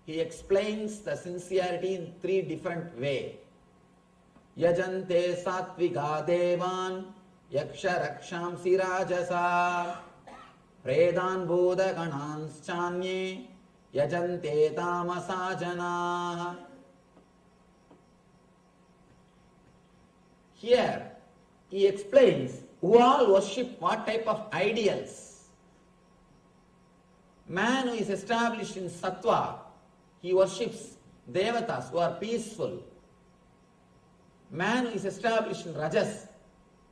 He explains the sincerity in three different ways. Yajante sattvika devan yaksha rakshamsi rajasa predan bodha ganans chanye yajante tamasajana. Here he explains who all worship what type of ideals. Man who is established in sattva, he worships devatas who are peaceful. Man who is established in rajas,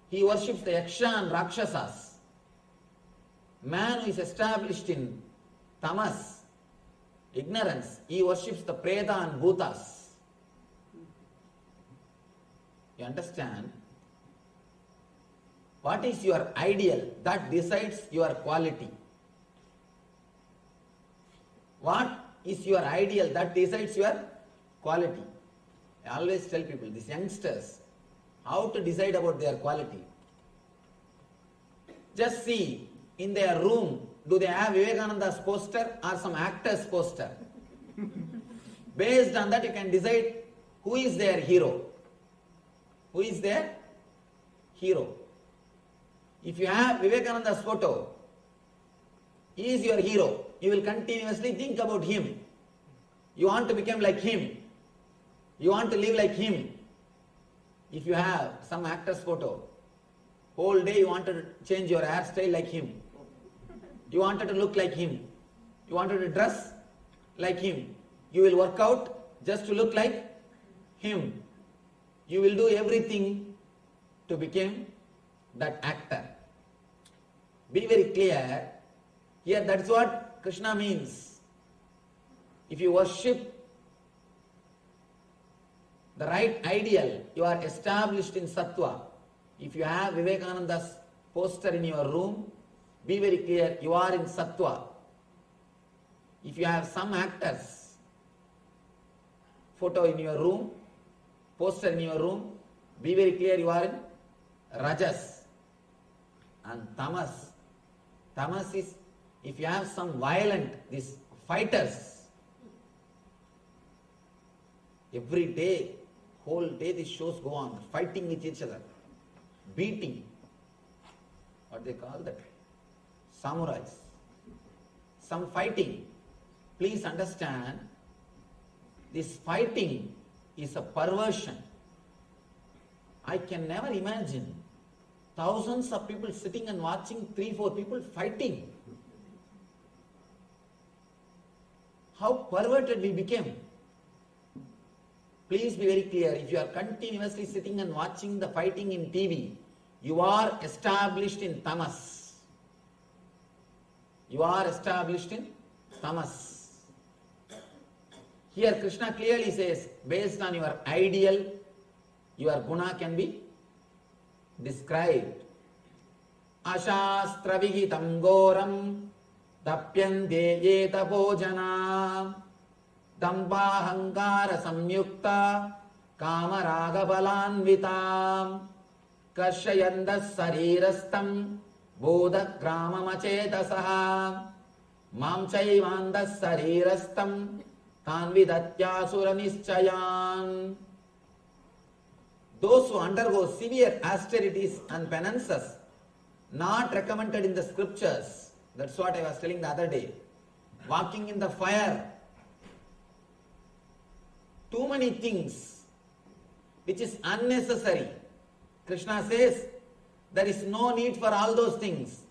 he worships the yaksha and rakshasas. Man who is established in tamas, ignorance. He worships the Preta and Bhutas. You understand? What is your ideal? That decides your quality. What is your ideal? That decides your quality. I always tell people, these youngsters, how to decide about their quality. Just see, in their room, do they have Vivekananda's poster or some actor's poster? Based on that, you can decide who is their hero. Who is their hero? If you have Vivekananda's photo, he is your hero. You will continuously think about him. You want to become like him. You want to live like him. If you have some actor's photo, whole day you want to change your hairstyle like him. You wanted to look like him. You wanted to dress like him. You will work out just to look like him. You will do everything to become that actor. Be very clear. Here, that's what Krishna means. If you worship the right ideal, you are established in Sattva. If you have Vivekananda's poster in your room, be very clear, you are in Sattva. If you have some actor's photo in your room, poster in your room, be very clear, you are in Rajas. And Tamas. Tamas is, if you have some violent, these fighters, every day, whole day these shows go on, fighting with each other, beating, what they call that? Samurais. Some fighting. Please understand, this fighting is a perversion. I can never imagine thousands of people sitting and watching 3-4 people fighting. How perverted we became. Please be very clear, if you are continuously sitting and watching the fighting in TV, you are established in tamas. You are established in tamas. Here Krishna clearly says, based on your ideal, your guna can be described. Ashastra vihitam goram tapyante yeta bhojana dambahangara samyukta kamaraga balanvitam kashayandas sarirastam bodha gramamachetasah mam chaivandas sarirastam tanvidatyasura nischayan. Those who undergo severe austerities and penances, not recommended in the scriptures, that's what I was telling the other day, walking in the fire, too many things which is unnecessary. Krishna says there is no need for all those things.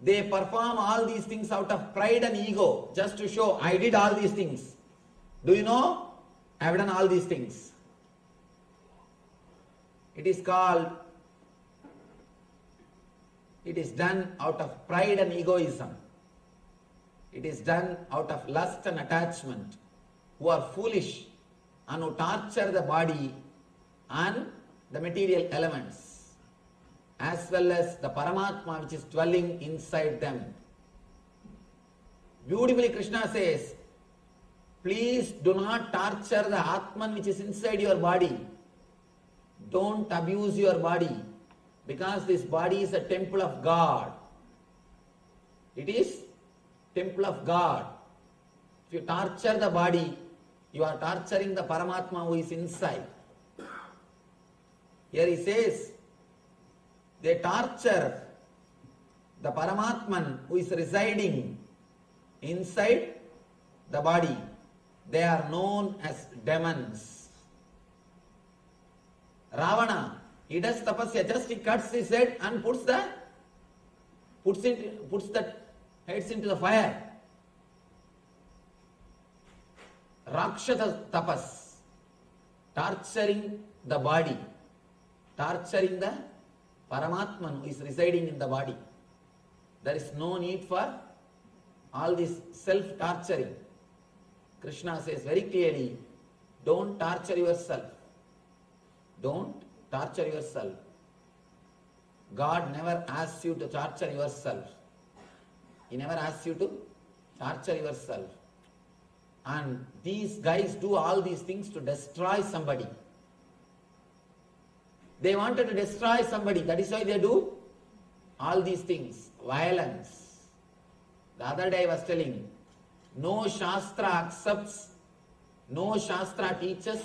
They perform all these things out of pride and ego, just to show I did all these things. Do you know? I have done all these things. It is called, it is done out of pride and egoism. It is done out of lust and attachment, who are foolish and who torture the body and the material elements, as well as the Paramatma which is dwelling inside them. Beautifully Krishna says, please do not torture the Atman which is inside your body. Don't abuse your body, because this body is a temple of God. It is temple of God. If you torture the body, you are torturing the Paramatma who is inside. Here he says, they torture the Paramatman who is residing inside the body. They are known as demons. Ravana, he does tapasya, just he cuts his head and puts the heads into the fire. Rakshasa tapas, torturing the body, torturing the Paramatman who is residing in the body. There is no need for all this self-torturing. Krishna says very clearly, don't torture yourself. Don't torture yourself. God never asks you to torture yourself. He never asks you to torture yourself. And these guys do all these things to destroy somebody. They wanted to destroy somebody. That is why they do all these things. Violence. The other day I was telling, no Shastra accepts, no Shastra teaches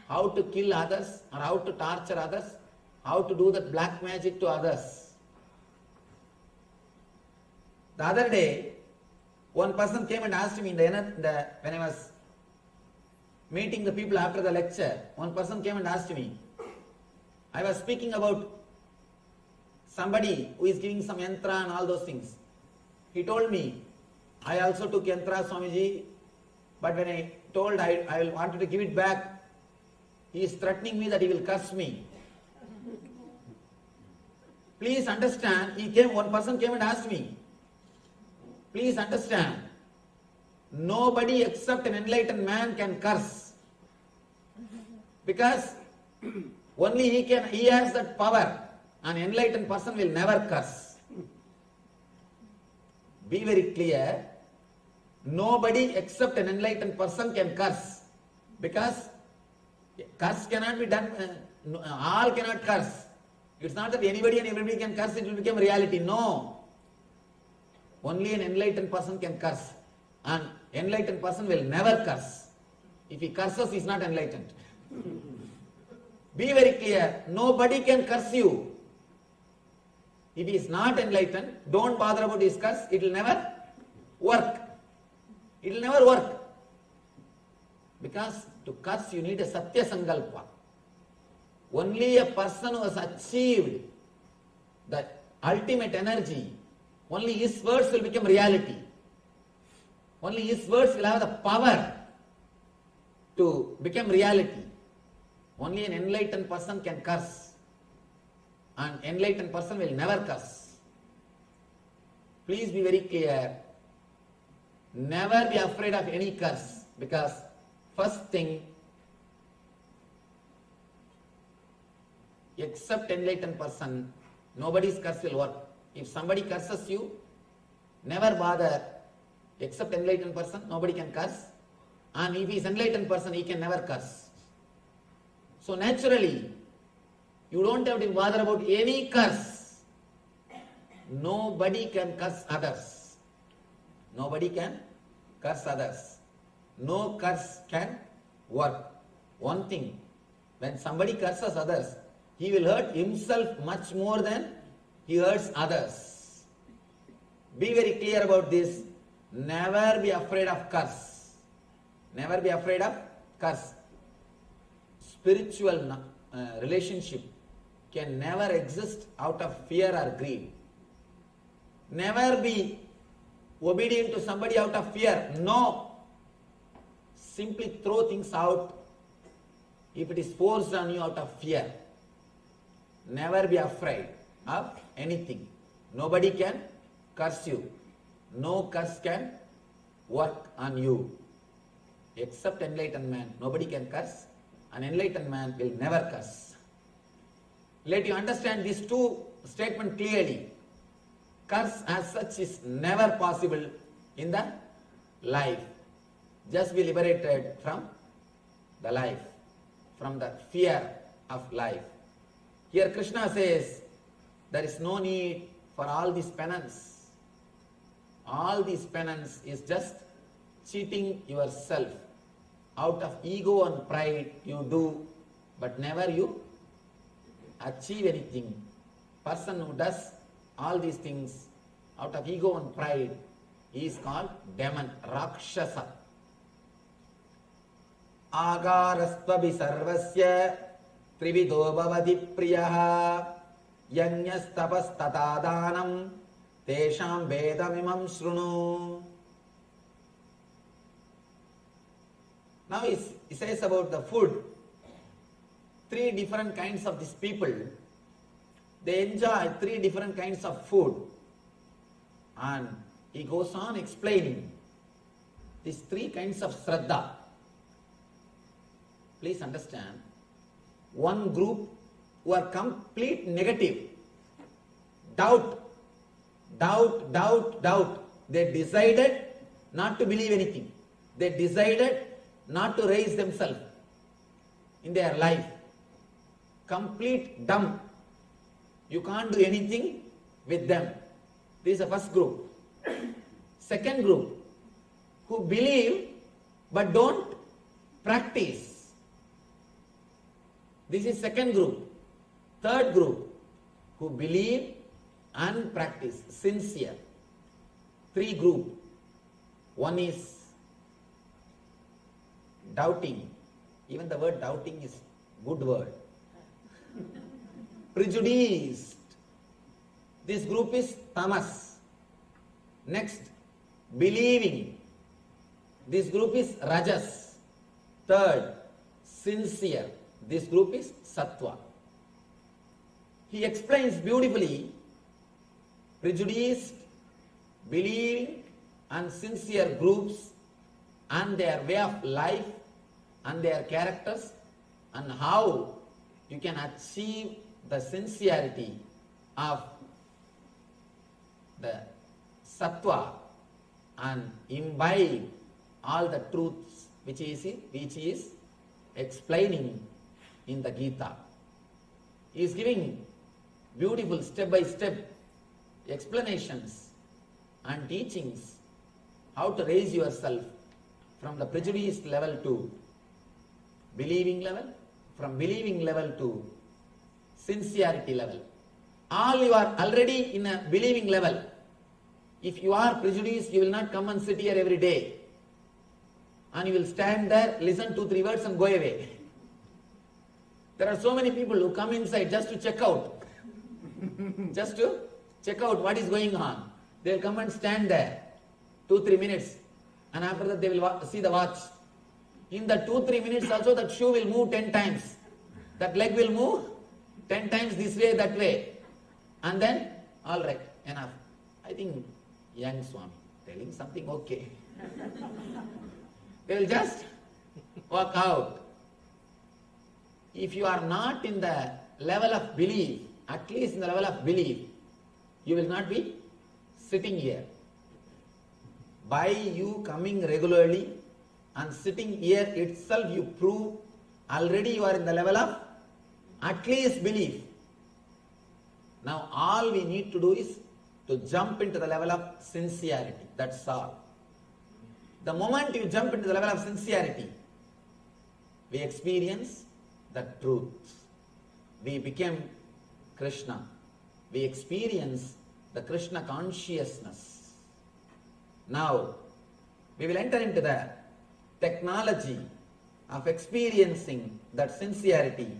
how to kill others or how to torture others, how to do that black magic to others. The other day, one person came and asked me when I was meeting the people after the lecture, one person came and asked me, I was speaking about somebody who is giving some yantra and all those things. He told me, I also took yantra, Swamiji, but when I told I wanted to give it back, he is threatening me that he will curse me. Please understand, one person came and asked me, please understand, nobody except an enlightened man can curse. Because only he has that power. An enlightened person will never curse. Be very clear, nobody except an enlightened person can curse. Because curse cannot be done, all cannot curse. It's not that anybody and everybody can curse, it will become reality. No. Only an enlightened person can curse. An enlightened person will never curse. If he curses, he is not enlightened. Be very clear, nobody can curse you. If he is not enlightened, don't bother about his curse, it will never work. It will never work. Because to curse you need a Satya Sankalpa. Only a person who has achieved the ultimate energy, only his words will become reality. Only his words will have the power to become reality. Only an enlightened person can curse. An enlightened person will never curse. Please be very clear. Never be afraid of any curse, because first thing, except enlightened person, nobody's curse will work. If somebody curses you, never bother. Except enlightened person, nobody can curse. And if he is enlightened person, he can never curse. So naturally, you don't have to bother about any curse. Nobody can curse others. Nobody can curse others. No curse can work. One thing, when somebody curses others, he will hurt himself much more than he hurts others. Be very clear about this. Never be afraid of curse. Never be afraid of curse. Spiritual relationship can never exist out of fear or greed. Never be obedient to somebody out of fear. No. Simply throw things out if it is forced on you out of fear. Never be afraid of anything. Nobody can curse you. No curse can work on you. Except enlightened man. Nobody can curse. An enlightened man will never curse. Let you understand these two statements clearly. Curse as such is never possible in the life. Just be liberated from the life, from the fear of life. Here Krishna says, there is no need for all this penance. All this penance is just cheating yourself. Out of ego and pride you do, but never you achieve anything. Person who does all these things out of ego and pride is called demon, Rakshasa. Agarastvabi sarvasya trivido bhavati priyaha yanyas tapastatadhanam tesham vedamimam shrunu. Now he says about the food. Three different kinds of these people, they enjoy three different kinds of food. And he goes on explaining. these three kinds of Shraddha. Please understand, one group who are complete negative, doubt. They decided not to believe anything. They decided not to raise themselves in their life. Complete dumb. You can't do anything with them. This is the first group. Second group, who believe but don't practice. This is second group. Third group, who believe and practice, sincere. Three group. One is doubting. Even the word doubting is good word. Prejudiced. This group is tamas. Next, believing. This group is rajas. Third, sincere. This group is sattva. He explains beautifully prejudiced, believing and sincere groups and their way of life and their characters and how you can achieve the sincerity of the sattva and imbibe all the truths which is explaining in the Gita. He is giving beautiful step-by-step explanations and teachings how to raise yourself from the prejudiced level to believing level, from believing level to sincerity level. All you are already in a believing level. If you are prejudiced, you will not come and sit here every day. And you will stand there, listen 2-3 words and go away. There are so many people who come inside just to check out. Just to check out what is going on. They will come and stand there 2-3 minutes. And after that they will see the watch. In the 2-3 minutes also that shoe will move 10 times. That leg will move 10 times this way, that way. And then, all right, enough. I think young Swami telling something okay. They will just walk out. If you are not in the level of belief, at least in the level of belief, you will not be sitting here. By you coming regularly and sitting here itself, you prove already you are in the level of at least belief. Now all we need to do is to jump into the level of sincerity. That's all. The moment you jump into the level of sincerity, we experience the truth. We become Krishna. We experience the Krishna consciousness. Now, we will enter into the technology of experiencing that sincerity.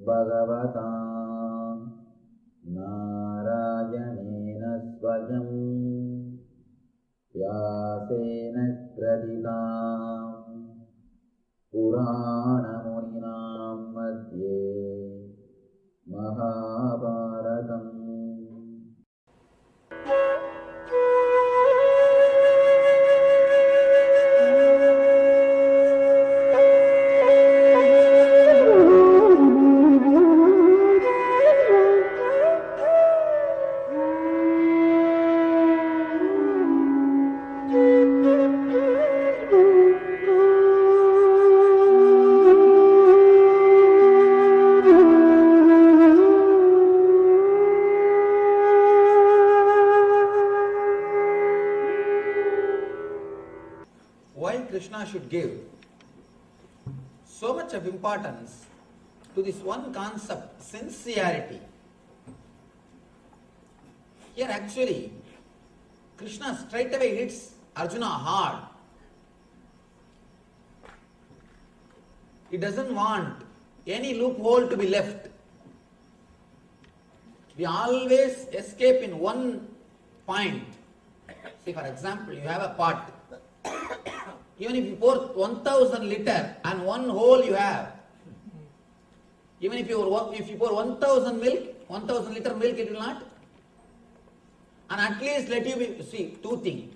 Bhagavatam Narayana Swayam Vyasena Kraditam Purana Muninam Madhye Mahabharatam. Krishna should give so much of importance to this one concept, sincerity. Here actually, Krishna straight away hits Arjuna hard. It doesn't want any loophole to be left. We always escape in one point. See, for example, you have a pot. Even if you pour 1000 liter and one hole you have, even if you pour 1000 liter milk, it will not. And at least let you be, see, two things.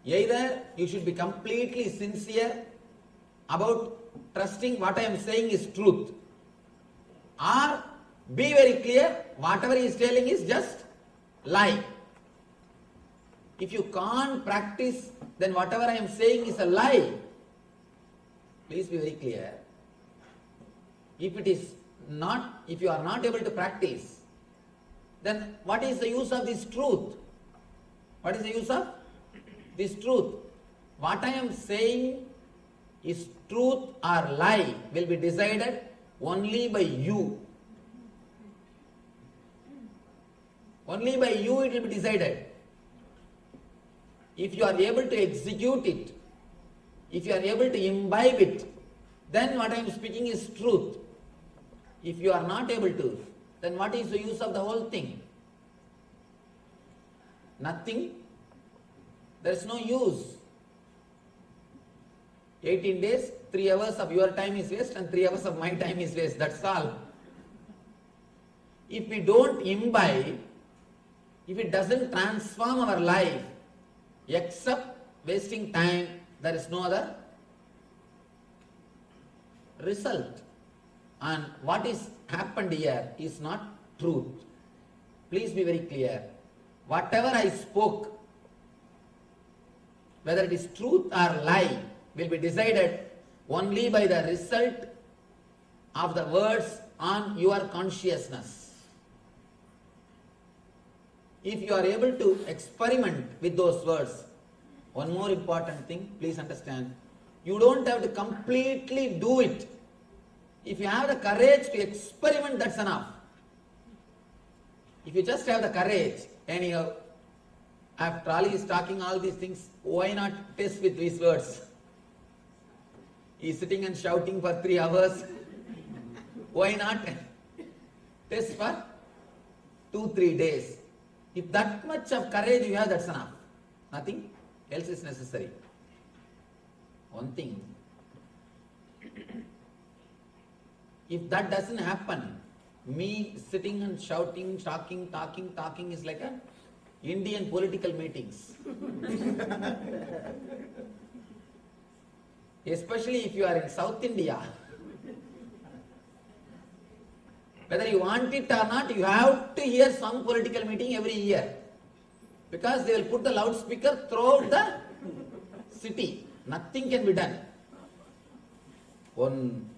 Either you should be completely sincere about trusting what I am saying is truth, or be very clear, whatever he is telling is just lie. If you can't practice, then whatever I am saying is a lie. Please be very clear. If you are not able to practice, then what is the use of this truth? What is the use of this truth? What I am saying is truth or lie will be decided only by you. Only by you it will be decided. If you are able to execute it, if you are able to imbibe it, then what I am speaking is truth. If you are not able to, then what is the use of the whole thing? Nothing. There is no use. 18 days, 3 hours of your time is waste and 3 hours of my time is waste. That's all. If we don't imbibe, if it doesn't transform our life, except wasting time, there is no other result. And what is happened here is not truth. Please be very clear. Whatever I spoke, whether it is truth or lie, will be decided only by the result of the words on your consciousness. If you are able to experiment with those words, one more important thing, please understand, you don't have to completely do it. If you have the courage to experiment, that's enough. If you just have the courage, anyhow, after all he is talking all these things, why not test with these words? He is sitting and shouting for 3 hours. Why not test for 2-3 days? If that much of courage you have, that's enough. Nothing else is necessary. One thing, if that doesn't happen, me sitting and shouting, talking is like a Indian political meetings. Especially if you are in South India. Whether you want it or not, you have to hear some political meeting every year. Because they will put the loudspeaker throughout the city. Nothing can be done. One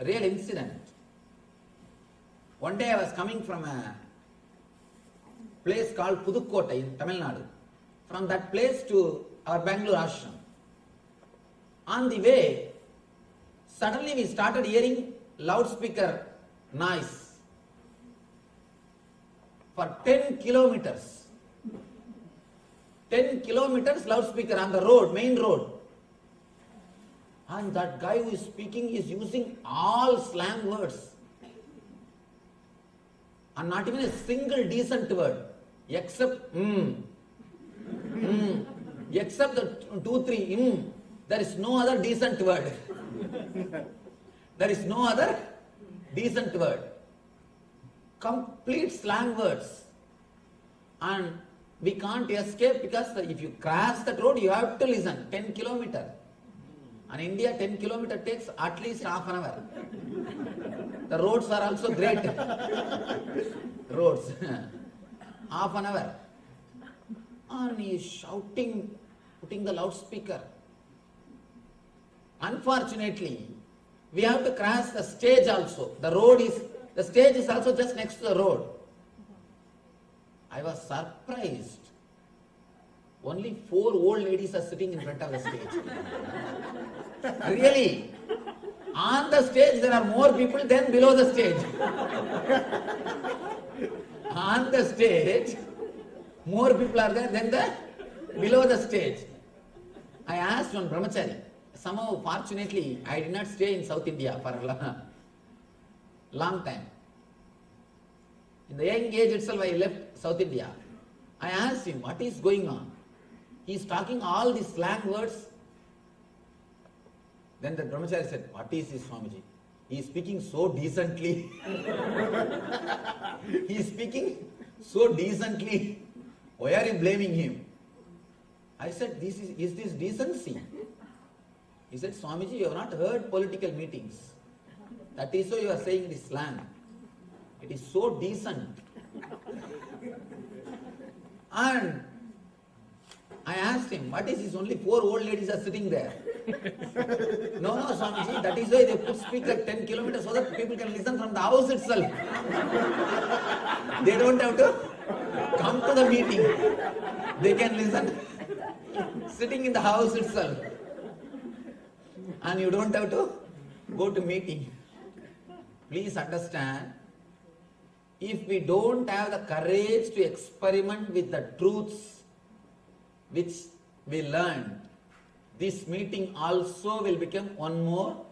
real incident. One day I was coming from a place called Pudukkottai in Tamil Nadu. From that place to our Bangalore ashram. On the way, suddenly we started hearing loudspeaker noise for 10 kilometers. 10 kilometers loudspeaker on the road, main road. And that guy who is speaking is using all slang words. And not even a single decent word. Except except the 2-3 there is no other decent word. There is no other decent word. Complete slang words. And we can't escape because if you cross that road, you have to listen. 10 kilometers. And India, 10 kilometers takes at least half an hour. The roads are also great. Roads. Half an hour. And he is shouting, putting the loudspeaker. Unfortunately, we have to cross the stage also. The stage is also just next to the road. I was surprised. Only 4 old ladies are sitting in front of the stage. Really, on the stage there are more people than below the stage. On the stage, more people are there than below the stage. I asked one brahmachari, somehow, fortunately, I did not stay in South India for a long time. In the young age itself, I left South India. I asked him, what is going on? He is talking all these slang words. Then the brahmachari said, what is this, Swamiji? He is speaking so decently. He is speaking so decently. Why are you blaming him? I said, is this decency? He said, Swamiji, you have not heard political meetings. That is why you are saying this slang. It is so decent. And I asked him, what is this? Only 4 old ladies are sitting there. No, Swamiji, that is why they put speaker 10 kilometers so that people can listen from the house itself. They don't have to come to the meeting. They can listen sitting in the house itself. And you don't have to go to meeting. Please understand, if we don't have the courage to experiment with the truths which we learned, this meeting also will become one more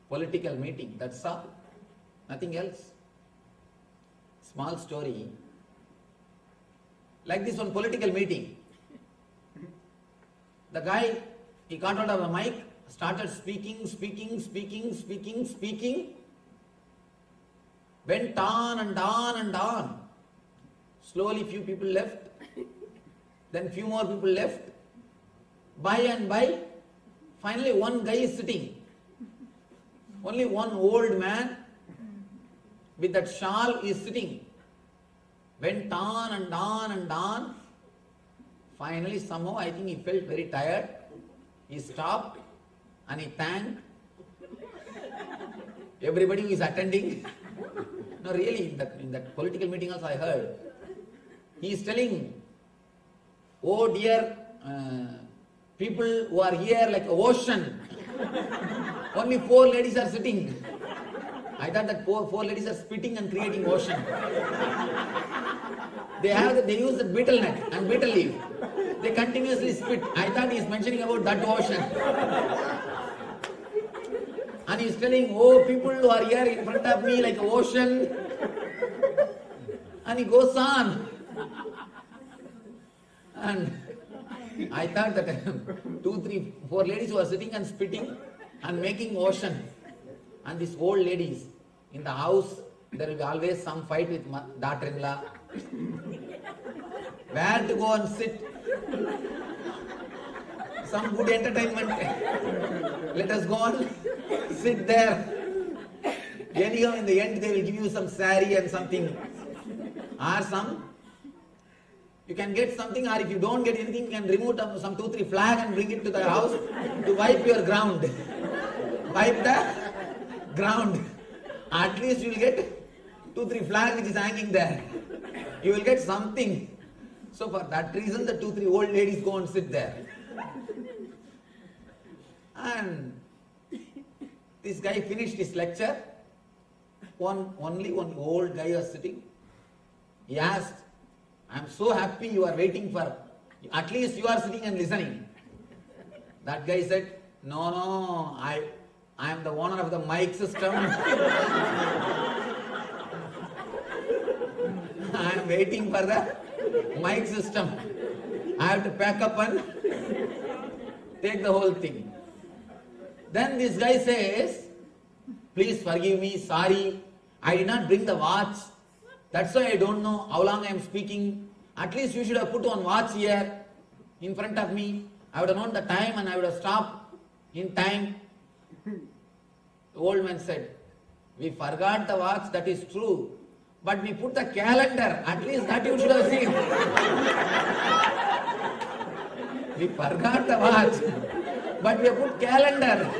political meeting. That's all. Nothing else. Small story. Like this one political meeting. The guy, he got out of the mic, started speaking. Went on and on. Slowly few people left. Then few more people left. By and by, finally one guy is sitting. Only one old man with that shawl is sitting. Went on and on. Finally, somehow, I think he felt very tired. He stopped and he thanked everybody who is attending. No, really, in that political meeting also I heard. He is telling, oh dear people who are here like ocean. Only 4 ladies are sitting. I thought that 4 ladies are spitting and creating ocean. They use the betel nut and betel leaf. They continuously spit. I thought he is mentioning about that ocean. And he is telling, oh, people who are here in front of me like ocean. And he goes on. And I thought that 2, 3, 4 ladies who are sitting and spitting and making ocean. And these old ladies in the house, there will be always some fight with daughter-in-law. Where to go and sit? Some good entertainment. Let us go and sit there. Anyhow, in the end, they will give you some sari and something. Or you can get something, or if you don't get anything, you can remove some 2, 3 flag and bring it to the house to wipe your ground. Wipe the ground. At least you will get 2, 3 flag which is hanging there. You will get something. So for that reason, the 2, 3 old ladies go and sit there. And this guy finished his lecture. Only one old guy was sitting. He asked, I am so happy you are waiting for, at least you are sitting and listening. That guy said, no, I am the owner of the mic system. I am waiting for the mic system. I have to pack up and take the whole thing. Then this guy says, please forgive me, sorry, I did not bring the watch. That's why I don't know how long I am speaking. At least you should have put one watch here in front of me. I would have known the time and I would have stopped in time. The old man said, we forgot the watch, that is true. But we put the calendar, at least that you should have seen. We forgot the watch, but we have put calendar.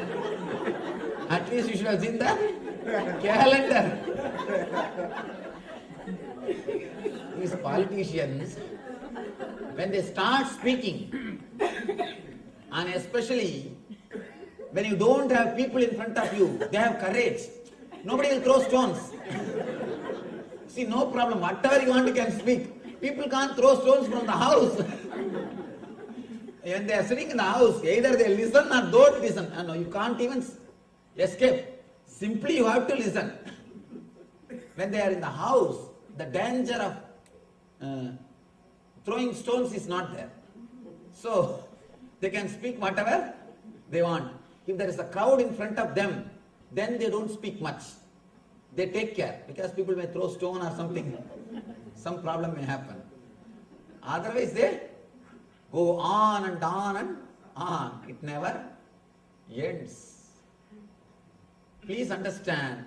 At least you should have seen the calendar. These politicians, when they start speaking, and especially when you don't have people in front of you, they have courage. Nobody will throw stones. See, no problem. Whatever you want, you can speak. People can't throw stones from the house. when they are sitting in the house, either they listen or don't listen. No, you can't even escape. Simply you have to listen. When they are in the house, the danger of throwing stones is not there. So, they can speak whatever they want. If there is a crowd in front of them, then they don't speak much. They take care, because people may throw stone or something. Some problem may happen. Otherwise, they go on and on and on. It never ends. Please understand,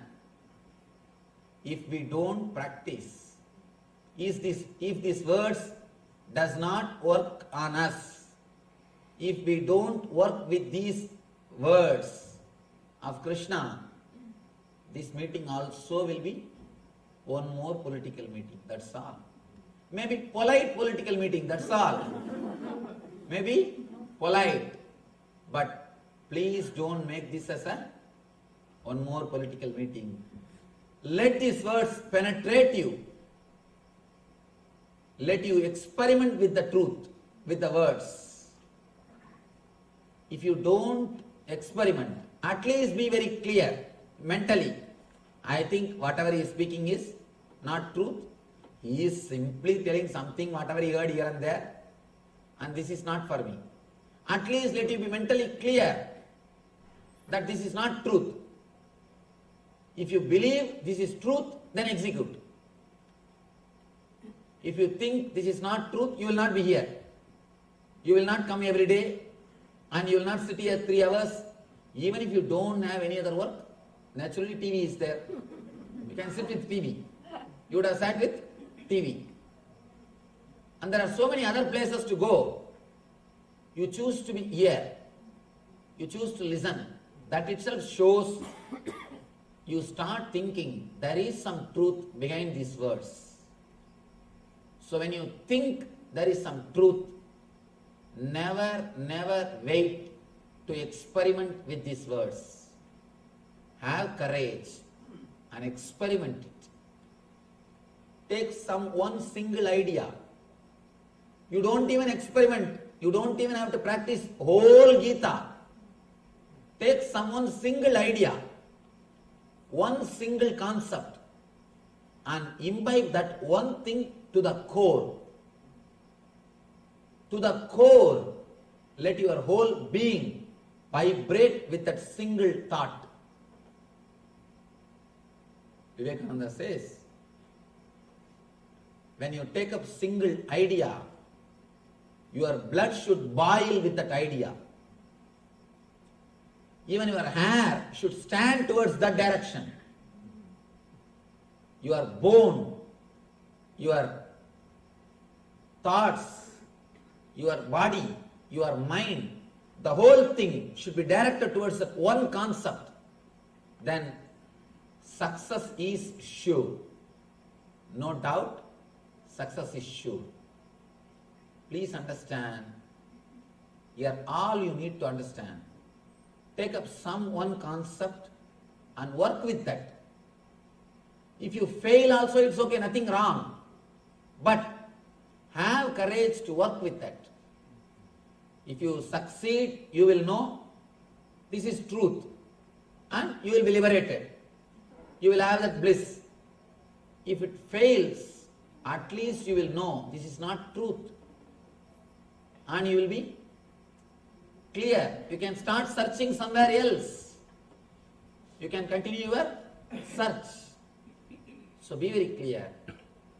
if we don't practice, if these words does not work on us, if we don't work with these words of Krishna, this meeting also will be one more political meeting, that's all. Maybe polite political meeting, that's all. Maybe polite. But please don't make this as one more political meeting. Let these words penetrate you. Let you experiment with the truth, with the words. If you don't experiment, at least be very clear mentally. I think whatever he is speaking is not truth. He is simply telling something, whatever he heard here and there, and this is not for me. At least let you be mentally clear that this is not truth. If you believe this is truth, then execute. If you think this is not truth, you will not be here. You will not come every day, and you will not sit here 3 hours. Even if you don't have any other work, naturally TV is there. You can sit with TV. You would have sat with TV. And there are so many other places to go. You choose to be here. You choose to listen. That itself shows you start thinking there is some truth behind these words. So when you think there is some truth, never wait to experiment with these words. Have courage and experiment it. Take one single idea. You don't even experiment. You don't even have to practice whole Gita. Take one single idea, one single concept, and imbibe that one thing to the core. To the core, let your whole being vibrate with that single thought. Vivekananda says, when you take up single idea, your blood should boil with that idea. Even your hair should stand towards that direction. Your bone, your thoughts, your body, your mind, the whole thing should be directed towards that one concept. Then success is sure. No doubt, success is sure. Please understand, here all you need to understand. Take up one concept and work with that. If you fail also, it's okay, nothing wrong. But have courage to work with that. If you succeed, you will know this is truth, and you will be liberated. You will have that bliss. If it fails, at least you will know this is not truth, and you will be clear. You can start searching somewhere else. You can continue your search. So be very clear.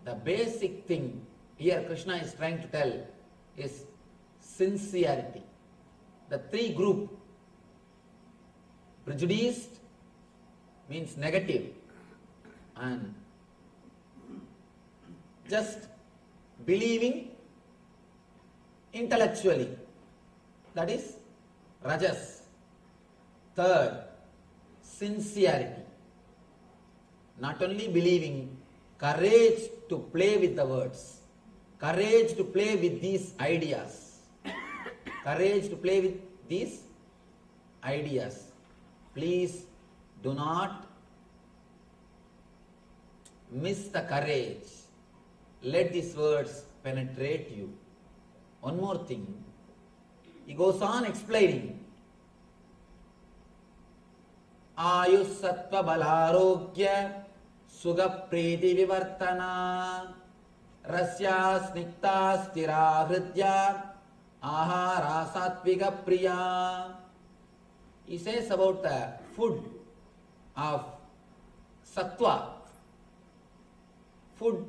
The basic thing here Krishna is trying to tell is sincerity. The 3 group, prejudiced means negative, and just believing intellectually, that is rajas. 3rd, sincerity. Not only believing, courage to play with the words, courage to play with these ideas, courage to play with these ideas. Please do not miss the courage. Let these words penetrate you. One more thing, He goes on explaining. Ayus sattva balarogya sugha priti vivartana rasya snikta stira hridya ahara satvika priya. He says about the food of sattva, food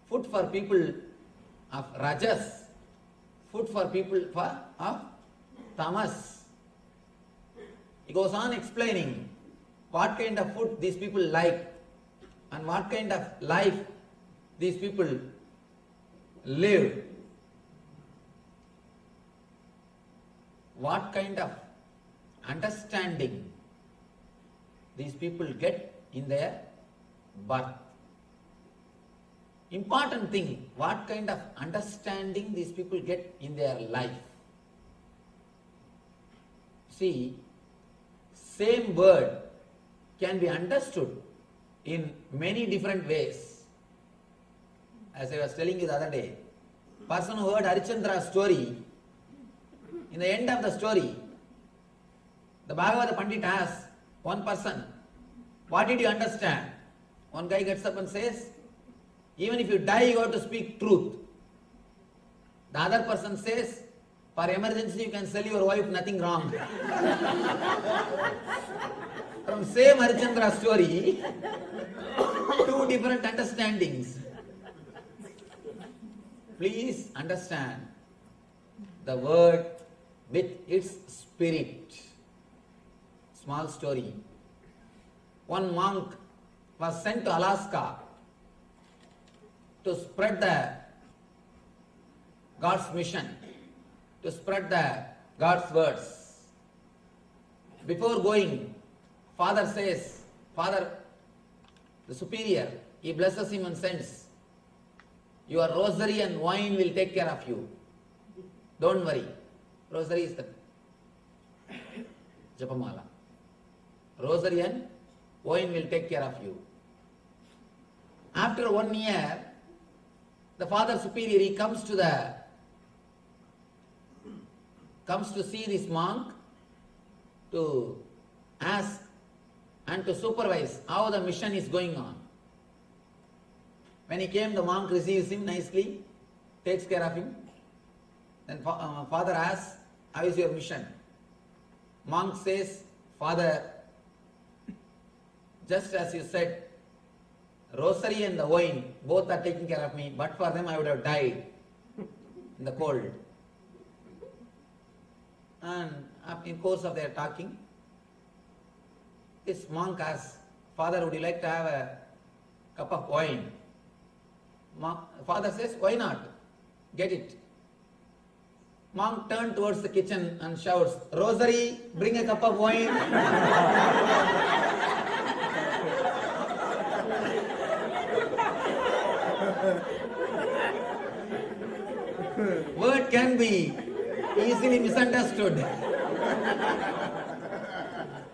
for people of rajas, food for people of tamas. He goes on explaining what kind of food these people like and what kind of life these people live. What kind of understanding these people get in their birth. Important thing, what kind of understanding these people get in their life. See, same word can be understood in many different ways. As I was telling you the other day, person who heard Harichandra's story, in the end of the story, the Bhagavad Pandit asks one person, what did you understand? One guy gets up and says, even if you die, you have to speak truth. The other person says, for emergency, you can sell your wife, nothing wrong. From same Harichandra story, two different understandings. Please understand the word with its spirit. Small story. One monk was sent to Alaska to spread the God's mission, to spread the God's words. Before going, father says, the superior, he blesses him and sends, your rosary and wine will take care of you. Don't worry. Rosary is the Japamala. Rosary and wine will take care of you. After 1 year, the father superior, he comes to see this monk to ask and to supervise how the mission is going on. When he came, the monk receives him nicely, takes care of him. Then father asks, how is your mission? Monk says, Father, just as you said, rosary and the wine, both are taking care of me, but for them I would have died in the cold. And in course of their talking, this monk asks, Father, would you like to have a cup of wine? Father says, why not? Get it. Monk turned towards the kitchen and shouts, Rosary, bring a cup of wine. Word can be easily misunderstood.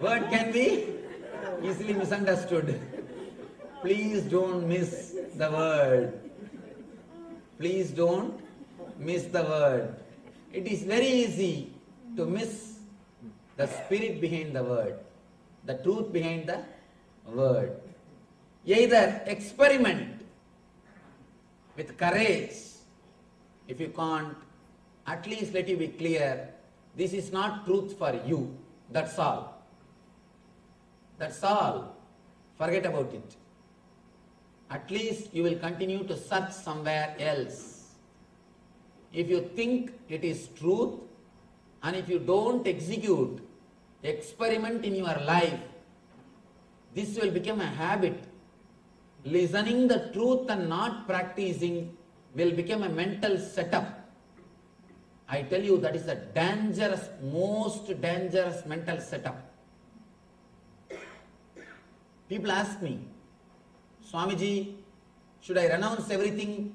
Word can be easily misunderstood. Please don't miss the word. Please don't miss the word. It is very easy to miss the spirit behind the word, the truth behind the word. Either experiment with courage. If you can't, at least let you be clear, this is not truth for you. That's all. That's all. Forget about it. At least you will continue to search somewhere else. If you think it is truth, and if you don't execute, experiment in your life, this will become a habit. Listening the truth and not practicing will become a mental setup. I tell you, that is a dangerous, most dangerous mental setup. People ask me, Swamiji, should I renounce everything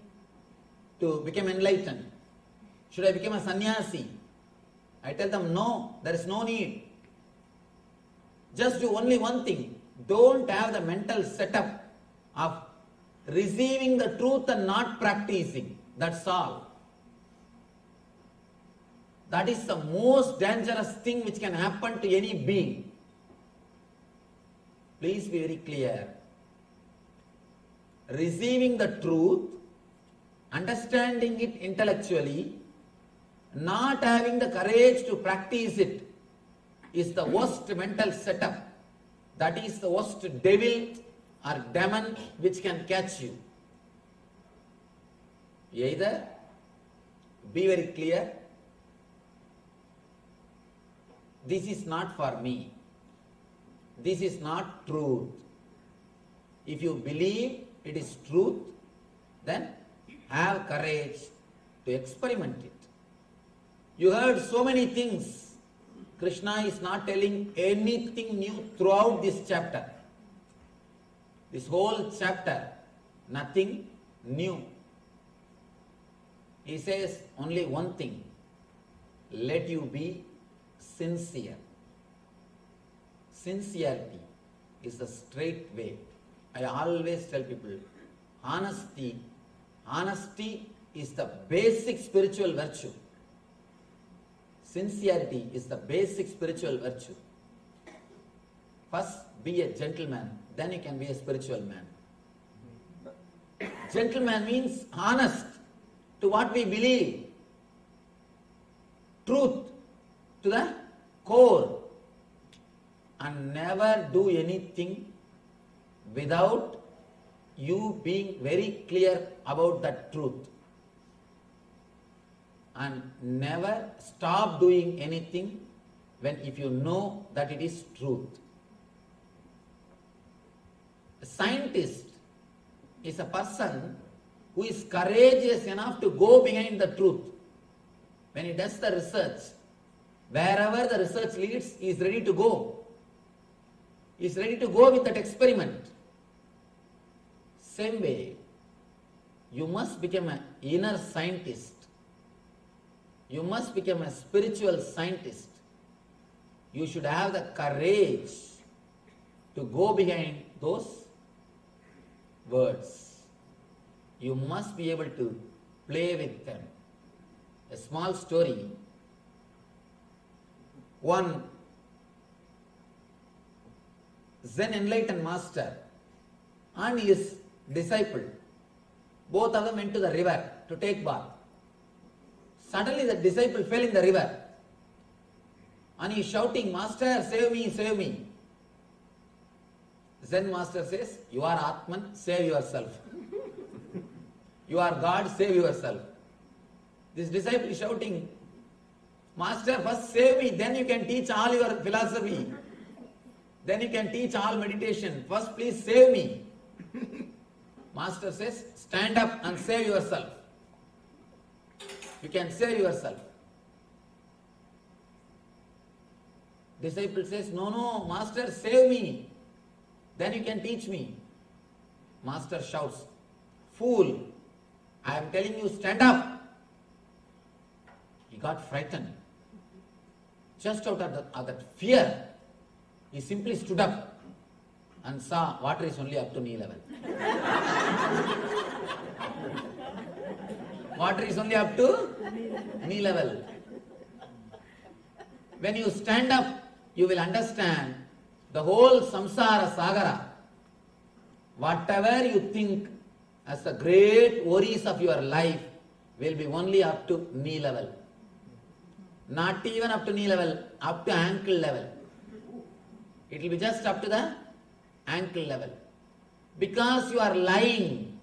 to become enlightened? Should I become a sannyasi? I tell them, no, there is no need. Just do only one thing. Don't have the mental setup of receiving the truth and not practicing. That's all. That is the most dangerous thing which can happen to any being. Please be very clear. Receiving the truth, understanding it intellectually, not having the courage to practice it is the worst mental setup. That is the worst devil or demon which can catch you. Either be very clear, this is not for me. This is not truth. If you believe it is truth, then have courage to experiment it. You heard so many things. Krishna is not telling anything new throughout this chapter. This whole chapter, nothing new. He says only one thing. Let you be sincere. Sincerity is the straight way. I always tell people, honesty is the basic spiritual virtue. Sincerity is the basic spiritual virtue. First, be a gentleman, then you can be a spiritual man. Gentleman means honest to what we believe. Truth to the core. And never do anything without you being very clear about that truth. And never stop doing anything if you know that it is truth. A scientist is a person who is courageous enough to go behind the truth. When he does the research, wherever the research leads, he is ready to go. He is ready to go with that experiment. Same way, you must become an inner scientist. You must become a spiritual scientist. You should have the courage to go behind those words. You must be able to play with them. A small story. One Zen enlightened master and his disciple, both of them went to the river to take bath. Suddenly the disciple fell in the river and he is shouting, "Master, save me, save me." Zen master says, "You are Atman, save yourself." "You are God, save yourself." This disciple is shouting, "Master, first save me, then you can teach all your philosophy. Then you can teach all meditation. First please save me." Master says, "Stand up and save yourself. You can save yourself." Disciple says, No, Master, save me. Then you can teach me." Master shouts, "Fool, I am telling you, stand up." He got frightened. Just out of that fear, he simply stood up and saw water is only up to knee level. Water is only up to knee level. When you stand up, you will understand the whole samsara sagara. Whatever you think as the great worries of your life will be only up to knee level. Not even up to knee level, up to ankle level. It will be just up to the ankle level. Because you are lying,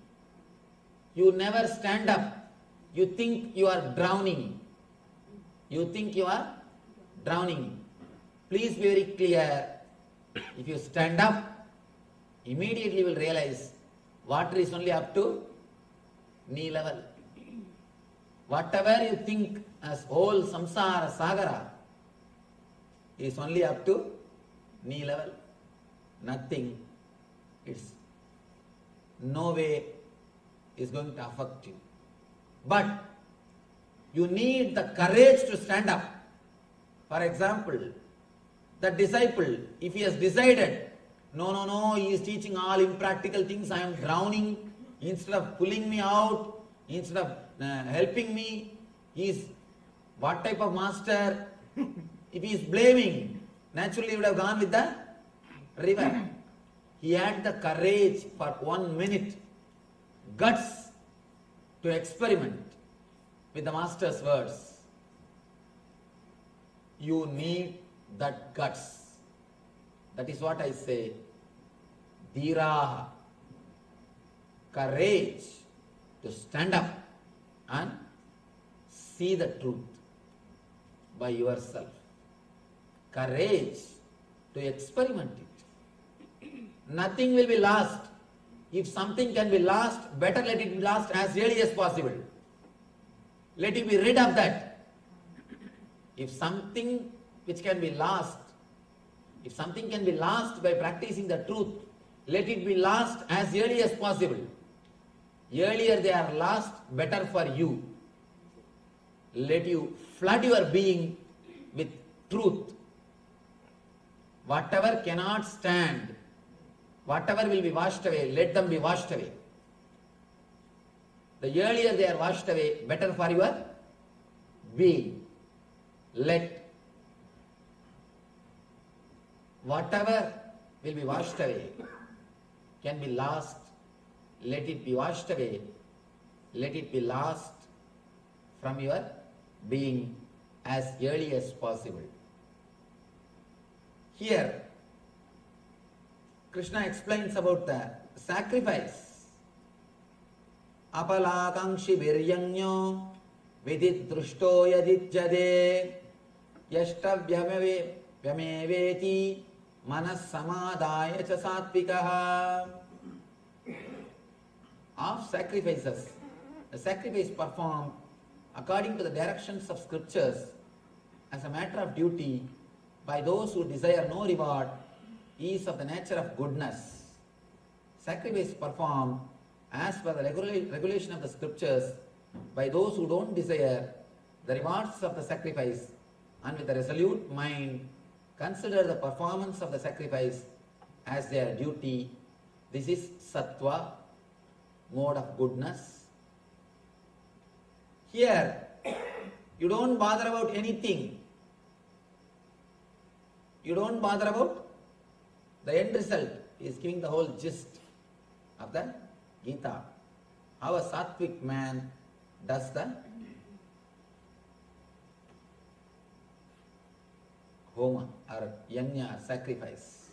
you never stand up. You think you are drowning. You think you are drowning. Please be very clear. If you stand up, immediately you will realize water is only up to knee level. Whatever you think as whole samsara sagara is only up to knee level. Nothing. It's no way is going to affect you. But you need the courage to stand up. For example, the disciple, if he has decided, no, he is teaching all impractical things, I am drowning, instead of pulling me out, instead of helping me, he is What type of master? If he is blaming, naturally he would have gone with the river. He had the courage for 1 minute, guts to experiment with the master's words. You need that guts. That is what I say. Dhiraha. Courage to stand up and see the truth by yourself. Courage to experiment it. Nothing will be lost. If something can be lost, better let it be lost as early as possible. Let it be rid of that. If something which can be lost, if something can be lost by practicing the truth, let it be lost as early as possible. Earlier they are lost, better for you. Let you flood your being with truth. Whatever cannot stand, whatever will be washed away, let them be washed away. The earlier they are washed away, better for your being. Let whatever will be washed away, can be lost, let it be washed away, let it be lost from your being as early as possible. Here, Krishna explains about the sacrifice. Apalakankshi viryangyo vididrushto yadijjade yashtavyameveti manas samadaya cha satvikaha. Of sacrifices, the sacrifice performed according to the directions of scriptures as a matter of duty by those who desire no reward is of the nature of goodness. Sacrifice performed as per the regulation of the scriptures by those who don't desire the rewards of the sacrifice and with a resolute mind consider the performance of the sacrifice as their duty. This is sattva, mode of goodness. Here, you don't bother about anything. You don't bother about the end result. He is giving the whole gist of the Gita. How a sattvic man does the homa or yajna, sacrifice,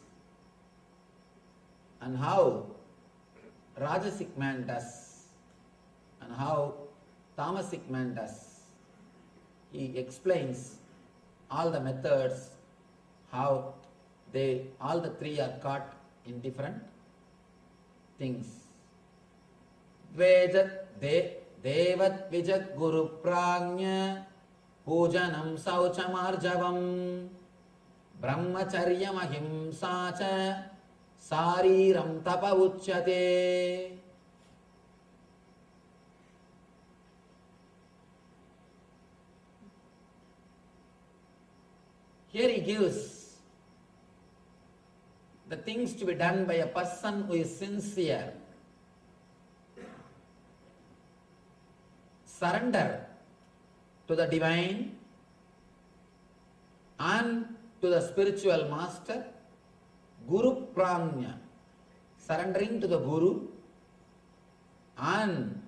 and how Rajasic man does, and how Tamasic man does. He explains all the methods, how all the three are caught in different things. Devat vijat guru pragnya pujanam sauchamarjavam brahmacharyam ahimsa cha sariram tapa uchyate. Here he gives the things to be done by a person who is sincere. Surrender to the divine and to the spiritual master. Guru Pranya, surrendering to the Guru and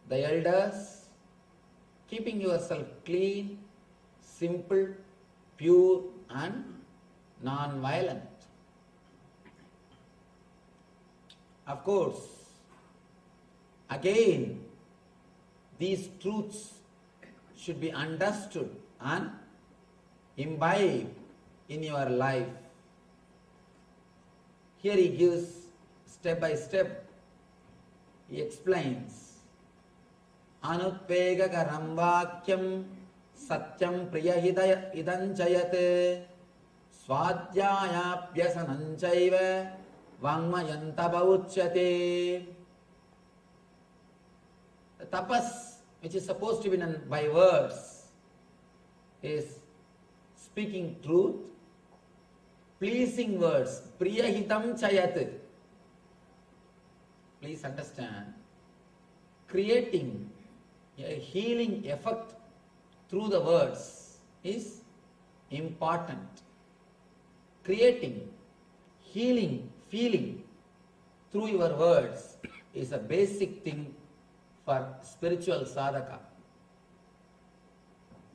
the elders, keeping yourself clean, simple, pure and non-violent. Of course, again, these truths should be understood and imbibed in your life. Here he gives step by step. He explains. Anutpegakaram vakyam satyam priyahidaya idanchayate swadhyayapyasananchaiva vangmayantava uchyate. The tapas, which is supposed to be done by words, is speaking truth, pleasing words, priyahitam chayat. Please understand, creating a healing effect through the words is important. Creating, healing, feeling through your words is a basic thing for spiritual sadhaka.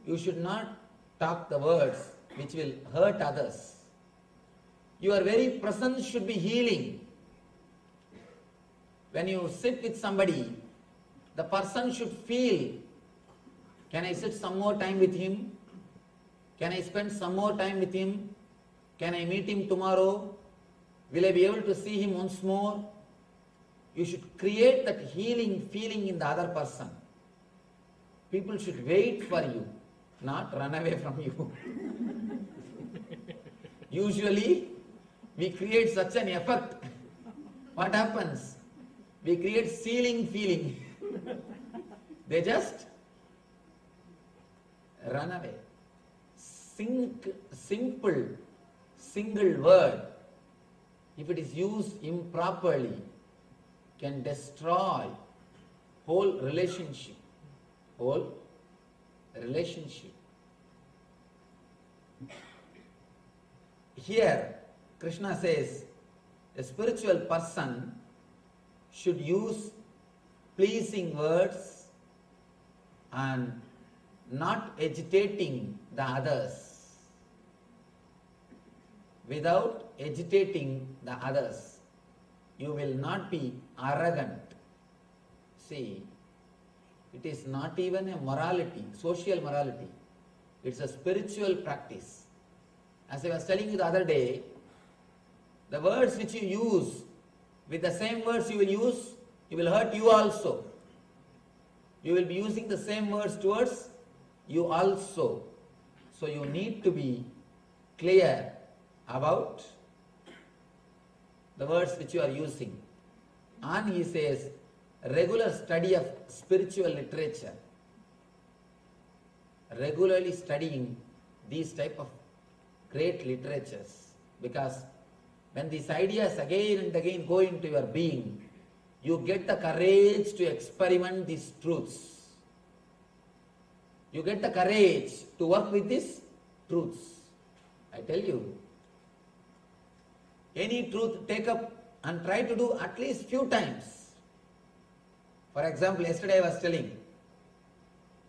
You should not talk the words which will hurt others. Your very presence should be healing. When you sit with somebody, the person should feel, can I sit some more time with him? Can I spend some more time with him? Can I meet him tomorrow? Will I be able to see him once more? You should create that healing feeling in the other person. People should wait for you, not run away from you. Usually, we create such an effect. What happens? We create ceiling feeling. They just run away. Simple, single word, if it is used improperly, can destroy whole relationship. Whole relationship. Here, Krishna says, a spiritual person should use pleasing words and not agitating the others. Without agitating the others, you will not be arrogant. See, it is not even a morality, social morality. It's a spiritual practice. As I was telling you the other day, the words which you use, with the same words you will use, it will hurt you also. You will be using the same words towards you also. So you need to be clear about the words which you are using. And he says, regular study of spiritual literature. Regularly studying these type of great literatures, because when these ideas again and again go into your being, you get the courage to experiment these truths. You get the courage to work with these truths. I tell you, any truth, take up and try to do at least few times. For example, yesterday I was telling,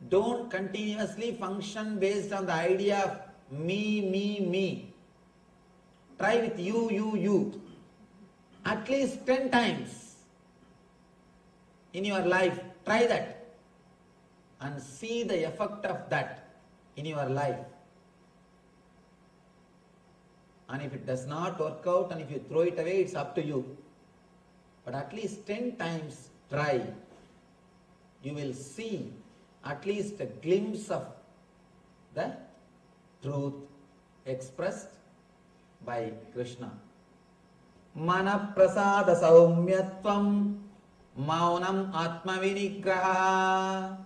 don't continuously function based on the idea of me. Try with you. At least 10 times in your life, try that and see the effect of that in your life. And if it does not work out and if you throw it away, it's up to you. But at least 10 times try. You will see at least a glimpse of the truth expressed by Krishna. Mana prasada saumyatvam maunam atma vinigraha.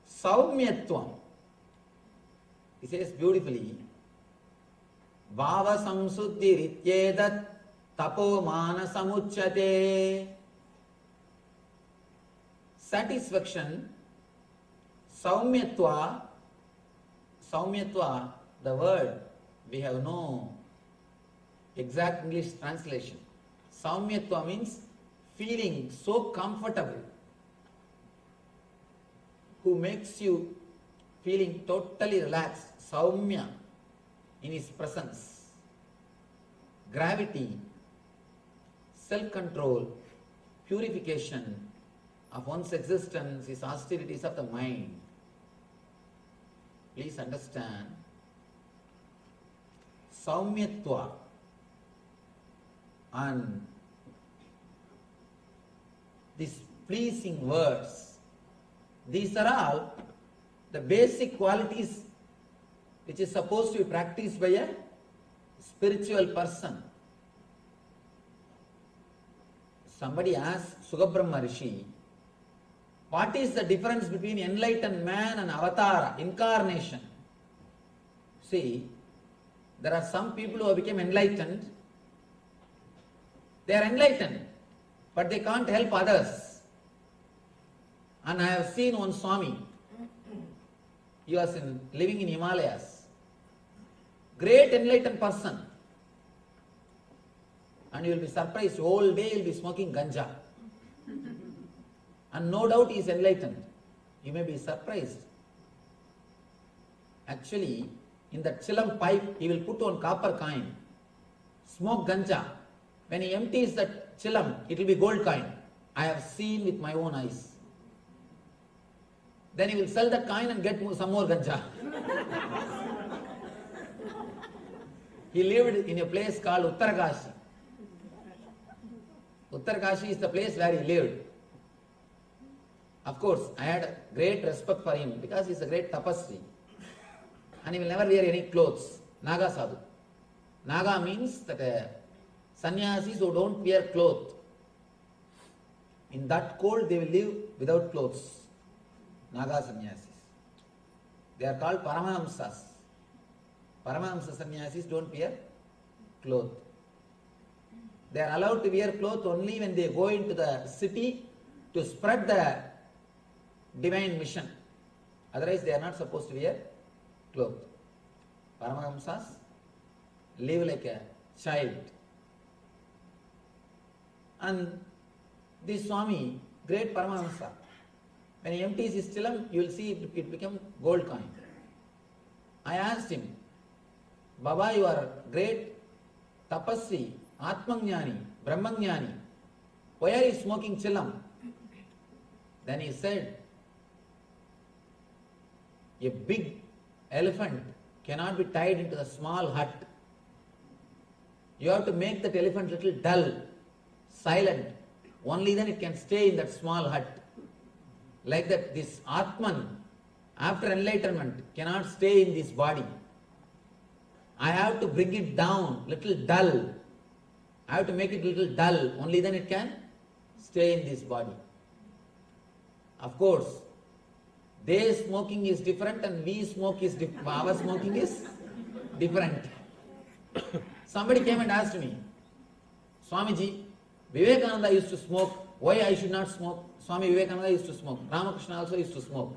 Saumyatvam. He says beautifully, Bhava samsuddhi rityedat tapo mana samuchyate. Satisfaction, saumyatva, the word, we have no exact English translation. Saumyatva means feeling so comfortable, who makes you feeling totally relaxed, saumya, in his presence. Gravity, self-control, purification of one's existence is austerities of the mind. Please understand, saumyatva and these pleasing words, these are all the basic qualities which is supposed to be practiced by a spiritual person. Somebody asked Sugabrahma Rishi, what is the difference between enlightened man and avatara, incarnation? See, there are some people who have become enlightened. They are enlightened, but they can't help others. And I have seen one Swami. He was living in Himalayas. Great enlightened person. And you will be surprised, whole day he will be smoking ganja. And no doubt he is enlightened. You may be surprised. Actually, in that chilam pipe, he will put one copper coin, smoke ganja. When he empties that chilam, it will be gold coin. I have seen with my own eyes. Then he will sell that coin and get some more ganja. He lived in a place called Uttarakashi. Uttarakashi is the place where he lived. Of course, I had great respect for him because he is a great tapasvi. And he will never wear any clothes. Naga sadhu. Naga means that sannyasis who don't wear clothes. In that cold they will live without clothes. Naga sannyasis. They are called Paramahamsas. Paramahamsa sannyasis don't wear clothes. They are allowed to wear clothes only when they go into the city to spread the divine mission. Otherwise they are not supposed to wear clothes. Paramahamsas live like a child. And this Swami, great Paramahamsa, when he empties his chilam, you will see it become gold coin. I asked him, Baba, you are great tapasvi, atmajnani, brahmajnani. Why are you smoking chilam? Then he said, a big elephant cannot be tied into a small hut. You have to make that elephant little dull, silent. Only then it can stay in that small hut. Like that, this Atman, after enlightenment, cannot stay in this body. I have to bring it down, little dull. I have to make it little dull. Only then it can stay in this body. Of course, their smoking is different and we smoke is different. Our smoking is different. Somebody came and asked me, Swamiji, Vivekananda used to smoke. Why I should not smoke? Swami Vivekananda used to smoke. Ramakrishna also used to smoke.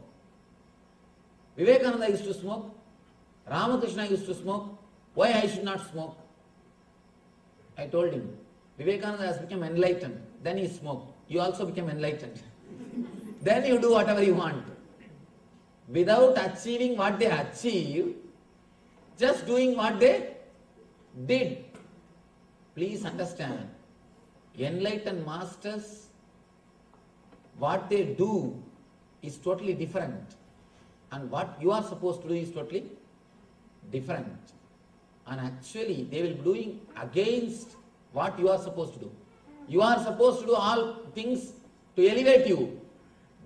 Vivekananda used to smoke. Ramakrishna used to smoke. Why I should not smoke? I told him, Vivekananda has become enlightened. Then he smoked. You also become enlightened. Then you do whatever you want. Without achieving what they achieved, just doing what they did. Please understand, enlightened masters, what they do is totally different. And what you are supposed to do is totally different. And actually, they will be doing against what you are supposed to do. You are supposed to do all things to elevate you.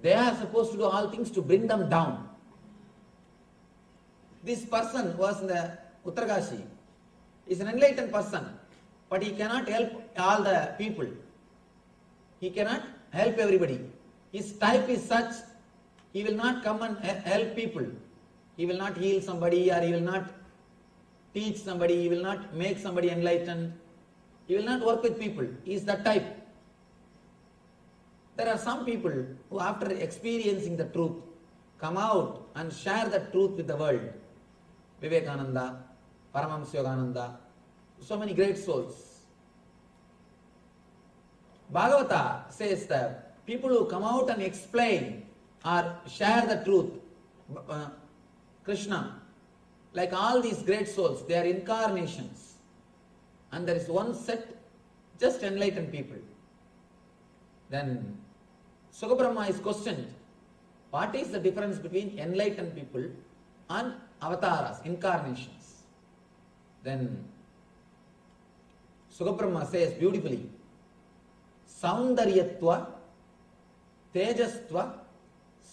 They are supposed to do all things to bring them down. This person who was in the Uttarakashi is an enlightened person, but he cannot help all the people. He cannot help everybody. His type is such, he will not come and help people. He will not heal somebody, or he will not teach somebody, he will not make somebody enlightened. He will not work with people. He is that type. There are some people who, after experiencing the truth, come out and share the truth with the world. Vivekananda, Paramahamsa, so many great souls. Bhagavata says that people who come out and explain or share the truth, Krishna, like all these great souls, they are incarnations. And there is one set, just enlightened people. Then Sukabrahma is questioned, what is the difference between enlightened people and avatars, incarnations? Then Sukabrahma says beautifully, Saundaryatva, Tejastva,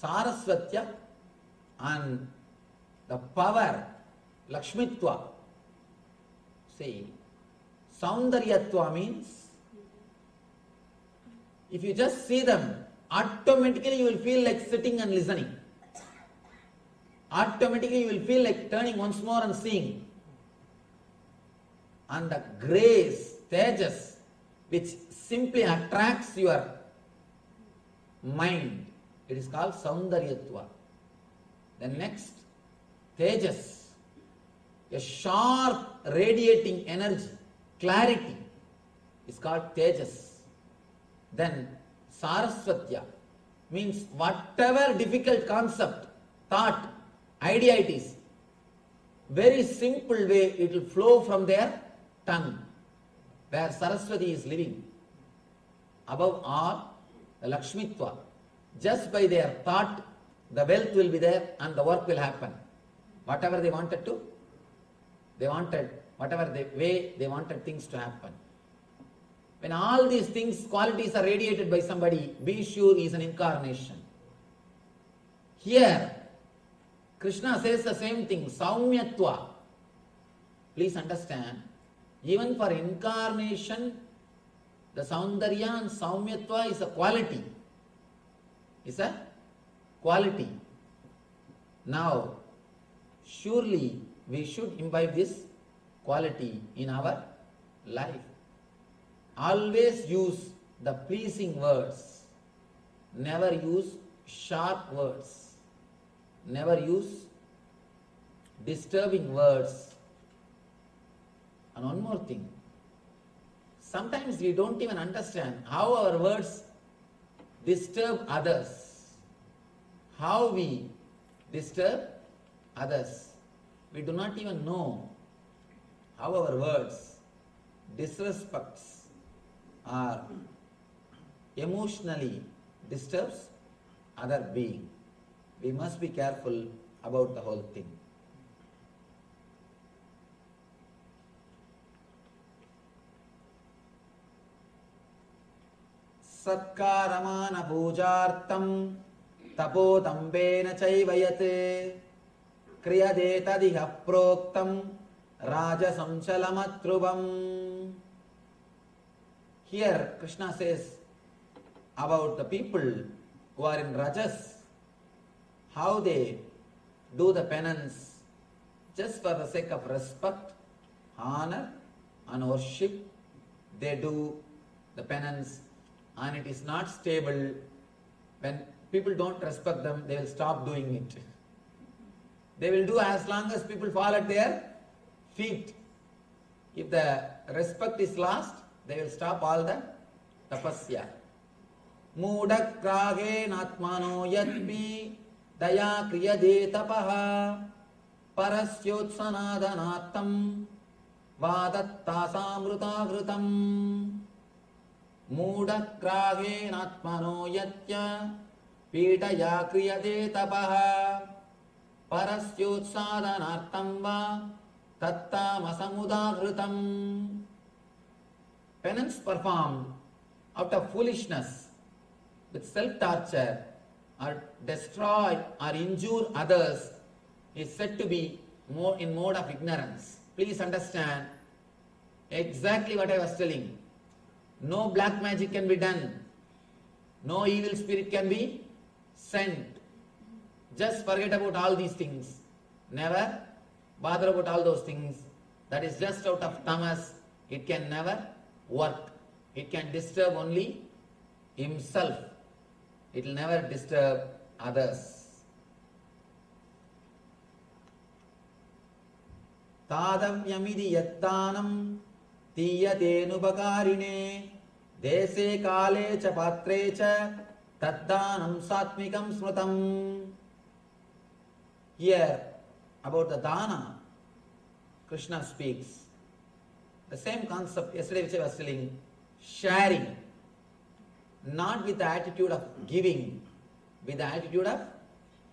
Saraswatya, and the power, Lakshmitva. See, Saundaryatva means, if you just see them, automatically you will feel like sitting and listening. Automatically you will feel like turning once more and seeing. And the grace, tejas, which simply attracts your mind, It is called Saundaryatva. The next, Tejas, a sharp radiating energy, clarity, is called Tejas. Then Saraswatya means whatever difficult concept, thought, idea it is, very simple way it will flow from their tongue, where Saraswati is living. Above all, the Lakshmitva. Just by their thought, the wealth will be there and the work will happen. Whatever they wanted to, whatever way they wanted things to happen. When all these things, qualities are radiated by somebody, be sure he is an incarnation. Here, Krishna says the same thing, Saumyatva. Please understand, even for incarnation, the Saundarya and Saumyatva is a quality. Is a quality. Now, surely we should imbibe this quality in our life. Always use the pleasing words. Never use sharp words. Never use disturbing words. And one more thing. Sometimes we don't even understand how our words disturb others. How we disturb others. We do not even know how our words disrespects or emotionally disturbs other being. We must be careful about the whole thing. Satkaramana pujartam tapodambena chaivayate kriyade tadiha proktam rajasamchalamatrubam. Here Krishna says about the people who are in Rajas, how they do the penance just for the sake of respect, honor and worship. They do the penance and it is not stable. When people don't respect them, they will stop doing it. They will do as long as people fall at their feet. If the respect is lost, they will stop all the tapasya. Mudak krage natmano yatpi daya kriyade tapaha parasyotsanadanatam vadattasamrutavrutam. Mudak krage natmano yatya pidaya kriyade tapaha parasyotsadanartam va tattamasamudavrutam. Penance performed out of foolishness, with self-torture, or destroy or injure others is said to be more in mode of ignorance. Please understand exactly what I was telling. No black magic can be done. No evil spirit can be sent. Just forget about all these things. Never bother about all those things. That is just out of tamas. It can never work. It can disturb only himself. It will never disturb others. Tadavyamidi yattanam tiyatenubhakarine dese kale cha patre cha taddanam satmikam smrutam. Here about the dana, Krishna speaks. The same concept yesterday which I was telling, sharing. Not with the attitude of giving, with the attitude of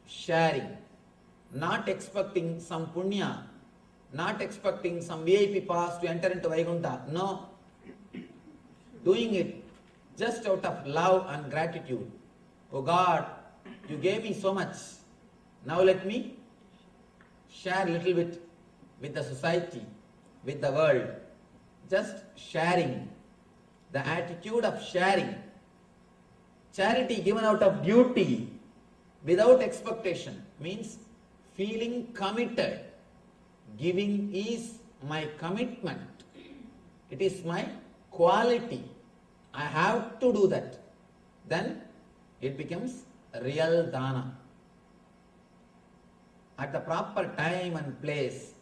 sharing. Not expecting some punya, not expecting some VIP pass to enter into Vaikuntha. No. Doing it just out of love and gratitude. Oh God, you gave me so much. Now let me share a little bit with the society, with the world. Just sharing. The attitude of sharing. Charity given out of duty, without expectation, means feeling committed. Giving is my commitment. It is my quality. I have to do that. Then it becomes real dana. At the proper time and place,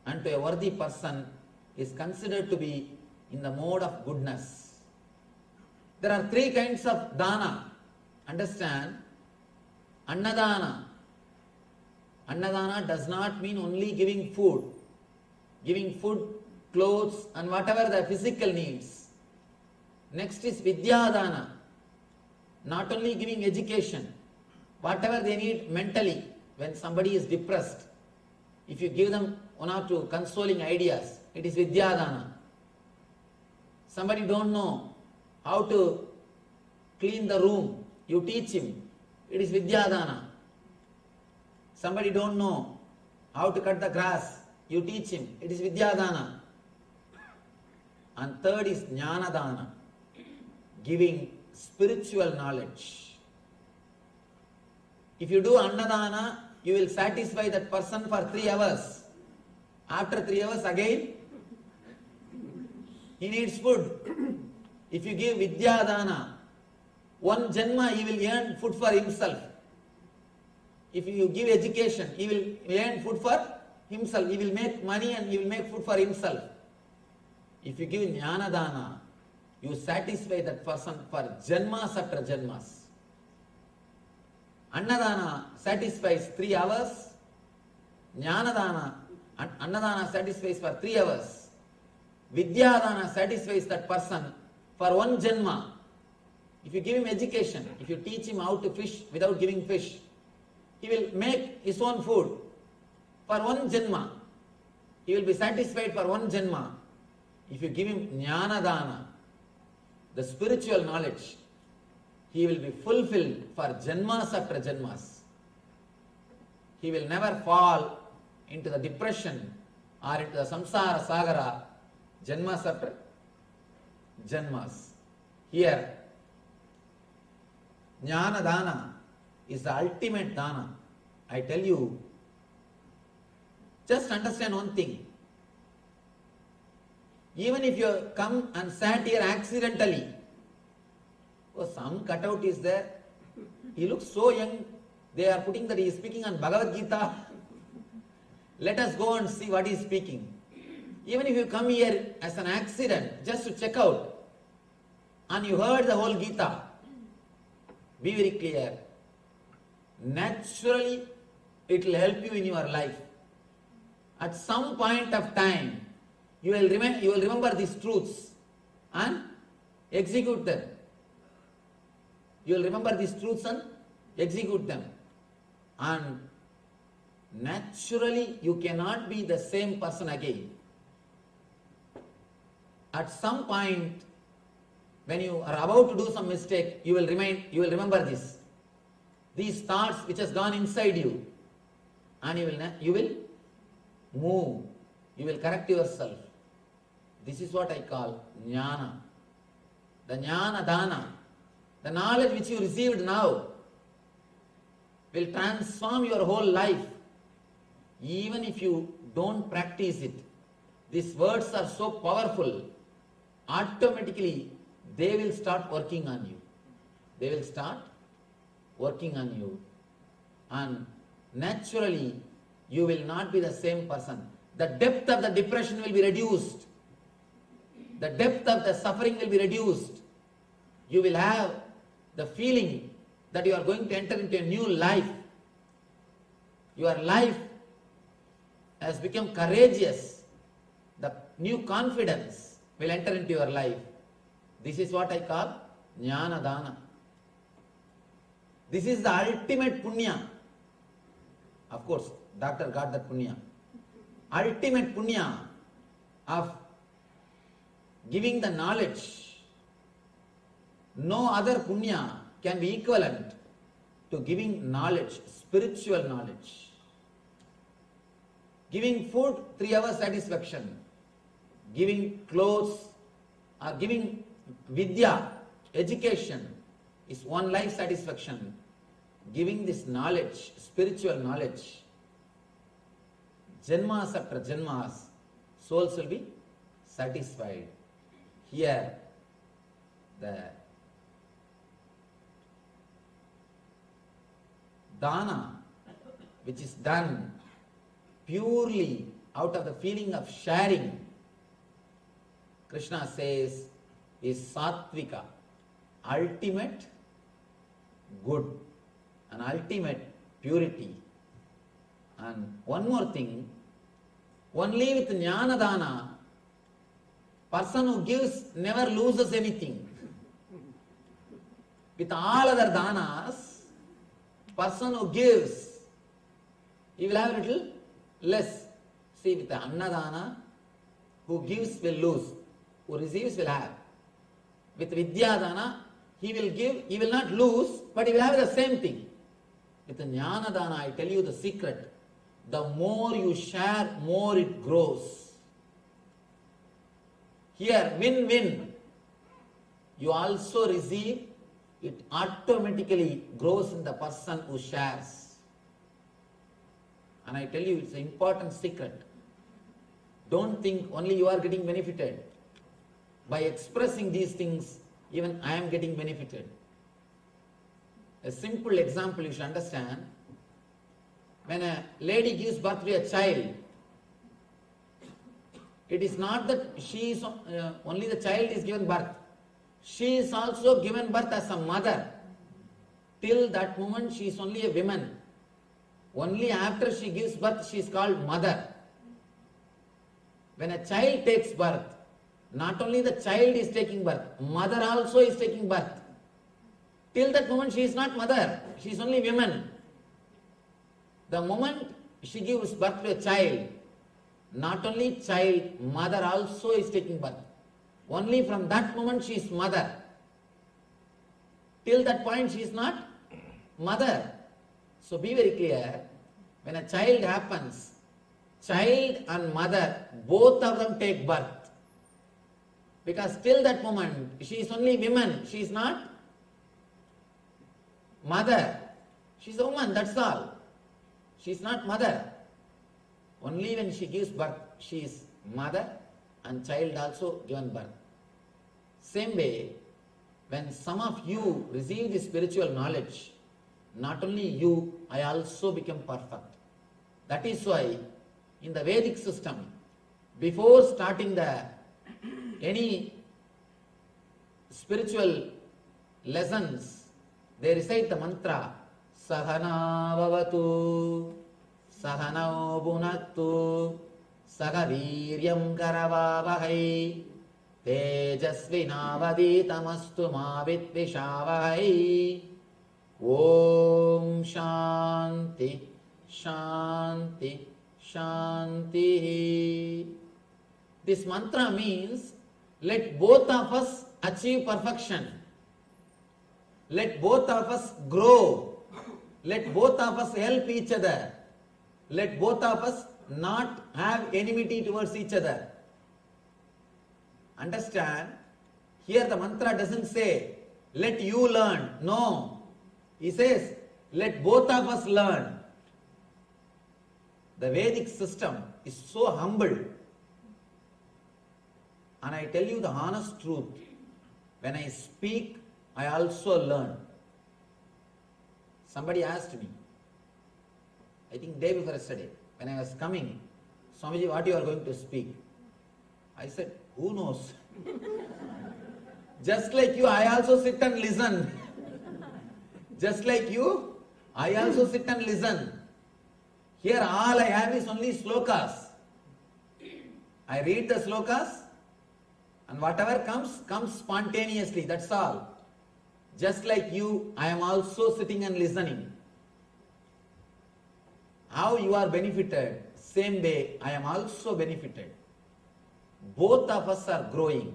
unto a worthy person is considered to be in the mode of goodness. There are three kinds of dana. Understand? Annadana. Annadana does not mean only giving food. Giving food, clothes and whatever the physical needs. Next is Vidyadana. Not only giving education, whatever they need mentally. When somebody is depressed, if you give them one or two consoling ideas, it is Vidyadana. Somebody don't know how to clean the room, you teach him, it is Vidyadana. Somebody don't know how to cut the grass, you teach him, it is Vidyadana. And third is Jnanadana, giving spiritual knowledge. If you do Annadana, you will satisfy that person for 3 hours. After 3 hours again, he needs food. If you give Vidyadana, 1 janma he will earn food for himself. If you give education, he will earn food for himself. He will make money and he will make food for himself. If you give Jnanadana, you satisfy that person for janmas after janmas. Annadana satisfies 3 hours. Jnanadana, Annadana satisfies for 3 hours. Vidyadana satisfies that person for 1 janma. If you give him education, if you teach him how to fish without giving fish, he will make his own food for 1 janma. He will be satisfied for 1 janma. If you give him Jnanadana, the spiritual knowledge, he will be fulfilled for janmas after janmas. He will never fall into the depression or into the samsara sagara janmas after janmas. Here, Jnana Dana is the ultimate dana. I tell you, just understand one thing. Even if you come and sat here accidentally, oh, some cutout is there. He looks so young. They are putting that he is speaking on Bhagavad Gita. Let us go and see what he is speaking. Even if you come here as an accident, just to check out, and you heard the whole Gita, be very clear. Naturally, it will help you in your life. At some point of time, you will remember these truths and execute them. You will remember these truths and execute them. And naturally, you cannot be the same person again. At some point, when you are about to do some mistake, you will remember this. These thoughts which has gone inside you, and you will move. You will correct yourself. This is what I call jnana. The jnana dana, the knowledge which you received now, will transform your whole life. Even if you don't practice it, these words are so powerful, automatically they will start working on you. They will start working on you. And naturally, you will not be the same person. The depth of the depression will be reduced. The depth of the suffering will be reduced. You will have the feeling that you are going to enter into a new life. Your life has become courageous. The new confidence will enter into your life. This is what I call jnana dana. This is the ultimate punya. Of course, doctor got that punya. Ultimate punya of giving the knowledge. No other punya can be equivalent to giving knowledge, spiritual knowledge. Giving food, 3 hours satisfaction. Giving clothes, or giving vidya, education, is 1 life satisfaction. Giving this knowledge, spiritual knowledge, janmas after janmas, souls will be satisfied. Here, the dana, which is done purely out of the feeling of sharing, Krishna says, is sattvika, ultimate good, an ultimate purity. And one more thing, only with jnana dana, person who gives never loses anything. With all other danas, person who gives, he will have a little less. See, with the annadana, who gives will lose, who receives will have. With vidyadana, he will give, he will not lose, but he will have the same thing. With the jnanadana, I tell you the secret, the more you share, more it grows. Here, win-win. You also receive, it automatically grows in the person who shares. And I tell you, it's an important secret. Don't think only you are getting benefited. By expressing these things, even I am getting benefited. A simple example you should understand. When a lady gives birth to a child, it is not that she is only the child is given birth. She is also given birth as a mother. Till that moment she is only a woman. Only after she gives birth she is called mother. When a child takes birth, not only the child is taking birth, mother also is taking birth. Till that moment she is not mother, she is only woman. The moment she gives birth to a child, not only child, mother also is taking birth. Only from that moment she is mother. Till that point she is not mother. So be very clear, when a child happens, child and mother, both of them take birth. Because till that moment she is only woman, she is not mother. She is a woman, that's all. She is not mother. Only when she gives birth, she is mother and child also given birth. Same way, when some of you receive the spiritual knowledge, not only you, I also become perfect. That is why in the Vedic system, before starting any spiritual lessons, they recite the mantra, Sahana Vavatu, Sahanao Bhunattu, Sagaviryam Karavavahai, Tejasvinavaditamastu Mavitvishavahai. Om Shanti, Shanti, Shanti. This mantra means, let both of us achieve perfection. Let both of us grow. Let both of us help each other. Let both of us not have enmity towards each other. Understand? Here the mantra doesn't say, let you learn. No. He says, let both of us learn. The Vedic system is so humble. And I tell you the honest truth. When I speak, I also learn. Somebody asked me, I think day before yesterday, when I was coming, Swamiji, what you are going to speak? I said, who knows? Just like you, I also sit and listen. Just like you, I also sit and listen. Here all I have is only slokas. I read the slokas and whatever comes spontaneously, that's all. Just like you, I am also sitting and listening. How you are benefited, same way I am also benefited. Both of us are growing.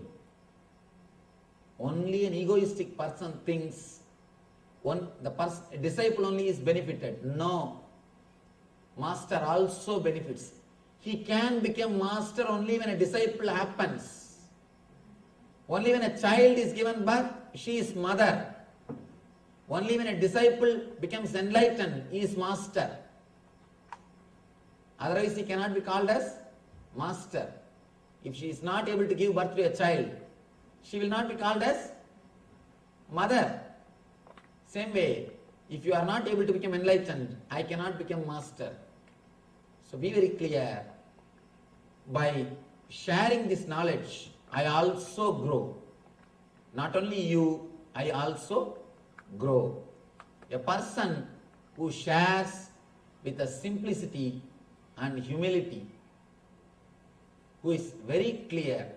Only an egoistic person thinks a disciple only is benefited. No. Master also benefits. He can become master only when a disciple happens. Only when a child is given birth, she is mother. Only when a disciple becomes enlightened, he is master. Otherwise he cannot be called as master. If she is not able to give birth to a child, she will not be called as mother. Same way, If you are not able to become enlightened, I cannot become master. So be very clear. By sharing this knowledge, I also grow. Not only you, I also grow. A person who shares with a simplicity and humility, who is very clear,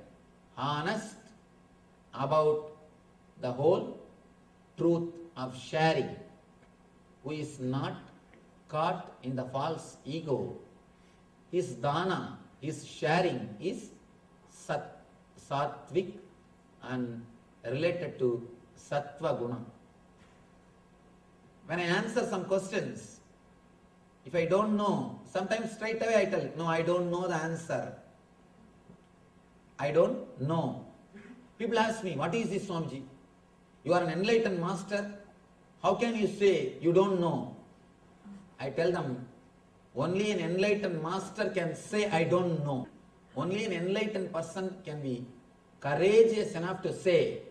honest about the whole truth of sharing, who is not caught in the false ego. His dana, his sharing is sattvic and related to sattva guna. When I answer some questions, if I don't know, sometimes straight away I tell, no, I don't know the answer. I don't know. People ask me, what is this, Swamiji? You are an enlightened master. How can you say you don't know? I tell them, only an enlightened master can say I don't know. Only an enlightened person can be courageous enough to say,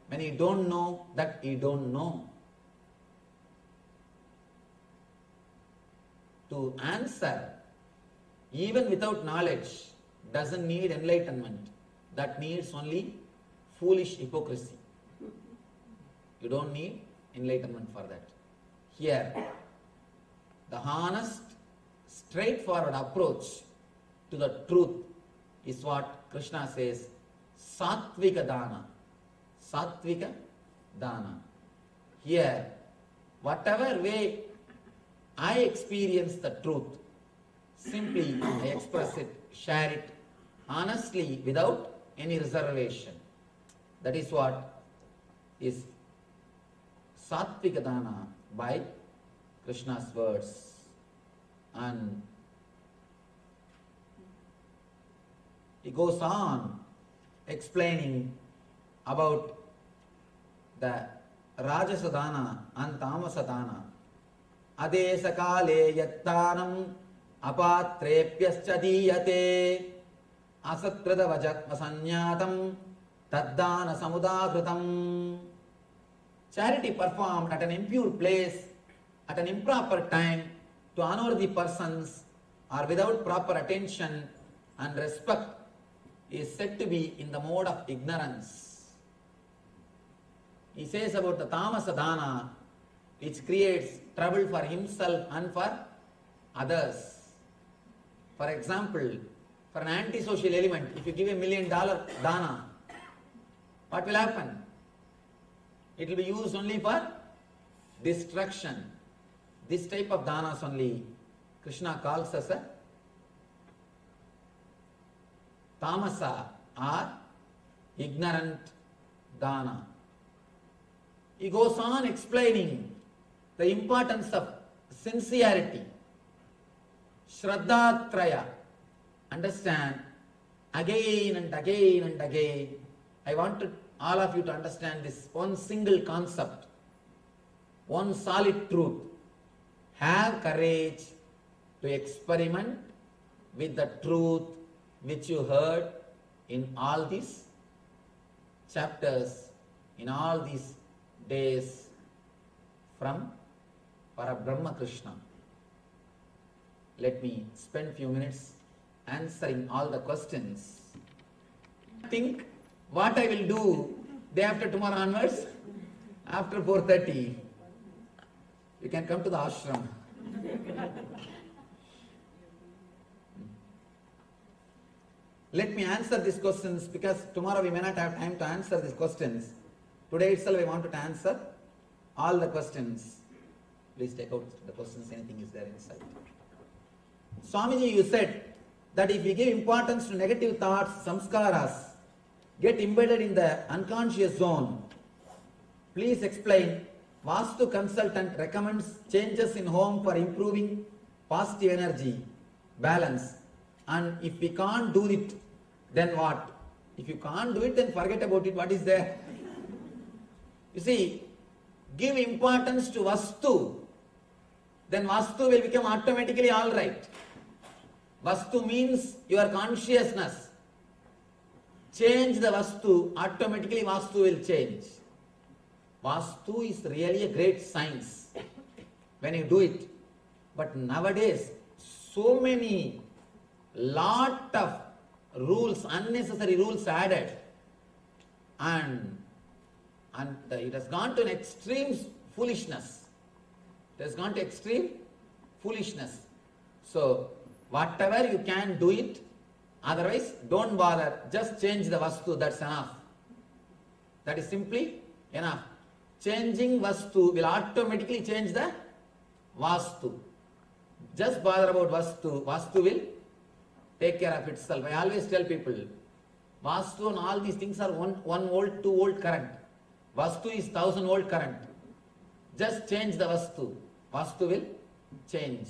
when you don't know, that you don't know. To answer, even without knowledge, doesn't need enlightenment. That needs only foolish hypocrisy. You don't need enlightenment for that. Here, the honest, straightforward approach to the truth is what Krishna says, Sattvika Dana. Sattvika Dana. Here, whatever way I experience the truth, simply I express it, share it, honestly, without any reservation. That is what is Sattvika Dana by Krishna's words. And he goes on explaining about the Rajasa Dana and Tamasa Dana. Adesa kale yattanam apatrepyascha diyate asatrada vajatma sanyatam taddana samudakrutam. Charity performed at an impure place, at an improper time, to unworthy persons, or without proper attention and respect, is said to be in the mode of ignorance. He says about the Tamasa Dana, which creates trouble for himself and for others. For example, for an antisocial element, if you give $1 million dana, what will happen? It will be used only for destruction. This type of danas only Krishna calls as a tamasa or ignorant dana. He goes on explaining the importance of sincerity, Shraddhatraya. Understand again and again and again. I want all of you to understand this one single concept, one solid truth. Have courage to experiment with the truth which you heard in all these chapters, in all these days from Parabrahma Krishna. Let me spend few minutes answering all the questions. Think what I will do day after tomorrow onwards, after 4:30. You can come to the ashram. Let me answer these questions because tomorrow we may not have time to answer these questions. Today itself I wanted to answer all the questions. Please take out the questions, anything is there inside. Swamiji, you said that if we give importance to negative thoughts, samskaras get embedded in the unconscious zone. Please explain. Vastu consultant recommends changes in home for improving positive energy, balance. And if we can't do it, then what? If you can't do it, then forget about it. What is there? You see, give importance to Vastu, then Vastu will become automatically alright. Vastu means your consciousness. Change the Vastu, automatically Vastu will change. Vastu is really a great science when you do it. But nowadays, so many, lot of rules, unnecessary rules added, and it has gone to an extreme foolishness. It has gone to extreme foolishness. So, whatever you can do it, otherwise don't bother, just change the Vastu, that's enough. That is simply enough. Changing Vastu will automatically change the Vastu. Just bother about Vastu, Vastu will take care of itself. I always tell people, Vastu and all these things are 1 volt, 2 volt current. Vastu is 1000 volt current. Just change the Vastu. Vastu will change.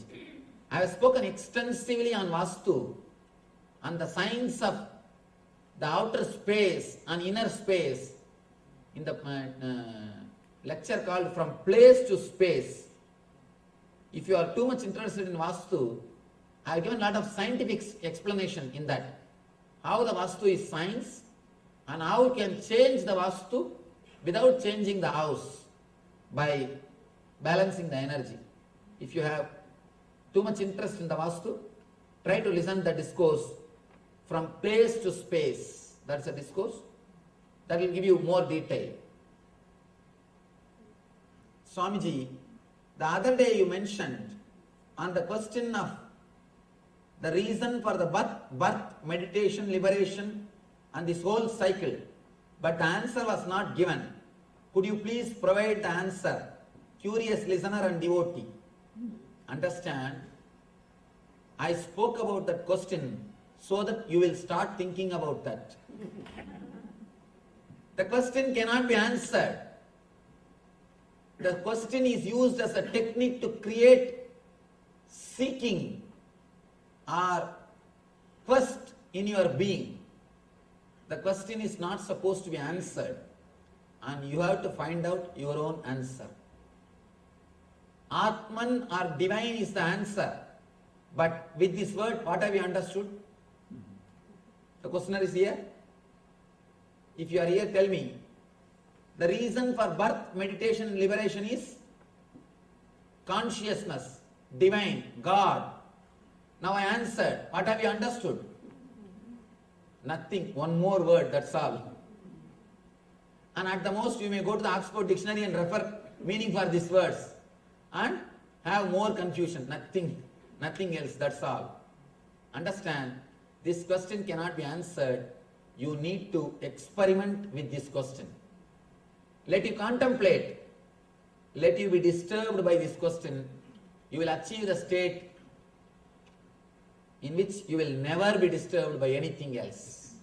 I have spoken extensively on Vastu and the science of the outer space and inner space in the lecture called From Place to Space. If you are too much interested in Vastu, I have given a lot of scientific explanation in that. How the Vastu is science and how you can change the Vastu without changing the house by balancing the energy. If you have too much interest in the Vastu, try to listen to the discourse From Place to Space. That's a discourse that will give you more detail. Swamiji, the other day you mentioned on the question of the reason for the birth, meditation, liberation and this whole cycle, but the answer was not given. Could you please provide the answer? Curious listener and devotee. Understand, I spoke about that question so that you will start thinking about that. The question cannot be answered. The question is used as a technique to create seeking or quest in your being. The question is not supposed to be answered, and you have to find out your own answer. Atman or divine is the answer. But with this word, what have you understood? The questioner is here. If you are here, tell me. The reason for birth, meditation and liberation is consciousness, divine, God. Now I answered. What have you understood? Nothing. One more word, that's all. And at the most you may go to the Oxford Dictionary and refer meaning for these words and have more confusion. Nothing else, that's all. Understand, this question cannot be answered. You need to experiment with this question. Let you contemplate. Let you be disturbed by this question. You will achieve the state in which you will never be disturbed by anything else.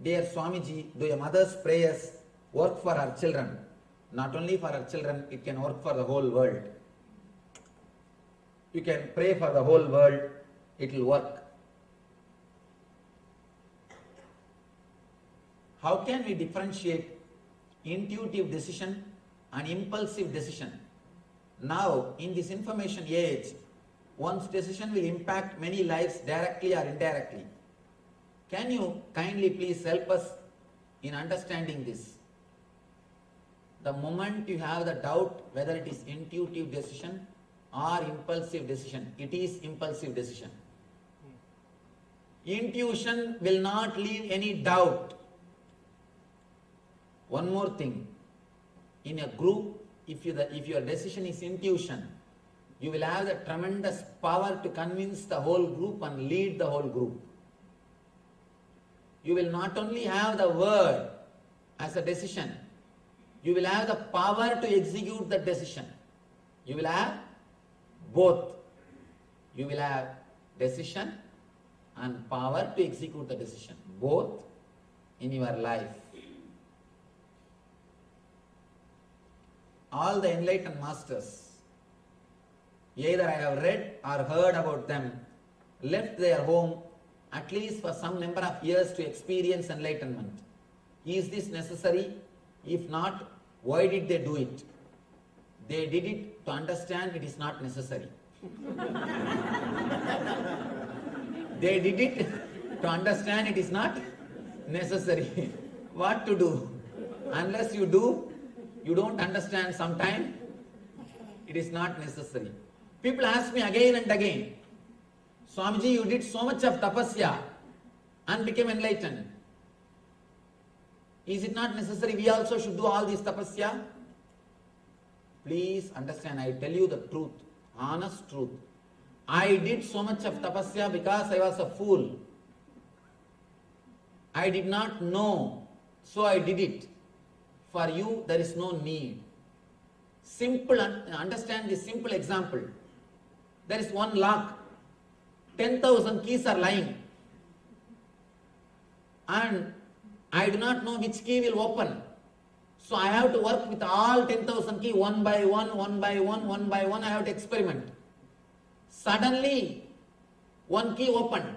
Dear Swamiji, do a mother's prayers work for her children? Not only for her children, it can work for the whole world. You can pray for the whole world, it will work. How can we differentiate intuitive decision and impulsive decision? Now, in this information age, one's decision will impact many lives directly or indirectly. Can you kindly please help us in understanding this? The moment you have the doubt whether it is intuitive decision or impulsive decision, it is impulsive decision. Intuition will not leave any doubt. One more thing, in a group, if your decision is intuition, you will have the tremendous power to convince the whole group and lead the whole group. You will not only have the word as a decision, you will have the power to execute the decision. You will have both. You will have decision and power to execute the decision, both in your life. All the enlightened masters, either I have read or heard about them, left their home at least for some number of years to experience enlightenment. Is this necessary? If not, why did they do it? They did it to understand it is not necessary. They did it to understand it is not necessary. what to do. Unless you do, you don't understand sometime, it is not necessary. People ask me again and again, Swamiji, you did so much of tapasya and became enlightened. Is it not necessary we also should do all this tapasya? Please understand, I tell you the truth, honest truth. I did so much of tapasya because I was a fool. I did not know, so I did it. For you, there is no need. Simple, understand this simple example. There is one lock. 10,000 keys are lying. And I do not know which key will open. So I have to work with all 10,000 keys one by one, one by one, one by one. I have to experiment. Suddenly, one key opened.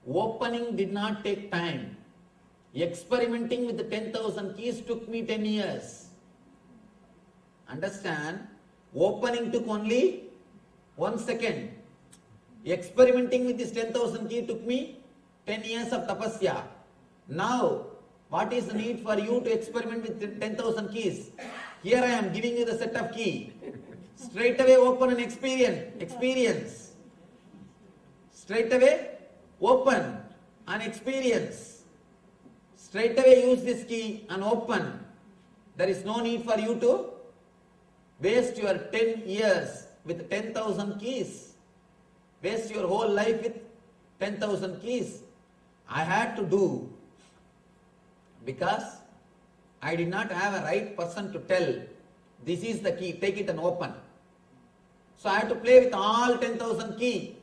Opening did not take time. Experimenting with the 10,000 keys took me 10 years. Understand? Opening took only 1 second. Experimenting with this 10,000 key took me 10 years of tapasya. Now, what is the need for you to experiment with 10,000 keys? Here I am giving you the set of key. Straight away open and experience. Straight away open and experience. Straight away use this key and open. There is no need for you to waste your 10 years with 10,000 keys. Waste your whole life with 10,000 keys. I had to do because I did not have a right person to tell, this is the key, take it and open. So I had to play with all 10,000 key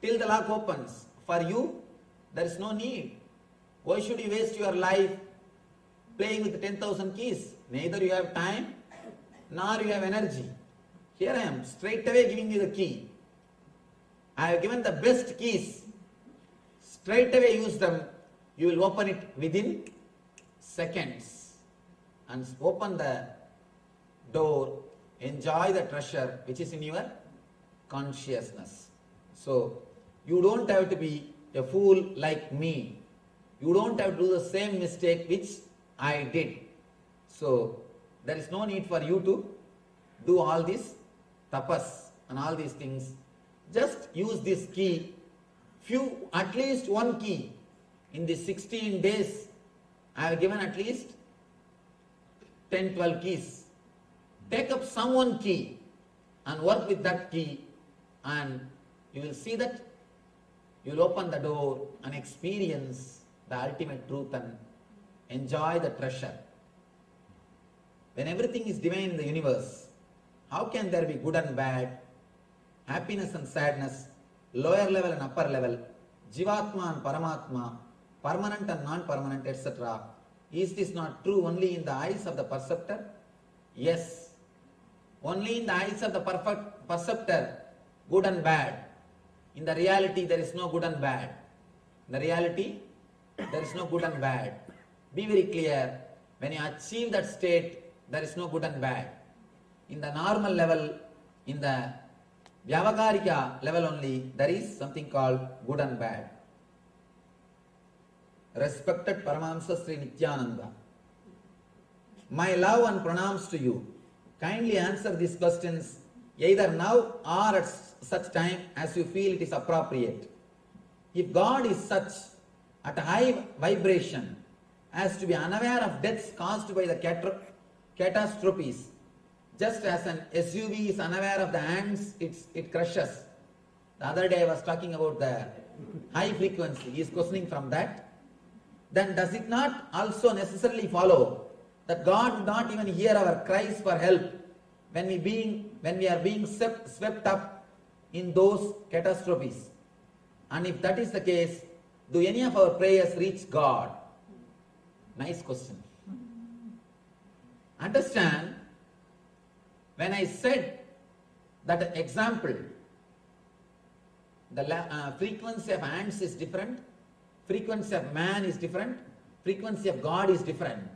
till the lock opens. For you, there is no need. Why should you waste your life playing with 10,000 keys? Neither you have time, nor you have energy. Here I am, straight away giving you the key. I have given the best keys. Straight away use them. You will open it within seconds. And open the door. Enjoy the treasure which is in your consciousness. So, you don't have to be a fool like me. You don't have to do the same mistake which I did. So, there is no need for you to do all this tapas and all these things. Just use this key. At least one key. In the 16 days, I have given at least 10-12 keys. Take up some one key and work with that key, and you will see that you will open the door and experience the ultimate truth and enjoy the treasure. When everything is divine in the universe, how can there be good and bad, happiness and sadness, lower level and upper level, Jivatma and Paramatma, permanent and non-permanent, etc.? Is this not true only in the eyes of the perceptor? Yes. Only in the eyes of the perceptor, good and bad. In the reality, there is no good and bad. In the reality, there is no good and bad. Be very clear. When you achieve that state, there is no good and bad. In the normal level, in the Vyavakarika level only, there is something called good and bad. Respected Paramahamsa Sri Nithyananda, my love and pranams to you. Kindly answer these questions either now or at such time as you feel it is appropriate. If God is such at a high vibration as to be unaware of deaths caused by the catastrophes, just as an SUV is unaware of the ants it crushes. The other day I was talking about the high frequency. He is questioning from that. Then does it not also necessarily follow that God would not even hear our cries for help when we are being swept up in those catastrophes? And if that is the case, do any of our prayers reach God? Nice question. Understand, when I said that example, the frequency of ants is different, frequency of man is different, frequency of God is different.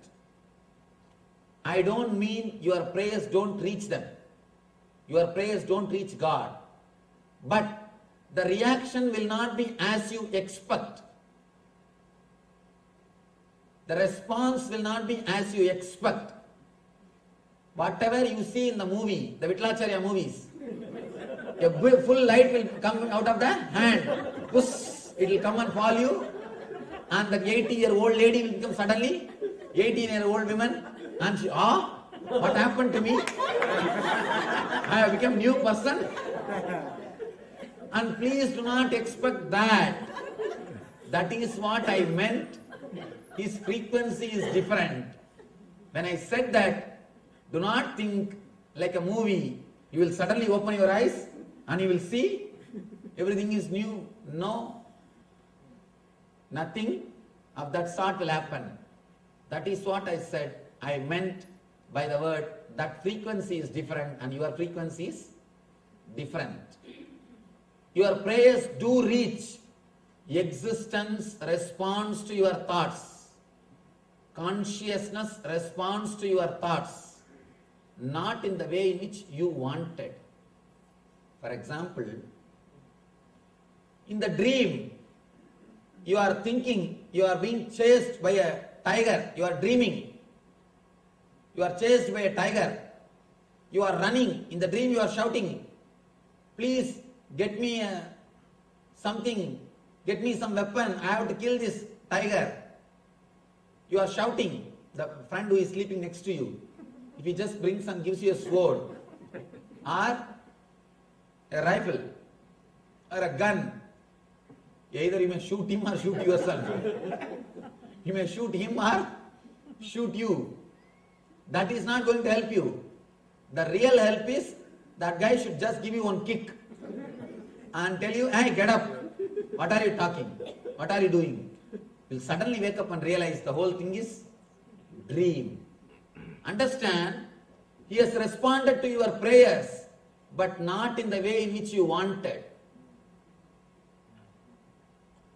I don't mean your prayers don't reach them. Your prayers don't reach God. But the reaction will not be as you expect. the response will not be as you expect. Whatever you see in the movie, the Vittlacharya movies, a full light will come out of the hand. Puss, it will come and fall you. And the 80-year-old lady will become suddenly 18-year-old woman. And she, what happened to me? I have become new person. And please do not expect that. That is what I meant. His frequency is different. When I said that, do not think like a movie. You will suddenly open your eyes and you will see everything is new. No. Nothing of that sort will happen. That is what I said. I meant by the word that frequency is different and your frequency is different. Your prayers do reach. Existence responds to your thoughts. Consciousness responds to your thoughts. Not in the way in which you wanted. For example, in the dream, you are thinking you are being chased by a tiger. You are dreaming. You are chased by a tiger. You are running. In the dream you are shouting, please get me something. Get me some weapon. I have to kill this tiger. You are shouting. The friend who is sleeping next to you, if he just brings and gives you a sword or a rifle or a gun, either you may shoot him or shoot yourself. You may shoot him or shoot you. That is not going to help you. The real help is that guy should just give you one kick and tell you, hey, get up. What are you talking? What are you doing? You'll suddenly wake up and realize the whole thing is dream. Understand, he has responded to your prayers, but not in the way in which you wanted.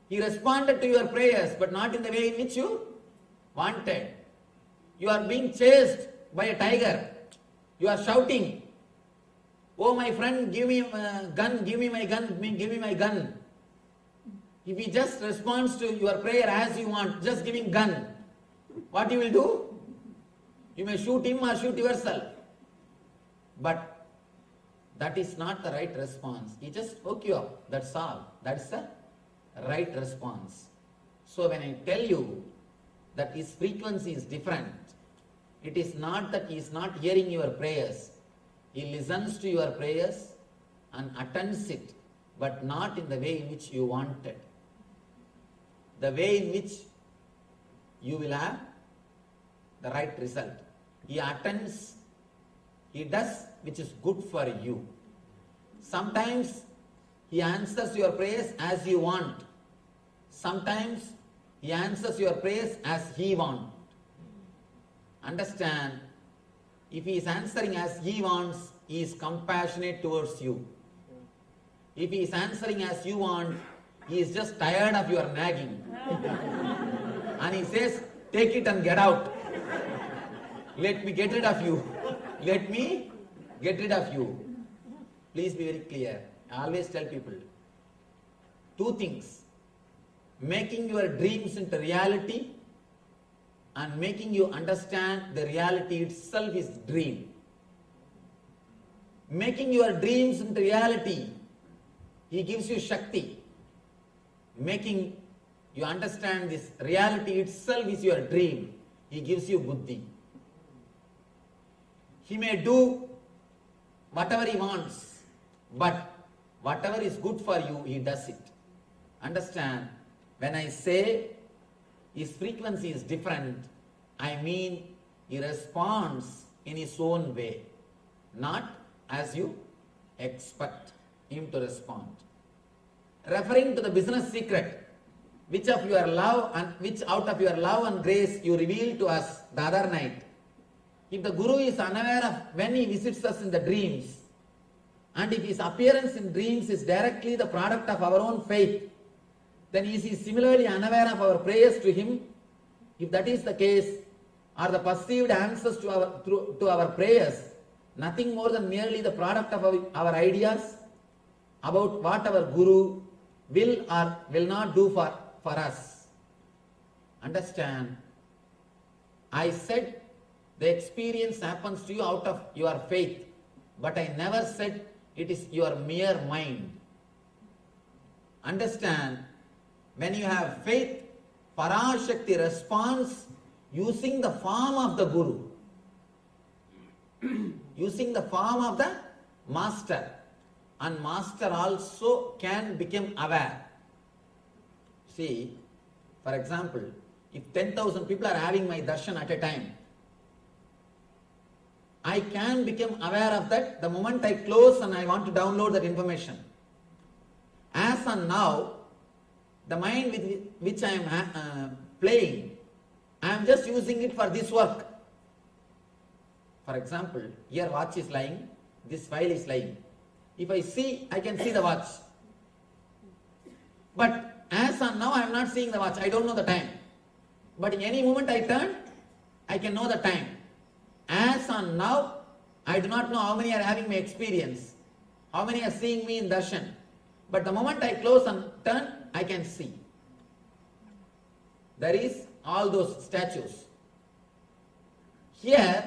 He responded to your prayers, but not in the way in which you wanted. You are being chased by a tiger. You are shouting, oh my friend, give me a gun, give me my gun, give me my gun. If he just responds to your prayer as you want, just giving gun, what you will do? You may shoot him or shoot yourself. But that is not the right response. He just woke you up. That's all. That's the right response. So when I tell you that his frequency is different, it is not that he is not hearing your prayers. He listens to your prayers and attends it, but not in the way in which you wanted. The way in which you will have the right result. He attends, he does which is good for you. Sometimes he answers your prayers as you want. Sometimes he answers your prayers as he wants. Understand, if he is answering as he wants, he is compassionate towards you. If he is answering as you want, he is just tired of your nagging. And he says, take it and get out. Let me get rid of you. Let me get rid of you. Please be very clear. I always tell people, two things. Making your dreams into reality and making you understand the reality itself is dream. Making your dreams into reality, he gives you Shakti. Making you understand this reality itself is your dream, he gives you Buddhi. He may do whatever he wants, but whatever is good for you, he does it. Understand, when I say his frequency is different, I mean he responds in his own way, not as you expect him to respond. Referring to the business secret, which out of your love and grace you revealed to us the other night. If the Guru is unaware of when he visits us in the dreams, and if his appearance in dreams is directly the product of our own faith, then is he similarly unaware of our prayers to him? If that is the case, are the perceived answers to our prayers nothing more than merely the product of our ideas about what our Guru will or will not do for us? Understand, I said the experience happens to you out of your faith, but I never said it is your mere mind. Understand, when you have faith, Parashakti responds using the form of the Guru, using the form of the Master, and Master also can become aware. See, for example, if 10,000 people are having my darshan at a time, I can become aware of that the moment I close and I want to download that information. As on now, the mind with which I am playing, I am just using it for this work. For example, here watch is lying, this file is lying. If I see, I can see the watch. But as on now, I am not seeing the watch, I don't know the time. But in any moment I turn, I can know the time. As on now, I do not know how many are having my experience, how many are seeing me in darshan. But the moment I close and turn, I can see. There is all those statues. Here,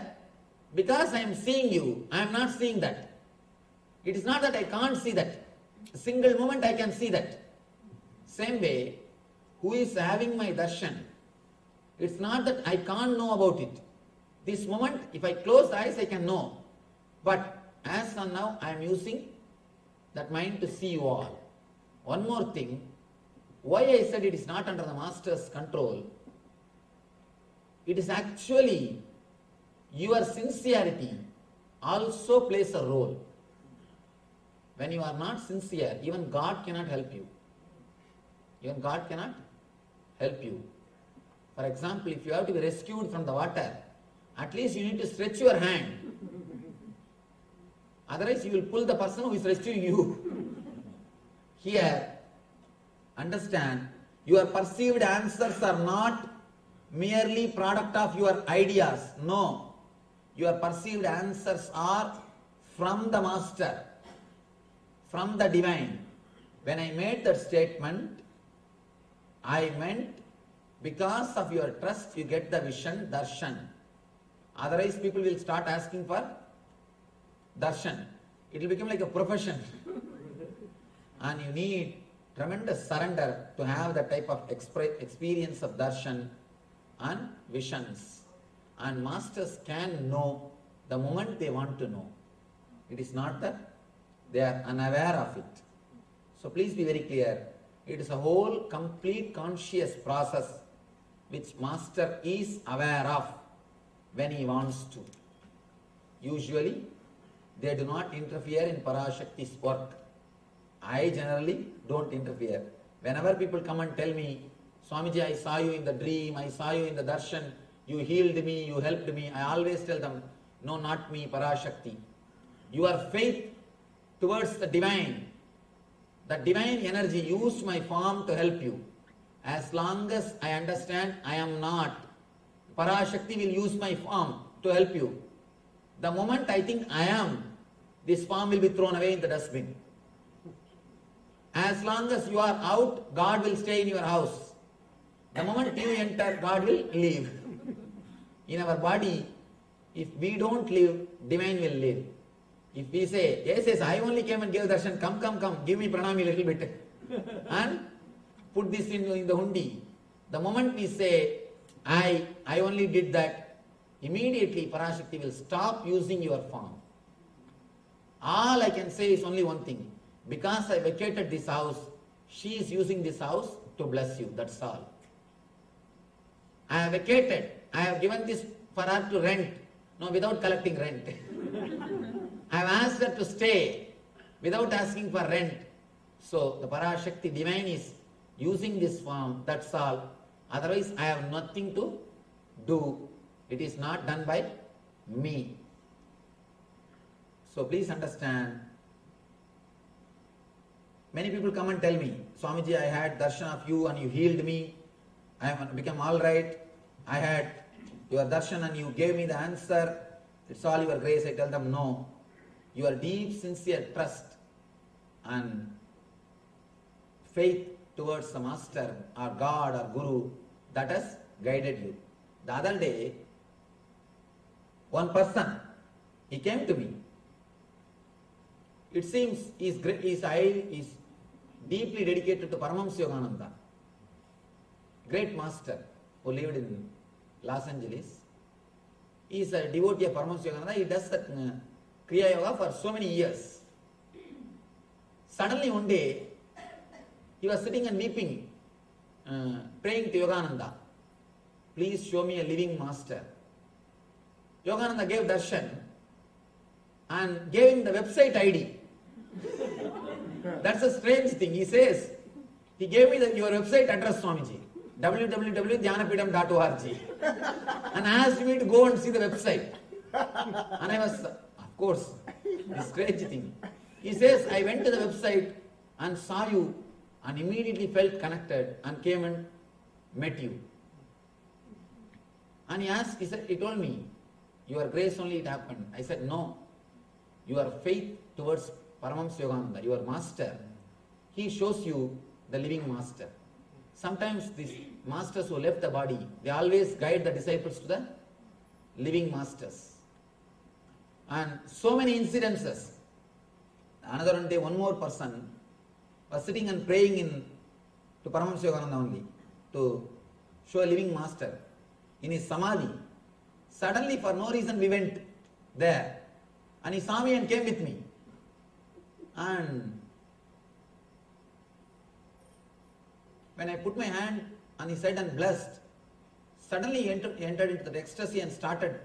because I am seeing you, I am not seeing that. It is not that I can't see that. A single moment I can see that. Same way, who is having my darshan? It's not that I can't know about it. This moment, if I close the eyes, I can know. But as on now, I am using that mind to see you all. One more thing, why I said it is not under the Master's control, it is actually your sincerity also plays a role. When you are not sincere, even God cannot help you. Even God cannot help you. For example, if you have to be rescued from the water, at least you need to stretch your hand. Otherwise, you will pull the person who is rescuing you. Here, understand, your perceived answers are not merely product of your ideas. No. Your perceived answers are from the Master, from the Divine. When I made that statement, I meant because of your trust, you get the vision, darshan. Otherwise, people will start asking for darshan. It will become like a profession. And you need tremendous surrender to have that type of experience of darshan and visions. And masters can know the moment they want to know. It is not that they are unaware of it. So please be very clear. It is a whole complete conscious process which Master is aware of when he wants to. Usually, they do not interfere in Parashakti's work. I generally don't interfere. Whenever people come and tell me, Swamiji, I saw you in the dream, I saw you in the darshan, you healed me, you helped me, I always tell them, no, not me, Parashakti. Your faith towards the divine energy used my form to help you. As long as I understand I am not, Parashakti will use my form to help you. The moment I think I am, this form will be thrown away in the dustbin. As long as you are out, God will stay in your house. The moment you enter, God will leave. In our body, if we don't live, divine will live. If we say, yes, I only came and gave darshan, come, give me pranami a little bit. And put this in the hundi. The moment we say, I only did that, immediately Parashakti will stop using your form. All I can say is only one thing. Because I vacated this house, she is using this house to bless you. That's all. I have vacated. I have given this for her to rent. No, without collecting rent. I have asked her to stay without asking for rent. So the Parashakti divine is using this form. That's all. Otherwise, I have nothing to do. It is not done by me. So please understand. Many people come and tell me, Swamiji, I had darshan of you and you healed me. I have become all right. I had your darshan and you gave me the answer. It's all your grace. I tell them, no. Your deep, sincere trust and faith towards the Master or God or Guru, that has guided you. The other day, one person, he came to me. It seems he is deeply dedicated to Paramahamsa Yogananda, great master who lived in Los Angeles. He is a devotee of Paramashivam Yogananda. He does that Kriya Yoga for so many years. Suddenly one day, he was sitting and weeping, praying to Yogananda, please show me a living master. Yogananda gave darshan and gave him the website ID. That's a strange thing. He says, he gave me your website address, Swamiji, www.dhyanapidam.org, and asked me to go and see the website. And I was, of course, this strange thing. He says, I went to the website and saw you and immediately felt connected and came and met you. And he told me, your grace only it happened. I said, no, your faith towards Paramahamsa Yogananda, your master, he shows you the living master. Sometimes these masters who left the body, they always guide the disciples to the living masters. And so many incidences. Another one day, one more person was sitting and praying to Paramahamsa Yogananda only, to show a living master in his samadhi. Suddenly, for no reason, we went there. And he saw me and came with me. And when I put my hand on his head and blessed, suddenly he entered into the ecstasy and started,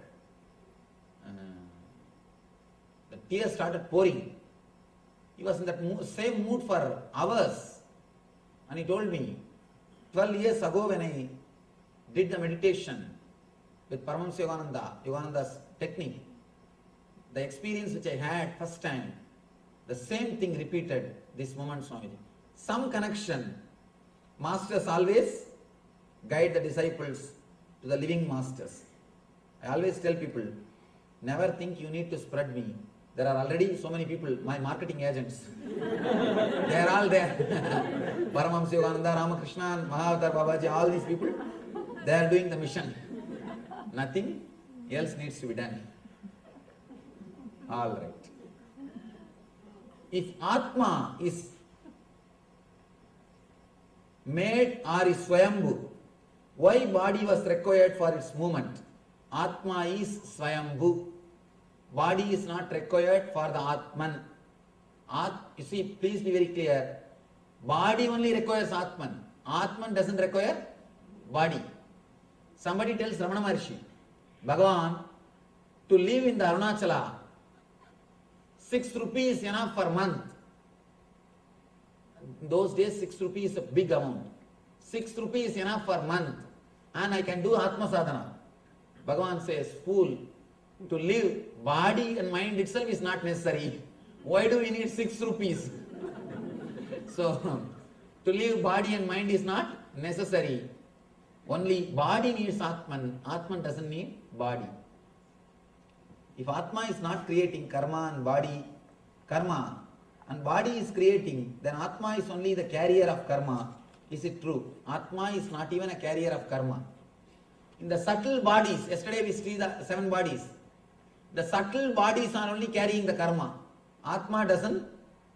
the tears started pouring. He was in that same mood for hours. And he told me, 12 years ago when I did the meditation with Paramahamsa Yogananda, Yogananda's technique, the experience which I had first time, the same thing repeated this moment, Swamiji. Some connection. Masters always guide the disciples to the living masters. I always tell people, never think you need to spread me. There are already so many people, my marketing agents. They are all there. Paramahamsa Yogananda, Ramakrishna, Mahavatar Babaji, all these people, they are doing the mission. Nothing else needs to be done. All right. If Atma is made or is Swayambhu, why body was required for its movement? Atma is Swayambhu. Body is not required for the Atman. You see, please be very clear. Body only requires Atman. Atman doesn't require body. Somebody tells Ramana Maharshi, Bhagavan, to live in the Arunachala, 6 rupees enough per month. In those days, 6 rupees is a big amount. 6 rupees enough per month. And I can do Atma Sadhana. Bhagavan says, fool, to live body and mind itself is not necessary. Why do we need 6 rupees? So, to live body and mind is not necessary. Only body needs Atman. Atman doesn't need body. If Atma is not creating karma and body is creating, then Atma is only the carrier of karma. Is it true? Atma is not even a carrier of karma. In the subtle bodies, yesterday we see the 7 bodies. The subtle bodies are only carrying the karma. Atma doesn't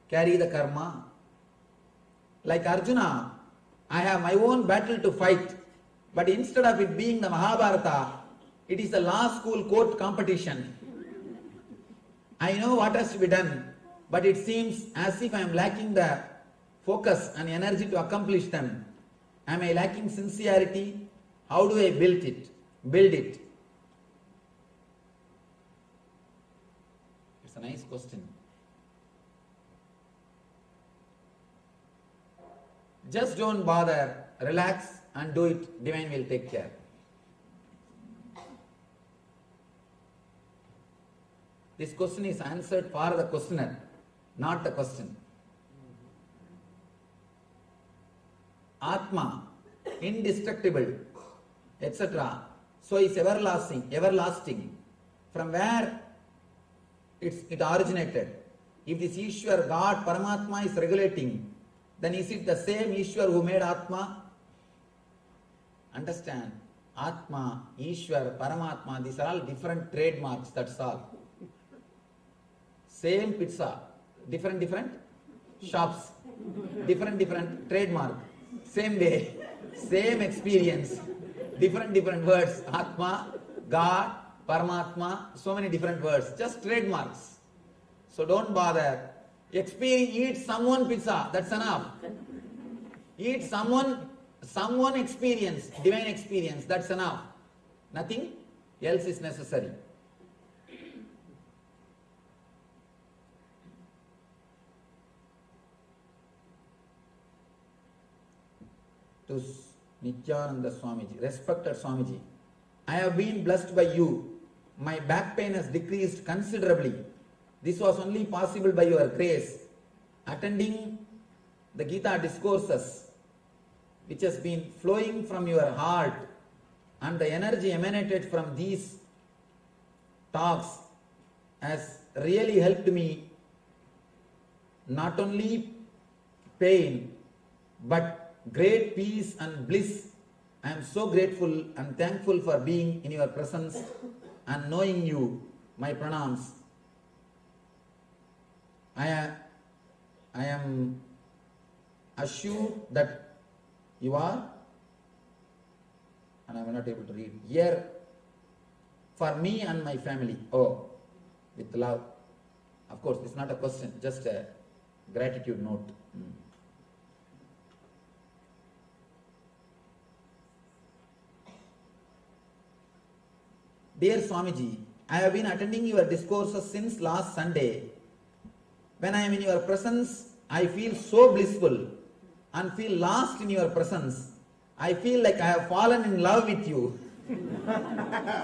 carry the karma. Like Arjuna, I have my own battle to fight, but instead of it being the Mahabharata, it is a law school court competition. I know what has to be done, but it seems as if I am lacking the focus and energy to accomplish them. Am I lacking sincerity? How do I build it? It's a nice question. Just don't bother, relax and do it. Divine will take care. This question is answered for the questioner, not the question. Atma, indestructible, etc. So is everlasting. From where it originated? If this Ishwar, God, Paramatma is regulating, then is it the same Ishwar who made Atma? Understand, Atma, Ishwar, Paramatma, these are all different trademarks, that's all. Same pizza, different shops, different trademark, same way, same experience, different words, Atma, God, Paramatma, so many different words, just trademarks. So don't bother. Eat someone pizza, that's enough. Eat someone experience, divine experience, that's enough. Nothing else is necessary. To Nithyananda Swamiji, respected Swamiji, I have been blessed by you. My back pain has decreased considerably. This was only possible by your grace. Attending the Gita discourses, which has been flowing from your heart, and the energy emanated from these talks has really helped me. Not only pain, but great peace and bliss. I am so grateful and thankful for being in your presence and knowing you. My pranams. I am assured that you are, and I am not able to read, here for me and my family. Oh, with love. Of course, it's not a question, just a gratitude note. Dear Swamiji, I have been attending your discourses since last Sunday. When I am in your presence, I feel so blissful and feel lost in your presence. I feel like I have fallen in love with you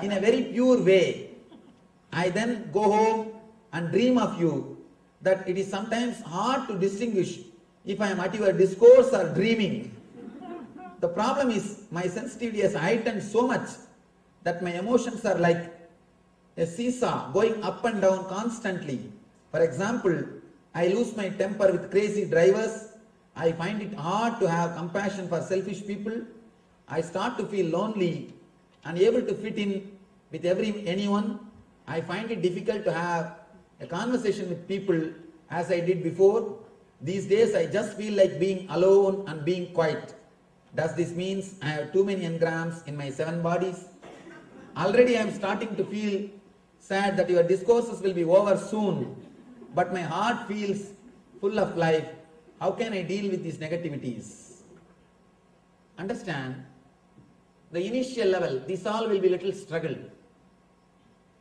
in a very pure way. I then go home and dream of you, that it is sometimes hard to distinguish if I am at your discourse or dreaming. The problem is my sensitivity has heightened so much that my emotions are like a seesaw going up and down constantly. For example, I lose my temper with crazy drivers. I find it hard to have compassion for selfish people. I start to feel lonely, unable to fit in with anyone. I find it difficult to have a conversation with people as I did before. These days I just feel like being alone and being quiet. Does this mean I have too many engrams in my 7 bodies? Already I am starting to feel sad that your discourses will be over soon, but my heart feels full of life. How can I deal with these negativities? Understand, the initial level, this all will be little struggle.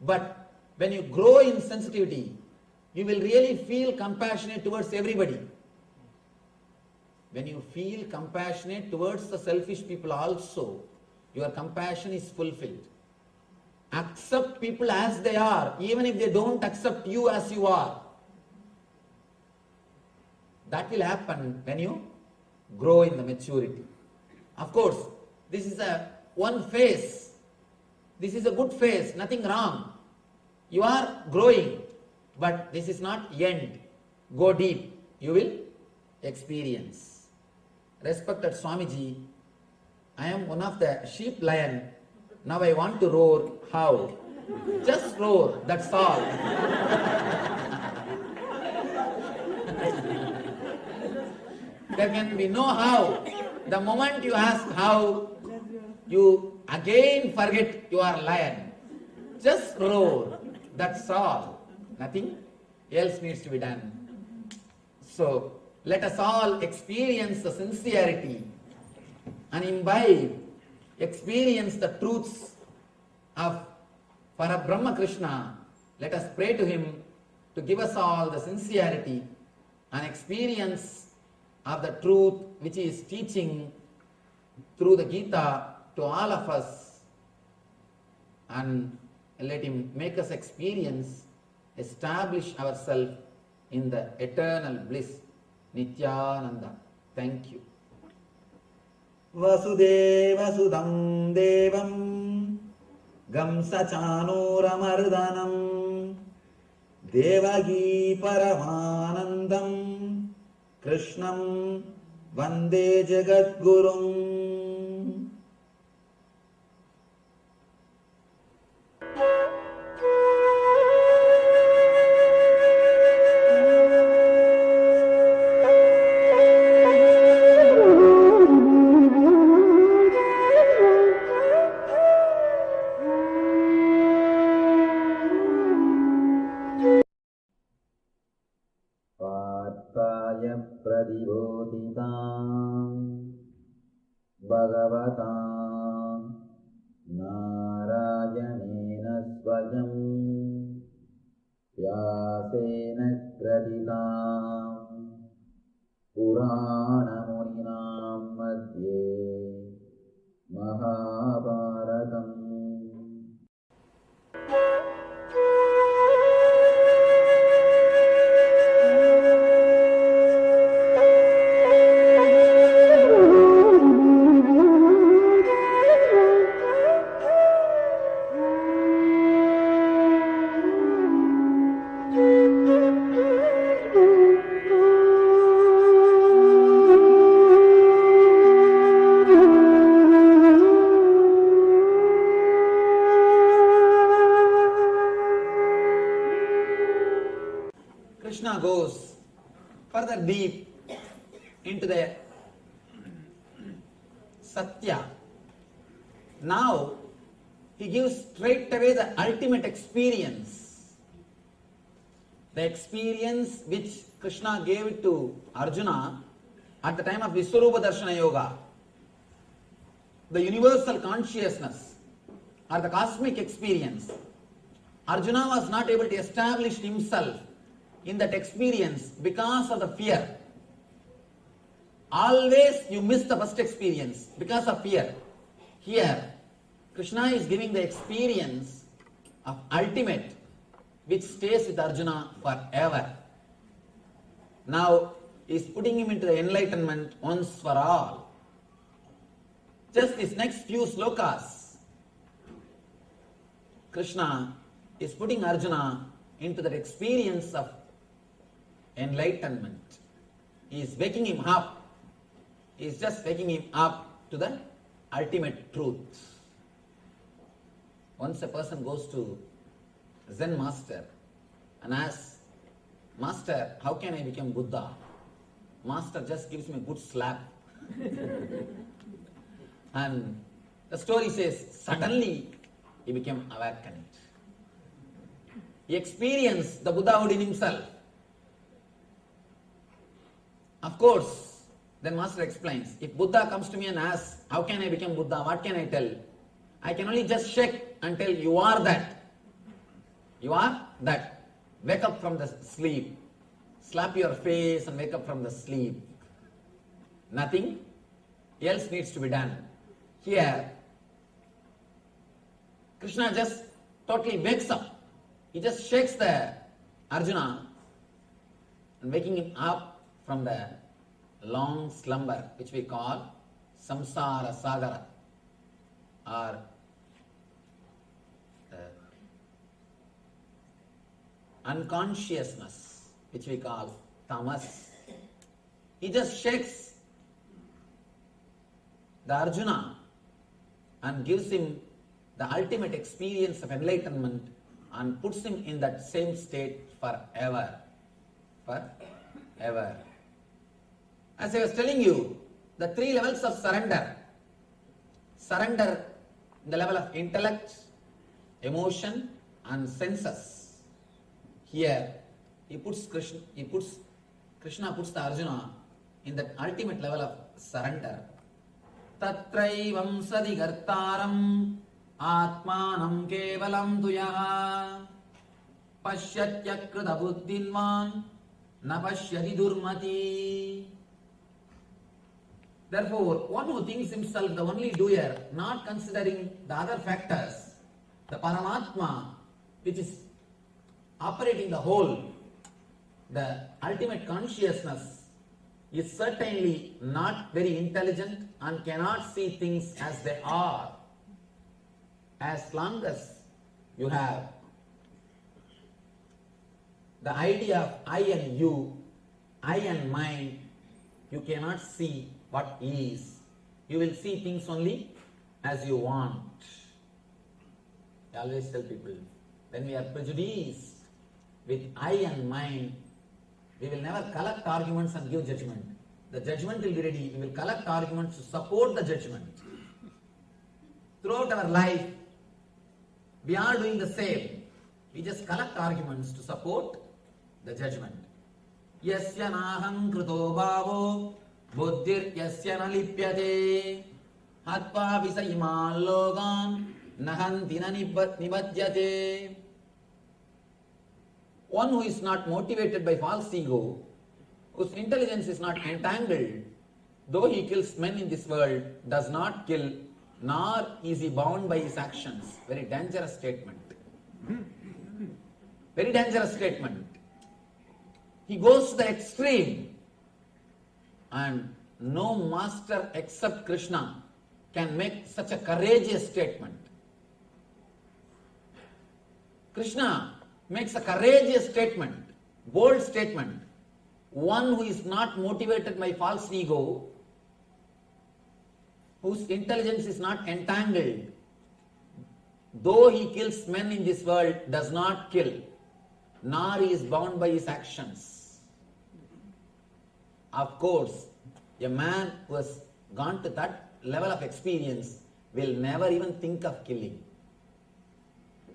But when you grow in sensitivity, you will really feel compassionate towards everybody. When you feel compassionate towards the selfish people also, your compassion is fulfilled. Accept people as they are, even if they don't accept you as you are. That will happen when you grow in the maturity. Of course, this is one phase. This is a good phase, nothing wrong. You are growing, but this is not end. Go deep, you will experience. Respected Swamiji, I am one of the sheep lion. Now I want to roar. How? Just roar, that's all. There can be no how. The moment you ask how, you again forget you are lion. Just roar, that's all. Nothing else needs to be done. So, let us all experience the sincerity and imbibe, experience the truths of Parabrahma Krishna. Let us pray to him to give us all the sincerity and experience of the truth which he is teaching through the Gita to all of us, and let him make us experience, establish ourselves in the eternal bliss. Nithyananda. Thank you. Vasudeva Sudam Devam Gamsachanuramardanam Devagi Paramanandam Krishnam Vande Jagadgurum. pradibotitam bhagavatam narayanena svayam vyasena kraditam puranamuninam madhye mahabharatam. Krishna goes further deep into the Satya. Now he gives straight away the ultimate experience. The experience which Krishna gave it to Arjuna at the time of Vishwarupa Darshana Yoga. The universal consciousness or the cosmic experience. Arjuna was not able to establish himself in that experience because of the fear. Always you miss the first experience because of fear. Here, Krishna is giving the experience of ultimate which stays with Arjuna forever. Now, he is putting him into the enlightenment once for all. Just these next few slokas, Krishna is putting Arjuna into that experience of enlightenment. He is waking him up. He is just waking him up to the ultimate truth. Once a person goes to Zen master and asks, Master, how can I become Buddha? Master just gives me a good slap. And the story says, suddenly he became awakened. He experienced the Buddhahood in himself. Of course, then Master explains, if Buddha comes to me and asks, how can I become Buddha? What can I tell? I can only just shake and tell, you are that. You are that. Wake up from the sleep. Slap your face and wake up from the sleep. Nothing else needs to be done. Here, Krishna just totally wakes up. He just shakes the Arjuna and waking him up from the long slumber which we call samsara sagara or unconsciousness which we call tamas. He just shakes the Arjuna and gives him the ultimate experience of enlightenment and puts him in that same state forever. Forever. As I was telling you, the three levels of surrender. Surrender in the level of intellect, emotion and senses. Here, Krishna puts the Arjuna in that ultimate level of surrender. Tatraivam sadigartaram atmanam kevalam tuyaha pashyatyakrita buddhinvan na pashyati durmati. Therefore, one who thinks himself the only doer, not considering the other factors, the Paramatma, which is operating the whole, the ultimate consciousness, is certainly not very intelligent and cannot see things as they are. As long as you have the idea of I and you, I and mine, you cannot see what is. You will see things only as you want. I always tell people, when we are prejudiced with I and mine, we will never collect arguments and give judgment. The judgment will be ready. We will collect arguments to support the judgment. Throughout our life, we are doing the same. We just collect arguments to support the judgment. Yasya naham krito bhavo buddhir yasya na lipyate hatva visa imal logan nahanti na nibadyate. One who is not motivated by false ego, whose intelligence is not entangled, though he kills men in this world, does not kill, nor is he bound by his actions. Very dangerous statement. Very dangerous statement. He goes to the extreme, and no master except Krishna can make such a courageous statement. Krishna makes a courageous statement, bold statement. One who is not motivated by false ego, whose intelligence is not entangled, though he kills men in this world, does not kill, nor he is bound by his actions. Of course, a man who has gone to that level of experience will never even think of killing.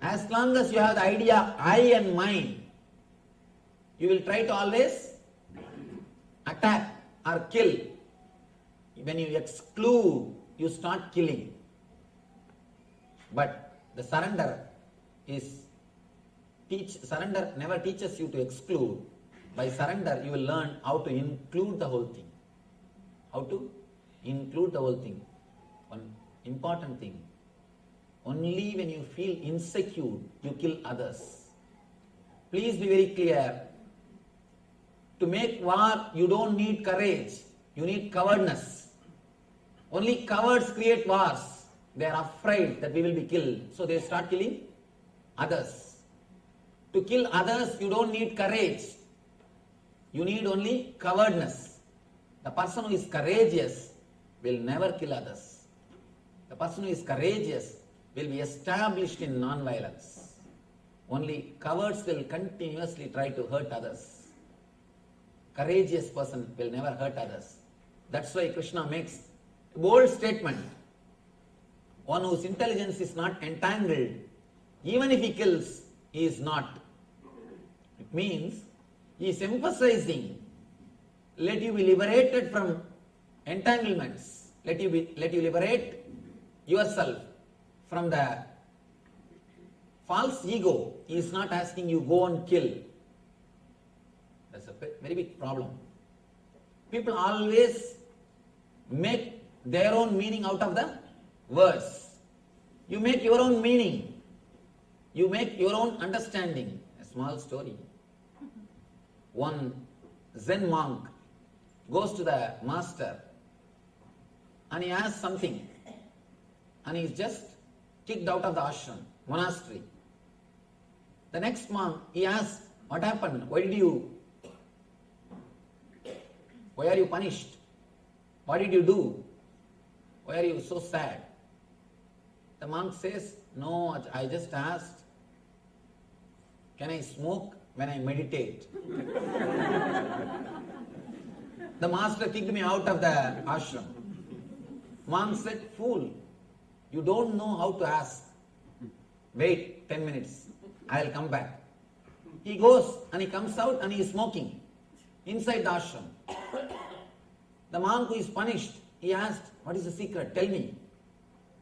As long as you have the idea I and mine, you will try to always attack or kill. When you exclude, you start killing. But the surrender never teaches you to exclude. By surrender, you will learn how to include the whole thing. How to include the whole thing. One important thing. Only when you feel insecure, you kill others. Please be very clear. To make war, you don't need courage. You need cowardness. Only cowards create wars. They are afraid that we will be killed. So they start killing others. To kill others, you don't need courage. You need only cowardness. The person who is courageous will never kill others. The person who is courageous will be established in non-violence. Only cowards will continuously try to hurt others. Courageous person will never hurt others. That's why Krishna makes a bold statement. One whose intelligence is not entangled, even if he kills, he is not. It means he is emphasizing, let you be liberated from entanglements. Let you liberate yourself from the false ego. He is not asking you go and kill. That's a very big problem. People always make their own meaning out of the words. You make your own meaning. You make your own understanding. A small story. One Zen monk goes to the master and he asks something, and he is just kicked out of the ashram, monastery. The next month he asks, what happened? Why are you punished? What did you do? Why are you so sad? The monk says, no, I just asked, can I smoke when I meditate? The master kicked me out of the ashram. Monk said, fool, you don't know how to ask. Wait 10 minutes, I will come back. He goes and he comes out and he is smoking inside the ashram. The monk who is punished, he asked, what is the secret? Tell me.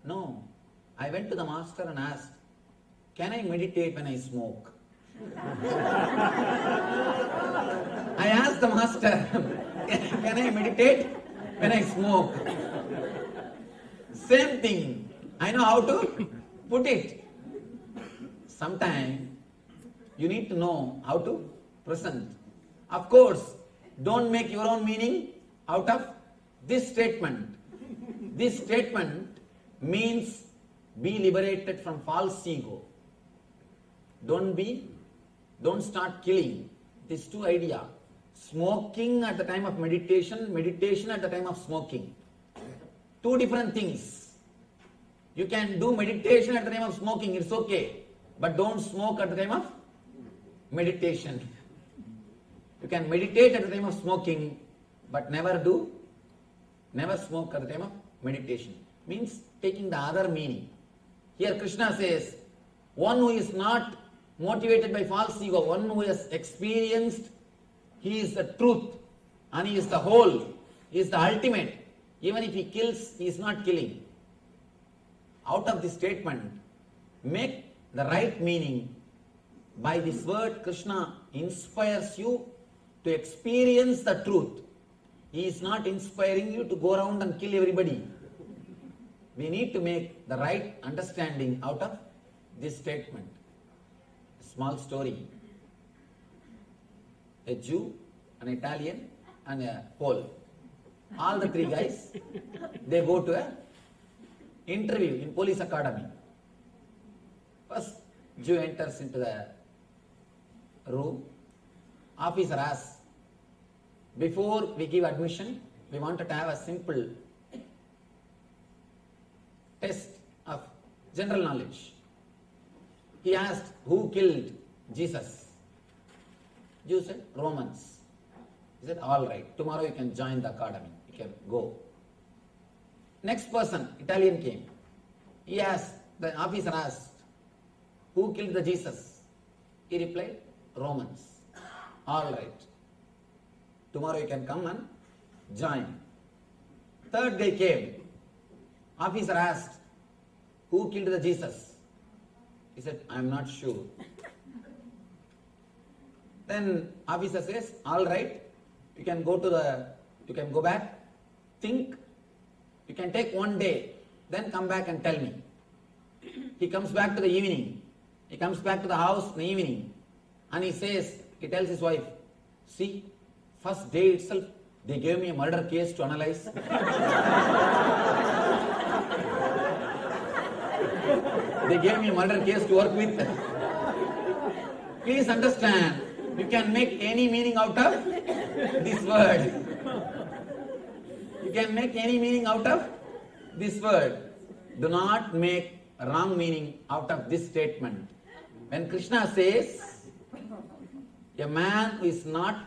No, I went to the master and asked, can I meditate when I smoke? I asked the master, can I meditate when I smoke? Same thing. I know how to put it. Sometimes you need to know how to present. Of course, don't make your own meaning out of this statement. This statement means be liberated from false ego. Don't start killing. These two ideas. Smoking at the time of meditation, meditation at the time of smoking. Two different things. You can do meditation at the time of smoking, it's okay. But don't smoke at the time of meditation. You can meditate at the time of smoking, but never smoke at the time of meditation. Means taking the other meaning. Here Krishna says, one who is not motivated by false ego, one who has experienced He is the truth and He is the whole. He is the ultimate. Even if He kills, He is not killing. Out of this statement, make the right meaning. By this word, Krishna inspires you to experience the truth. He is not inspiring you to go around and kill everybody. We need to make the right understanding out of this statement. A small story. A Jew, an Italian, and a Pole. All the three guys, they go to an interview in police academy. First, Jew enters into the room. Officer asks, before we give admission, we wanted to have a simple test of general knowledge. He asked, who killed Jesus? Jew said, Romans. He said, all right, tomorrow you can join the academy. You can go. Next person, Italian came. He asked, the officer asked, who killed the Jesus? He replied, Romans. All right. Tomorrow you can come and join. Third guy came. Officer asked, who killed the Jesus? He said, I am not sure. Then officer says, all right, you can go back, think, you can take one day, then come back and tell me. He comes back to the evening. He comes back to the house in the evening and he tells his wife, see, first day itself, they gave me a murder case to analyze. They gave me a murder case to work with. Please understand, you can make any meaning out of this word. You can make any meaning out of this word. Do not make a wrong meaning out of this statement. When Krishna says, a man who is not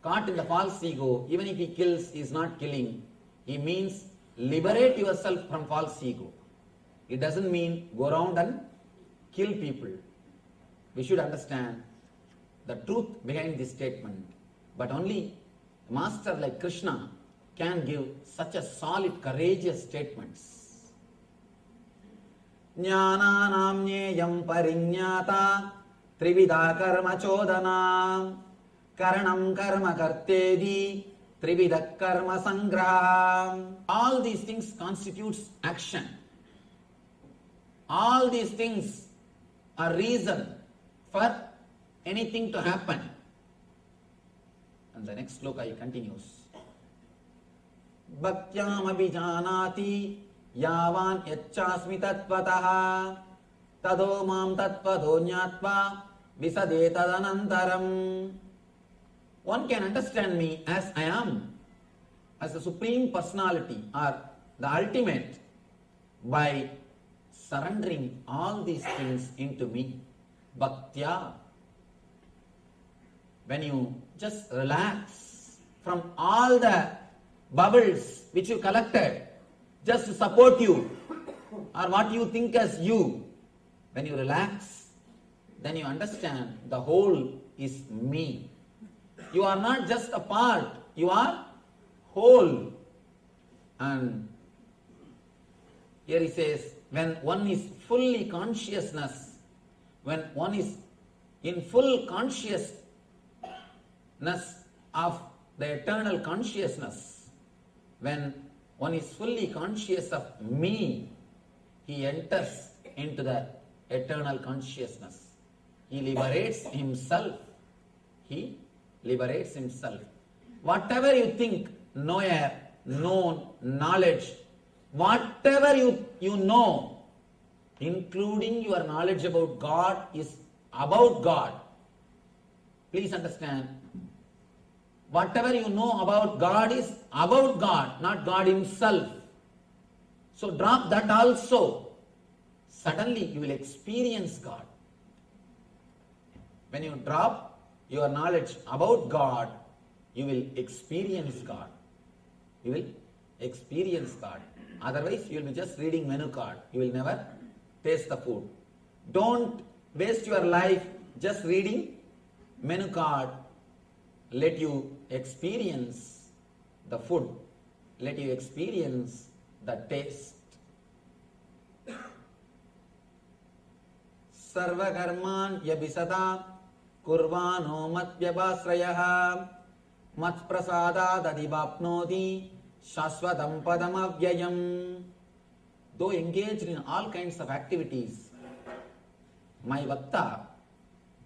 caught in the false ego, even if he kills, he is not killing. He means liberate yourself from false ego. It doesn't mean go around and kill people. We should understand the truth behind this statement. But only a master like Krishna can give such a solid, courageous statements. Jnananam jneyam parinyata trivida karma chodana karanam karma kartedi trivida karma sangraha. All these things constitutes action. All these things are reason for anything to happen. And the next sloka he continues. Bhaktyam abhijanati yavan yachasmi tattvataha tado mam tattvado jnatva visade tadanantaram. One can understand me as I am, as the Supreme Personality or the Ultimate, by surrendering all these things into me. Bhaktya. When you just relax from all the bubbles which you collected just to support you or what you think as you, when you relax, then you understand the whole is me. You are not just a part, you are whole. And here he says, when one is fully consciousness, when one is in full consciousness of the eternal consciousness, when one is fully conscious of me, he enters into the eternal consciousness. He liberates himself. He liberates himself. Whatever you think, known, knowledge, whatever you know, including your knowledge about God, is about God. Please understand, whatever you know about God is about God, not God himself. So drop that also. Suddenly you will experience God. When you drop your knowledge about God, you will experience God. You will experience God. Otherwise, you will be just reading menu card. You will never taste the food. Don't waste your life just reading menu card let you experience the food, let you experience the taste. Sarvakarman yabhisata kurvano matyabasrayaha matprasada dadibapnodi shasvatam padamavyayam. Though engaged in all kinds of activities, my bhakta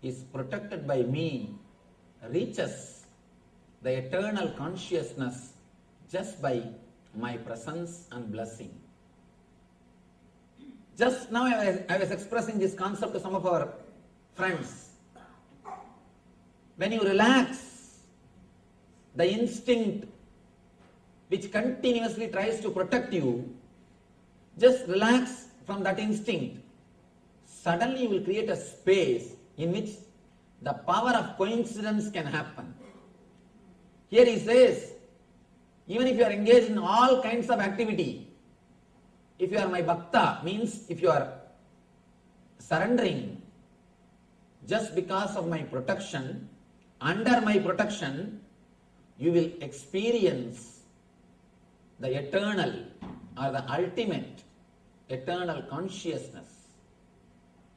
is protected by me, reaches the eternal consciousness just by my presence and blessing. Just now I was expressing this concept to some of our friends. When you relax, the instinct which continuously tries to protect you, just relax from that instinct. Suddenly you will create a space in which the power of coincidence can happen. Here he says, even if you are engaged in all kinds of activity, if you are my bhakta, means if you are surrendering just because of my protection, under my protection, you will experience the eternal or the ultimate eternal consciousness.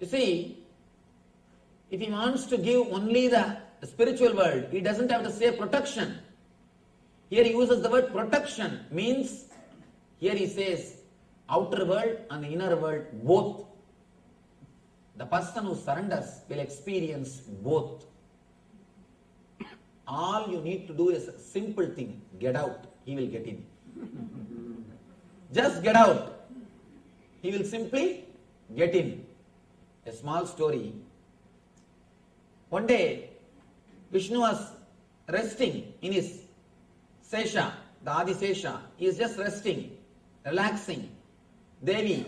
You see, if he wants to give only the spiritual world, he doesn't have to say protection. Here he uses the word protection, means here he says outer world and the inner world both. The person who surrenders will experience both. All you need to do is a simple thing, get out, he will get in. Just get out, he will simply get in. A small story. One day, Vishnu was resting in his Sesha, the Adi Sesha. He is just resting, relaxing. Devi,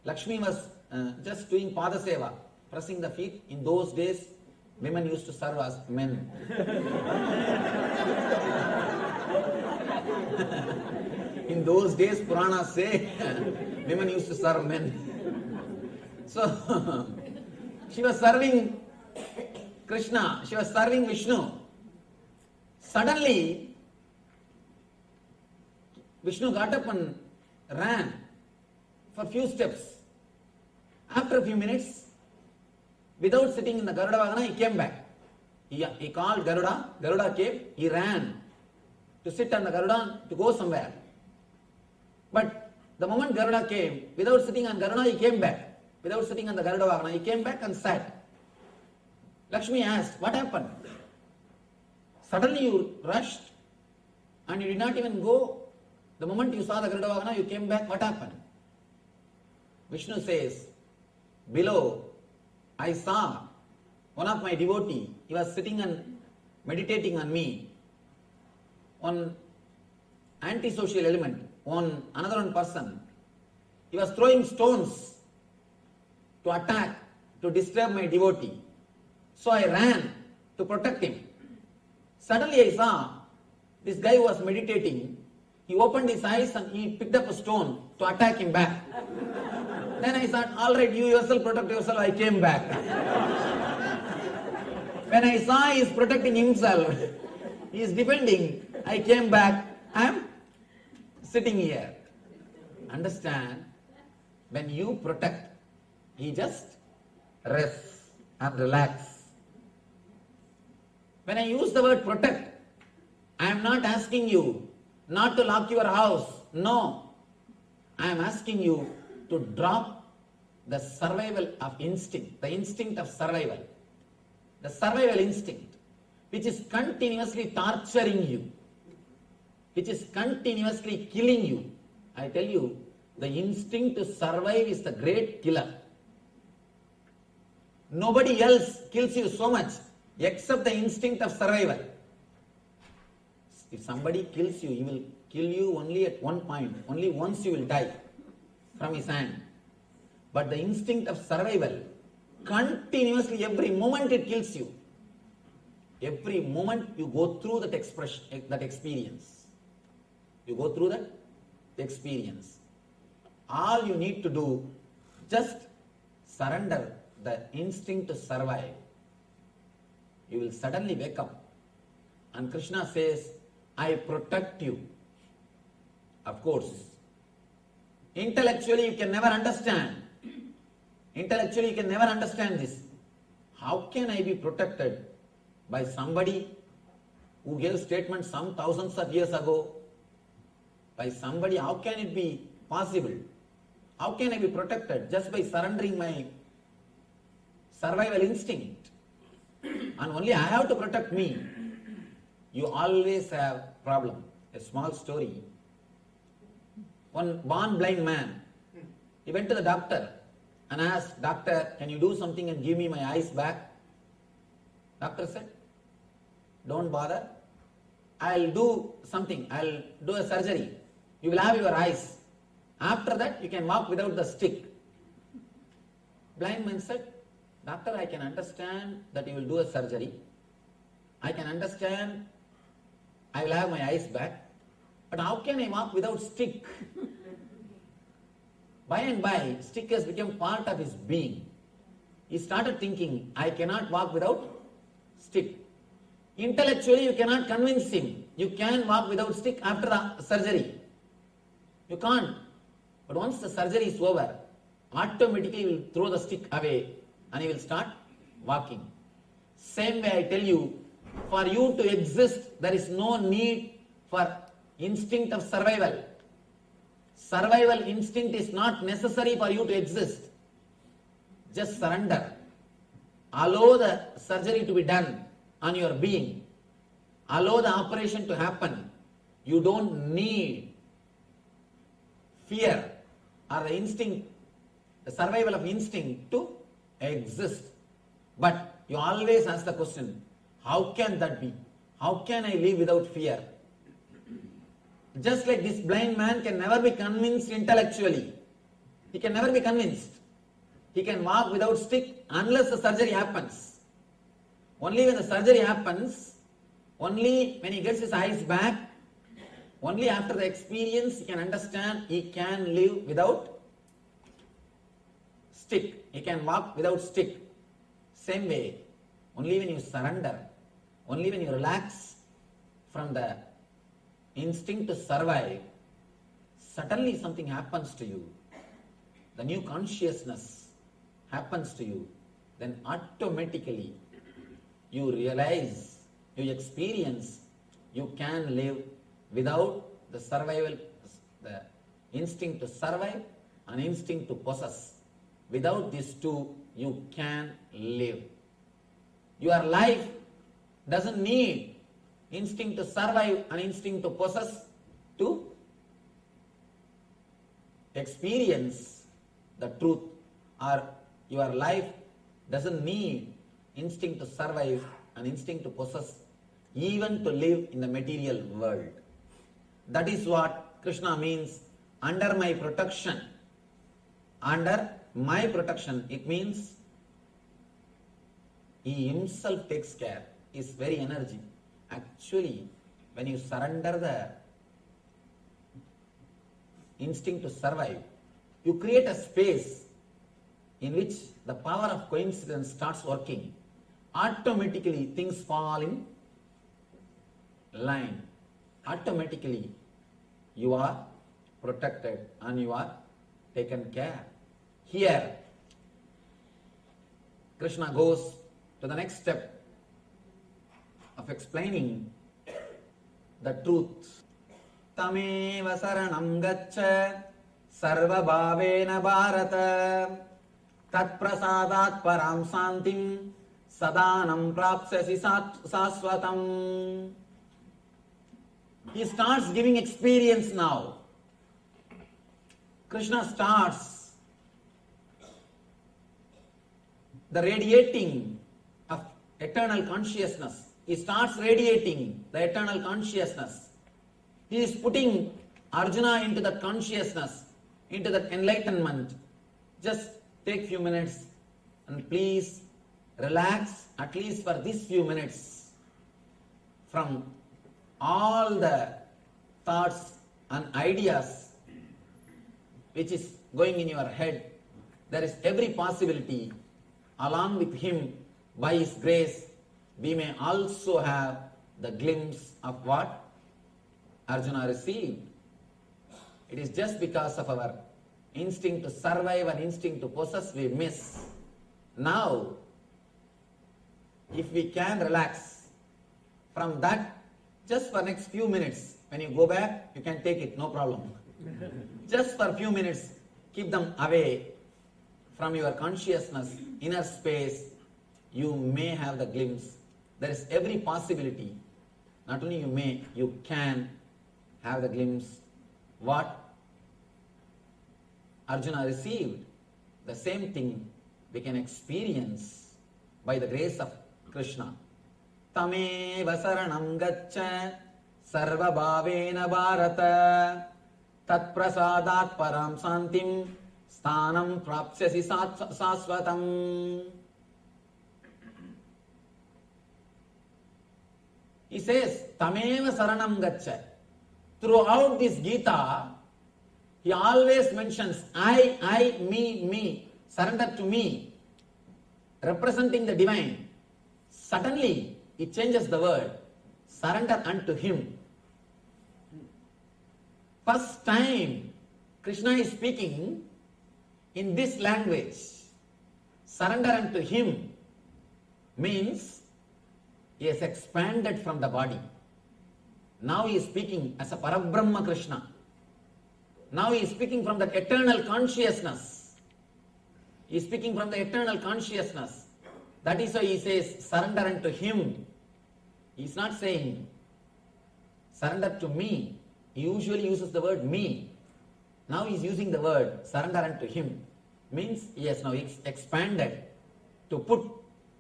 Lakshmi was just doing Pada Seva, pressing the feet. In those days, women used to serve as men. In those days, Puranas say, women used to serve men. So, she was serving Krishna, she was serving Vishnu. Suddenly, Vishnu got up and ran for few steps. After a few minutes, without sitting in the Garuda Vagana, he came back. He called Garuda, Garuda came, he ran to sit on the Garuda to go somewhere. But the moment Garuda came, without sitting on Garuda, he came back. Without sitting on the Garuda Vagana, he came back and sat. Lakshmi asked, what happened? Suddenly you rushed and you did not even go. The moment you saw the Garuda Vagana, you came back. What happened? Vishnu says, below, I saw one of my devotee. He was sitting and meditating on me. One antisocial element, on another one person. He was throwing stones to attack, to disturb my devotee. So I ran to protect him. Suddenly I saw this guy who was meditating. He opened his eyes and he picked up a stone to attack him back. Then I thought, all right, you yourself protect yourself. I came back. When I saw he is protecting himself, he is defending, I came back. I am sitting here. Understand? When you protect, he just rests and relax. When I use the word protect, I am not asking you not to lock your house. No. I am asking you to drop the survival of instinct, the instinct of survival. The survival instinct, which is continuously torturing you, which is continuously killing you. I tell you, the instinct to survive is the great killer. Nobody else kills you so much except the instinct of survival. If somebody kills you, he will kill you only at one point. Only once you will die from his hand. But the instinct of survival, continuously, every moment it kills you. Every moment you go through that experience. You go through that experience. All you need to do, just surrender the instinct to survive. You will suddenly wake up And Krishna says, I protect you. Of course, intellectually you can never understand. Intellectually you can never understand this. How can I be protected by somebody who gave statements some thousands of years ago? By somebody, how can it be possible? How can I be protected just by surrendering my survival instinct? And only I have to protect me. You always have problem. A small story. One born blind man, he went to the doctor and asked, Doctor, can you do something and give me my eyes back? Doctor said, don't bother. I'll do something. I'll do a surgery. You will have your eyes. After that, you can walk without the stick. Blind man said, Doctor, I can understand that you will do a surgery. I can understand I will have my eyes back. But how can I walk without stick? By and by, stick has become part of his being. He started thinking, I cannot walk without stick. Intellectually, you cannot convince him. You can walk without stick after the surgery. You can't. But once the surgery is over, automatically he will throw the stick away and he will start walking. Same way I tell you, for you to exist, there is no need for instinct of survival. Survival instinct is not necessary for you to exist. Just surrender. Allow the surgery to be done on your being. Allow the operation to happen. You don't need fear or the instinct, the survival of instinct to exist. But you always ask the question, how can that be? How can I live without fear? Just like this blind man can never be convinced intellectually. He can never be convinced. He can walk without stick unless the surgery happens. Only when the surgery happens, only when he gets his eyes back, only after the experience he can understand he can live without stick. He can walk without stick. Same way, only when you surrender, only when you relax from the instinct to survive, suddenly something happens to you. The new consciousness happens to you. Then automatically you realize, you experience, you can live without the survival, the instinct to survive and instinct to possess. Without these two, you can live. Your life doesn't need instinct to survive and instinct to possess to experience the truth, or your life doesn't need instinct to survive and instinct to possess even to live in the material world. That is what Krishna means, under my protection. Under my protection, it means he himself takes care, his very energy. Actually, when you surrender the instinct to survive, you create a space in which the power of coincidence starts working. Automatically, things fall in line. Automatically, you are protected and you are taken care. Here, Krishna goes to the next step of explaining the truth. Tameva saranam gaccha sarva bhavena bharata tat prasadat param santim sadanam prapsyasi saswatam. He starts giving experience now. Krishna starts the radiating of eternal consciousness. He starts radiating the eternal consciousness. He is putting Arjuna into that consciousness, into that enlightenment. Just take few minutes and please relax at least for these few minutes from all the thoughts and ideas which is going in your head. There is every possibility, along with him, by his grace, we may also have the glimpse of what Arjuna received. It is just because of our instinct to survive and instinct to possess we miss. Now, if we can relax from that, just for next few minutes, when you go back, you can take it, no problem. Just for a few minutes, keep them away from your consciousness, inner space, you may have the glimpse. There is every possibility, not only you may, you can have the glimpse what Arjuna received. The same thing we can experience by the grace of Krishna. Tameva saranam gaccha sarva bhavena bharata tat prasadat param santim sthanam prapsyasi sasvatam. He says, Tameva saranam gaccha. Throughout this Gita, he always mentions I, me, surrender to me, representing the divine. Suddenly, he changes the word, surrender unto him. First time, Krishna is speaking in this language. Surrender unto him means he has expanded from the body. Now he is speaking as a Parabrahma Krishna. Now he is speaking from the eternal consciousness. He is speaking from the eternal consciousness. That is why he says, surrender unto him. He is not saying, surrender to me. He usually uses the word me. Now he is using the word surrender unto him. Means he has now expanded to put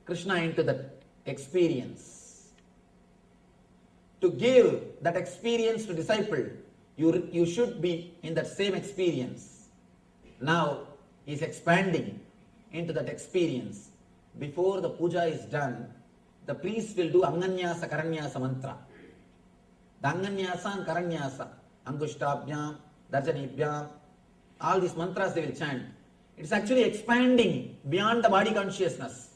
Krishna into that experience. To give that experience to disciple, you should be in that same experience. Now he is expanding into that experience. Before the puja is done, the priest will do Anganyasa Karanyasa mantra. The Anganyasa and Karanyasa, Angushtabhyam, Darjanibhyam, all these mantras they will chant. It is actually expanding beyond the body consciousness,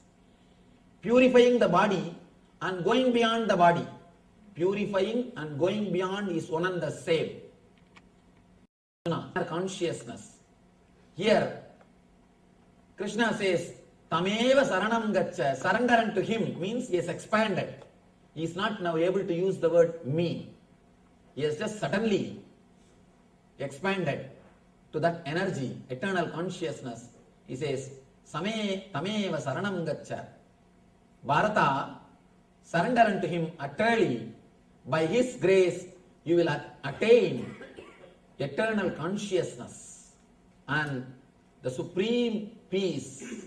purifying the body and going beyond the body. Purifying and going beyond is one and the same. Consciousness. Here, Krishna says, Tameva saranam gaccha, surrender unto him means he has expanded. He is not now able to use the word me. He has just suddenly expanded to that energy, eternal consciousness. He says, Tameva saranam gaccha. Bharata, surrender unto him utterly. By his grace, you will attain eternal consciousness and the supreme peace.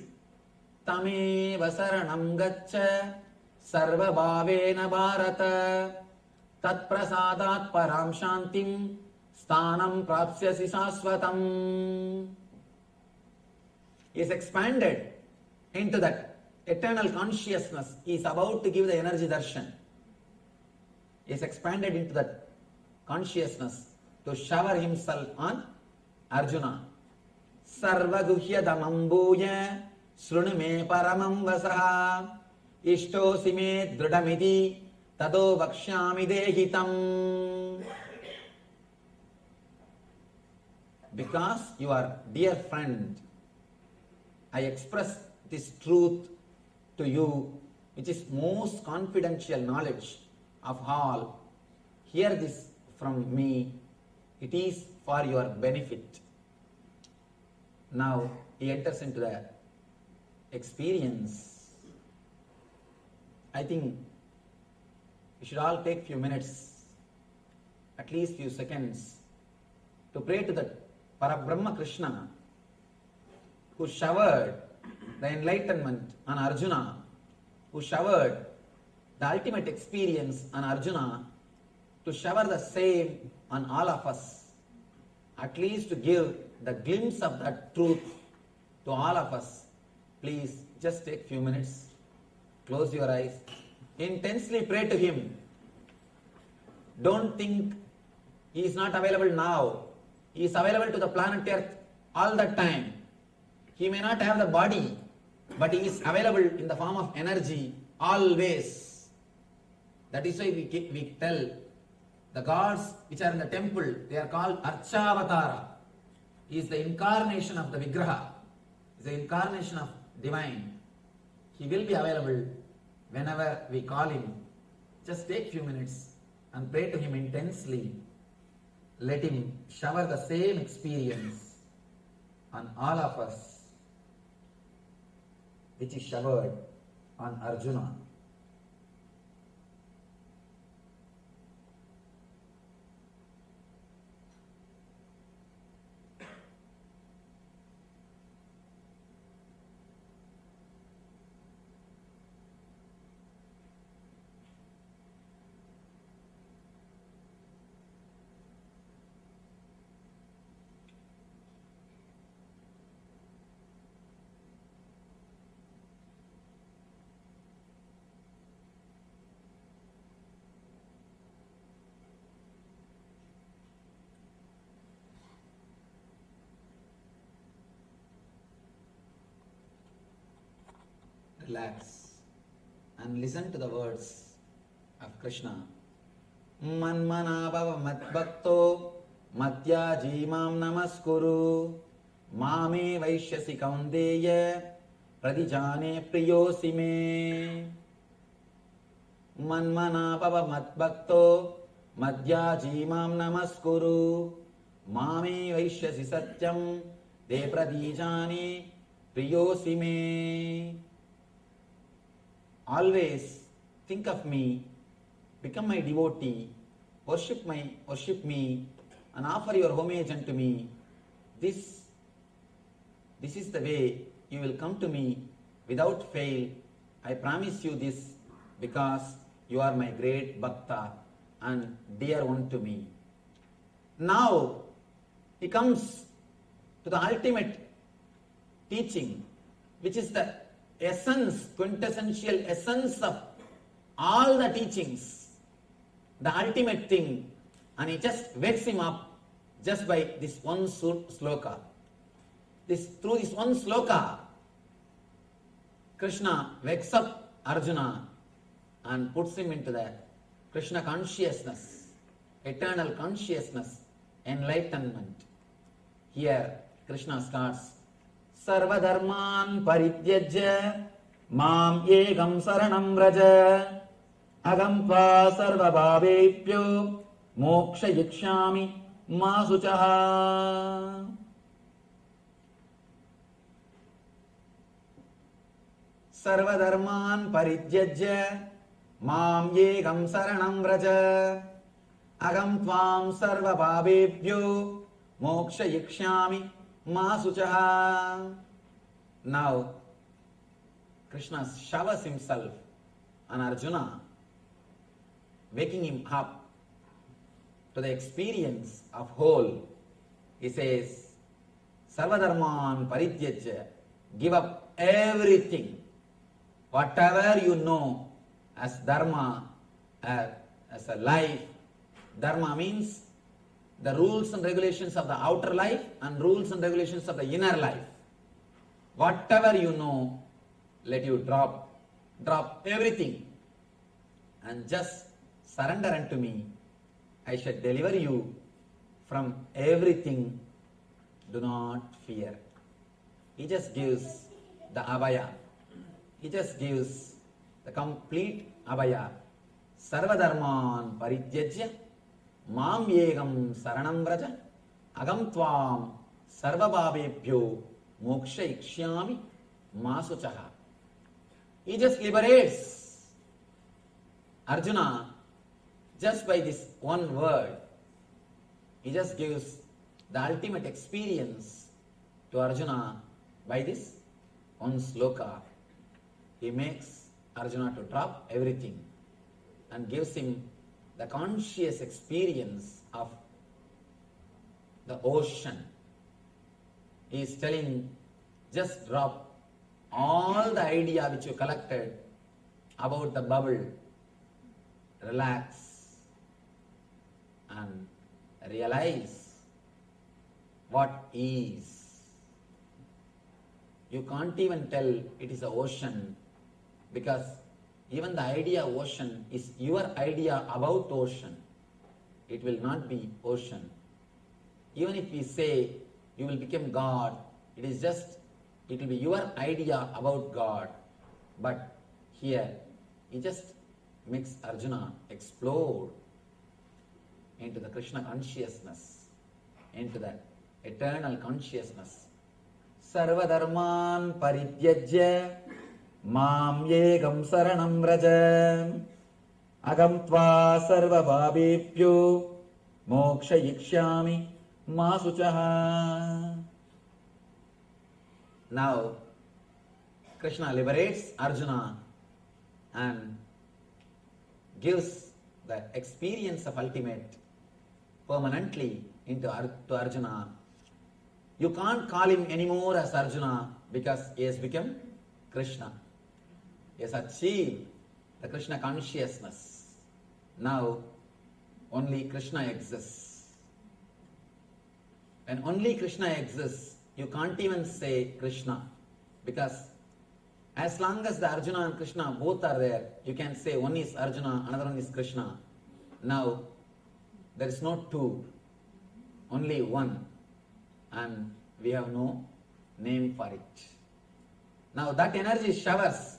Tameva saranam gaccha sarva bhavena bharata tat prasadat param shantim sthanam prapsyasi sasvatam. He is expanded into that eternal consciousness. He is about to give the energy darshan. He is expanded into that consciousness to shower himself on Arjuna. Sarva guhya damambuya srunu me paramam vasaha ishtosi me dridamiti tado vakshyami dehitam. Because you are dear friend, I express this truth to you, which is most confidential knowledge of all. Hear this from me. It is for your benefit. Now he enters into the experience. I think we should all take few minutes, at least few seconds, to pray to the Parabrahma Krishna who showered the enlightenment on Arjuna, who showered the ultimate experience on Arjuna, to shower the same on all of us, at least to give the glimpse of that truth to all of us. Please just take few minutes, close your eyes, intensely pray to him. Don't think he is not available now. He is available to the planet Earth all the time. He may not have the body, but he is available in the form of energy always. That is why we tell the gods which are in the temple, they are called Archavatara. He is the incarnation of the Vigraha. He is the incarnation of divine. He will be available whenever we call him. Just take few minutes and pray to him intensely. Let him shower the same experience on all of us, which is showered on Arjuna. Relax and listen to the words of Krishna. Manmana bhava madbhakto madhyaji mam namaskuru mame vaishyasi kaundeya pradijane priyosi me. Manmana bhava madbhakto madhyaji mam namaskuru mame vaishyasi satyam de pradijane priyosi me. Always think of me, become my devotee, worship me, and offer your homage unto me. This is the way you will come to me without fail. I promise you this because you are my great bhakta and dear one to me. Now he comes to the ultimate teaching, which is the essence, quintessential essence of all the teachings, the ultimate thing, and he just wakes him up just by this one sloka. Through this one sloka, Krishna wakes up Arjuna and puts him into the Krishna consciousness, eternal consciousness, enlightenment. Here Krishna starts, Sarvadharman parityajya mam ekam saranam vraja agam tva sarva bhavebhyo moksha yikshami ma suchaha. Sarvadharman parityajya mam ekam saranam vraja agam tvam sarva bhavebhyo moksha yikshami ma suchaha. Now Krishna showers himself on Arjuna, waking him up to the experience of whole. He says, Sarvadharman parityajya, give up everything, whatever you know as dharma, as a life. Dharma means the rules and regulations of the outer life and rules and regulations of the inner life. Whatever you know, let you drop everything and just surrender unto me. I shall deliver you from everything. Do not fear. He just gives the abhaya. He just gives the complete abhaya. Sarvadharman parityajya mam yegam saranam vraja agam tvam sarvabhavebhyo moksha ikshami masuchaha. He just liberates Arjuna just by this one word. He just gives the ultimate experience to Arjuna by this one sloka. He makes Arjuna to drop everything and gives him the conscious experience of the ocean. He is telling, just drop all the idea which you collected about the bubble. Relax and realize what is. You can't even tell it is an ocean because even the idea ocean is your idea about ocean. It will not be ocean. Even if we say you will become God, it will be your idea about God. But here, he just makes Arjuna explode into the Krishna consciousness, into that eternal consciousness. Sarva dharman parityajya mam yekam saranam vraja agam tva sarva bhabebhyo moksha yikshami masuchaha. Now, Krishna liberates Arjuna and gives the experience of ultimate permanently to Arjuna. You can't call him anymore as Arjuna because he has become Krishna. He has achieved the Krishna consciousness. Now, only Krishna exists. When only Krishna exists, you can't even say Krishna, because as long as the Arjuna and Krishna both are there, you can say one is Arjuna, another one is Krishna. Now, there is no two, only one, and we have no name for it. Now that energy showers.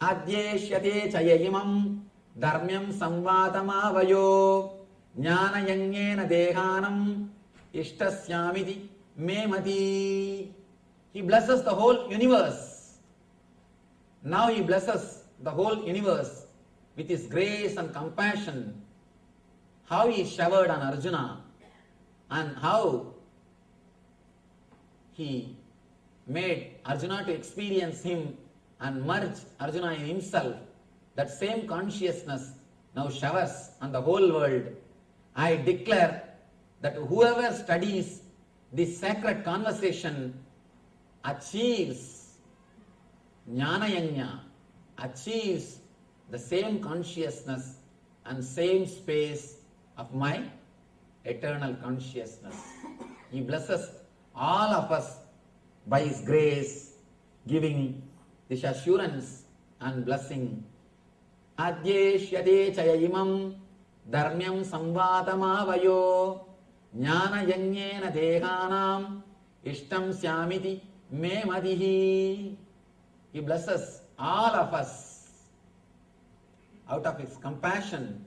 Adyeshyate chayayimam dharmyam samvatamavayo jnana yangyena dehanam ishtasyamiti memati. He blesses the whole universe. Now he blesses the whole universe with his grace and compassion. How he showered on Arjuna and how he made Arjuna to experience him and merge Arjuna in himself. That same consciousness now showers on the whole world. I declare that whoever studies this sacred conversation achieves jnana-yajna, achieves the same consciousness and same space of my eternal consciousness. He blesses all of us by his grace, giving this assurance and blessing. Adyeshyate chayayimam dharmyam samvatamavayo jnana yajnena dehanam ishtam syamiti me madihi. He blesses all of us out of his compassion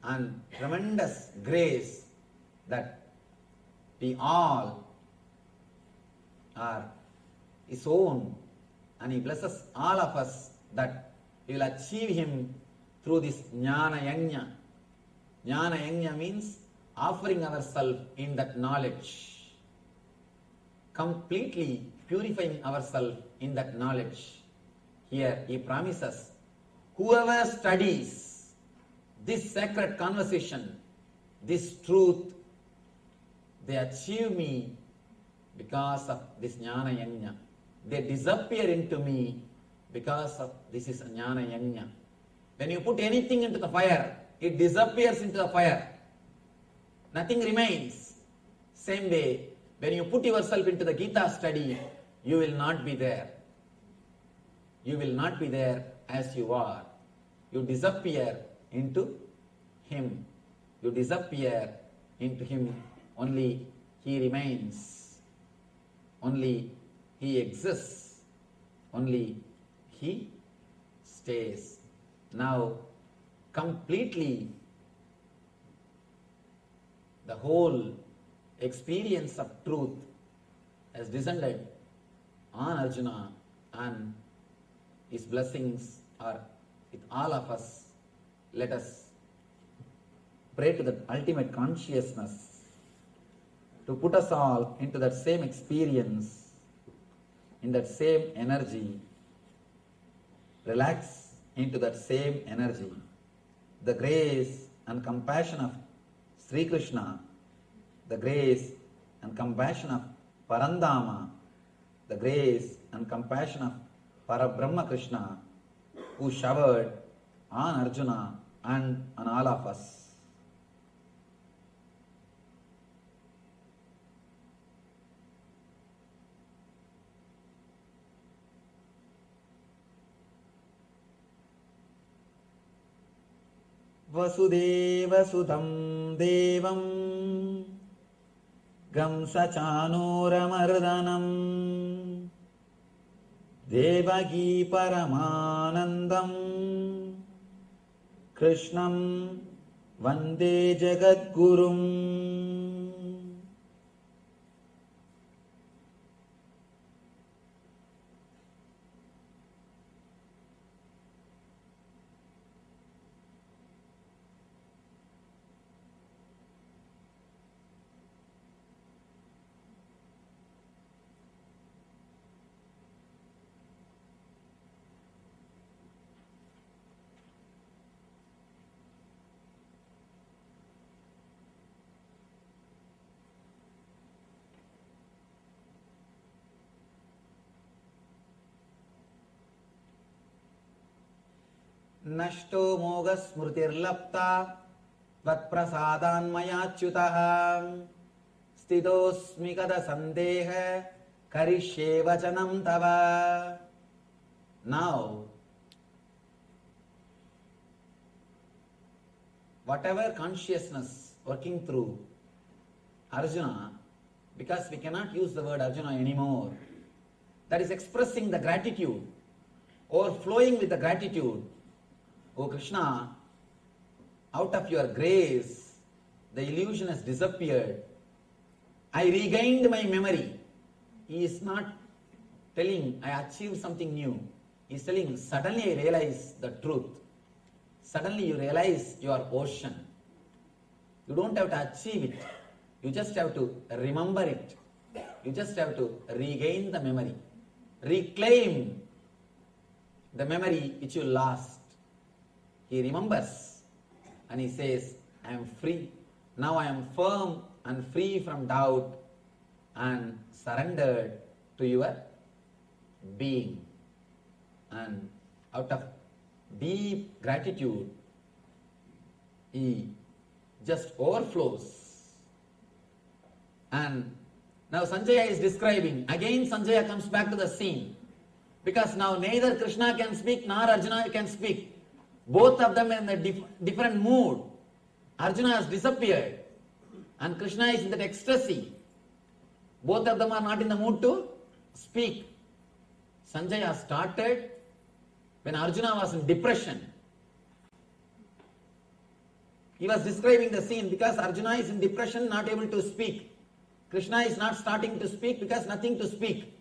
and tremendous grace that we all are his own, and he blesses all of us that we will achieve him through this jnana yajna. Jnana yajna means offering ourselves in that knowledge, completely purifying ourselves in that knowledge. Here he promises, whoever studies this sacred conversation, this truth, they achieve me because of this jnana yajna. They disappear into me because of this is jnana yajna. When you put anything into the fire, it disappears into the fire. Nothing remains. Same way, when you put yourself into the Gita study, you will not be there. You will not be there as you are. You disappear into him. You disappear into him. Only he remains. Only he exists. Only he stays. Now, completely, the whole experience of truth has descended on Arjuna, and his blessings are with all of us. Let us pray to the ultimate consciousness to put us all into that same experience, in that same energy. Relax into that same energy. The grace and compassion of Sri Krishna, the grace and compassion of Parandama, the grace and compassion of Parabrahma Krishna, who showered on Arjuna and on all of us. वसुदेवसुतं देवं कंसचाणूरमर्दनं देवकी परमानन्दं कृष्णं वन्दे जगद्गुरुम्. नष्टो मोघस्मृतिर्लप्ता त्वत्प्रसादान्मयाच्युतः स्थितोऽस्मि गतसन्देह करिष्ये वचनं तव. Now, whatever consciousness working through Arjuna, because we cannot use the word Arjuna anymore, that is expressing the gratitude, overflowing with the gratitude. O Krishna, out of your grace, the illusion has disappeared. I regained my memory. He is not telling, I achieved something new. He is telling, suddenly I realize the truth. Suddenly you realize your ocean. You don't have to achieve it. You just have to remember it. You just have to regain the memory. Reclaim the memory which you lost. He remembers and he says, I am free. Now I am firm and free from doubt and surrendered to your being. And out of deep gratitude, he just overflows. And now Sanjaya is describing, again Sanjaya comes back to the scene, because now neither Krishna can speak nor Arjuna can speak. Both of them in a different mood. Arjuna has disappeared and Krishna is in that ecstasy. Both of them are not in the mood to speak. Sanjaya started when Arjuna was in depression. He was describing the scene because Arjuna is in depression, not able to speak. Krishna is not starting to speak because nothing to speak.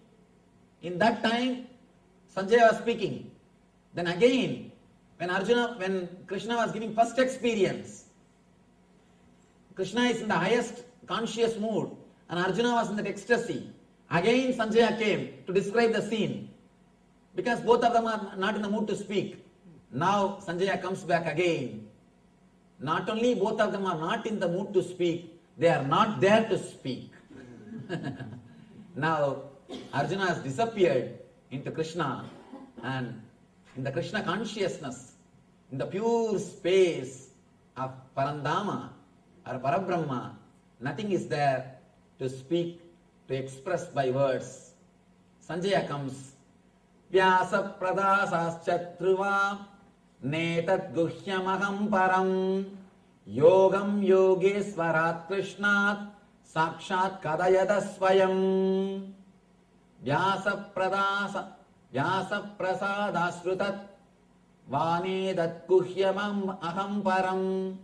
In that time, Sanjaya was speaking. Then again, when Krishna was giving first experience, Krishna is in the highest conscious mood and Arjuna was in that ecstasy. Again Sanjaya came to describe the scene because both of them are not in the mood to speak. Now Sanjaya comes back again. Not only both of them are not in the mood to speak, they are not there to speak. Now Arjuna has disappeared into Krishna, and in the Krishna consciousness, in the pure space of Parandama or Parabrahma, nothing is there to speak, to express by words. Sanjaya comes, Vyasa pradasaschattruva netat guhyamaham param yogam yogesvarat krishnat sakshat kadayata swayam. Vyasa prasadasrutat vanedat guhyamam aham param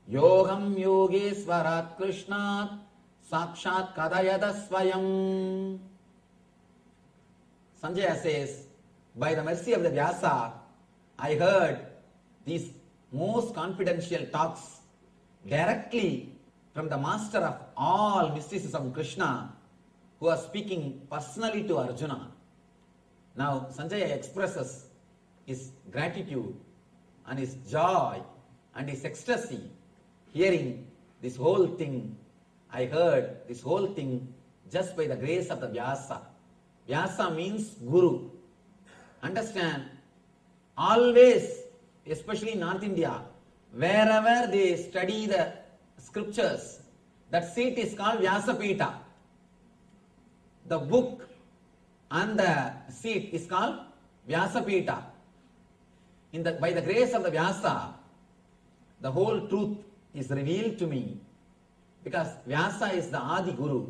yogam yogesvarat krishnat sakshat kadayata swayam. Sanjaya says, by the mercy of the Vyasa, I heard these most confidential talks directly from the master of all mysticism, Krishna, who was speaking personally to Arjuna. Now Sanjaya expresses his gratitude and his joy and his ecstasy hearing this whole thing. I heard this whole thing just by the grace of the Vyasa. Vyasa means Guru. Understand, always, especially in North India, wherever they study the scriptures, that seat is called Vyasapita. The book and the seat is called Vyasapita. By the grace of the Vyasa, the whole truth is revealed to me, because Vyasa is the Adi Guru.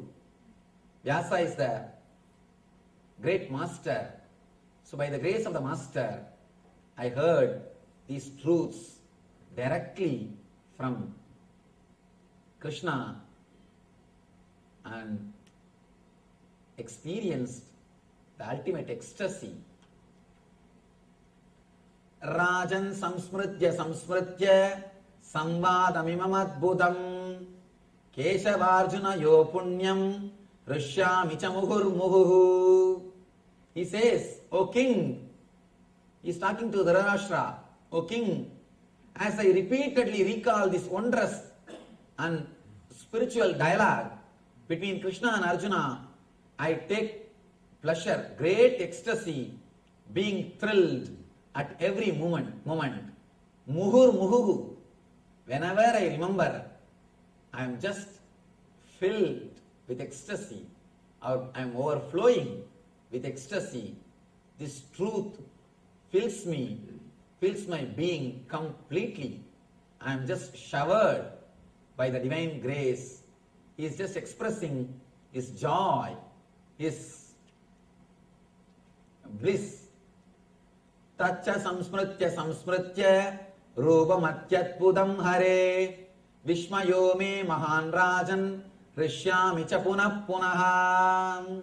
Vyasa is the great master. So by the grace of the master, I heard these truths directly from Krishna and experienced the ultimate ecstasy. Rajan samsmritya samsmritya samvadamimam adbhutam Keshavarjuna yo punyam rishyami cha muhurmuhu. He says, O king, he is talking to Dhritarashtra, O king, as I repeatedly recall this wondrous and spiritual dialogue between Krishna and Arjuna, I take pleasure, great ecstasy, being thrilled at every moment. Muhur muhuhu. Whenever I remember, I am just filled with ecstasy, or I am overflowing with ecstasy. This truth fills me, fills my being completely. I am just showered by the divine grace. He is just expressing his joy, his bliss. Tacha samsmritya samsmritya rupamatyatpudam hare Vishmayo me mahan rajan rishyami cha punah punaha.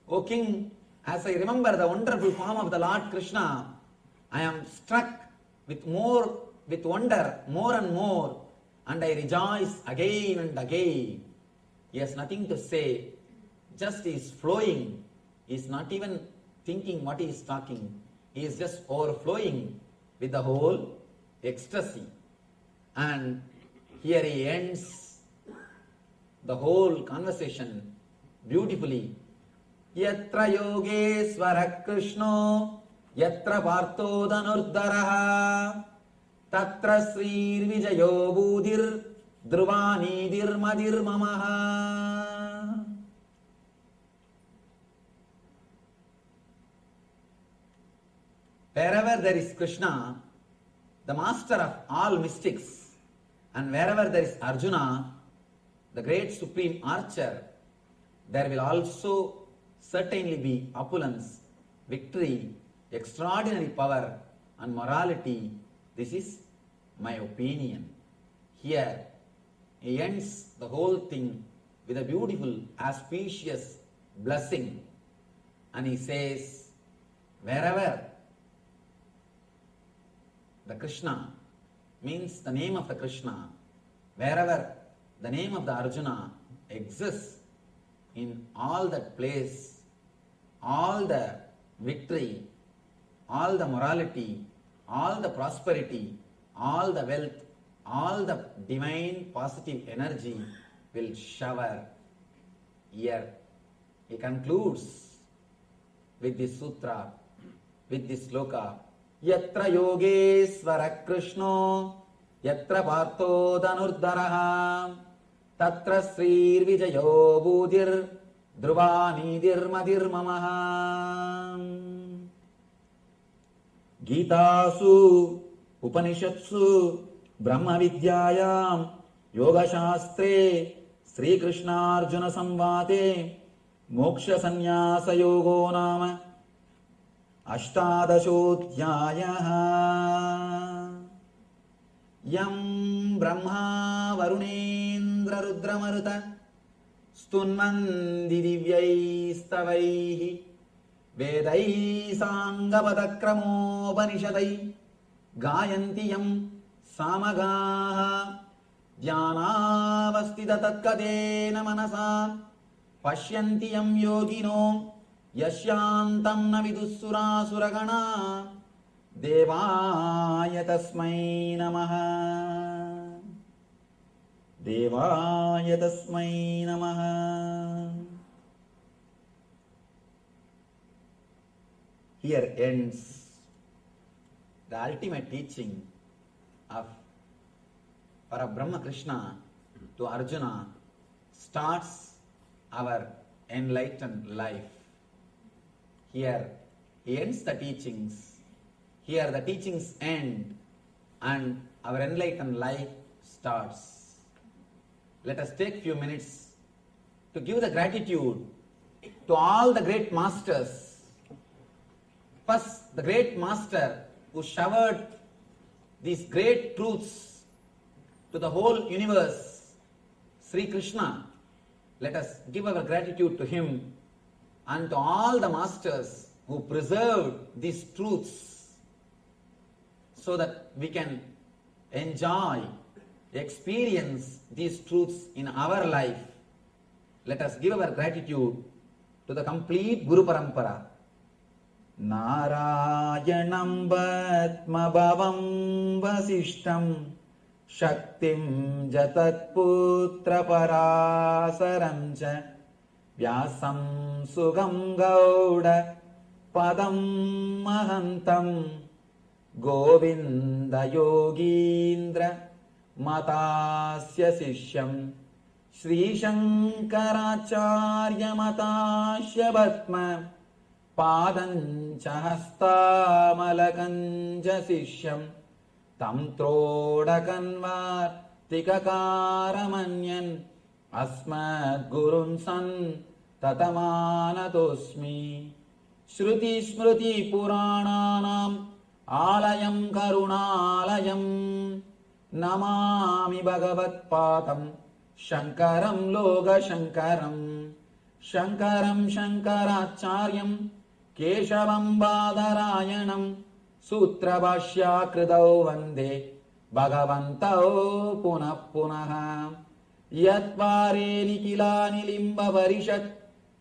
O king, as I remember the wonderful form of the Lord Krishna, I am struck with wonder more and more, and I rejoice again and again. He has nothing to say, just he is flowing. He is not even thinking what he is talking. He is just overflowing with the whole ecstasy. And here he ends the whole conversation beautifully. Yatra yogesvara Krishno yatra partho dhanurdharaha tatra srir vijayo budhir dhruvanidir madir mamaha. Wherever there is Krishna, the master of all mystics, and wherever there is Arjuna, the great supreme archer, there will also certainly be opulence, victory, extraordinary power and morality. This is my opinion. Here he ends the whole thing with a beautiful, auspicious blessing. And he says, wherever the Krishna means the name of the Krishna, wherever the name of the Arjuna exists, in all that place, all the victory, all the morality, all the prosperity, all the wealth, all the divine positive energy will shower here. He concludes with this sutra, with this sloka. Yatra yogesvara Krishno yatra partho dhanurdharaha tatra srir vijayo budhir dhruvanidir madir mamaha. Gitasu Upanishatsu Brahma Vidyayam Yoga Shastre Sri Krishna Arjuna Samvate Moksha Sannyasa Yogo Nama Ashtadashodhyayaha. Yam Brahma Varunendra Rudramaruta Stunmandi Divyai Stavaihi Vedai Sangapadakrammo Upanishadai Gayantiyam Samagaha Dhyanavastita Tatkadena Manasa Pashyantiyam Yogino Yashyantam Navidussura Suragana Devaya Tasmai Namaha. Devaya Tasmai Namaha. Here ends the ultimate teaching of Parabrahma Krishna to Arjuna, starts our enlightened life. Here he ends the teachings. Here the teachings end, and our enlightened life starts. Let us take few minutes to give the gratitude to all the great masters. First, the great master who showered these great truths to the whole universe, Sri Krishna. Let us give our gratitude to him and to all the masters who preserved these truths so that we can enjoy, experience these truths in our life. Let us give our gratitude to the complete Guru Parampara. Narayanam Bhatmabhavam Vasishtam Shaktim Jatat Putra Parasaram Cha Vyasam Sugam Gauda Padam Mahantam Govinda Yogindra Matasya Sishyam Sri Shankaracharya Matasya Bhatma Padancha Hastamalakancha Sishyam Tam Trodakanvar Tikakaramanyan Asmad Gurun San Tatamanatosmi Shruti Smruti Purananam Alayam Karunalayam Namami Bhagavad Padam Shankaram Loga Shankaram Shankaram Shankaracharyam Keshavam Badarayanam Sutra Bhashya Kridau Vande Bhagavantao Punah Punaha Yatvare Nikilani Limba Varishat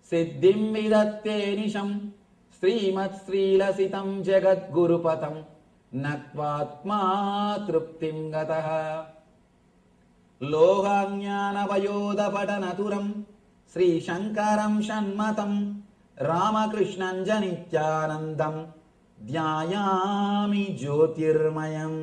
Siddhim Vidatte Nisham Srimat Srilasitam Jagat Gurupatam Natvatma Truptim Gataha Lohanyana Vayoda Padanaturam Sri Shankaram Shanmatam Ramakrishnan Janityanandam Dhyayami Jyotirmayam.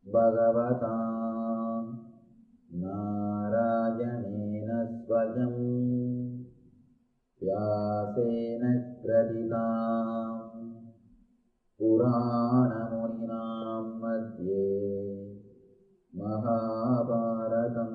Bhagavatam Narayanena Svayam Vyasena Kraditam Purana Muninam Madhye Mahabharatam.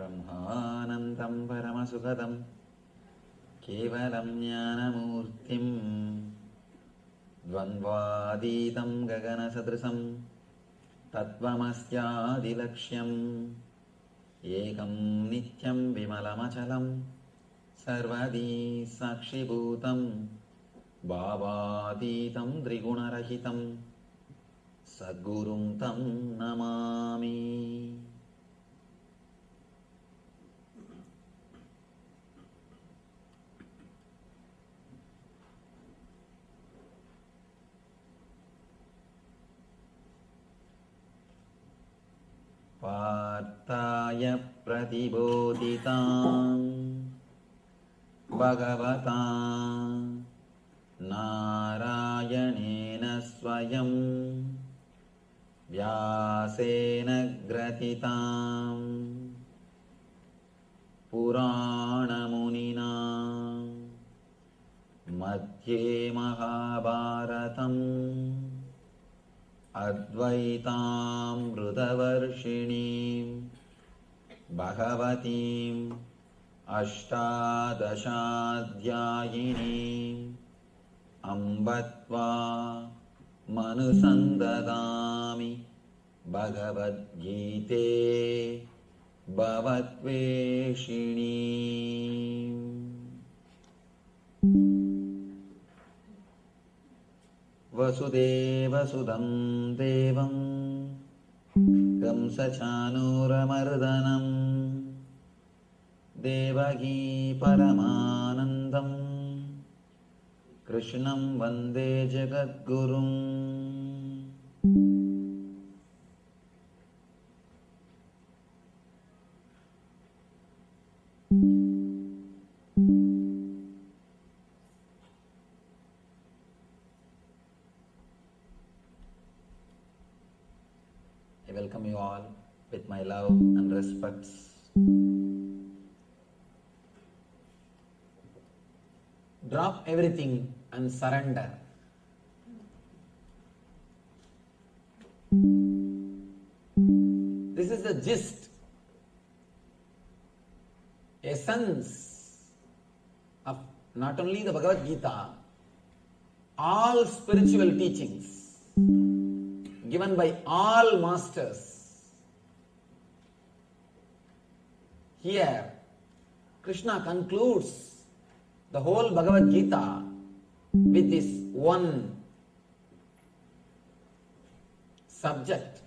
Brahmanandam Paramasukadam Kevalam Jnanamurtim Dvandvaditam Gagana Sadrisam Tattvamasyaadilakshyam Ekam Nityam Vimalamachalam Sarvadi Sakshibhutam Bhavaditam Drigunarahitam Sadgurum Tam Namami. Partaya Pratibodhitam Bhagavatam Narayanena Svayam Vyasena Gratitam Purana Muninam Madhye Mahabharatam Advaitamrutavarshiniim Bhagavatim Ashtadashadhyayiniim Ambatva Manusandadami Bhagavad Gite Bhavatveshiniim Vasudevasudam Devam Kamsachanuramardanam Devaki Paramanandam Krishnam Vande Jagadgurum. I welcome you all with my love and respects. Drop everything and surrender. This is the gist, essence of not only the Bhagavad Gita, all spiritual teachings given by all masters. Here, Krishna concludes the whole Bhagavad Gita with this one subject.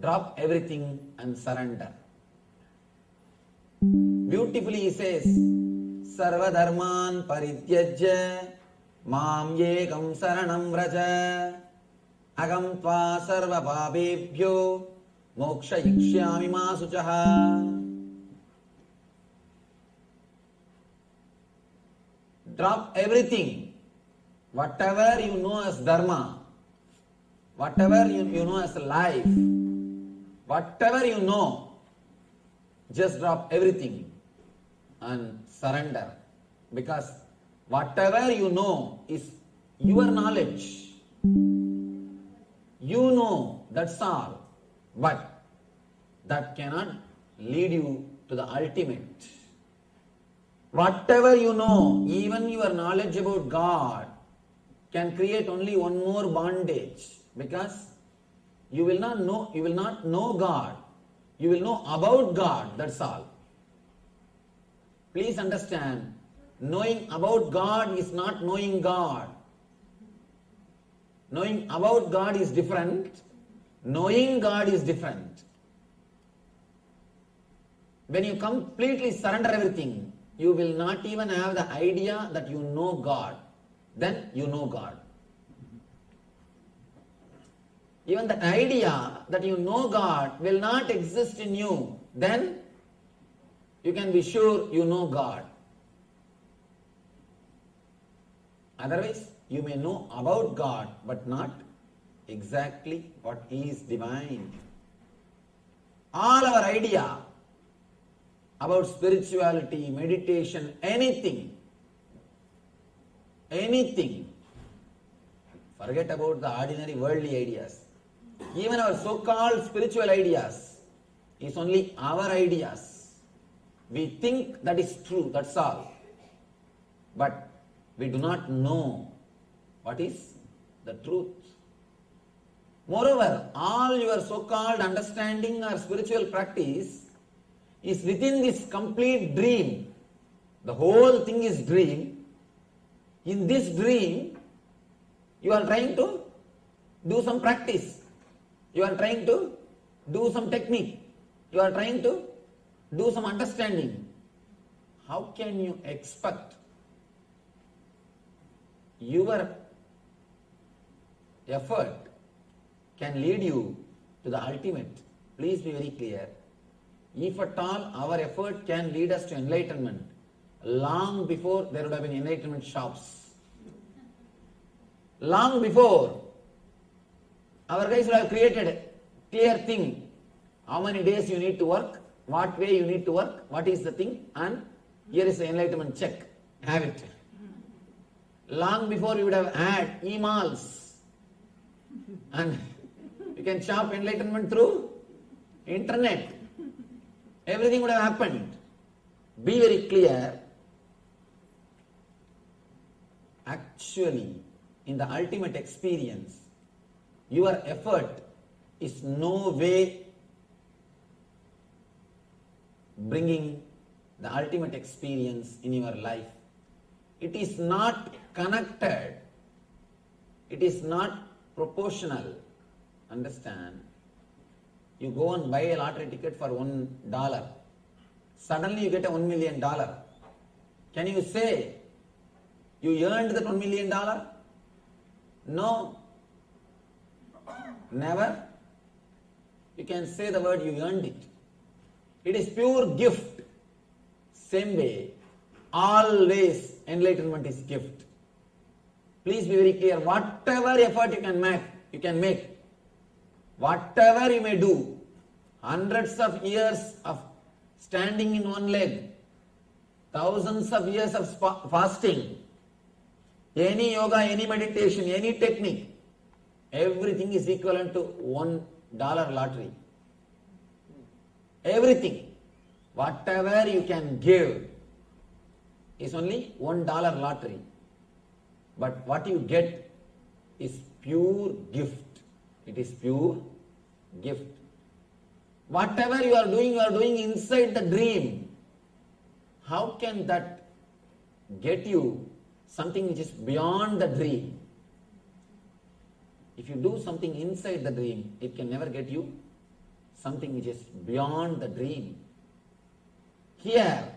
Drop everything and surrender. Beautifully he says, Sarva dharman parityajya mam yekam saranam vraja agam tva sarva papebhyo moksha yikshyami ma suchaha. Drop everything, whatever you know as dharma, whatever you know as life, whatever you know, just drop everything and surrender. Because whatever you know is your knowledge. You know, that's all. But that cannot lead you to the ultimate. Whatever you know, even your knowledge about God, can create only one more bondage, because you will not know God. You will know about God, that's all. Please understand, knowing about God is not knowing God. Knowing about God is different. Knowing God is different. When you completely surrender everything, you will not even have the idea that you know God. Then you know God. Even the idea that you know God will not exist in you. Then you can be sure you know God. Otherwise, you may know about God, but not exactly what is divine. All our idea about spirituality, meditation, anything, forget about the ordinary worldly ideas. Even our so-called spiritual ideas is only our ideas. We think that is true, that's all. But we do not know what is the truth. Moreover, all your so-called understanding or spiritual practice is within this complete dream. The whole thing is dream. In this dream, you are trying to do some practice. You are trying to do some technique. You are trying to do some understanding. How can you expect your effort can lead you to the ultimate? Please be very clear. If at all our effort can lead us to enlightenment, long before there would have been enlightenment shops. Long before, our guys would have created a clear thing. How many days you need to work, what way you need to work, what is the thing, and here is the enlightenment check. Have it. Long before we would have had emails. And you can shop enlightenment through internet. Everything would have happened. Be very clear. Actually, in the ultimate experience, your effort is no way bringing the ultimate experience in your life. It is not connected. It is not proportional. Understand? You go and buy a lottery ticket for $1. Suddenly you get a $1 million. Can you say you earned that $1 million? No. Never. You can say the word you earned it. It is pure gift. Same way, always enlightenment is gift. Please be very clear. Whatever effort you can make, whatever you may do, hundreds of years of standing in one leg, thousands of years of fasting, any yoga, any meditation, any technique, everything is equivalent to $1 lottery. Everything. Whatever you can give is only $1 lottery. But what you get is pure gift. It is pure gift. Whatever you are doing inside the dream. How can that get you something which is beyond the dream? If you do something inside the dream, it can never get you something which is beyond the dream. Here,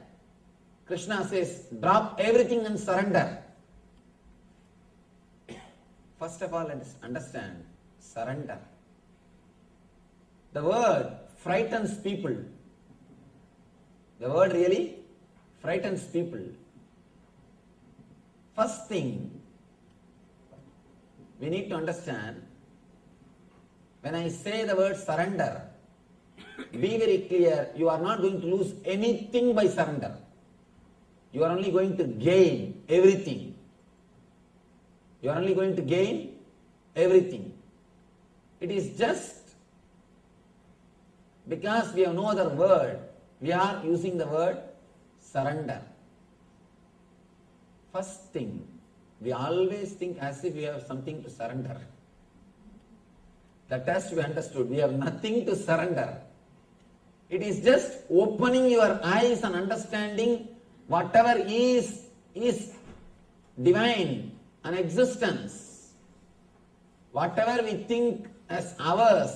Krishna says, drop everything and surrender. First of all, let's understand surrender. The word frightens people. The word really frightens people. First thing, we need to understand, when I say the word surrender, be very clear, you are not going to lose anything by surrender. You are only going to gain everything. You are only going to gain everything. It is just because we have no other word, we are using the word surrender. First thing, we always think as if we have something to surrender. That has to be understood. We have nothing to surrender. It is just opening your eyes and understanding whatever is divine and existence. Whatever we think as ours,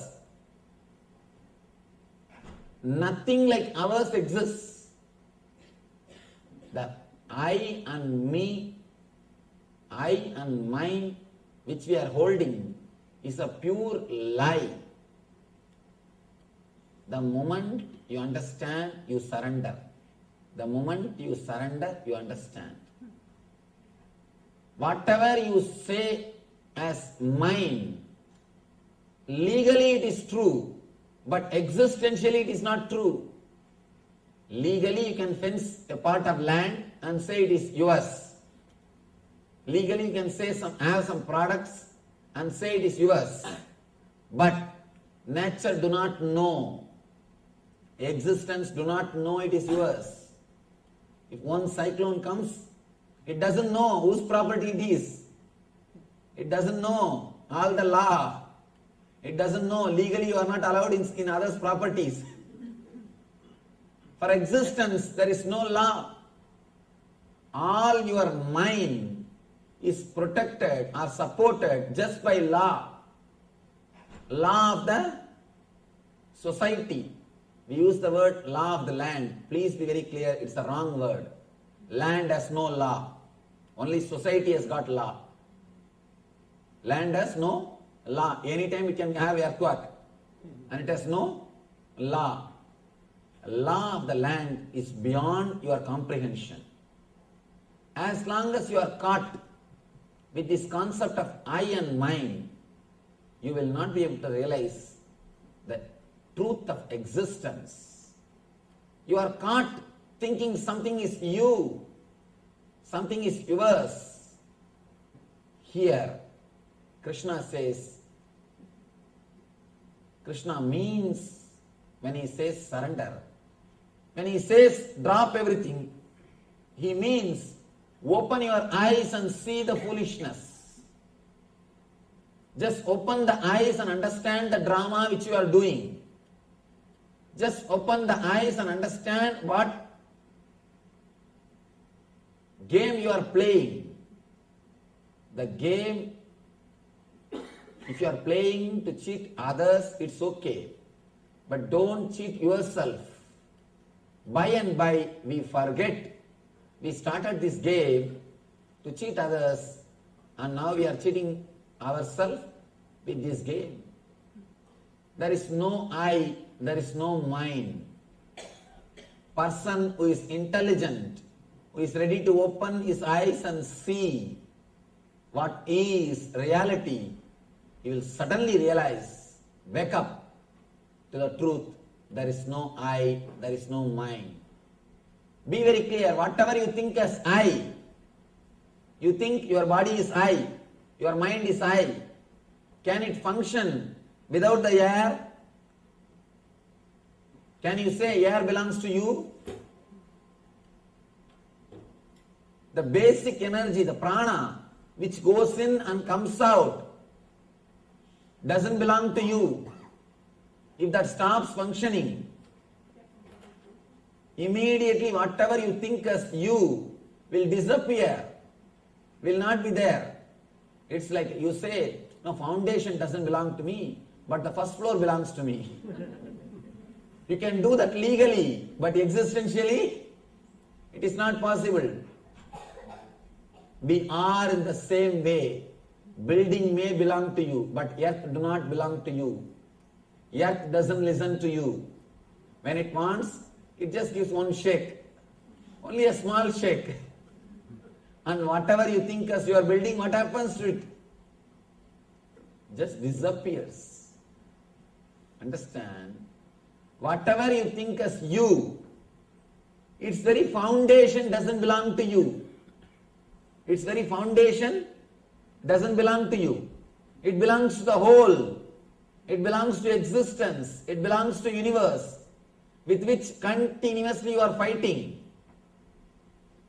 nothing like ours exists. The I and me, I and mine, which we are holding, is a pure lie. The moment you understand, you surrender. The moment you surrender, you understand. Whatever you say as mine, legally it is true, but existentially it is not true. Legally you can fence a part of land and say it is yours. Legally you can say have some products and say it is yours. But nature do not know. Existence do not know it is yours. If one cyclone comes, it doesn't know whose property it is. It doesn't know all the law. It doesn't know legally you are not allowed in others' properties. For existence, there is no law. All your mind is protected or supported just by law. Law of the society. We use the word law of the land. Please be very clear, it's a wrong word. Land has no law. Only society has got law. Land has no law. Anytime it can have earthquake. And it has no law. Law of the land is beyond your comprehension. As long as you are caught with this concept of I and mine, you will not be able to realize the truth of existence. You are caught thinking something is you, something is yours. Here, Krishna says, Krishna means when he says surrender. When he says drop everything, he means open your eyes and see the foolishness. Just open the eyes and understand the drama which you are doing. Just open the eyes and understand what game you are playing. The game, if you are playing to cheat others, it's okay. But don't cheat yourself. By and by, we forget. We started this game to cheat others, and now we are cheating ourselves with this game. There is no I, there is no mind. Person who is intelligent, who is ready to open his eyes and see what is reality, he will suddenly realize, wake up to the truth. There is no I, there is no mind. Be very clear, whatever you think as I, you think your body is I, your mind is I. Can it function without the air? Can you say air belongs to you? The basic energy, the prana, which goes in and comes out, doesn't belong to you. If that stops functioning, immediately whatever you think as you will disappear, will not be there. It's like you say, no, foundation doesn't belong to me, but the first floor belongs to me. You can do that legally, but existentially, it is not possible. We are in the same way. Building may belong to you, but earth do not belong to you. Earth doesn't listen to you. When it wants, it just gives one shake. Only a small shake. And whatever you think as you are building, what happens to it? Just disappears. Understand? Whatever you think as you, its very foundation doesn't belong to you. Its very foundation doesn't belong to you. It belongs to the whole. It belongs to existence. It belongs to universe with which continuously you are fighting.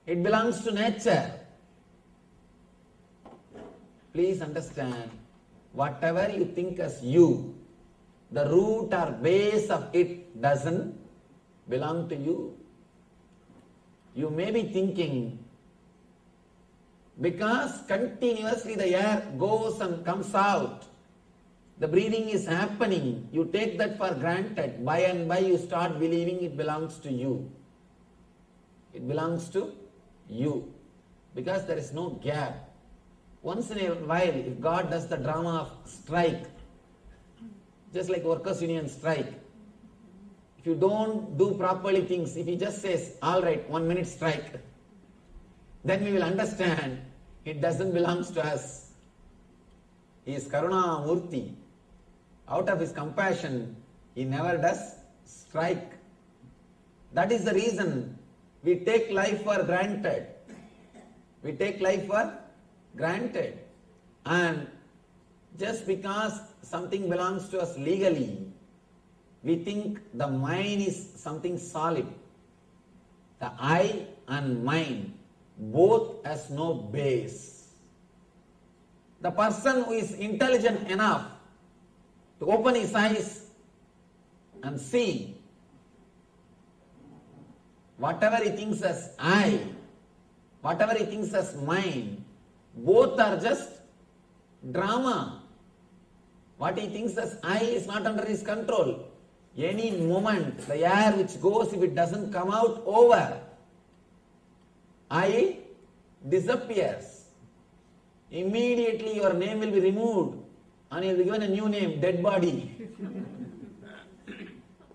It belongs to nature. Please understand, whatever you think as you, the root or base of it doesn't belong to you. You may be thinking, because continuously the air goes and comes out, the breathing is happening, you take that for granted. By and by you start believing it belongs to you. It belongs to you. Because there is no gap. Once in a while, if God does the drama of strike, just like workers' union strike, if you don't do properly things, if he just says, all right, 1 minute strike, then we will understand it doesn't belong to us. He is Karuna Murti. Out of his compassion, he never does strike. That is the reason we take life for granted. We take life for granted. And just because something belongs to us legally, we think the mind is something solid. The I and mind both has no base. The person who is intelligent enough to open his eyes and see whatever he thinks as I, whatever he thinks as mine, both are just drama. What he thinks as I is not under his control. Any moment, the air which goes, if it doesn't come out, over. I disappears. Immediately your name will be removed and you will be given a new name, dead body.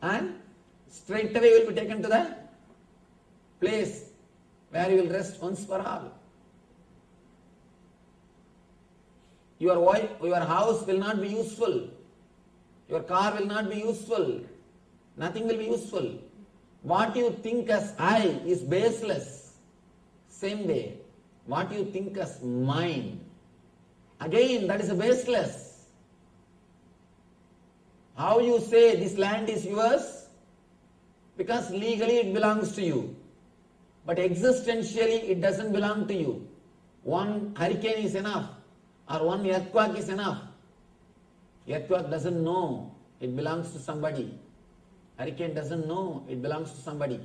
And straight away you will be taken to the place where you will rest once for all. Your house will not be useful. Your car will not be useful. Nothing will be useful. What you think as I is baseless. Same way, what you think as mine, again that is a baseless. How you say this land is yours? Because legally it belongs to you. But existentially it doesn't belong to you. One hurricane is enough, or one earthquake is enough. Earthquake doesn't know it belongs to somebody. Hurricane doesn't know it belongs to somebody.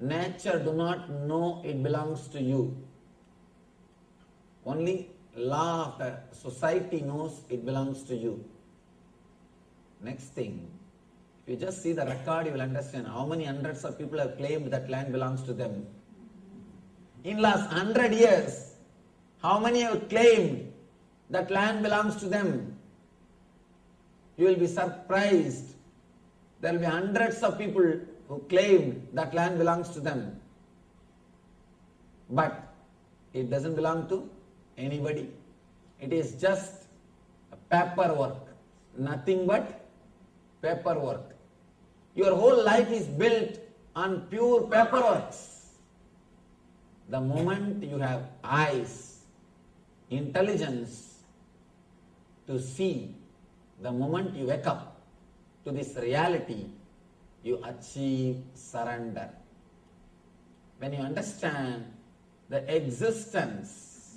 Nature do not know it belongs to you. Only law of the society knows it belongs to you. Next thing, if you just see the record, you will understand how many hundreds of people have claimed that land belongs to them. In last 100 years, how many have claimed that land belongs to them? You will be surprised. There will be hundreds of people who claimed that land belongs to them. But it doesn't belong to anybody. It is just paperwork. Nothing but paperwork. Your whole life is built on pure paperwork. The moment you have eyes, intelligence to see, the moment you wake up to this reality, you achieve surrender. When you understand the existence,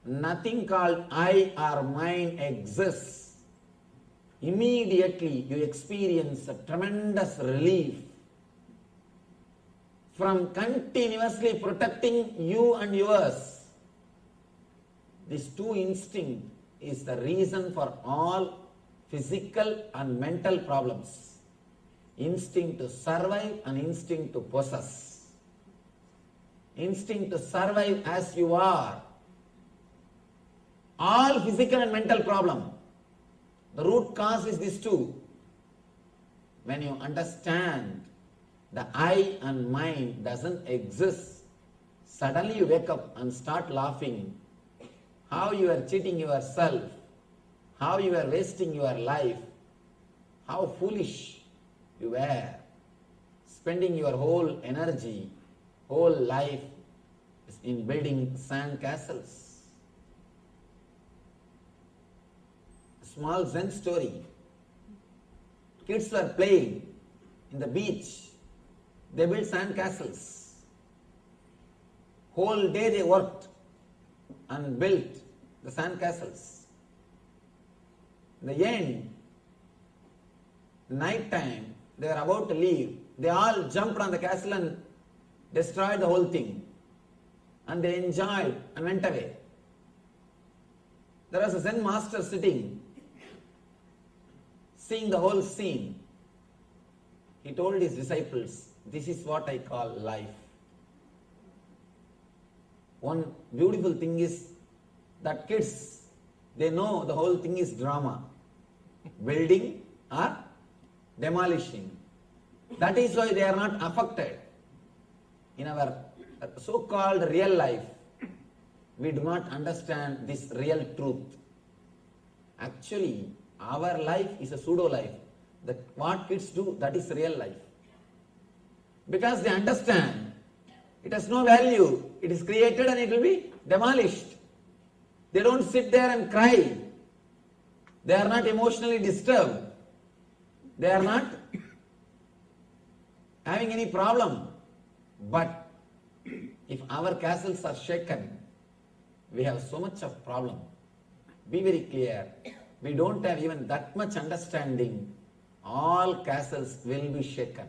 nothing called I or mine exists, immediately you experience a tremendous relief from continuously protecting you and yours. These two instincts is the reason for all physical and mental problems. Instinct to survive and instinct to possess. Instinct to survive as you are. All physical and mental problem. The root cause is these two. When you understand the I and mine doesn't exist, suddenly you wake up and start laughing. How you are cheating yourself, how you are wasting your life, how foolish you were, spending your whole energy, whole life in building sand castles. Small Zen story. Kids were playing in the beach. They built sand castles. Whole day they worked and built the sand castles. In the end, night time, they were about to leave. They all jumped on the castle and destroyed the whole thing. And they enjoyed and went away. There was a Zen master sitting, seeing the whole scene. He told his disciples, this is what I call life. One beautiful thing is that kids, they know the whole thing is drama. Building or demolishing. That is why they are not affected. In our so-called real life, we do not understand this real truth. Actually, our life is a pseudo-life. What kids do, that is real life. Because they understand it has no value. It is created and it will be demolished. They don't sit there and cry. They are not emotionally disturbed. They are not having any problem. But if our castles are shaken, we have so much of problem. Be very clear. We don't have even that much understanding. All castles will be shaken.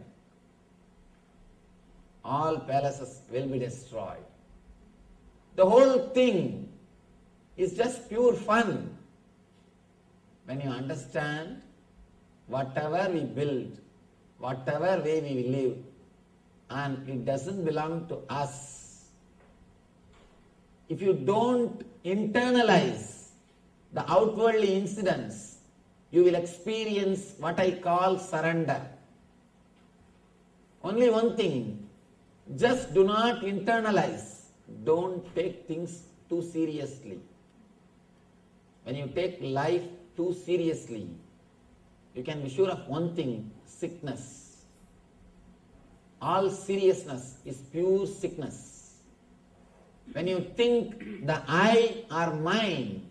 All palaces will be destroyed. The whole thing is just pure fun. When you understand whatever we build, whatever way we live, and it doesn't belong to us. If you don't internalize the outwardly incidents, you will experience what I call surrender. Only one thing, just do not internalize. Don't take things too seriously. When you take life too seriously, you can be sure of one thing, sickness. All seriousness is pure sickness. When you think the I or mine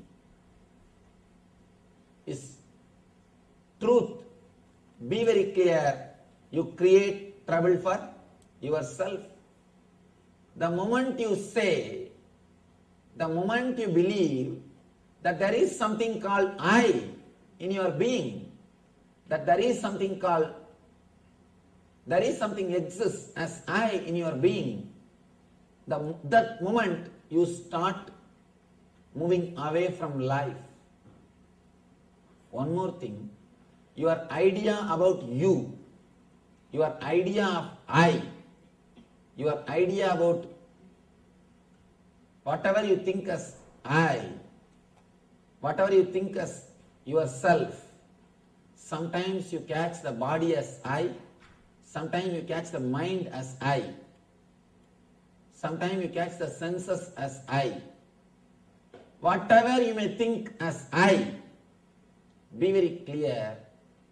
is truth, be very clear, you create trouble for yourself. The moment you say, the moment you believe that there is something called I in your being, that there is something exists as I in your being, that moment you start moving away from life. One more thing, your idea about you, your idea of I, your idea about whatever you think as I, whatever you think as yourself, sometimes you catch the body as I, sometimes you catch the mind as I, sometimes you catch the senses as I. Whatever you may think as I, be very clear,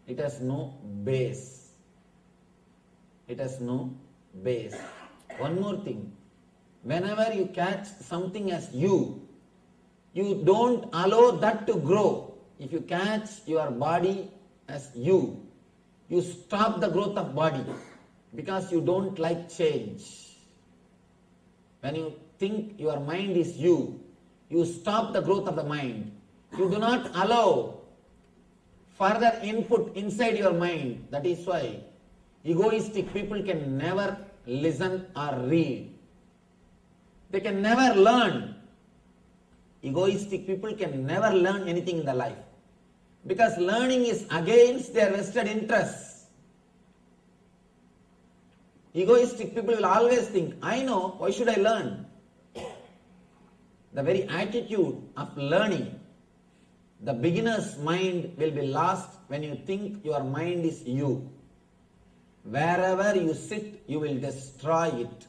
it has no base. It has no base. One more thing, whenever you catch something as you don't allow that to grow. If you catch your body as you stop the growth of body because you don't like change. When you think your mind is you stop the growth of the mind. You do not allow further input inside your mind. That is why egoistic people can never listen or read. They can never learn. Egoistic people can never learn anything in their life. Because learning is against their vested interests. Egoistic people will always think, I know, why should I learn? The very attitude of learning, the beginner's mind will be lost when you think your mind is you. Wherever you sit, you will destroy it.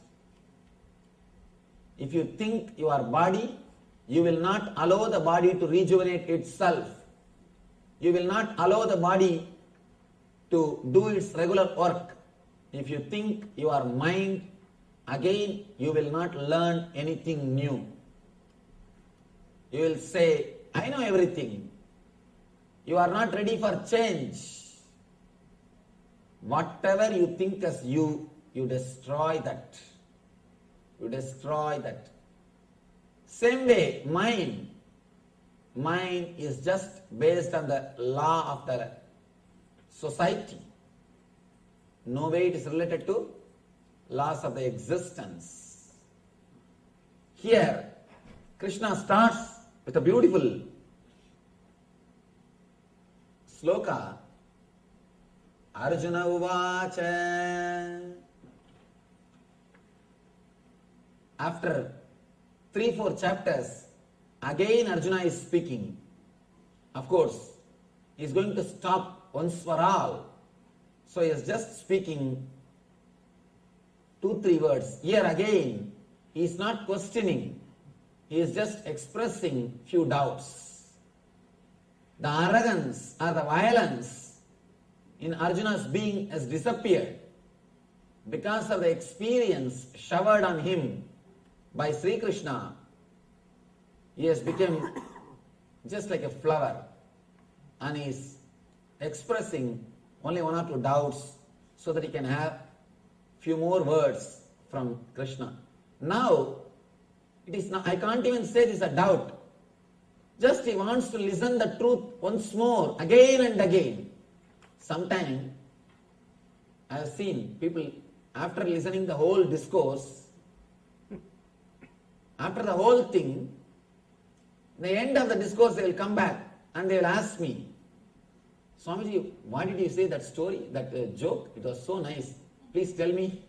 If you think your body, you will not allow the body to rejuvenate itself. You will not allow the body to do its regular work. If you think your mind, again you will not learn anything new. You will say, I know everything. You are not ready for change. Whatever you think as you destroy that. You destroy that. Same way, mind. Mind is just based on the law of the society. No way it is related to laws of the existence. Here, Krishna starts with a beautiful sloka. Arjuna uvacha. After 3-4 chapters, again Arjuna is speaking. Of course, he is going to stop once for all. So he is just speaking 2-3 words. Here again, he is not questioning. He is just expressing few doubts. The arrogance or the violence in Arjuna's being has disappeared because of the experience showered on him by Sri Krishna. He has become just like a flower and he is expressing only 1 or 2 doubts so that he can have few more words from Krishna. Now, it is not, I can't even say this is a doubt. Just he wants to listen the truth once more, again and again. Sometimes I have seen people, after listening the whole discourse, after the whole thing, the end of the discourse they will come back and they will ask me, Swamiji, why did you say that story, that joke? It was so nice. Please tell me.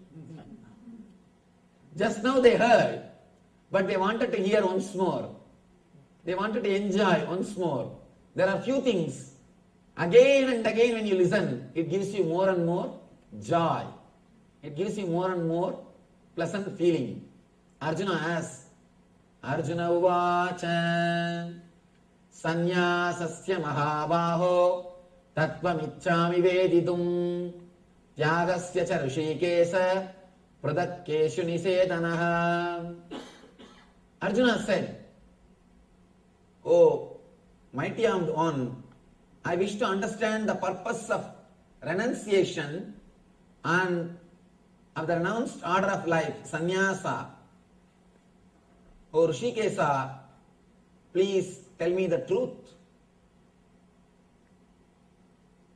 Just now they heard, but they wanted to hear once more. They wanted to enjoy once more. There are few things. Again and again when you listen, it gives you more and more joy. It gives you more and more pleasant feeling. Arjuna asks, Arjuna uvacha sanyasasya mahabaho tattvamichchami veditum tyagasya cha rishikesa pradakkeshu nisedanaha. Arjuna said, Oh, mighty armed one, I wish to understand the purpose of renunciation and of the renounced order of life, sannyasa. O Rishikesa, please tell me the truth.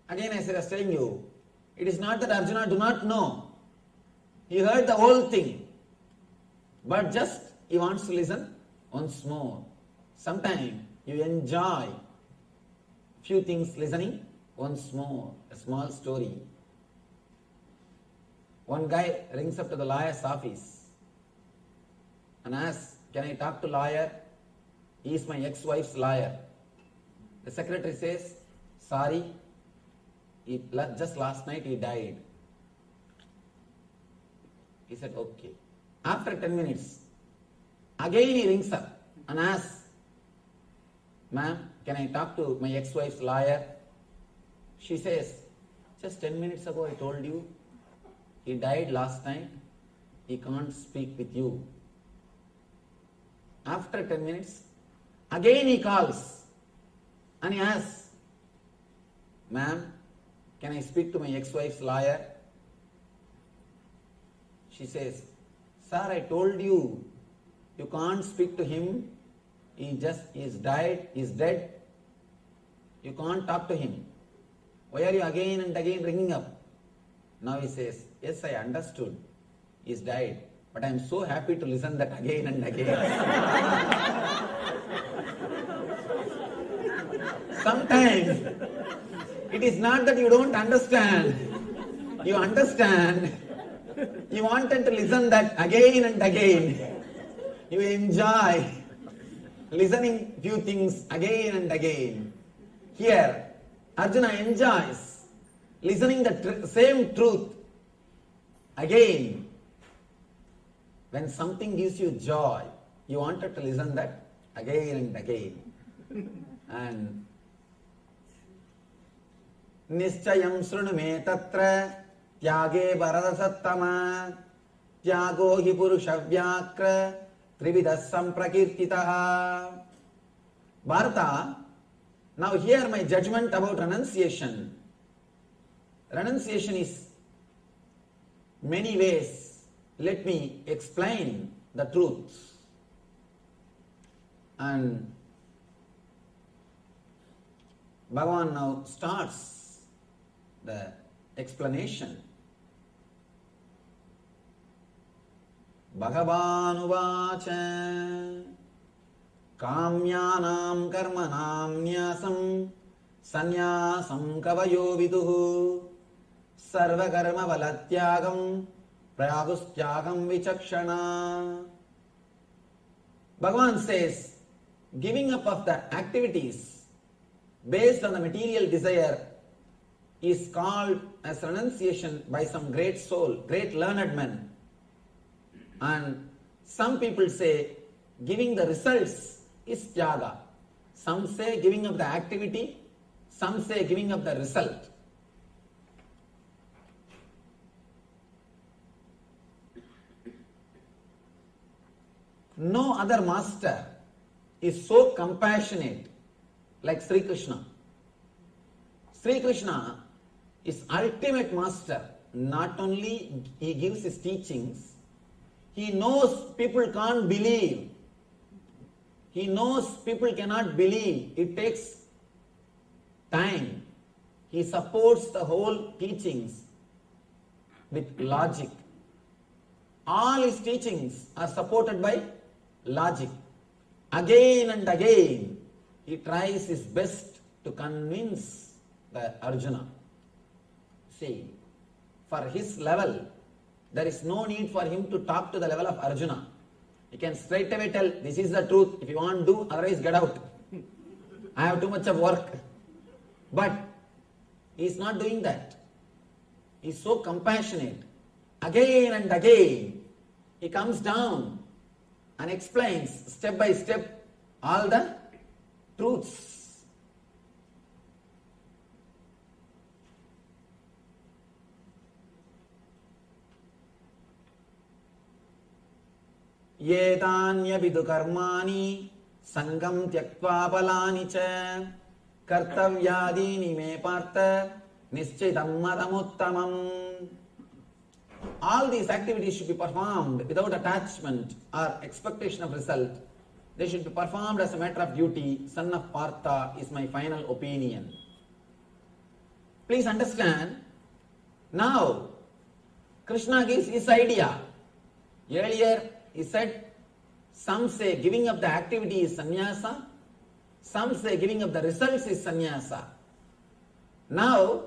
Again, as I was telling you, it is not that Arjuna do not know. He heard the whole thing, but just he wants to listen once more. Sometimes you enjoy few things listening once more. A small story. One guy rings up to the lawyer's office and asks, "Can I talk to lawyer? He is my ex-wife's lawyer." The secretary says, "Sorry, just last night he died." He said, "Okay." After 10 minutes, again he rings up and asks, "Ma'am, can I talk to my ex-wife's lawyer?" She says, "Just 10 minutes ago I told you, he died last night, he can't speak with you." After 10 minutes, again he calls and he asks, "Ma'am, can I speak to my ex-wife's lawyer?" She says, "Sir, I told you, you can't speak to him. He's dead. You can't talk to him. Why are you again and again ringing up?" Now he says, "Yes, I understood. He's died. But I am so happy to listen that again and again." Sometimes it is not that you don't understand. You understand. You wanted to listen that again and again. You enjoy listening few things again and again. Here, Arjuna enjoys listening the same truth again. When something gives you joy, you wanted to listen that again and again. And Nischayam srunu me tatra tyage bharatasattama tyago hi purushavyakra trividas samprakirtitaha. Bharata, now hear my judgment about renunciation. Renunciation is many ways. Let me explain the truth. And Bhagavan now starts the explanation. Bhagavan Kamyanam karmanam nyasam sanyasam kavayo viduhu sarva karma valatyagam prayagustyagam vichakshana. Bhagavan says, giving up of the activities based on the material desire is called as renunciation by some great soul, great learned men. And some people say giving the results is tyaga. Some say giving up the activity, some say giving up the result. No other master is so compassionate like Sri Krishna. Sri Krishna is ultimate master. Not only he gives his teachings, he knows people can't believe. He knows people cannot believe. It takes time. He supports the whole teachings with logic. All his teachings are supported by logic. Again and again, he tries his best to convince the Arjuna. See, for his level, there is no need for him to talk to the level of Arjuna. He can straight away tell, this is the truth. If you want, do, otherwise get out. I have too much of work. But he is not doing that. He is so compassionate. Again and again, he comes down and explains step by step all the truths. Yetanya vidu karmani sangam tyaktva palani cha Kartavyadini me partha nischaitam madamuttamam. All these activities should be performed without attachment or expectation of result. They should be performed as a matter of duty. Son of Partha is my final opinion. Please understand, now Krishna gives his idea. Earlier he said, some say giving up the activity is sannyasa, some say giving up the results is sannyasa. Now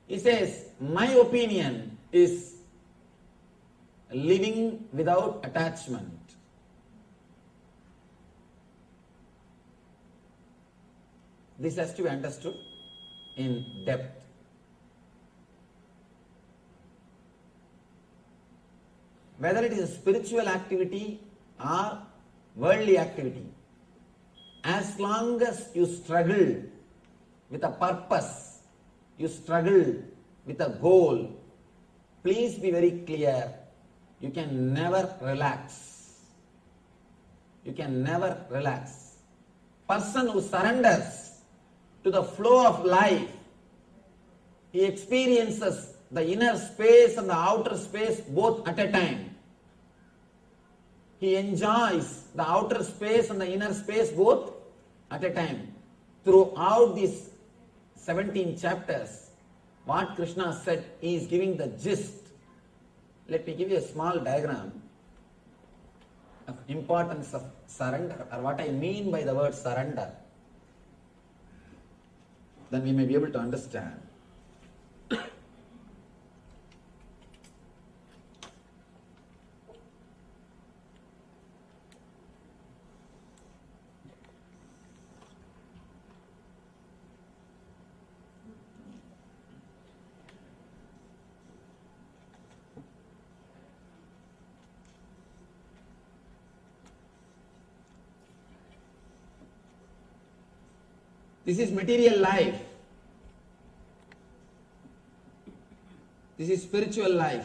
he says, my opinion is living without attachment. This has to be understood in depth. Whether it is a spiritual activity or worldly activity, as long as you struggle with a purpose, you struggle with a goal, please be very clear, you can never relax. You can never relax. Person who surrenders to the flow of life, he experiences the inner space and the outer space both at a time. He enjoys the outer space and the inner space both at a time. Throughout these 17 chapters, what Krishna said, he is giving the gist. Let me give you a small diagram of importance of surrender, or what I mean by the word surrender. Then we may be able to understand. This is material life. This is spiritual life.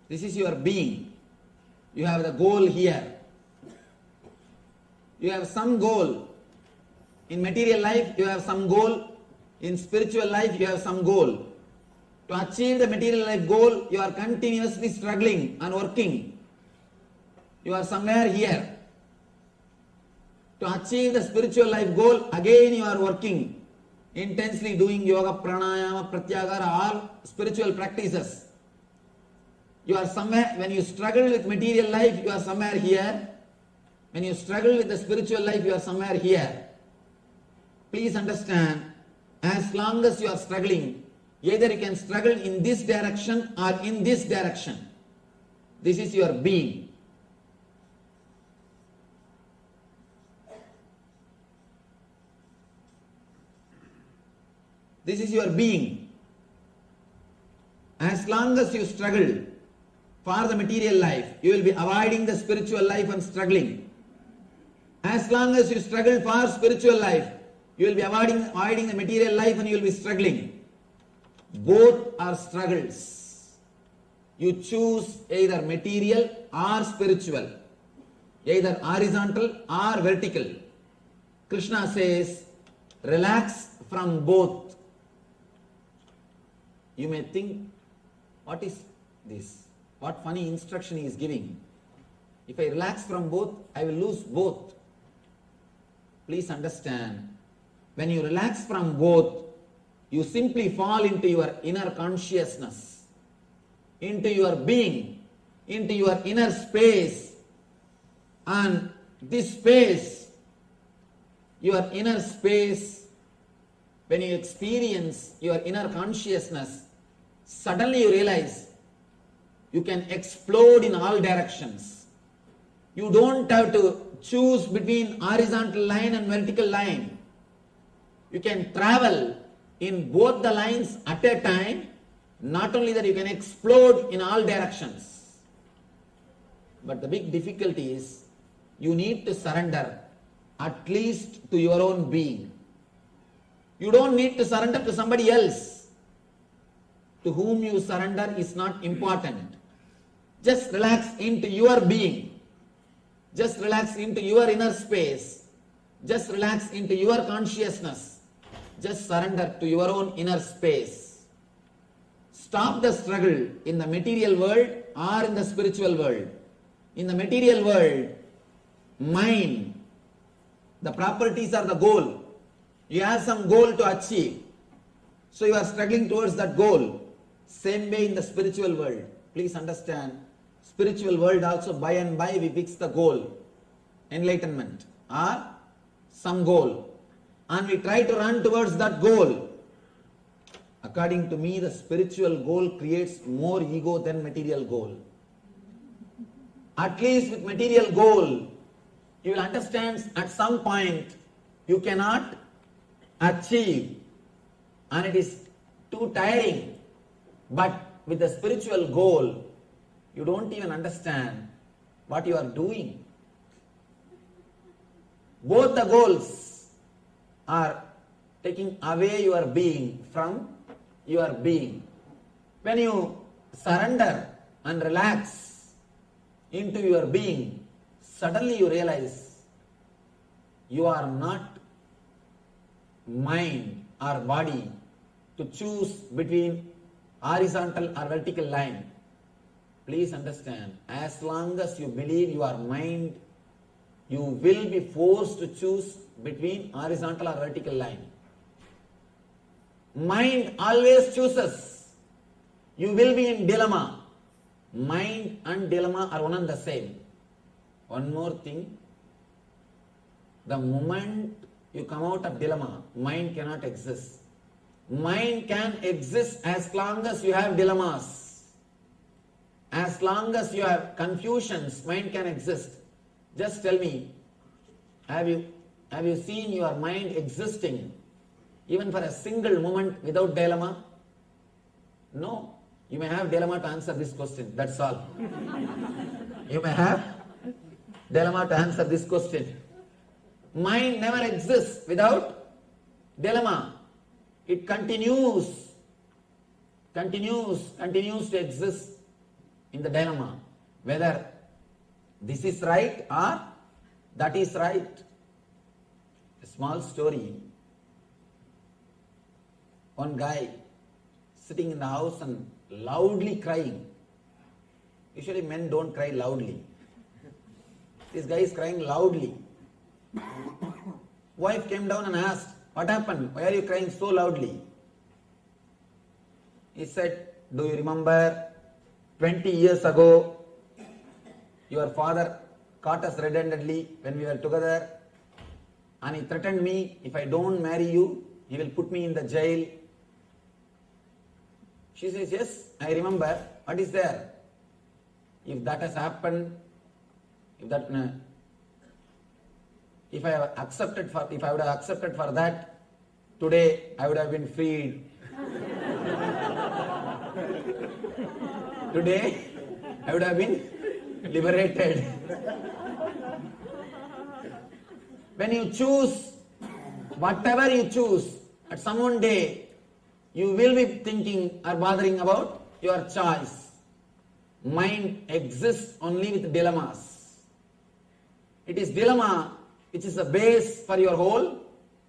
This is your being. You have the goal here. You have some goal. In material life, you have some goal. In spiritual life, you have some goal. To achieve the material life goal, you are continuously struggling and working. You are somewhere here. To achieve the spiritual life goal, again you are working, intensely doing yoga, pranayama, pratyahara, all spiritual practices. You are somewhere, when you struggle with material life, you are somewhere here. When you struggle with the spiritual life, you are somewhere here. Please understand, as long as you are struggling, either you can struggle in this direction or in this direction. This is your being. This is your being. As long as you struggle for the material life, you will be avoiding the spiritual life and struggling. As long as you struggle for spiritual life, you will be avoiding the material life and you will be struggling. Both are struggles. You choose either material or spiritual, either horizontal or vertical. Krishna says, relax from both. You may think, what is this? What funny instruction he is giving? If I relax from both, I will lose both. Please understand, when you relax from both, you simply fall into your inner consciousness, into your being, into your inner space. And this space, your inner space, when you experience your inner consciousness, suddenly you realize you can explode in all directions. You don't have to choose between horizontal line and vertical line. You can travel in both the lines at a time. Not only that, you can explode in all directions. But the big difficulty is you need to surrender at least to your own being. You don't need to surrender to somebody else. To whom you surrender is not important. Just relax into your being. Just relax into your inner space. Just relax into your consciousness. Just surrender to your own inner space. Stop the struggle in the material world or in the spiritual world. In the material world, mind, the properties are the goal. You have some goal to achieve. So you are struggling towards that goal. Same way in the spiritual world. Please understand, spiritual world also by and by we fix the goal. Enlightenment or some goal. And we try to run towards that goal. According to me, the spiritual goal creates more ego than material goal. At least with material goal, you will understand at some point you cannot achieve and it is too tiring. But with the spiritual goal, you don't even understand what you are doing. Both the goals are taking away your being from your being. When you surrender and relax into your being, suddenly you realize you are not mind or body to choose between horizontal or vertical line. Please understand, as long as you believe you are mind, you will be forced to choose between horizontal or vertical line. Mind always chooses. You will be in dilemma. Mind and dilemma are one and the same. One more thing, the moment you come out of dilemma, mind cannot exist. Mind can exist as long as you have dilemmas. As long as you have confusions, mind can exist. Just tell me, have you seen your mind existing even for a single moment without dilemma? No. You may have dilemma to answer this question, that's all. You may have dilemma to answer this question. Mind never exists without dilemma. It continues to exist in the dilemma, whether this is right or that is right. A small story. One guy sitting in the house and loudly crying. Usually men don't cry loudly. This guy is crying loudly. Wife came down and asked, "What happened? Why are you crying so loudly?" He said, "Do you remember 20 years ago, your father caught us red-handedly when we were together and he threatened me, if I don't marry you, he will put me in the jail." She says, "Yes, I remember. What is there? If that has happened, if I would have accepted for that, today I would have been freed." Today I would have been liberated. When you choose, whatever you choose, at some one day, you will be thinking or bothering about your choice. Mind exists only with dilemmas. It is dilemma which is the base for your whole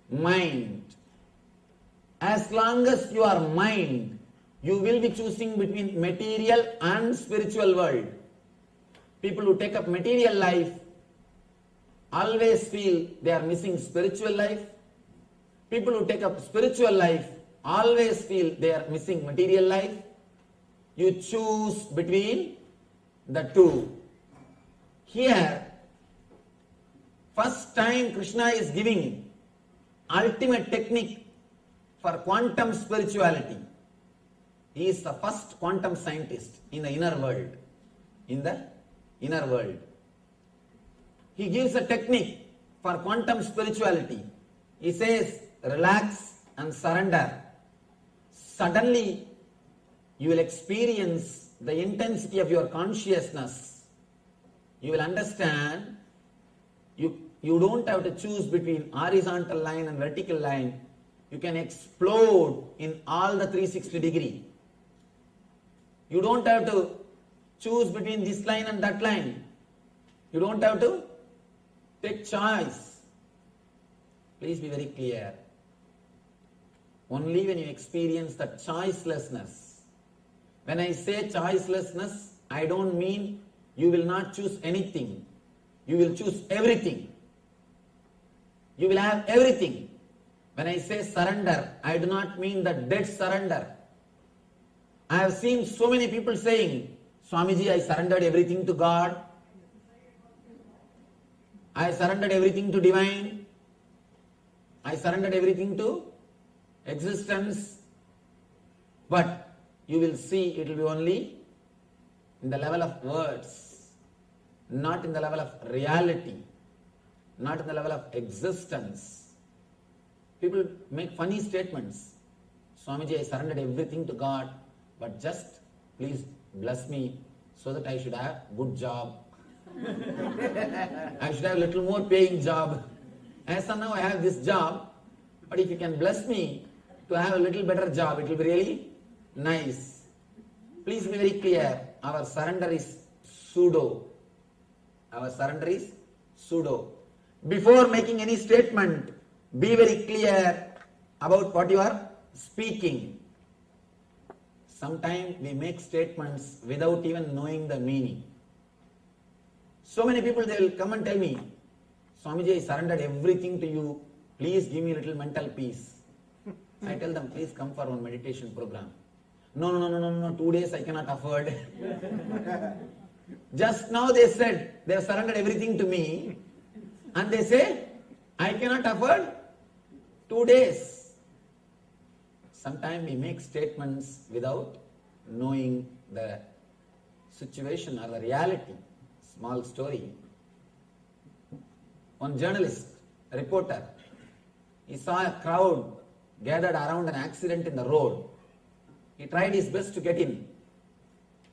mind. As long as you are mind, you will be choosing between material and spiritual world. People who take up material life always feel they are missing spiritual life. People who take up spiritual life always feel they are missing material life. You choose between the two. Here, first time Krishna is giving ultimate technique for quantum spirituality. He is the first quantum scientist in the inner world. In the inner world. He gives a technique for quantum spirituality. He says, relax and surrender. Suddenly, you will experience the intensity of your consciousness. You will understand you don't have to choose between horizontal line and vertical line. You can explode in all the 360 degree. You don't have to choose between this line and that line. You don't have to take choice. Please be very clear. Only when you experience the choicelessness. When I say choicelessness, I don't mean you will not choose anything. You will choose everything. You will have everything. When I say surrender, I do not mean the dead surrender. I have seen so many people saying, Swamiji, I surrendered everything to God. I surrendered everything to divine. I surrendered everything to existence. But you will see it will be only in the level of words, not in the level of reality, not in the level of existence. People make funny statements. Swamiji, I surrendered everything to God, but just please bless me so that I should have a good job. I should have a little more paying job. As of now I have this job, but if you can bless me to have a little better job, it will be really nice. Please be very clear. Our surrender is pseudo. Our surrender is pseudo. Before making any statement, be very clear about what you are speaking. Sometimes we make statements without even knowing the meaning. So many people, they will come and tell me, Swamiji, I surrendered everything to you. Please give me a little mental peace. I tell them, please come for one meditation program. No, 2 days I cannot afford. Just now they said they have surrendered everything to me, and they say, I cannot afford 2 days. Sometimes we make statements without knowing the situation or the reality. Small story. One journalist, a reporter, he saw a crowd gathered around an accident in the road. He tried his best to get in,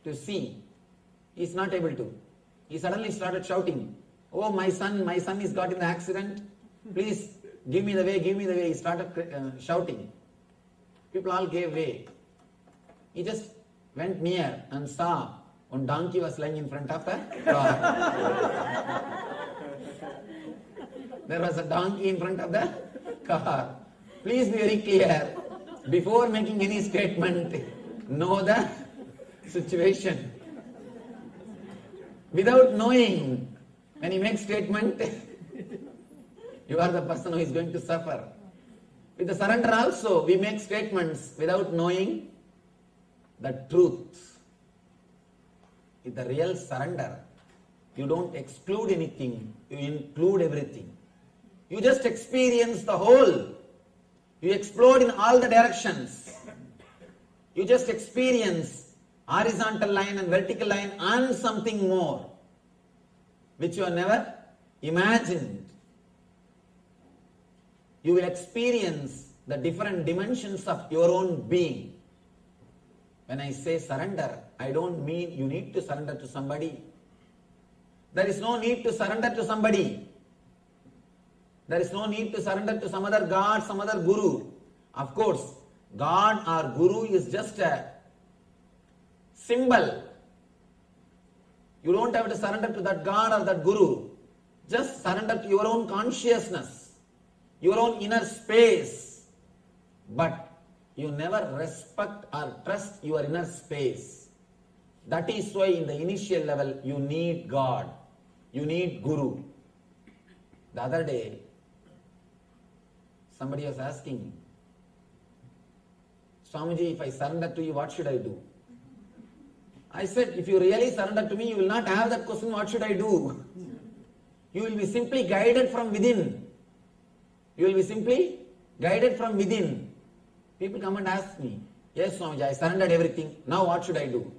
to see. He is not able to. He suddenly started shouting, oh, my son is got in the accident. Please give me the way, give me the way. He started shouting. People all gave way. He just went near and saw one donkey was lying in front of the car. There was a donkey in front of the car. Please be very clear. Before making any statement, know the situation. Without knowing, when you make statement, you are the person who is going to suffer. With the surrender also, we make statements without knowing the truth. With the real surrender, you don't exclude anything, you include everything. You just experience the whole. You explode in all the directions. You just experience horizontal line and vertical line and something more, which you have never imagined. You will experience the different dimensions of your own being. When I say surrender, I don't mean you need to surrender to somebody. There is no need to surrender to somebody. There is no need to surrender to some other God, some other guru. Of course, God or guru is just a symbol. You don't have to surrender to that God or that guru. Just surrender to your own consciousness, your own inner space. But you never respect or trust your inner space. That is why in the initial level you need God, you need guru. The other day, somebody was asking, Swamiji, if I surrender to you, what should I do? I said, if you really surrender to me, you will not have that question, what should I do? You will be simply guided from within. You will be simply guided from within. People come and ask me, yes Swamiji, I surrendered everything, now what should I do?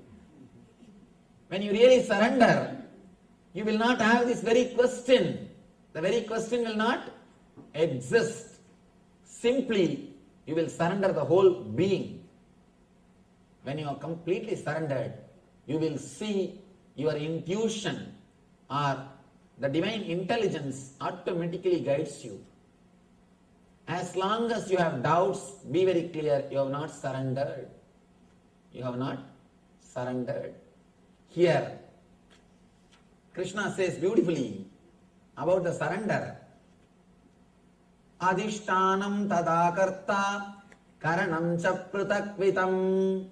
When you really surrender, you will not have this very question. The very question will not exist. Simply, you will surrender the whole being. When you are completely surrendered, you will see your intuition or the divine intelligence automatically guides you. As long as you have doubts, be very clear, you have not surrendered. You have not surrendered. Here, Krishna says beautifully about the surrender. Adhishtanam tadakarta karanam cha pratakvitam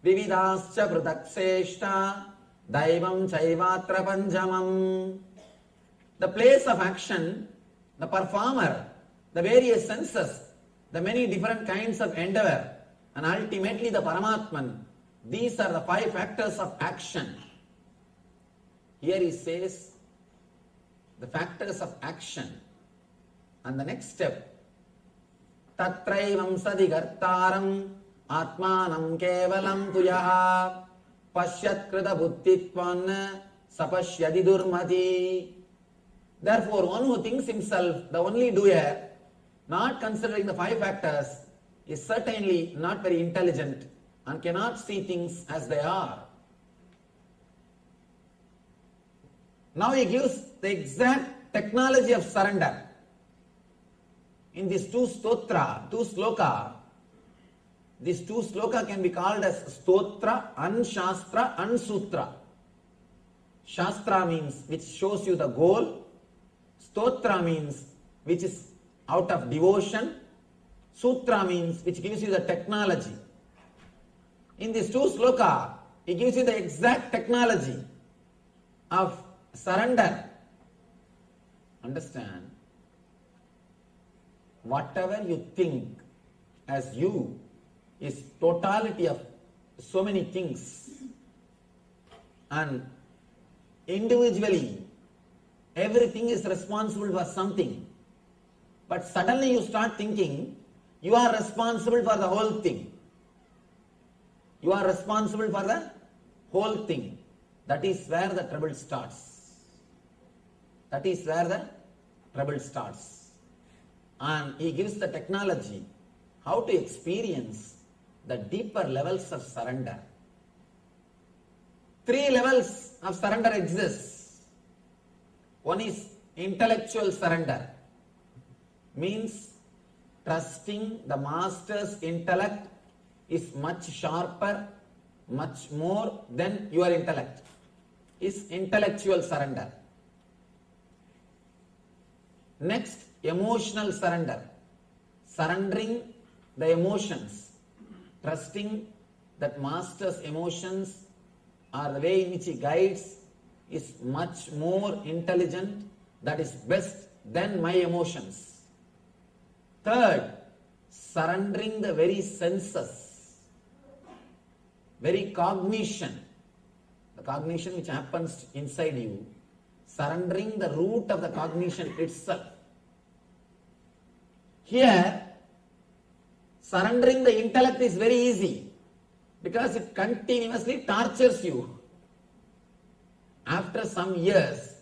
vividascha pratakseshta daivam chaivatra panjamam. The place of action, the performer, the various senses, the many different kinds of endeavor, and ultimately the Paramatman. These are the 5 factors of action. Here he says the factors of action. And the next step, Tatraivam sadigartaram atmanam kevalam tuyaha pashyat krita buddhitvan sapashyadi durmati. Therefore, one who thinks himself the only doer, not considering the 5 factors, is certainly not very intelligent and cannot see things as they are. Now he gives the exact technology of surrender. In these two sloka, these 2 sloka can be called as stotra and shastra and sutra. Shastra means which shows you the goal. Stotra means which is out of devotion. Sutra means which gives you the technology. In these 2 sloka, he gives you the exact technology of surrender. Understand? Whatever you think as you is totality of so many things, and individually everything is responsible for something. But suddenly you start thinking you are responsible for the whole thing. You are responsible for the whole thing. That is where the trouble starts. That is where the trouble starts. And he gives the technology how to experience the deeper levels of surrender. 3 levels of surrender exist. One is intellectual surrender. Means trusting the master's intellect is much sharper, much more than your intellect. Is intellectual surrender. Next, emotional surrender. Surrendering the emotions. Trusting that master's emotions or the way in which he guides is much more intelligent, that is best than my emotions. Third, surrendering the very senses, very cognition, the cognition which happens inside you, surrendering the root of the cognition itself. Here, surrendering the intellect is very easy because it continuously tortures you. After some years,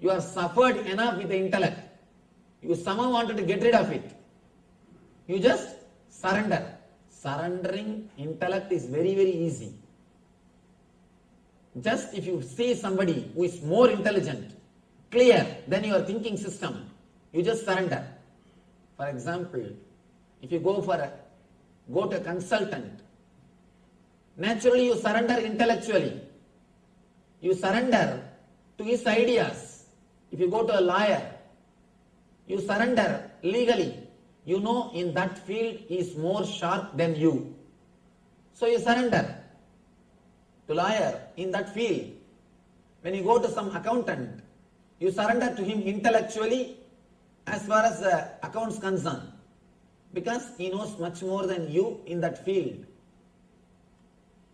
you have suffered enough with the intellect. You somehow wanted to get rid of it. You just surrender. Surrendering intellect is very, very easy. Just if you see somebody who is more intelligent, clear than your thinking system, you just surrender. For example, if you go to a consultant, naturally you surrender intellectually. You surrender to his ideas. If you go to a lawyer, you surrender legally. You know in that field he is more sharp than you. So you surrender to lawyer in that field. When you go to some accountant, you surrender to him intellectually as far as the accounts concerned, because he knows much more than you in that field.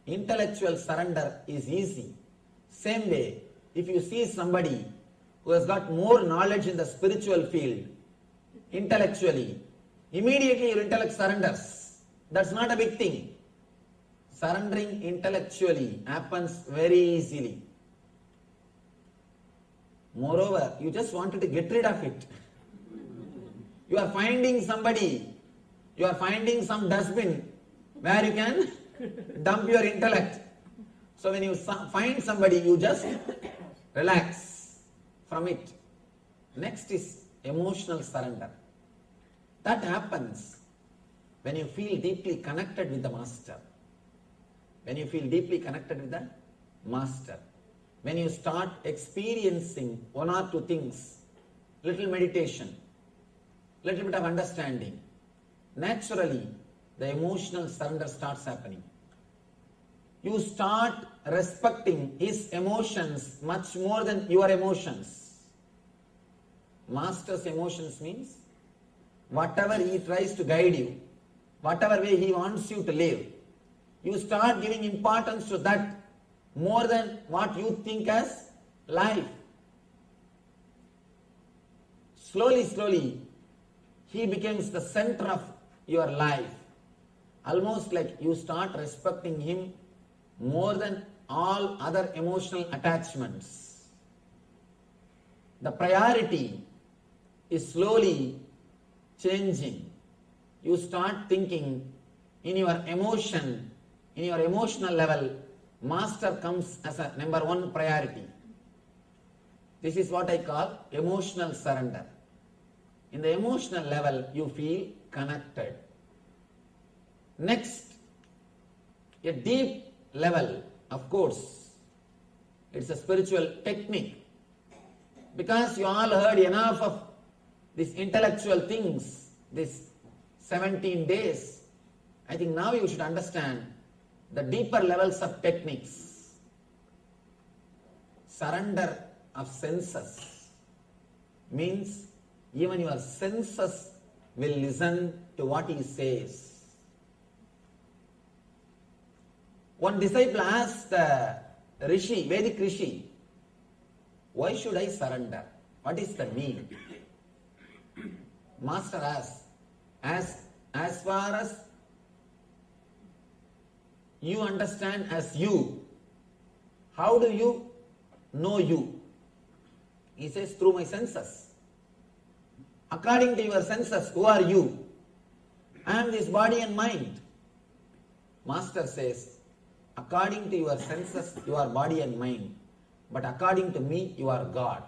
Intellectual surrender is easy. Same way, if you see somebody who has got more knowledge in the spiritual field, intellectually, immediately your intellect surrenders. That's not a big thing. Surrendering intellectually happens very easily. Moreover, you just wanted to get rid of it. You are finding somebody, you are finding some dustbin where you can dump your intellect. So when you find somebody, you just relax from it. Next is emotional surrender. That happens when you feel deeply connected with the Master. When you feel deeply connected with the master. When you start experiencing one or two things, little meditation, little bit of understanding, naturally the emotional surrender starts happening. You start respecting his emotions much more than your emotions. Master's emotions means whatever he tries to guide you, whatever way he wants you to live, you start giving importance to that more than what you think as life. Slowly, slowly, he becomes the center of your life. Almost like you start respecting him more than all other emotional attachments. The priority is slowly changing. You start thinking in your emotion, in your emotional level, master comes as a number one priority. This is what I call emotional surrender. In the emotional level, you feel connected. Next, a deep level, of course, it's a spiritual technique. Because you all heard enough of these intellectual things, these 17 days, I think now you should understand the deeper levels of techniques. Surrender of senses means even your senses will listen to what he says. One disciple asked the Rishi, Vedic Rishi, why should I surrender? What is the need? Master asks, as far as you understand as you, how do you know you? He says, through my senses. According to your senses, who are you? I am this body and mind. Master says, according to your senses, you are body and mind. But according to me, you are God.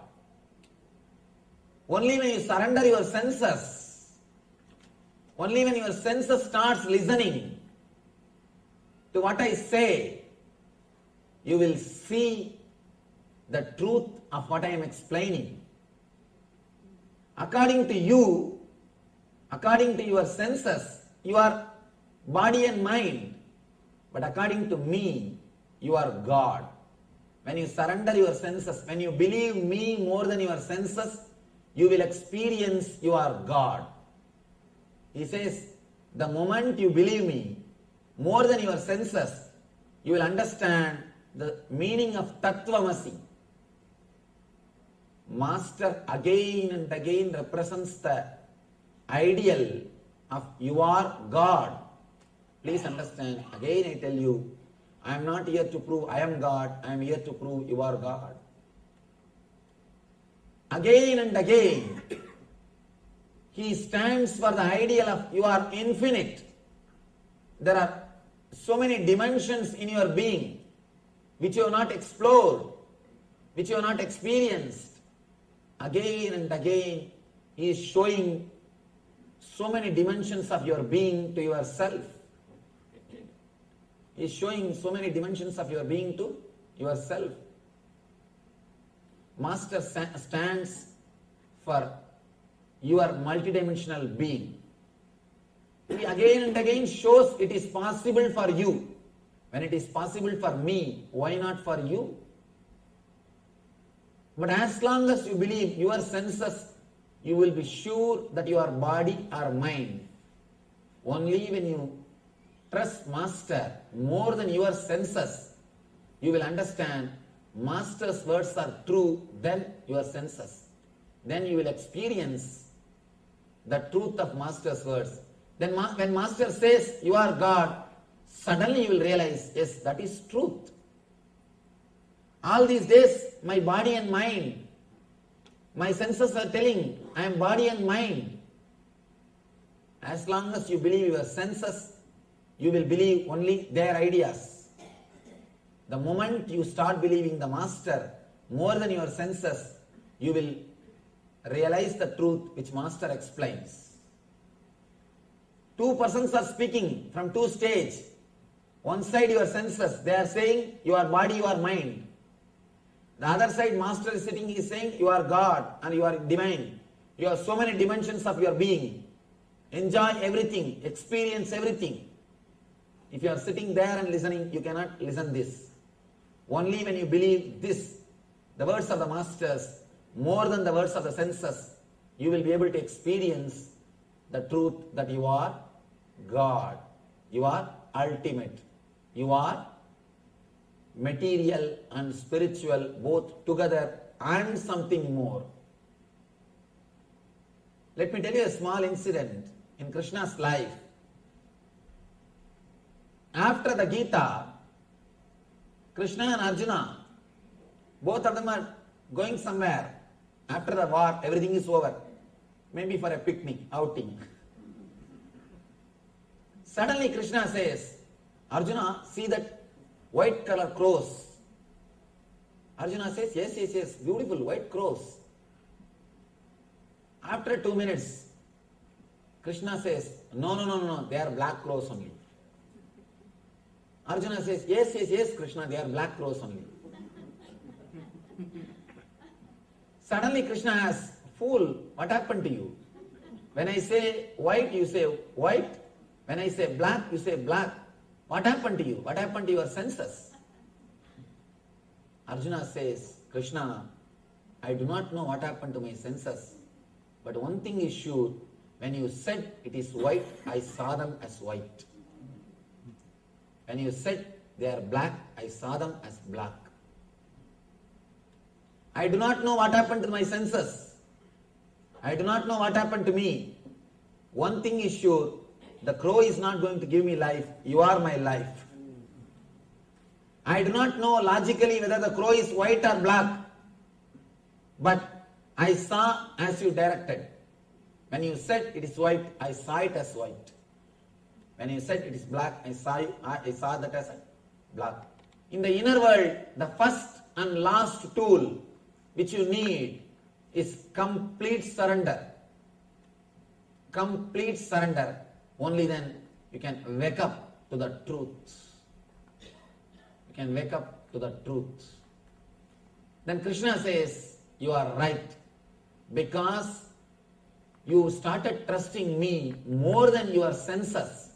Only when you surrender your senses, only when your senses starts listening to what I say, you will see the truth of what I am explaining. According to you, according to your senses, you are body and mind. But according to me, you are God. When you surrender your senses, when you believe me more than your senses, you will experience you are God. He says, the moment you believe me more than your senses, you will understand the meaning of Tattvamasi. Master again and again represents the ideal of you are God. Please understand, again I tell you, I am not here to prove I am God, I am here to prove you are God. Again and again, he stands for the ideal of you are infinite. There are so many dimensions in your being which you have not explored, which you have not experienced. Again and again, he is showing so many dimensions of your being to yourself. He is showing so many dimensions of your being to yourself. Master stands for your multidimensional being. He again and again shows it is possible for you. When it is possible for me, why not for you? But as long as you believe your senses, you will be sure that you are body or mind. Only when you trust Master more than your senses, you will understand Master's words are true than your senses. Then you will experience the truth of Master's words. Then when Master says you are God, suddenly you will realize, yes, that is truth. All these days, my body and mind, my senses are telling, I am body and mind. As long as you believe your senses, you will believe only their ideas. The moment you start believing the Master more than your senses, you will realize the truth which Master explains. Two persons are speaking from two stages. One side your senses, they are saying you are body, you are mind. The other side master is sitting, he is saying you are God and you are divine. You have so many dimensions of your being. Enjoy everything, experience everything. If you are sitting there and listening, you cannot listen this. Only when you believe this, the words of the masters, more than the words of the senses, you will be able to experience the truth that you are God. You are ultimate. You are material and spiritual both together and something more. Let me tell you a small incident in Krishna's life. After the Gita, Krishna and Arjuna, both of them are going somewhere. After the war, everything is over. Maybe for a picnic, outing. Suddenly Krishna says, Arjuna, see that white color crows. Arjuna says, yes, beautiful white crows. After 2 minutes, Krishna says, no, they are black crows only. Arjuna says, yes, Krishna, they are black crows only. Suddenly Krishna asks, fool, what happened to you? When I say white, you say white. When I say black, you say black. What happened to you? What happened to your senses? Arjuna says, Krishna, I do not know what happened to my senses. But one thing is sure, when you said it is white, I saw them as white. When you said they are black, I saw them as black. I do not know what happened to my senses. I do not know what happened to me. One thing is sure, the crow is not going to give me life. You are my life. I do not know logically whether the crow is white or black. But I saw as you directed. When you said it is white, I saw it as white. When you said it is black, I saw that as black. In the inner world, the first and last tool which you need is complete surrender. Complete surrender. Only then you can wake up to the truth. You can wake up to the truth. Then Krishna says, you are right. Because you started trusting me more than your senses.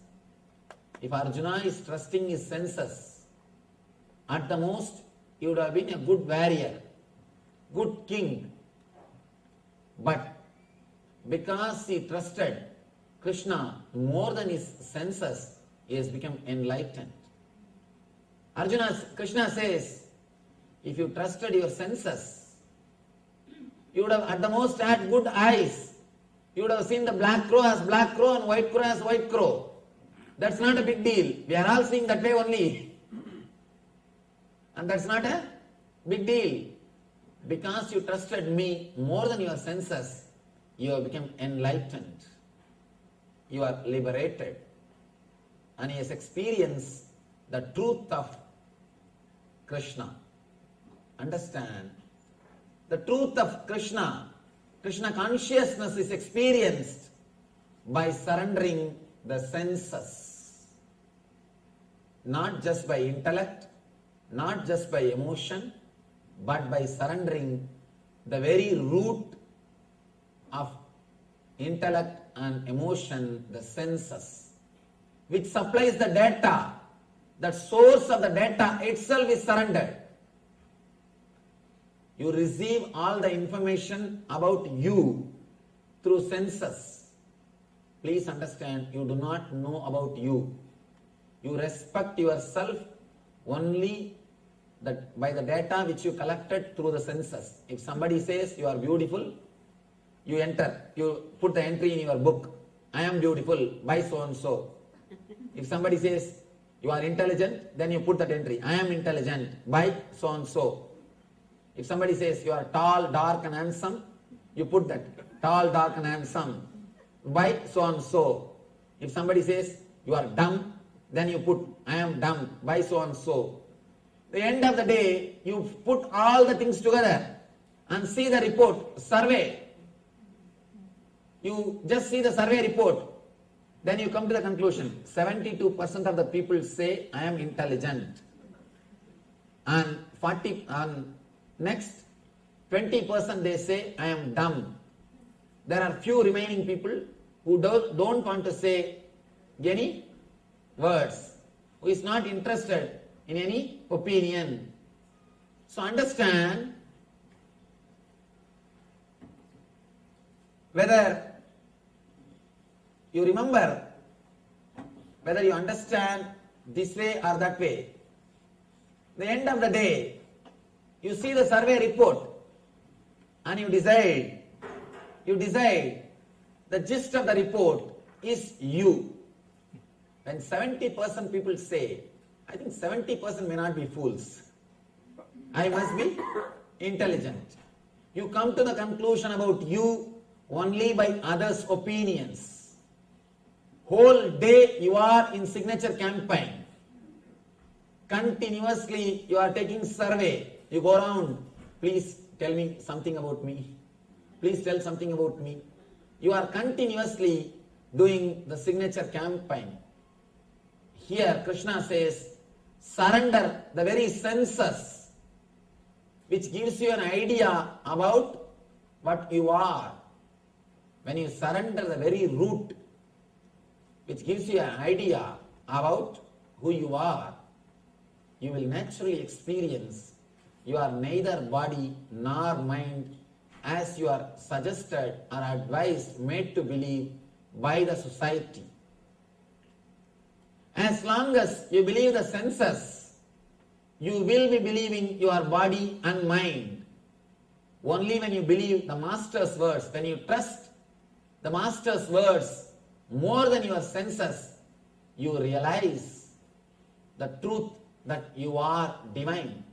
If Arjuna is trusting his senses, at the most, he would have been a good warrior, good king. But because he trusted Krishna more than his senses, he has become enlightened. Krishna says, if you trusted your senses, you would have at the most had good eyes. You would have seen the black crow as black crow and white crow as white crow. That's not a big deal. We are all seeing that way only. And that's not a big deal. Because you trusted me more than your senses, you have become enlightened. You are liberated. And he has experienced the truth of Krishna. Understand? The truth of Krishna consciousness is experienced by surrendering the senses. Not just by intellect, not just by emotion, but by surrendering the very root of intellect and emotion, the senses, which supplies the data. The source of the data itself is surrendered. You receive all the information about you through senses. Please understand, you do not know about you. You respect yourself only by the data which you collected through the senses. If somebody says you are beautiful, you enter, you put the entry in your book, I am beautiful by so and so. If somebody says you are intelligent, then you put that entry, I am intelligent by so and so. If somebody says you are tall, dark and handsome, you put that tall, dark and handsome by so and so. If somebody says you are dumb, then you put I am dumb by so and so. At the end of the day, you put all the things together and see the report, survey. You just see the survey report. Then you come to the conclusion, 72% of the people say, I am intelligent. And next, 20% they say, I am dumb. There are few remaining people who don't want to say any words, who is not interested in any opinion. So understand whether you remember, whether you understand this way or that way. The end of the day, you see the survey report and you decide the gist of the report is you. When 70% people say, I think 70% may not be fools. I must be intelligent. You come to the conclusion about you only by others' opinions. Whole day you are in signature campaign. Continuously you are taking survey. You go around, please tell me something about me. Please tell something about me. You are continuously doing the signature campaign. Here Krishna says, surrender the very senses which gives you an idea about what you are. When you surrender the very root which gives you an idea about who you are, you will naturally experience you are neither body nor mind as you are suggested or advised, made to believe by the society. As long as you believe the senses, you will be believing your body and mind. Only when you believe the Master's words, when you trust the Master's words more than your senses, you realize the truth that you are divine.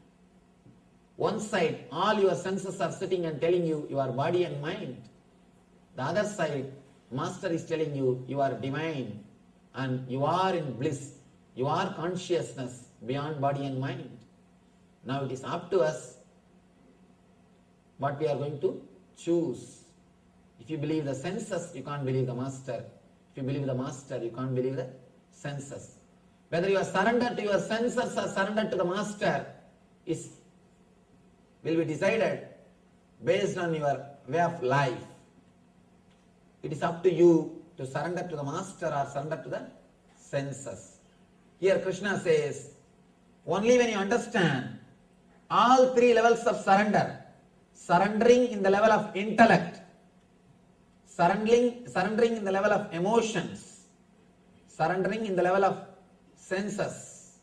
One side, all your senses are sitting and telling you you are body and mind. The other side, Master is telling you you are divine and you are in bliss. You are consciousness beyond body and mind. Now it is up to us what we are going to choose. If you believe the senses, you can't believe the Master. If you believe the Master, you can't believe the senses. Whether you are surrendered to your senses or surrendered to the Master will be decided based on your way of life. It is up to you to surrender to the Master or surrender to the senses. Here Krishna says, only when you understand all three levels of surrender, surrendering in the level of intellect, surrendering in the level of emotions, surrendering in the level of senses,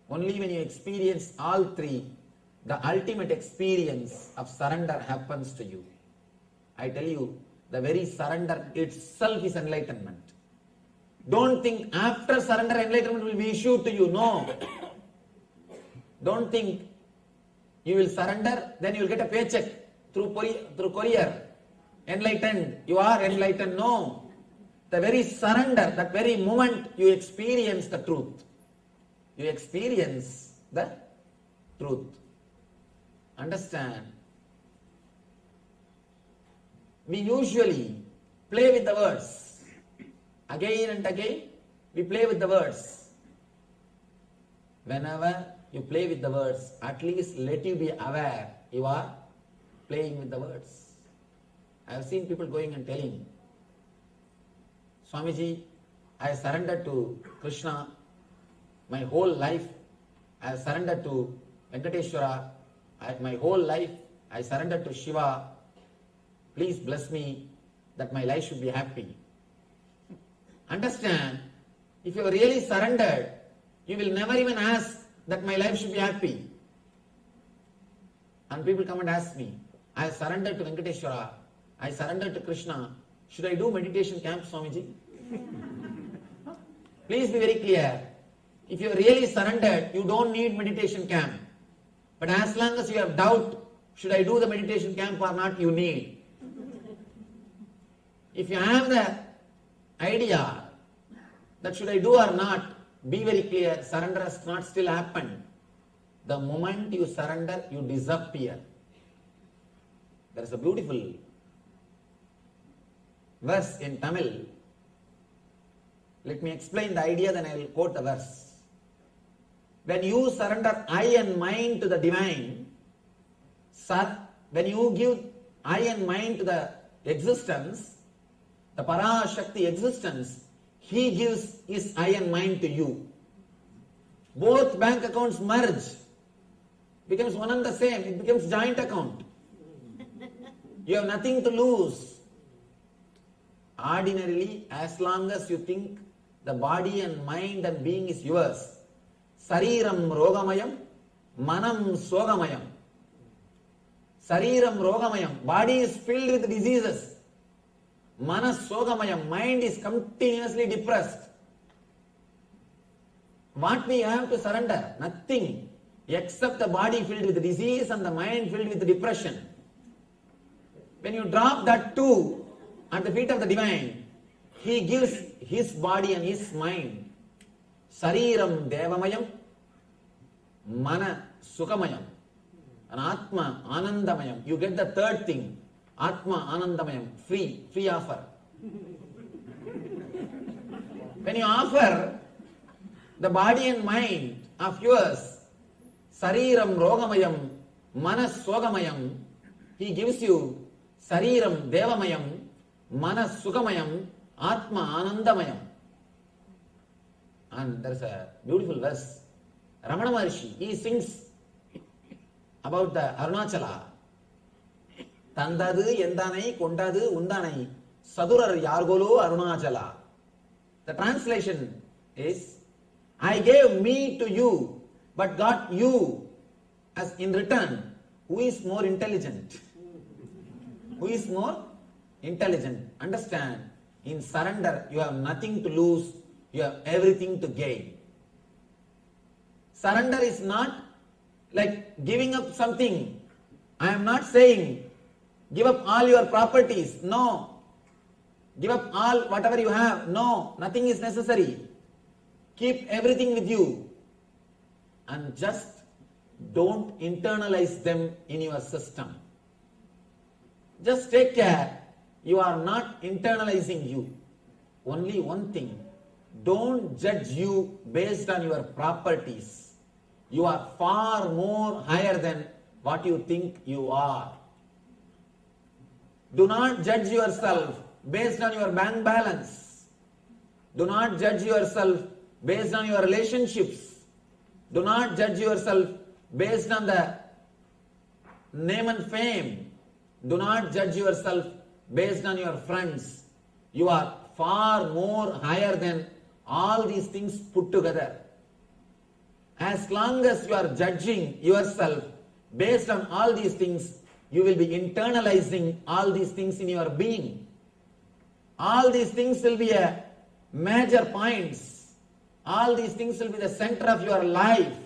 only when you experience all three, the ultimate experience of surrender happens to you. I tell you, the very surrender itself is enlightenment. Don't think after surrender enlightenment will be issued to you. No. Don't think you will surrender, then you will get a paycheck through courier. Enlightened, you are enlightened. No. The very surrender, that very moment you experience the truth. You experience the truth. Understand? We usually play with the words. Again and again, we play with the words. Whenever you play with the words, at least let you be aware you are playing with the words. I have seen people going and telling, Swamiji, I surrendered to Krishna my whole life. I have surrendered to Venkateshwara. My whole life I surrendered to Shiva. Please bless me that my life should be happy. Understand, if you are really surrendered, you will never even ask that my life should be happy. And people come and ask me, I have surrendered to Venkateshwara. I surrendered to Krishna. Should I do meditation camp, Swamiji? Please be very clear. If you are really surrendered, you don't need meditation camp. But as long as you have doubt, should I do the meditation camp or not, you need. If you have the idea that should I do or not, be very clear, surrender has not still happened. The moment you surrender, you disappear. There is a beautiful verse in Tamil. Let me explain the idea, then I will quote the verse. When you surrender I and mind to the divine, when you give I and mind to the existence, the Parashakti existence, he gives his I and mind to you. Both bank accounts merge, becomes one and the same, it becomes joint account. You have nothing to lose. Ordinarily, as long as you think the body and mind and being is yours, Sariram Rogamayam, Manam Sogamayam. Sariram Rogamayam, body is filled with diseases. Manas Sogamayam, mind is continuously depressed. What we have to surrender? Nothing except the body filled with disease and the mind filled with depression. When you drop that two at the feet of the divine, he gives his body and his mind. Sariram Devamayam, Mana Sukamayam, and Atma Anandamayam. You get the third thing, Atma Anandamayam, free offer. When you offer the body and mind of yours, Sariram Rogamayam, Manas Sogamayam, he gives you Sariram Devamayam, Manas Sukamayam, Atma Anandamayam. And there is a beautiful verse. Ramana Maharshi, he sings about the Arunachala. Tandadu Yendanai Kondadu Undanai Sadurar Yargolo Arunachala. The translation is, I gave me to you, but got you as in return. Who is more intelligent? Who is more intelligent? Understand, in surrender you have nothing to lose, you have everything to gain. Surrender is not like giving up something. I am not saying give up all your properties. No. Give up all whatever you have. No. Nothing is necessary. Keep everything with you. And just don't internalize them in your system. Just take care. You are not internalizing you. Only one thing. Don't judge you based on your properties. You are far more higher than what you think you are. Do not judge yourself based on your bank balance. Do not judge yourself based on your relationships. Do not judge yourself based on the name and fame. Do not judge yourself based on your friends. You are far more higher than all these things put together. As long as you are judging yourself based on all these things, you will be internalizing all these things in your being. All these things will be a major points. All these things will be the center of your life.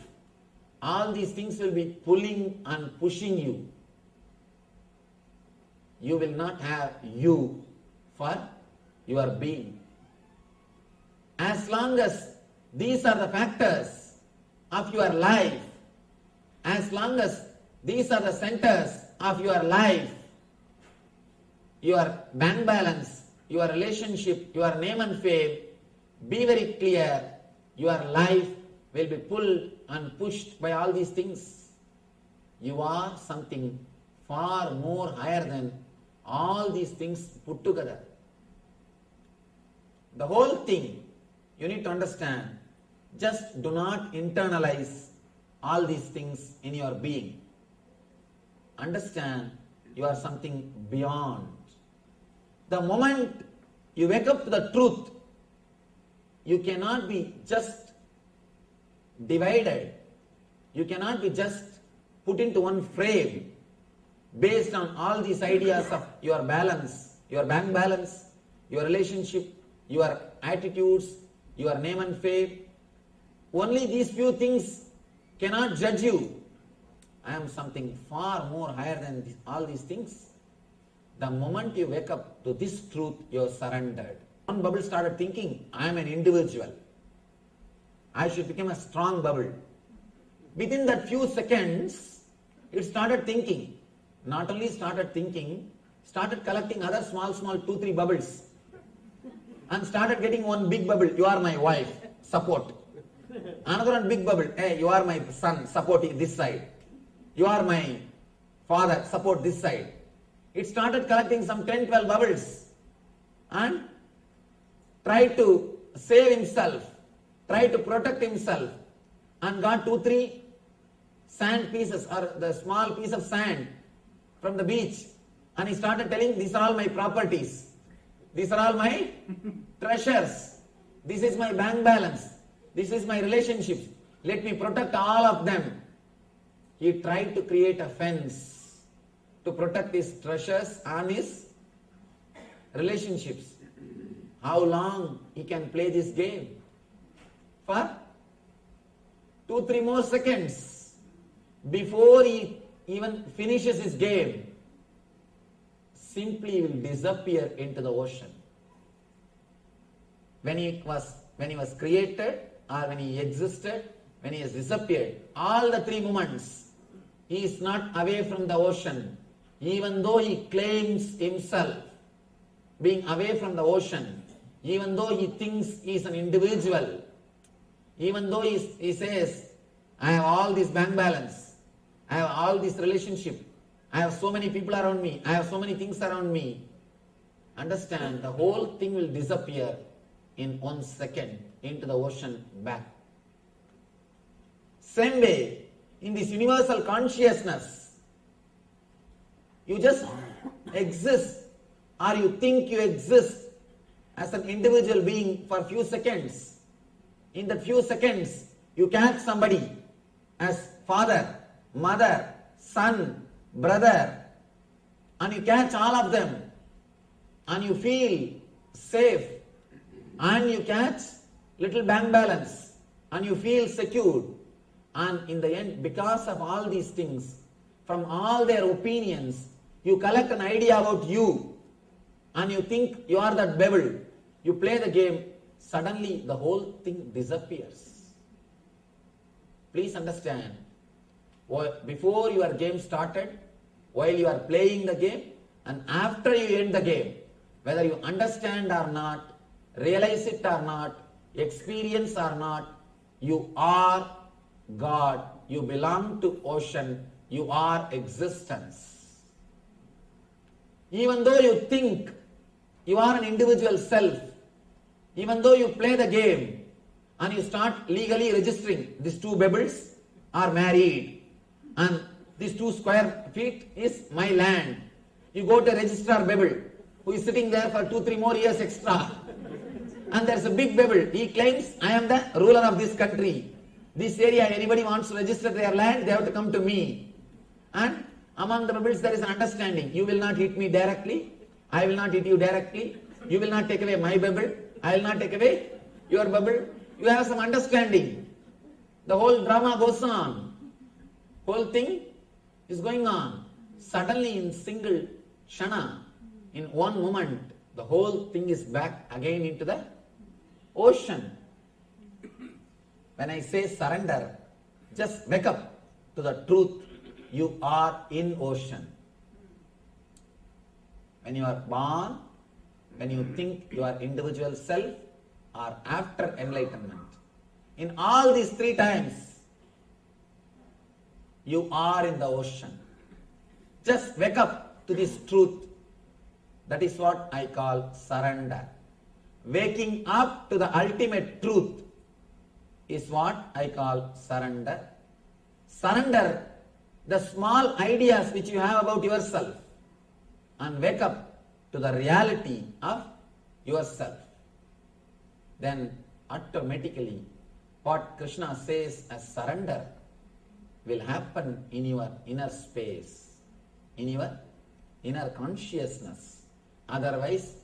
All these things will be pulling and pushing you. You will not have you for your being. As long as these are the factors of your life, as long as these are the centers of your life, your bank balance, your relationship, your name and fame, be very clear, your life will be pulled and pushed by all these things. You are something far more higher than all these things put together. The whole thing you need to understand. Just do not internalize all these things in your being. Understand you are something beyond. The moment you wake up to the truth, you cannot be just divided. You cannot be just put into one frame based on all these ideas of your balance, your bank balance, your relationship, your attitudes, your name and fame. Only these few things cannot judge you. I am something far more higher than all these things. The moment you wake up to this truth, you are surrendered. One bubble started thinking, I am an individual. I should become a strong bubble. Within that few seconds, it started thinking. Not only started thinking, started collecting other small 2-3 bubbles. and started getting one big bubble, you are my wife, support. Another one big bubble, hey, you are my son, support this side. You are my father, support this side. It started collecting some 10, 12 bubbles and tried to save himself, tried to protect himself, and got 2, 3 sand pieces or the small piece of sand from the beach, and he started telling, these are all my properties, these are all my treasures, this is my bank balance, this is my relationships, let me protect all of them. He tried to create a fence to protect his treasures and his relationships. How long he can play this game? For 2, 3 more seconds before he even finishes his game, simply will disappear into the ocean. When he was created or when he existed, when he has disappeared, all the 3 moments, he is not away from the ocean. Even though he claims himself being away from the ocean, even though he thinks he is an individual, even though he says, I have all this bank balance, I have all this relationship, I have so many people around me, I have so many things around me. Understand, the whole thing will disappear in 1 second into the ocean back. Same way, in this universal consciousness, you just exist or you think you exist as an individual being for a few seconds. In that few seconds, you catch somebody as father, mother, son, brother, and you catch all of them and you feel safe and you catch little bank balance and you feel secured, and in the end, because of all these things, from all their opinions, you collect an idea about you and you think you are that bubble, you play the game, suddenly the whole thing disappears. Please understand, before your game started, while you are playing the game, and after you end the game, whether you understand or not, realize it or not, experience or not, you are God, you belong to ocean, you are existence. Even though you think you are an individual self, even though you play the game and you start legally registering, these 2 bubbles are married and these 2 square feet is my land. You go to registrar bubble who is sitting there for 2, 3 more years extra, and there's a big bubble. He claims, I am the ruler of this country. This area, anybody wants to register their land, they have to come to me. And among the bubbles there is an understanding. You will not hit me directly, I will not hit you directly, you will not take away my bubble, I will not take away your bubble. You have some understanding. The whole drama goes on. Whole thing is going on. Suddenly in single shana, in one moment, the whole thing is back again into the ocean. When I say surrender, just wake up to the truth. You are in ocean. When you are born, when you think you are individual self, or after enlightenment, in all these 3 times, you are in the ocean. Just wake up to this truth. That is what I call surrender. Waking up to the ultimate truth is what I call surrender. Surrender the small ideas which you have about yourself and wake up to the reality of yourself. Then automatically what Krishna says as surrender will happen in your inner space, in your inner consciousness. Otherwise,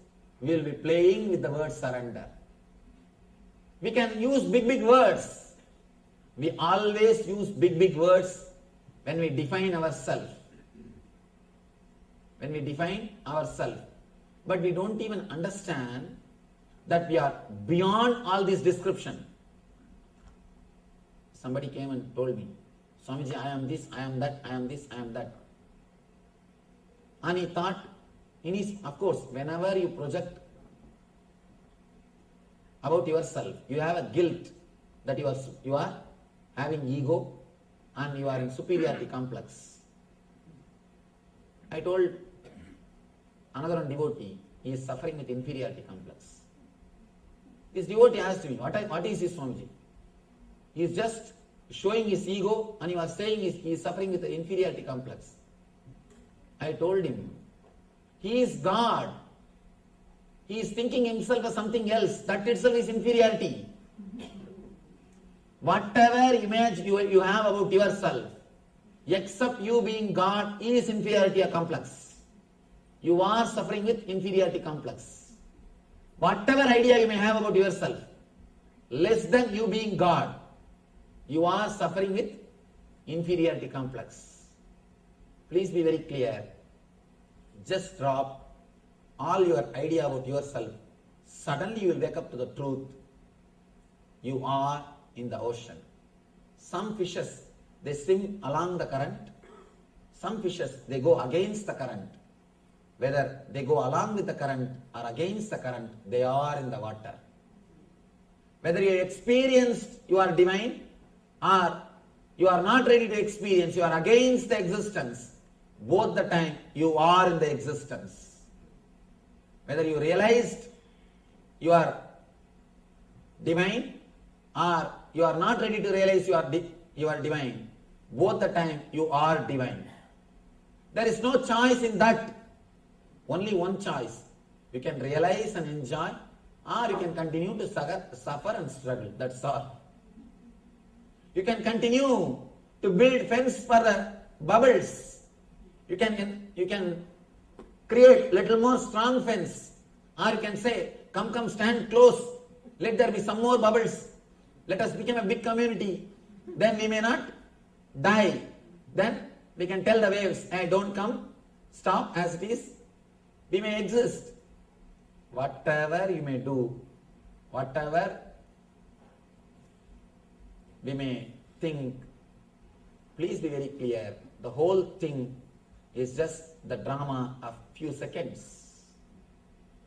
we will be playing with the word surrender. We can use big words. We always use big words when we define ourselves. When we define ourselves. But we don't even understand that we are beyond all this description. Somebody came and told me, Swamiji, I am this, I am that, I am this, I am that. And he thought, of course, whenever you project about yourself. You have a guilt that you are having ego and you are in superiority complex. I told another one devotee, he is suffering with inferiority complex. This devotee asked me, what is this, Swamiji? He is just showing his ego and you are saying he is suffering with the inferiority complex. I told him, he is God. He is thinking himself as something else. That itself is inferiority. Whatever image you have about yourself, except you being God, is inferiority complex. You are suffering with inferiority complex. Whatever idea you may have about yourself, less than you being God, you are suffering with inferiority complex. Please be very clear. Just drop all your idea about yourself. Suddenly you will wake up to the truth. You are in the ocean. Some fishes, they swim along the current. Some fishes, they go against the current. Whether they go along with the current or against the current, they are in the water. Whether you experienced you are divine or you are not ready to experience, you are against the existence, both the time you are in the existence. Whether you realized you are divine or you are not ready to realize you are divine, both the time you are divine. There is no choice in that. Only one choice. You can realize and enjoy, or you can continue to suffer and struggle. That's all. You can continue to build fence for the bubbles. You can create little more strong fence, or you can say, come, stand close. Let there be some more bubbles. Let us become a big community. Then we may not die. Then we can tell the waves, hey, don't come. Stop as it is. We may exist. Whatever you may do, whatever we may think, please be very clear. The whole thing is just the drama of few seconds.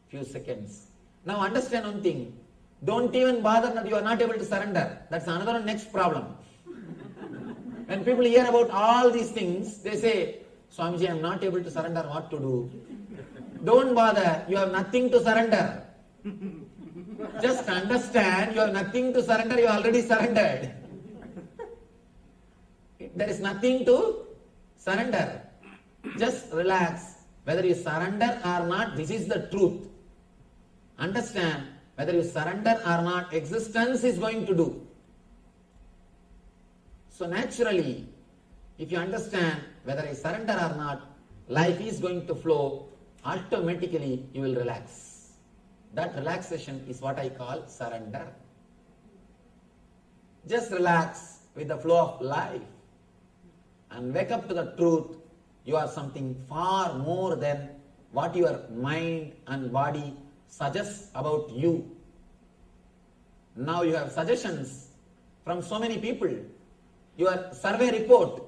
Few seconds. Now understand one thing. Don't even bother that you are not able to surrender. That's another next problem. When people hear about all these things, they say, Swamiji, I am not able to surrender, what to do? Don't bother, you have nothing to surrender. Just understand, you have nothing to surrender, you already surrendered. There is nothing to surrender. Just relax. Whether you surrender or not, this is the truth. Understand, whether you surrender or not, existence is going to do. So naturally, if you understand whether I surrender or not, life is going to flow. Automatically you will relax. That relaxation is what I call surrender. Just relax with the flow of life and wake up to the truth. You are something far more than what your mind and body suggests about you. Now you have suggestions from so many people. Your survey report.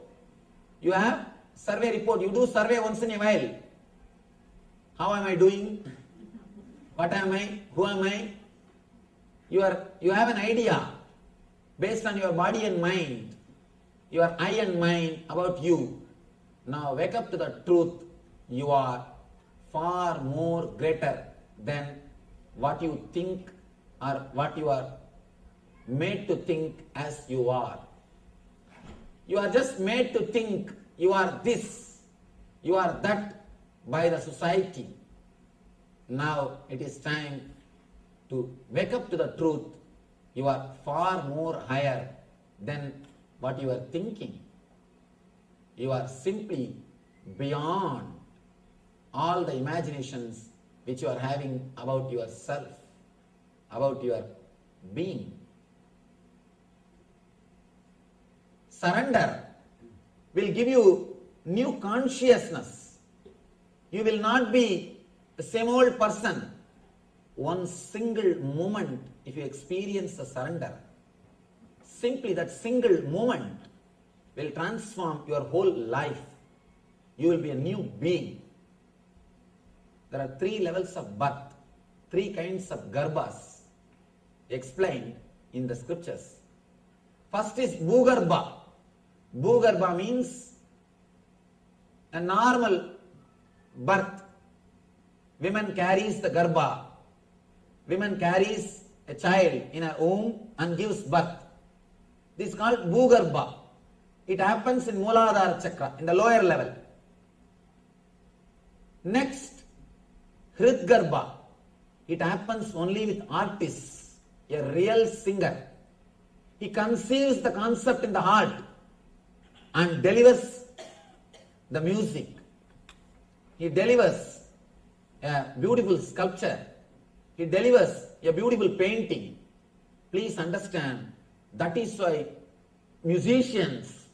You have survey report. You do survey once in a while. How am I doing? What am I? Who am I? You have an idea based on your body and mind, your eye and mind about you. Now wake up to the truth. You are far more greater than what you think or what you are made to think as you are. You are just made to think you are this, you are that by the society. Now it is time to wake up to the truth. You are far more higher than what you are thinking. You are simply beyond all the imaginations which you are having about yourself, about your being. Surrender will give you new consciousness. You will not be the same old person. One single moment, if you experience the surrender, simply that single moment will transform your whole life. You will be a new being. There are 3 levels of birth, 3 kinds of garbhas. explained in the scriptures. First is Bhugarbha. Bhugarbha means a normal birth. Women carries the garbha. Women carries a child in a womb and gives birth. This is called Bhugarbha. It happens in Mooladhara Chakra, in the lower level. Next, Hridgarbha. It happens only with artists, a real singer. He conceives the concept in the heart and delivers the music. He delivers a beautiful sculpture. He delivers a beautiful painting. Please understand, that is why musicians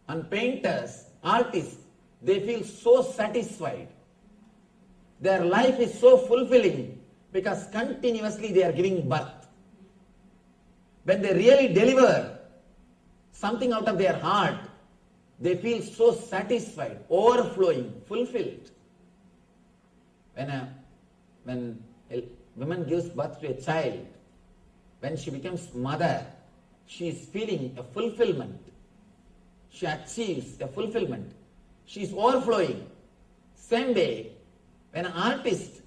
and painters, artists, they feel so satisfied. Their life is so fulfilling because continuously they are giving birth. When they really deliver something out of their heart, they feel so satisfied, overflowing, fulfilled. When a woman gives birth to a child, when she becomes mother, she is feeling a fulfillment. She achieves a fulfillment. She is overflowing. Same way, when an artist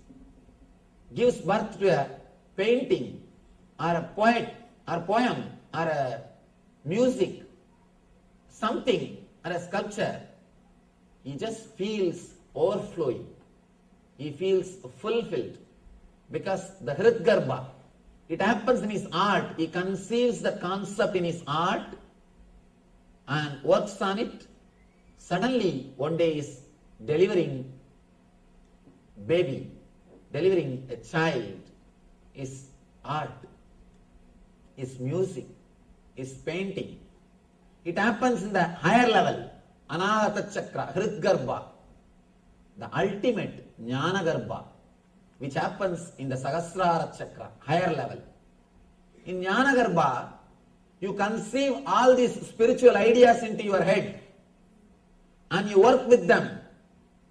gives birth to a painting or a poet or poem or a music, something or a sculpture, he just feels overflowing. He feels fulfilled because the Hridgarbha, it happens in his art. He conceives the concept in his art and works on it. Suddenly, one day is delivering baby, delivering a child, is art, is music, is painting. It happens in the higher level, Anahata Chakra, Hridgarbha, the ultimate Jnanagarbha, which happens in the Sahasrara Chakra, higher level. In Jnanagarbha, you conceive all these spiritual ideas into your head and you work with them.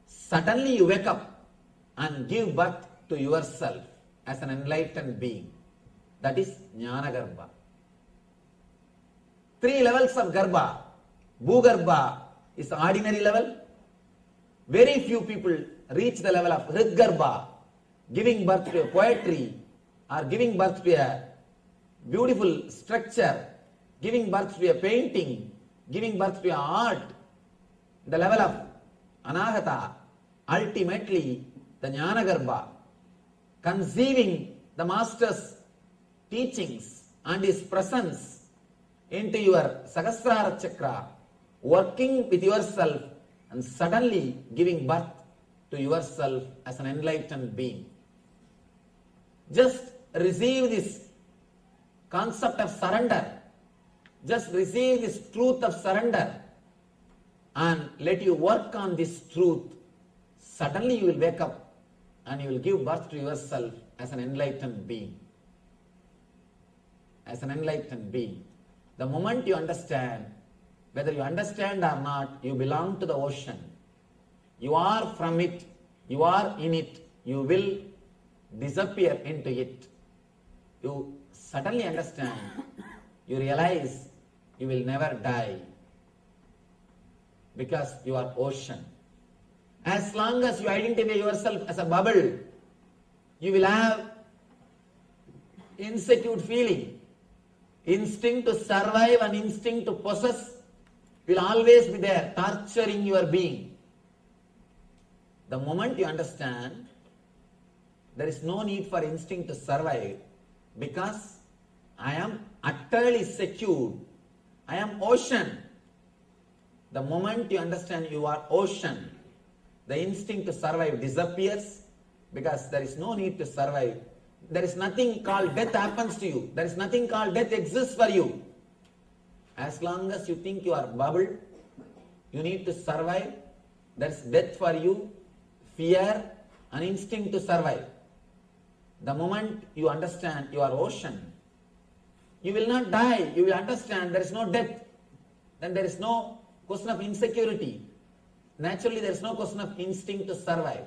Suddenly you wake up and give birth to yourself as an enlightened being. That is Jnanagarbha. 3 levels of Garbha. Bhugarbha is the ordinary level. Very few people reach the level of Hridgarbha, giving birth to a poetry or giving birth to a beautiful structure, giving birth to a painting, giving birth to a art. The level of Anahata, ultimately the Jnanagarbha, conceiving the master's teachings and his presence into your Sahasrara Chakra, working with yourself and suddenly giving birth to yourself as an enlightened being. Just receive this concept of surrender. Just receive this truth of surrender and let you work on this truth. Suddenly you will wake up and you will give birth to yourself as an enlightened being. As an enlightened being. The moment you understand, whether you understand or not, you belong to the ocean. You are from it, you are in it, you will disappear into it. You suddenly understand, you realize you will never die because you are ocean. As long as you identify yourself as a bubble, you will have insecure feeling. Instinct to survive and instinct to possess will always be there, torturing your being. The moment you understand, there is no need for instinct to survive because I am utterly secure. I am ocean. The moment you understand you are ocean, the instinct to survive disappears because there is no need to survive. There is nothing called death happens to you. There is nothing called death exists for you. As long as you think you are bubble, you need to survive, there is death for you, fear, and instinct to survive. The moment you understand you are ocean, you will not die. You will understand there is no death. Then there is no question of insecurity. Naturally, there is no question of instinct to survive.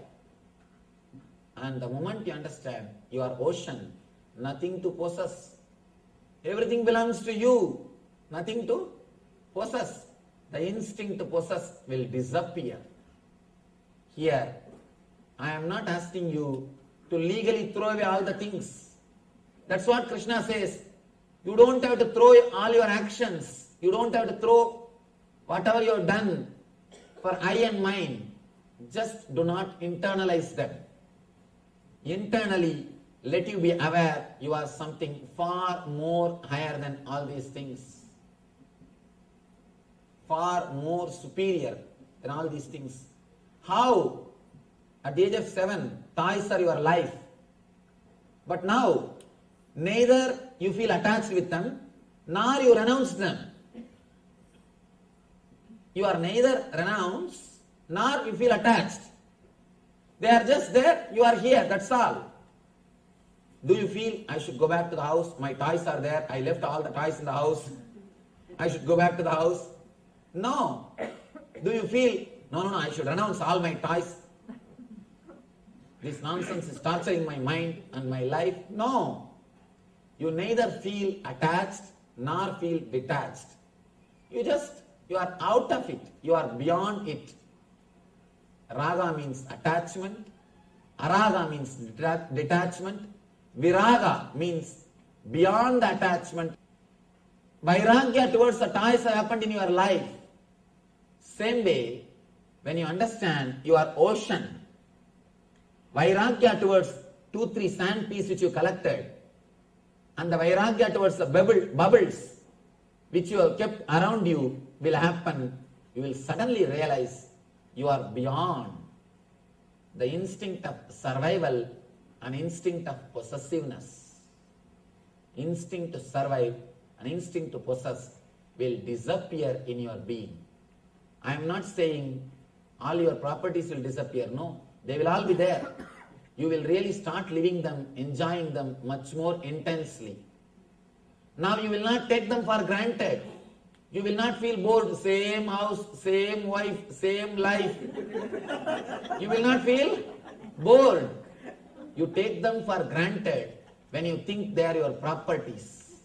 And the moment you understand you are ocean, nothing to possess, Everything belongs to you. Nothing to possess. The instinct to possess will disappear. Here, I am not asking you to legally throw away all the things. That's what Krishna says. You don't have to throw all your actions. You don't have to throw whatever you have done for I and mine. Just do not internalize them. Internally, let you be aware you are something far more higher than all these things. Far more superior than all these things. How? At the age of 7, toys are your life. But now, neither you feel attached with them, nor you renounce them. You are neither renounced, nor you feel attached. They are just there, you are here, that's all. Do you feel, I should go back to the house, my toys are there, I left all the toys in the house, I should go back to the house? No. Do you feel, no, I should renounce all my toys? This nonsense is torturing my mind and my life? No. You neither feel attached nor feel detached. You are out of it. You are beyond it. Raga means attachment. Araga means detachment. Viraga means beyond the attachment. Vairagya towards the toys have happened in your life. Same way, when you understand you are ocean, Vairagya towards 2-3 sand pieces which you collected, and the Vairagya towards the bubbles which you have kept around you will happen. You will suddenly realize you are beyond the instinct of survival and instinct of possessiveness. Instinct to survive and instinct to possess will disappear in your being. I am not saying all your properties will disappear. No, they will all be there. You will really start living them, enjoying them much more intensely. Now you will not take them for granted. You will not feel bored. Same house, same wife, same life. You will not feel bored. You take them for granted when you think they are your properties.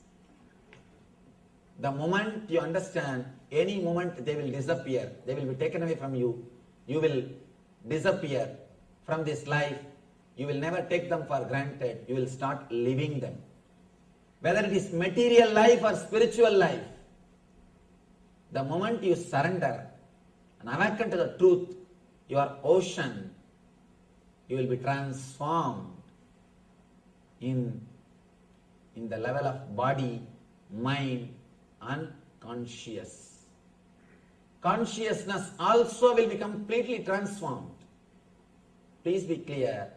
The moment you understand, any moment they will disappear. They will be taken away from you. You will disappear from this life. You will never take them for granted. You will start living them. Whether it is material life or spiritual life, the moment you surrender and awaken to the truth, your ocean, you will be transformed in the level of body, mind and conscious. Consciousness also will be completely transformed. Please be clear.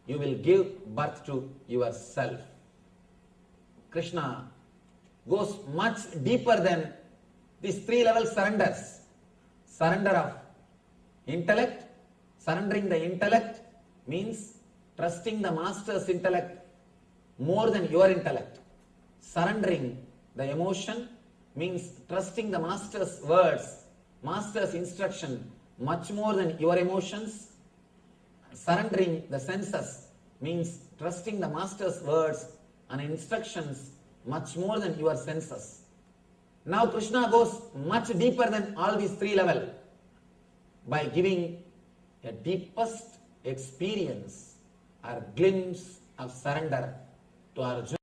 You will give birth to yourself. Krishna goes much deeper than these 3 level surrenders. Surrender of intellect. Surrendering the intellect means trusting the master's intellect more than your intellect. Surrendering the emotion means trusting the master's words, master's instruction much more than your emotions. Surrendering the senses means trusting the master's words and instructions much more than your senses. Now Krishna goes much deeper than all these 3 levels by giving a deepest experience or glimpse of surrender to Arjuna.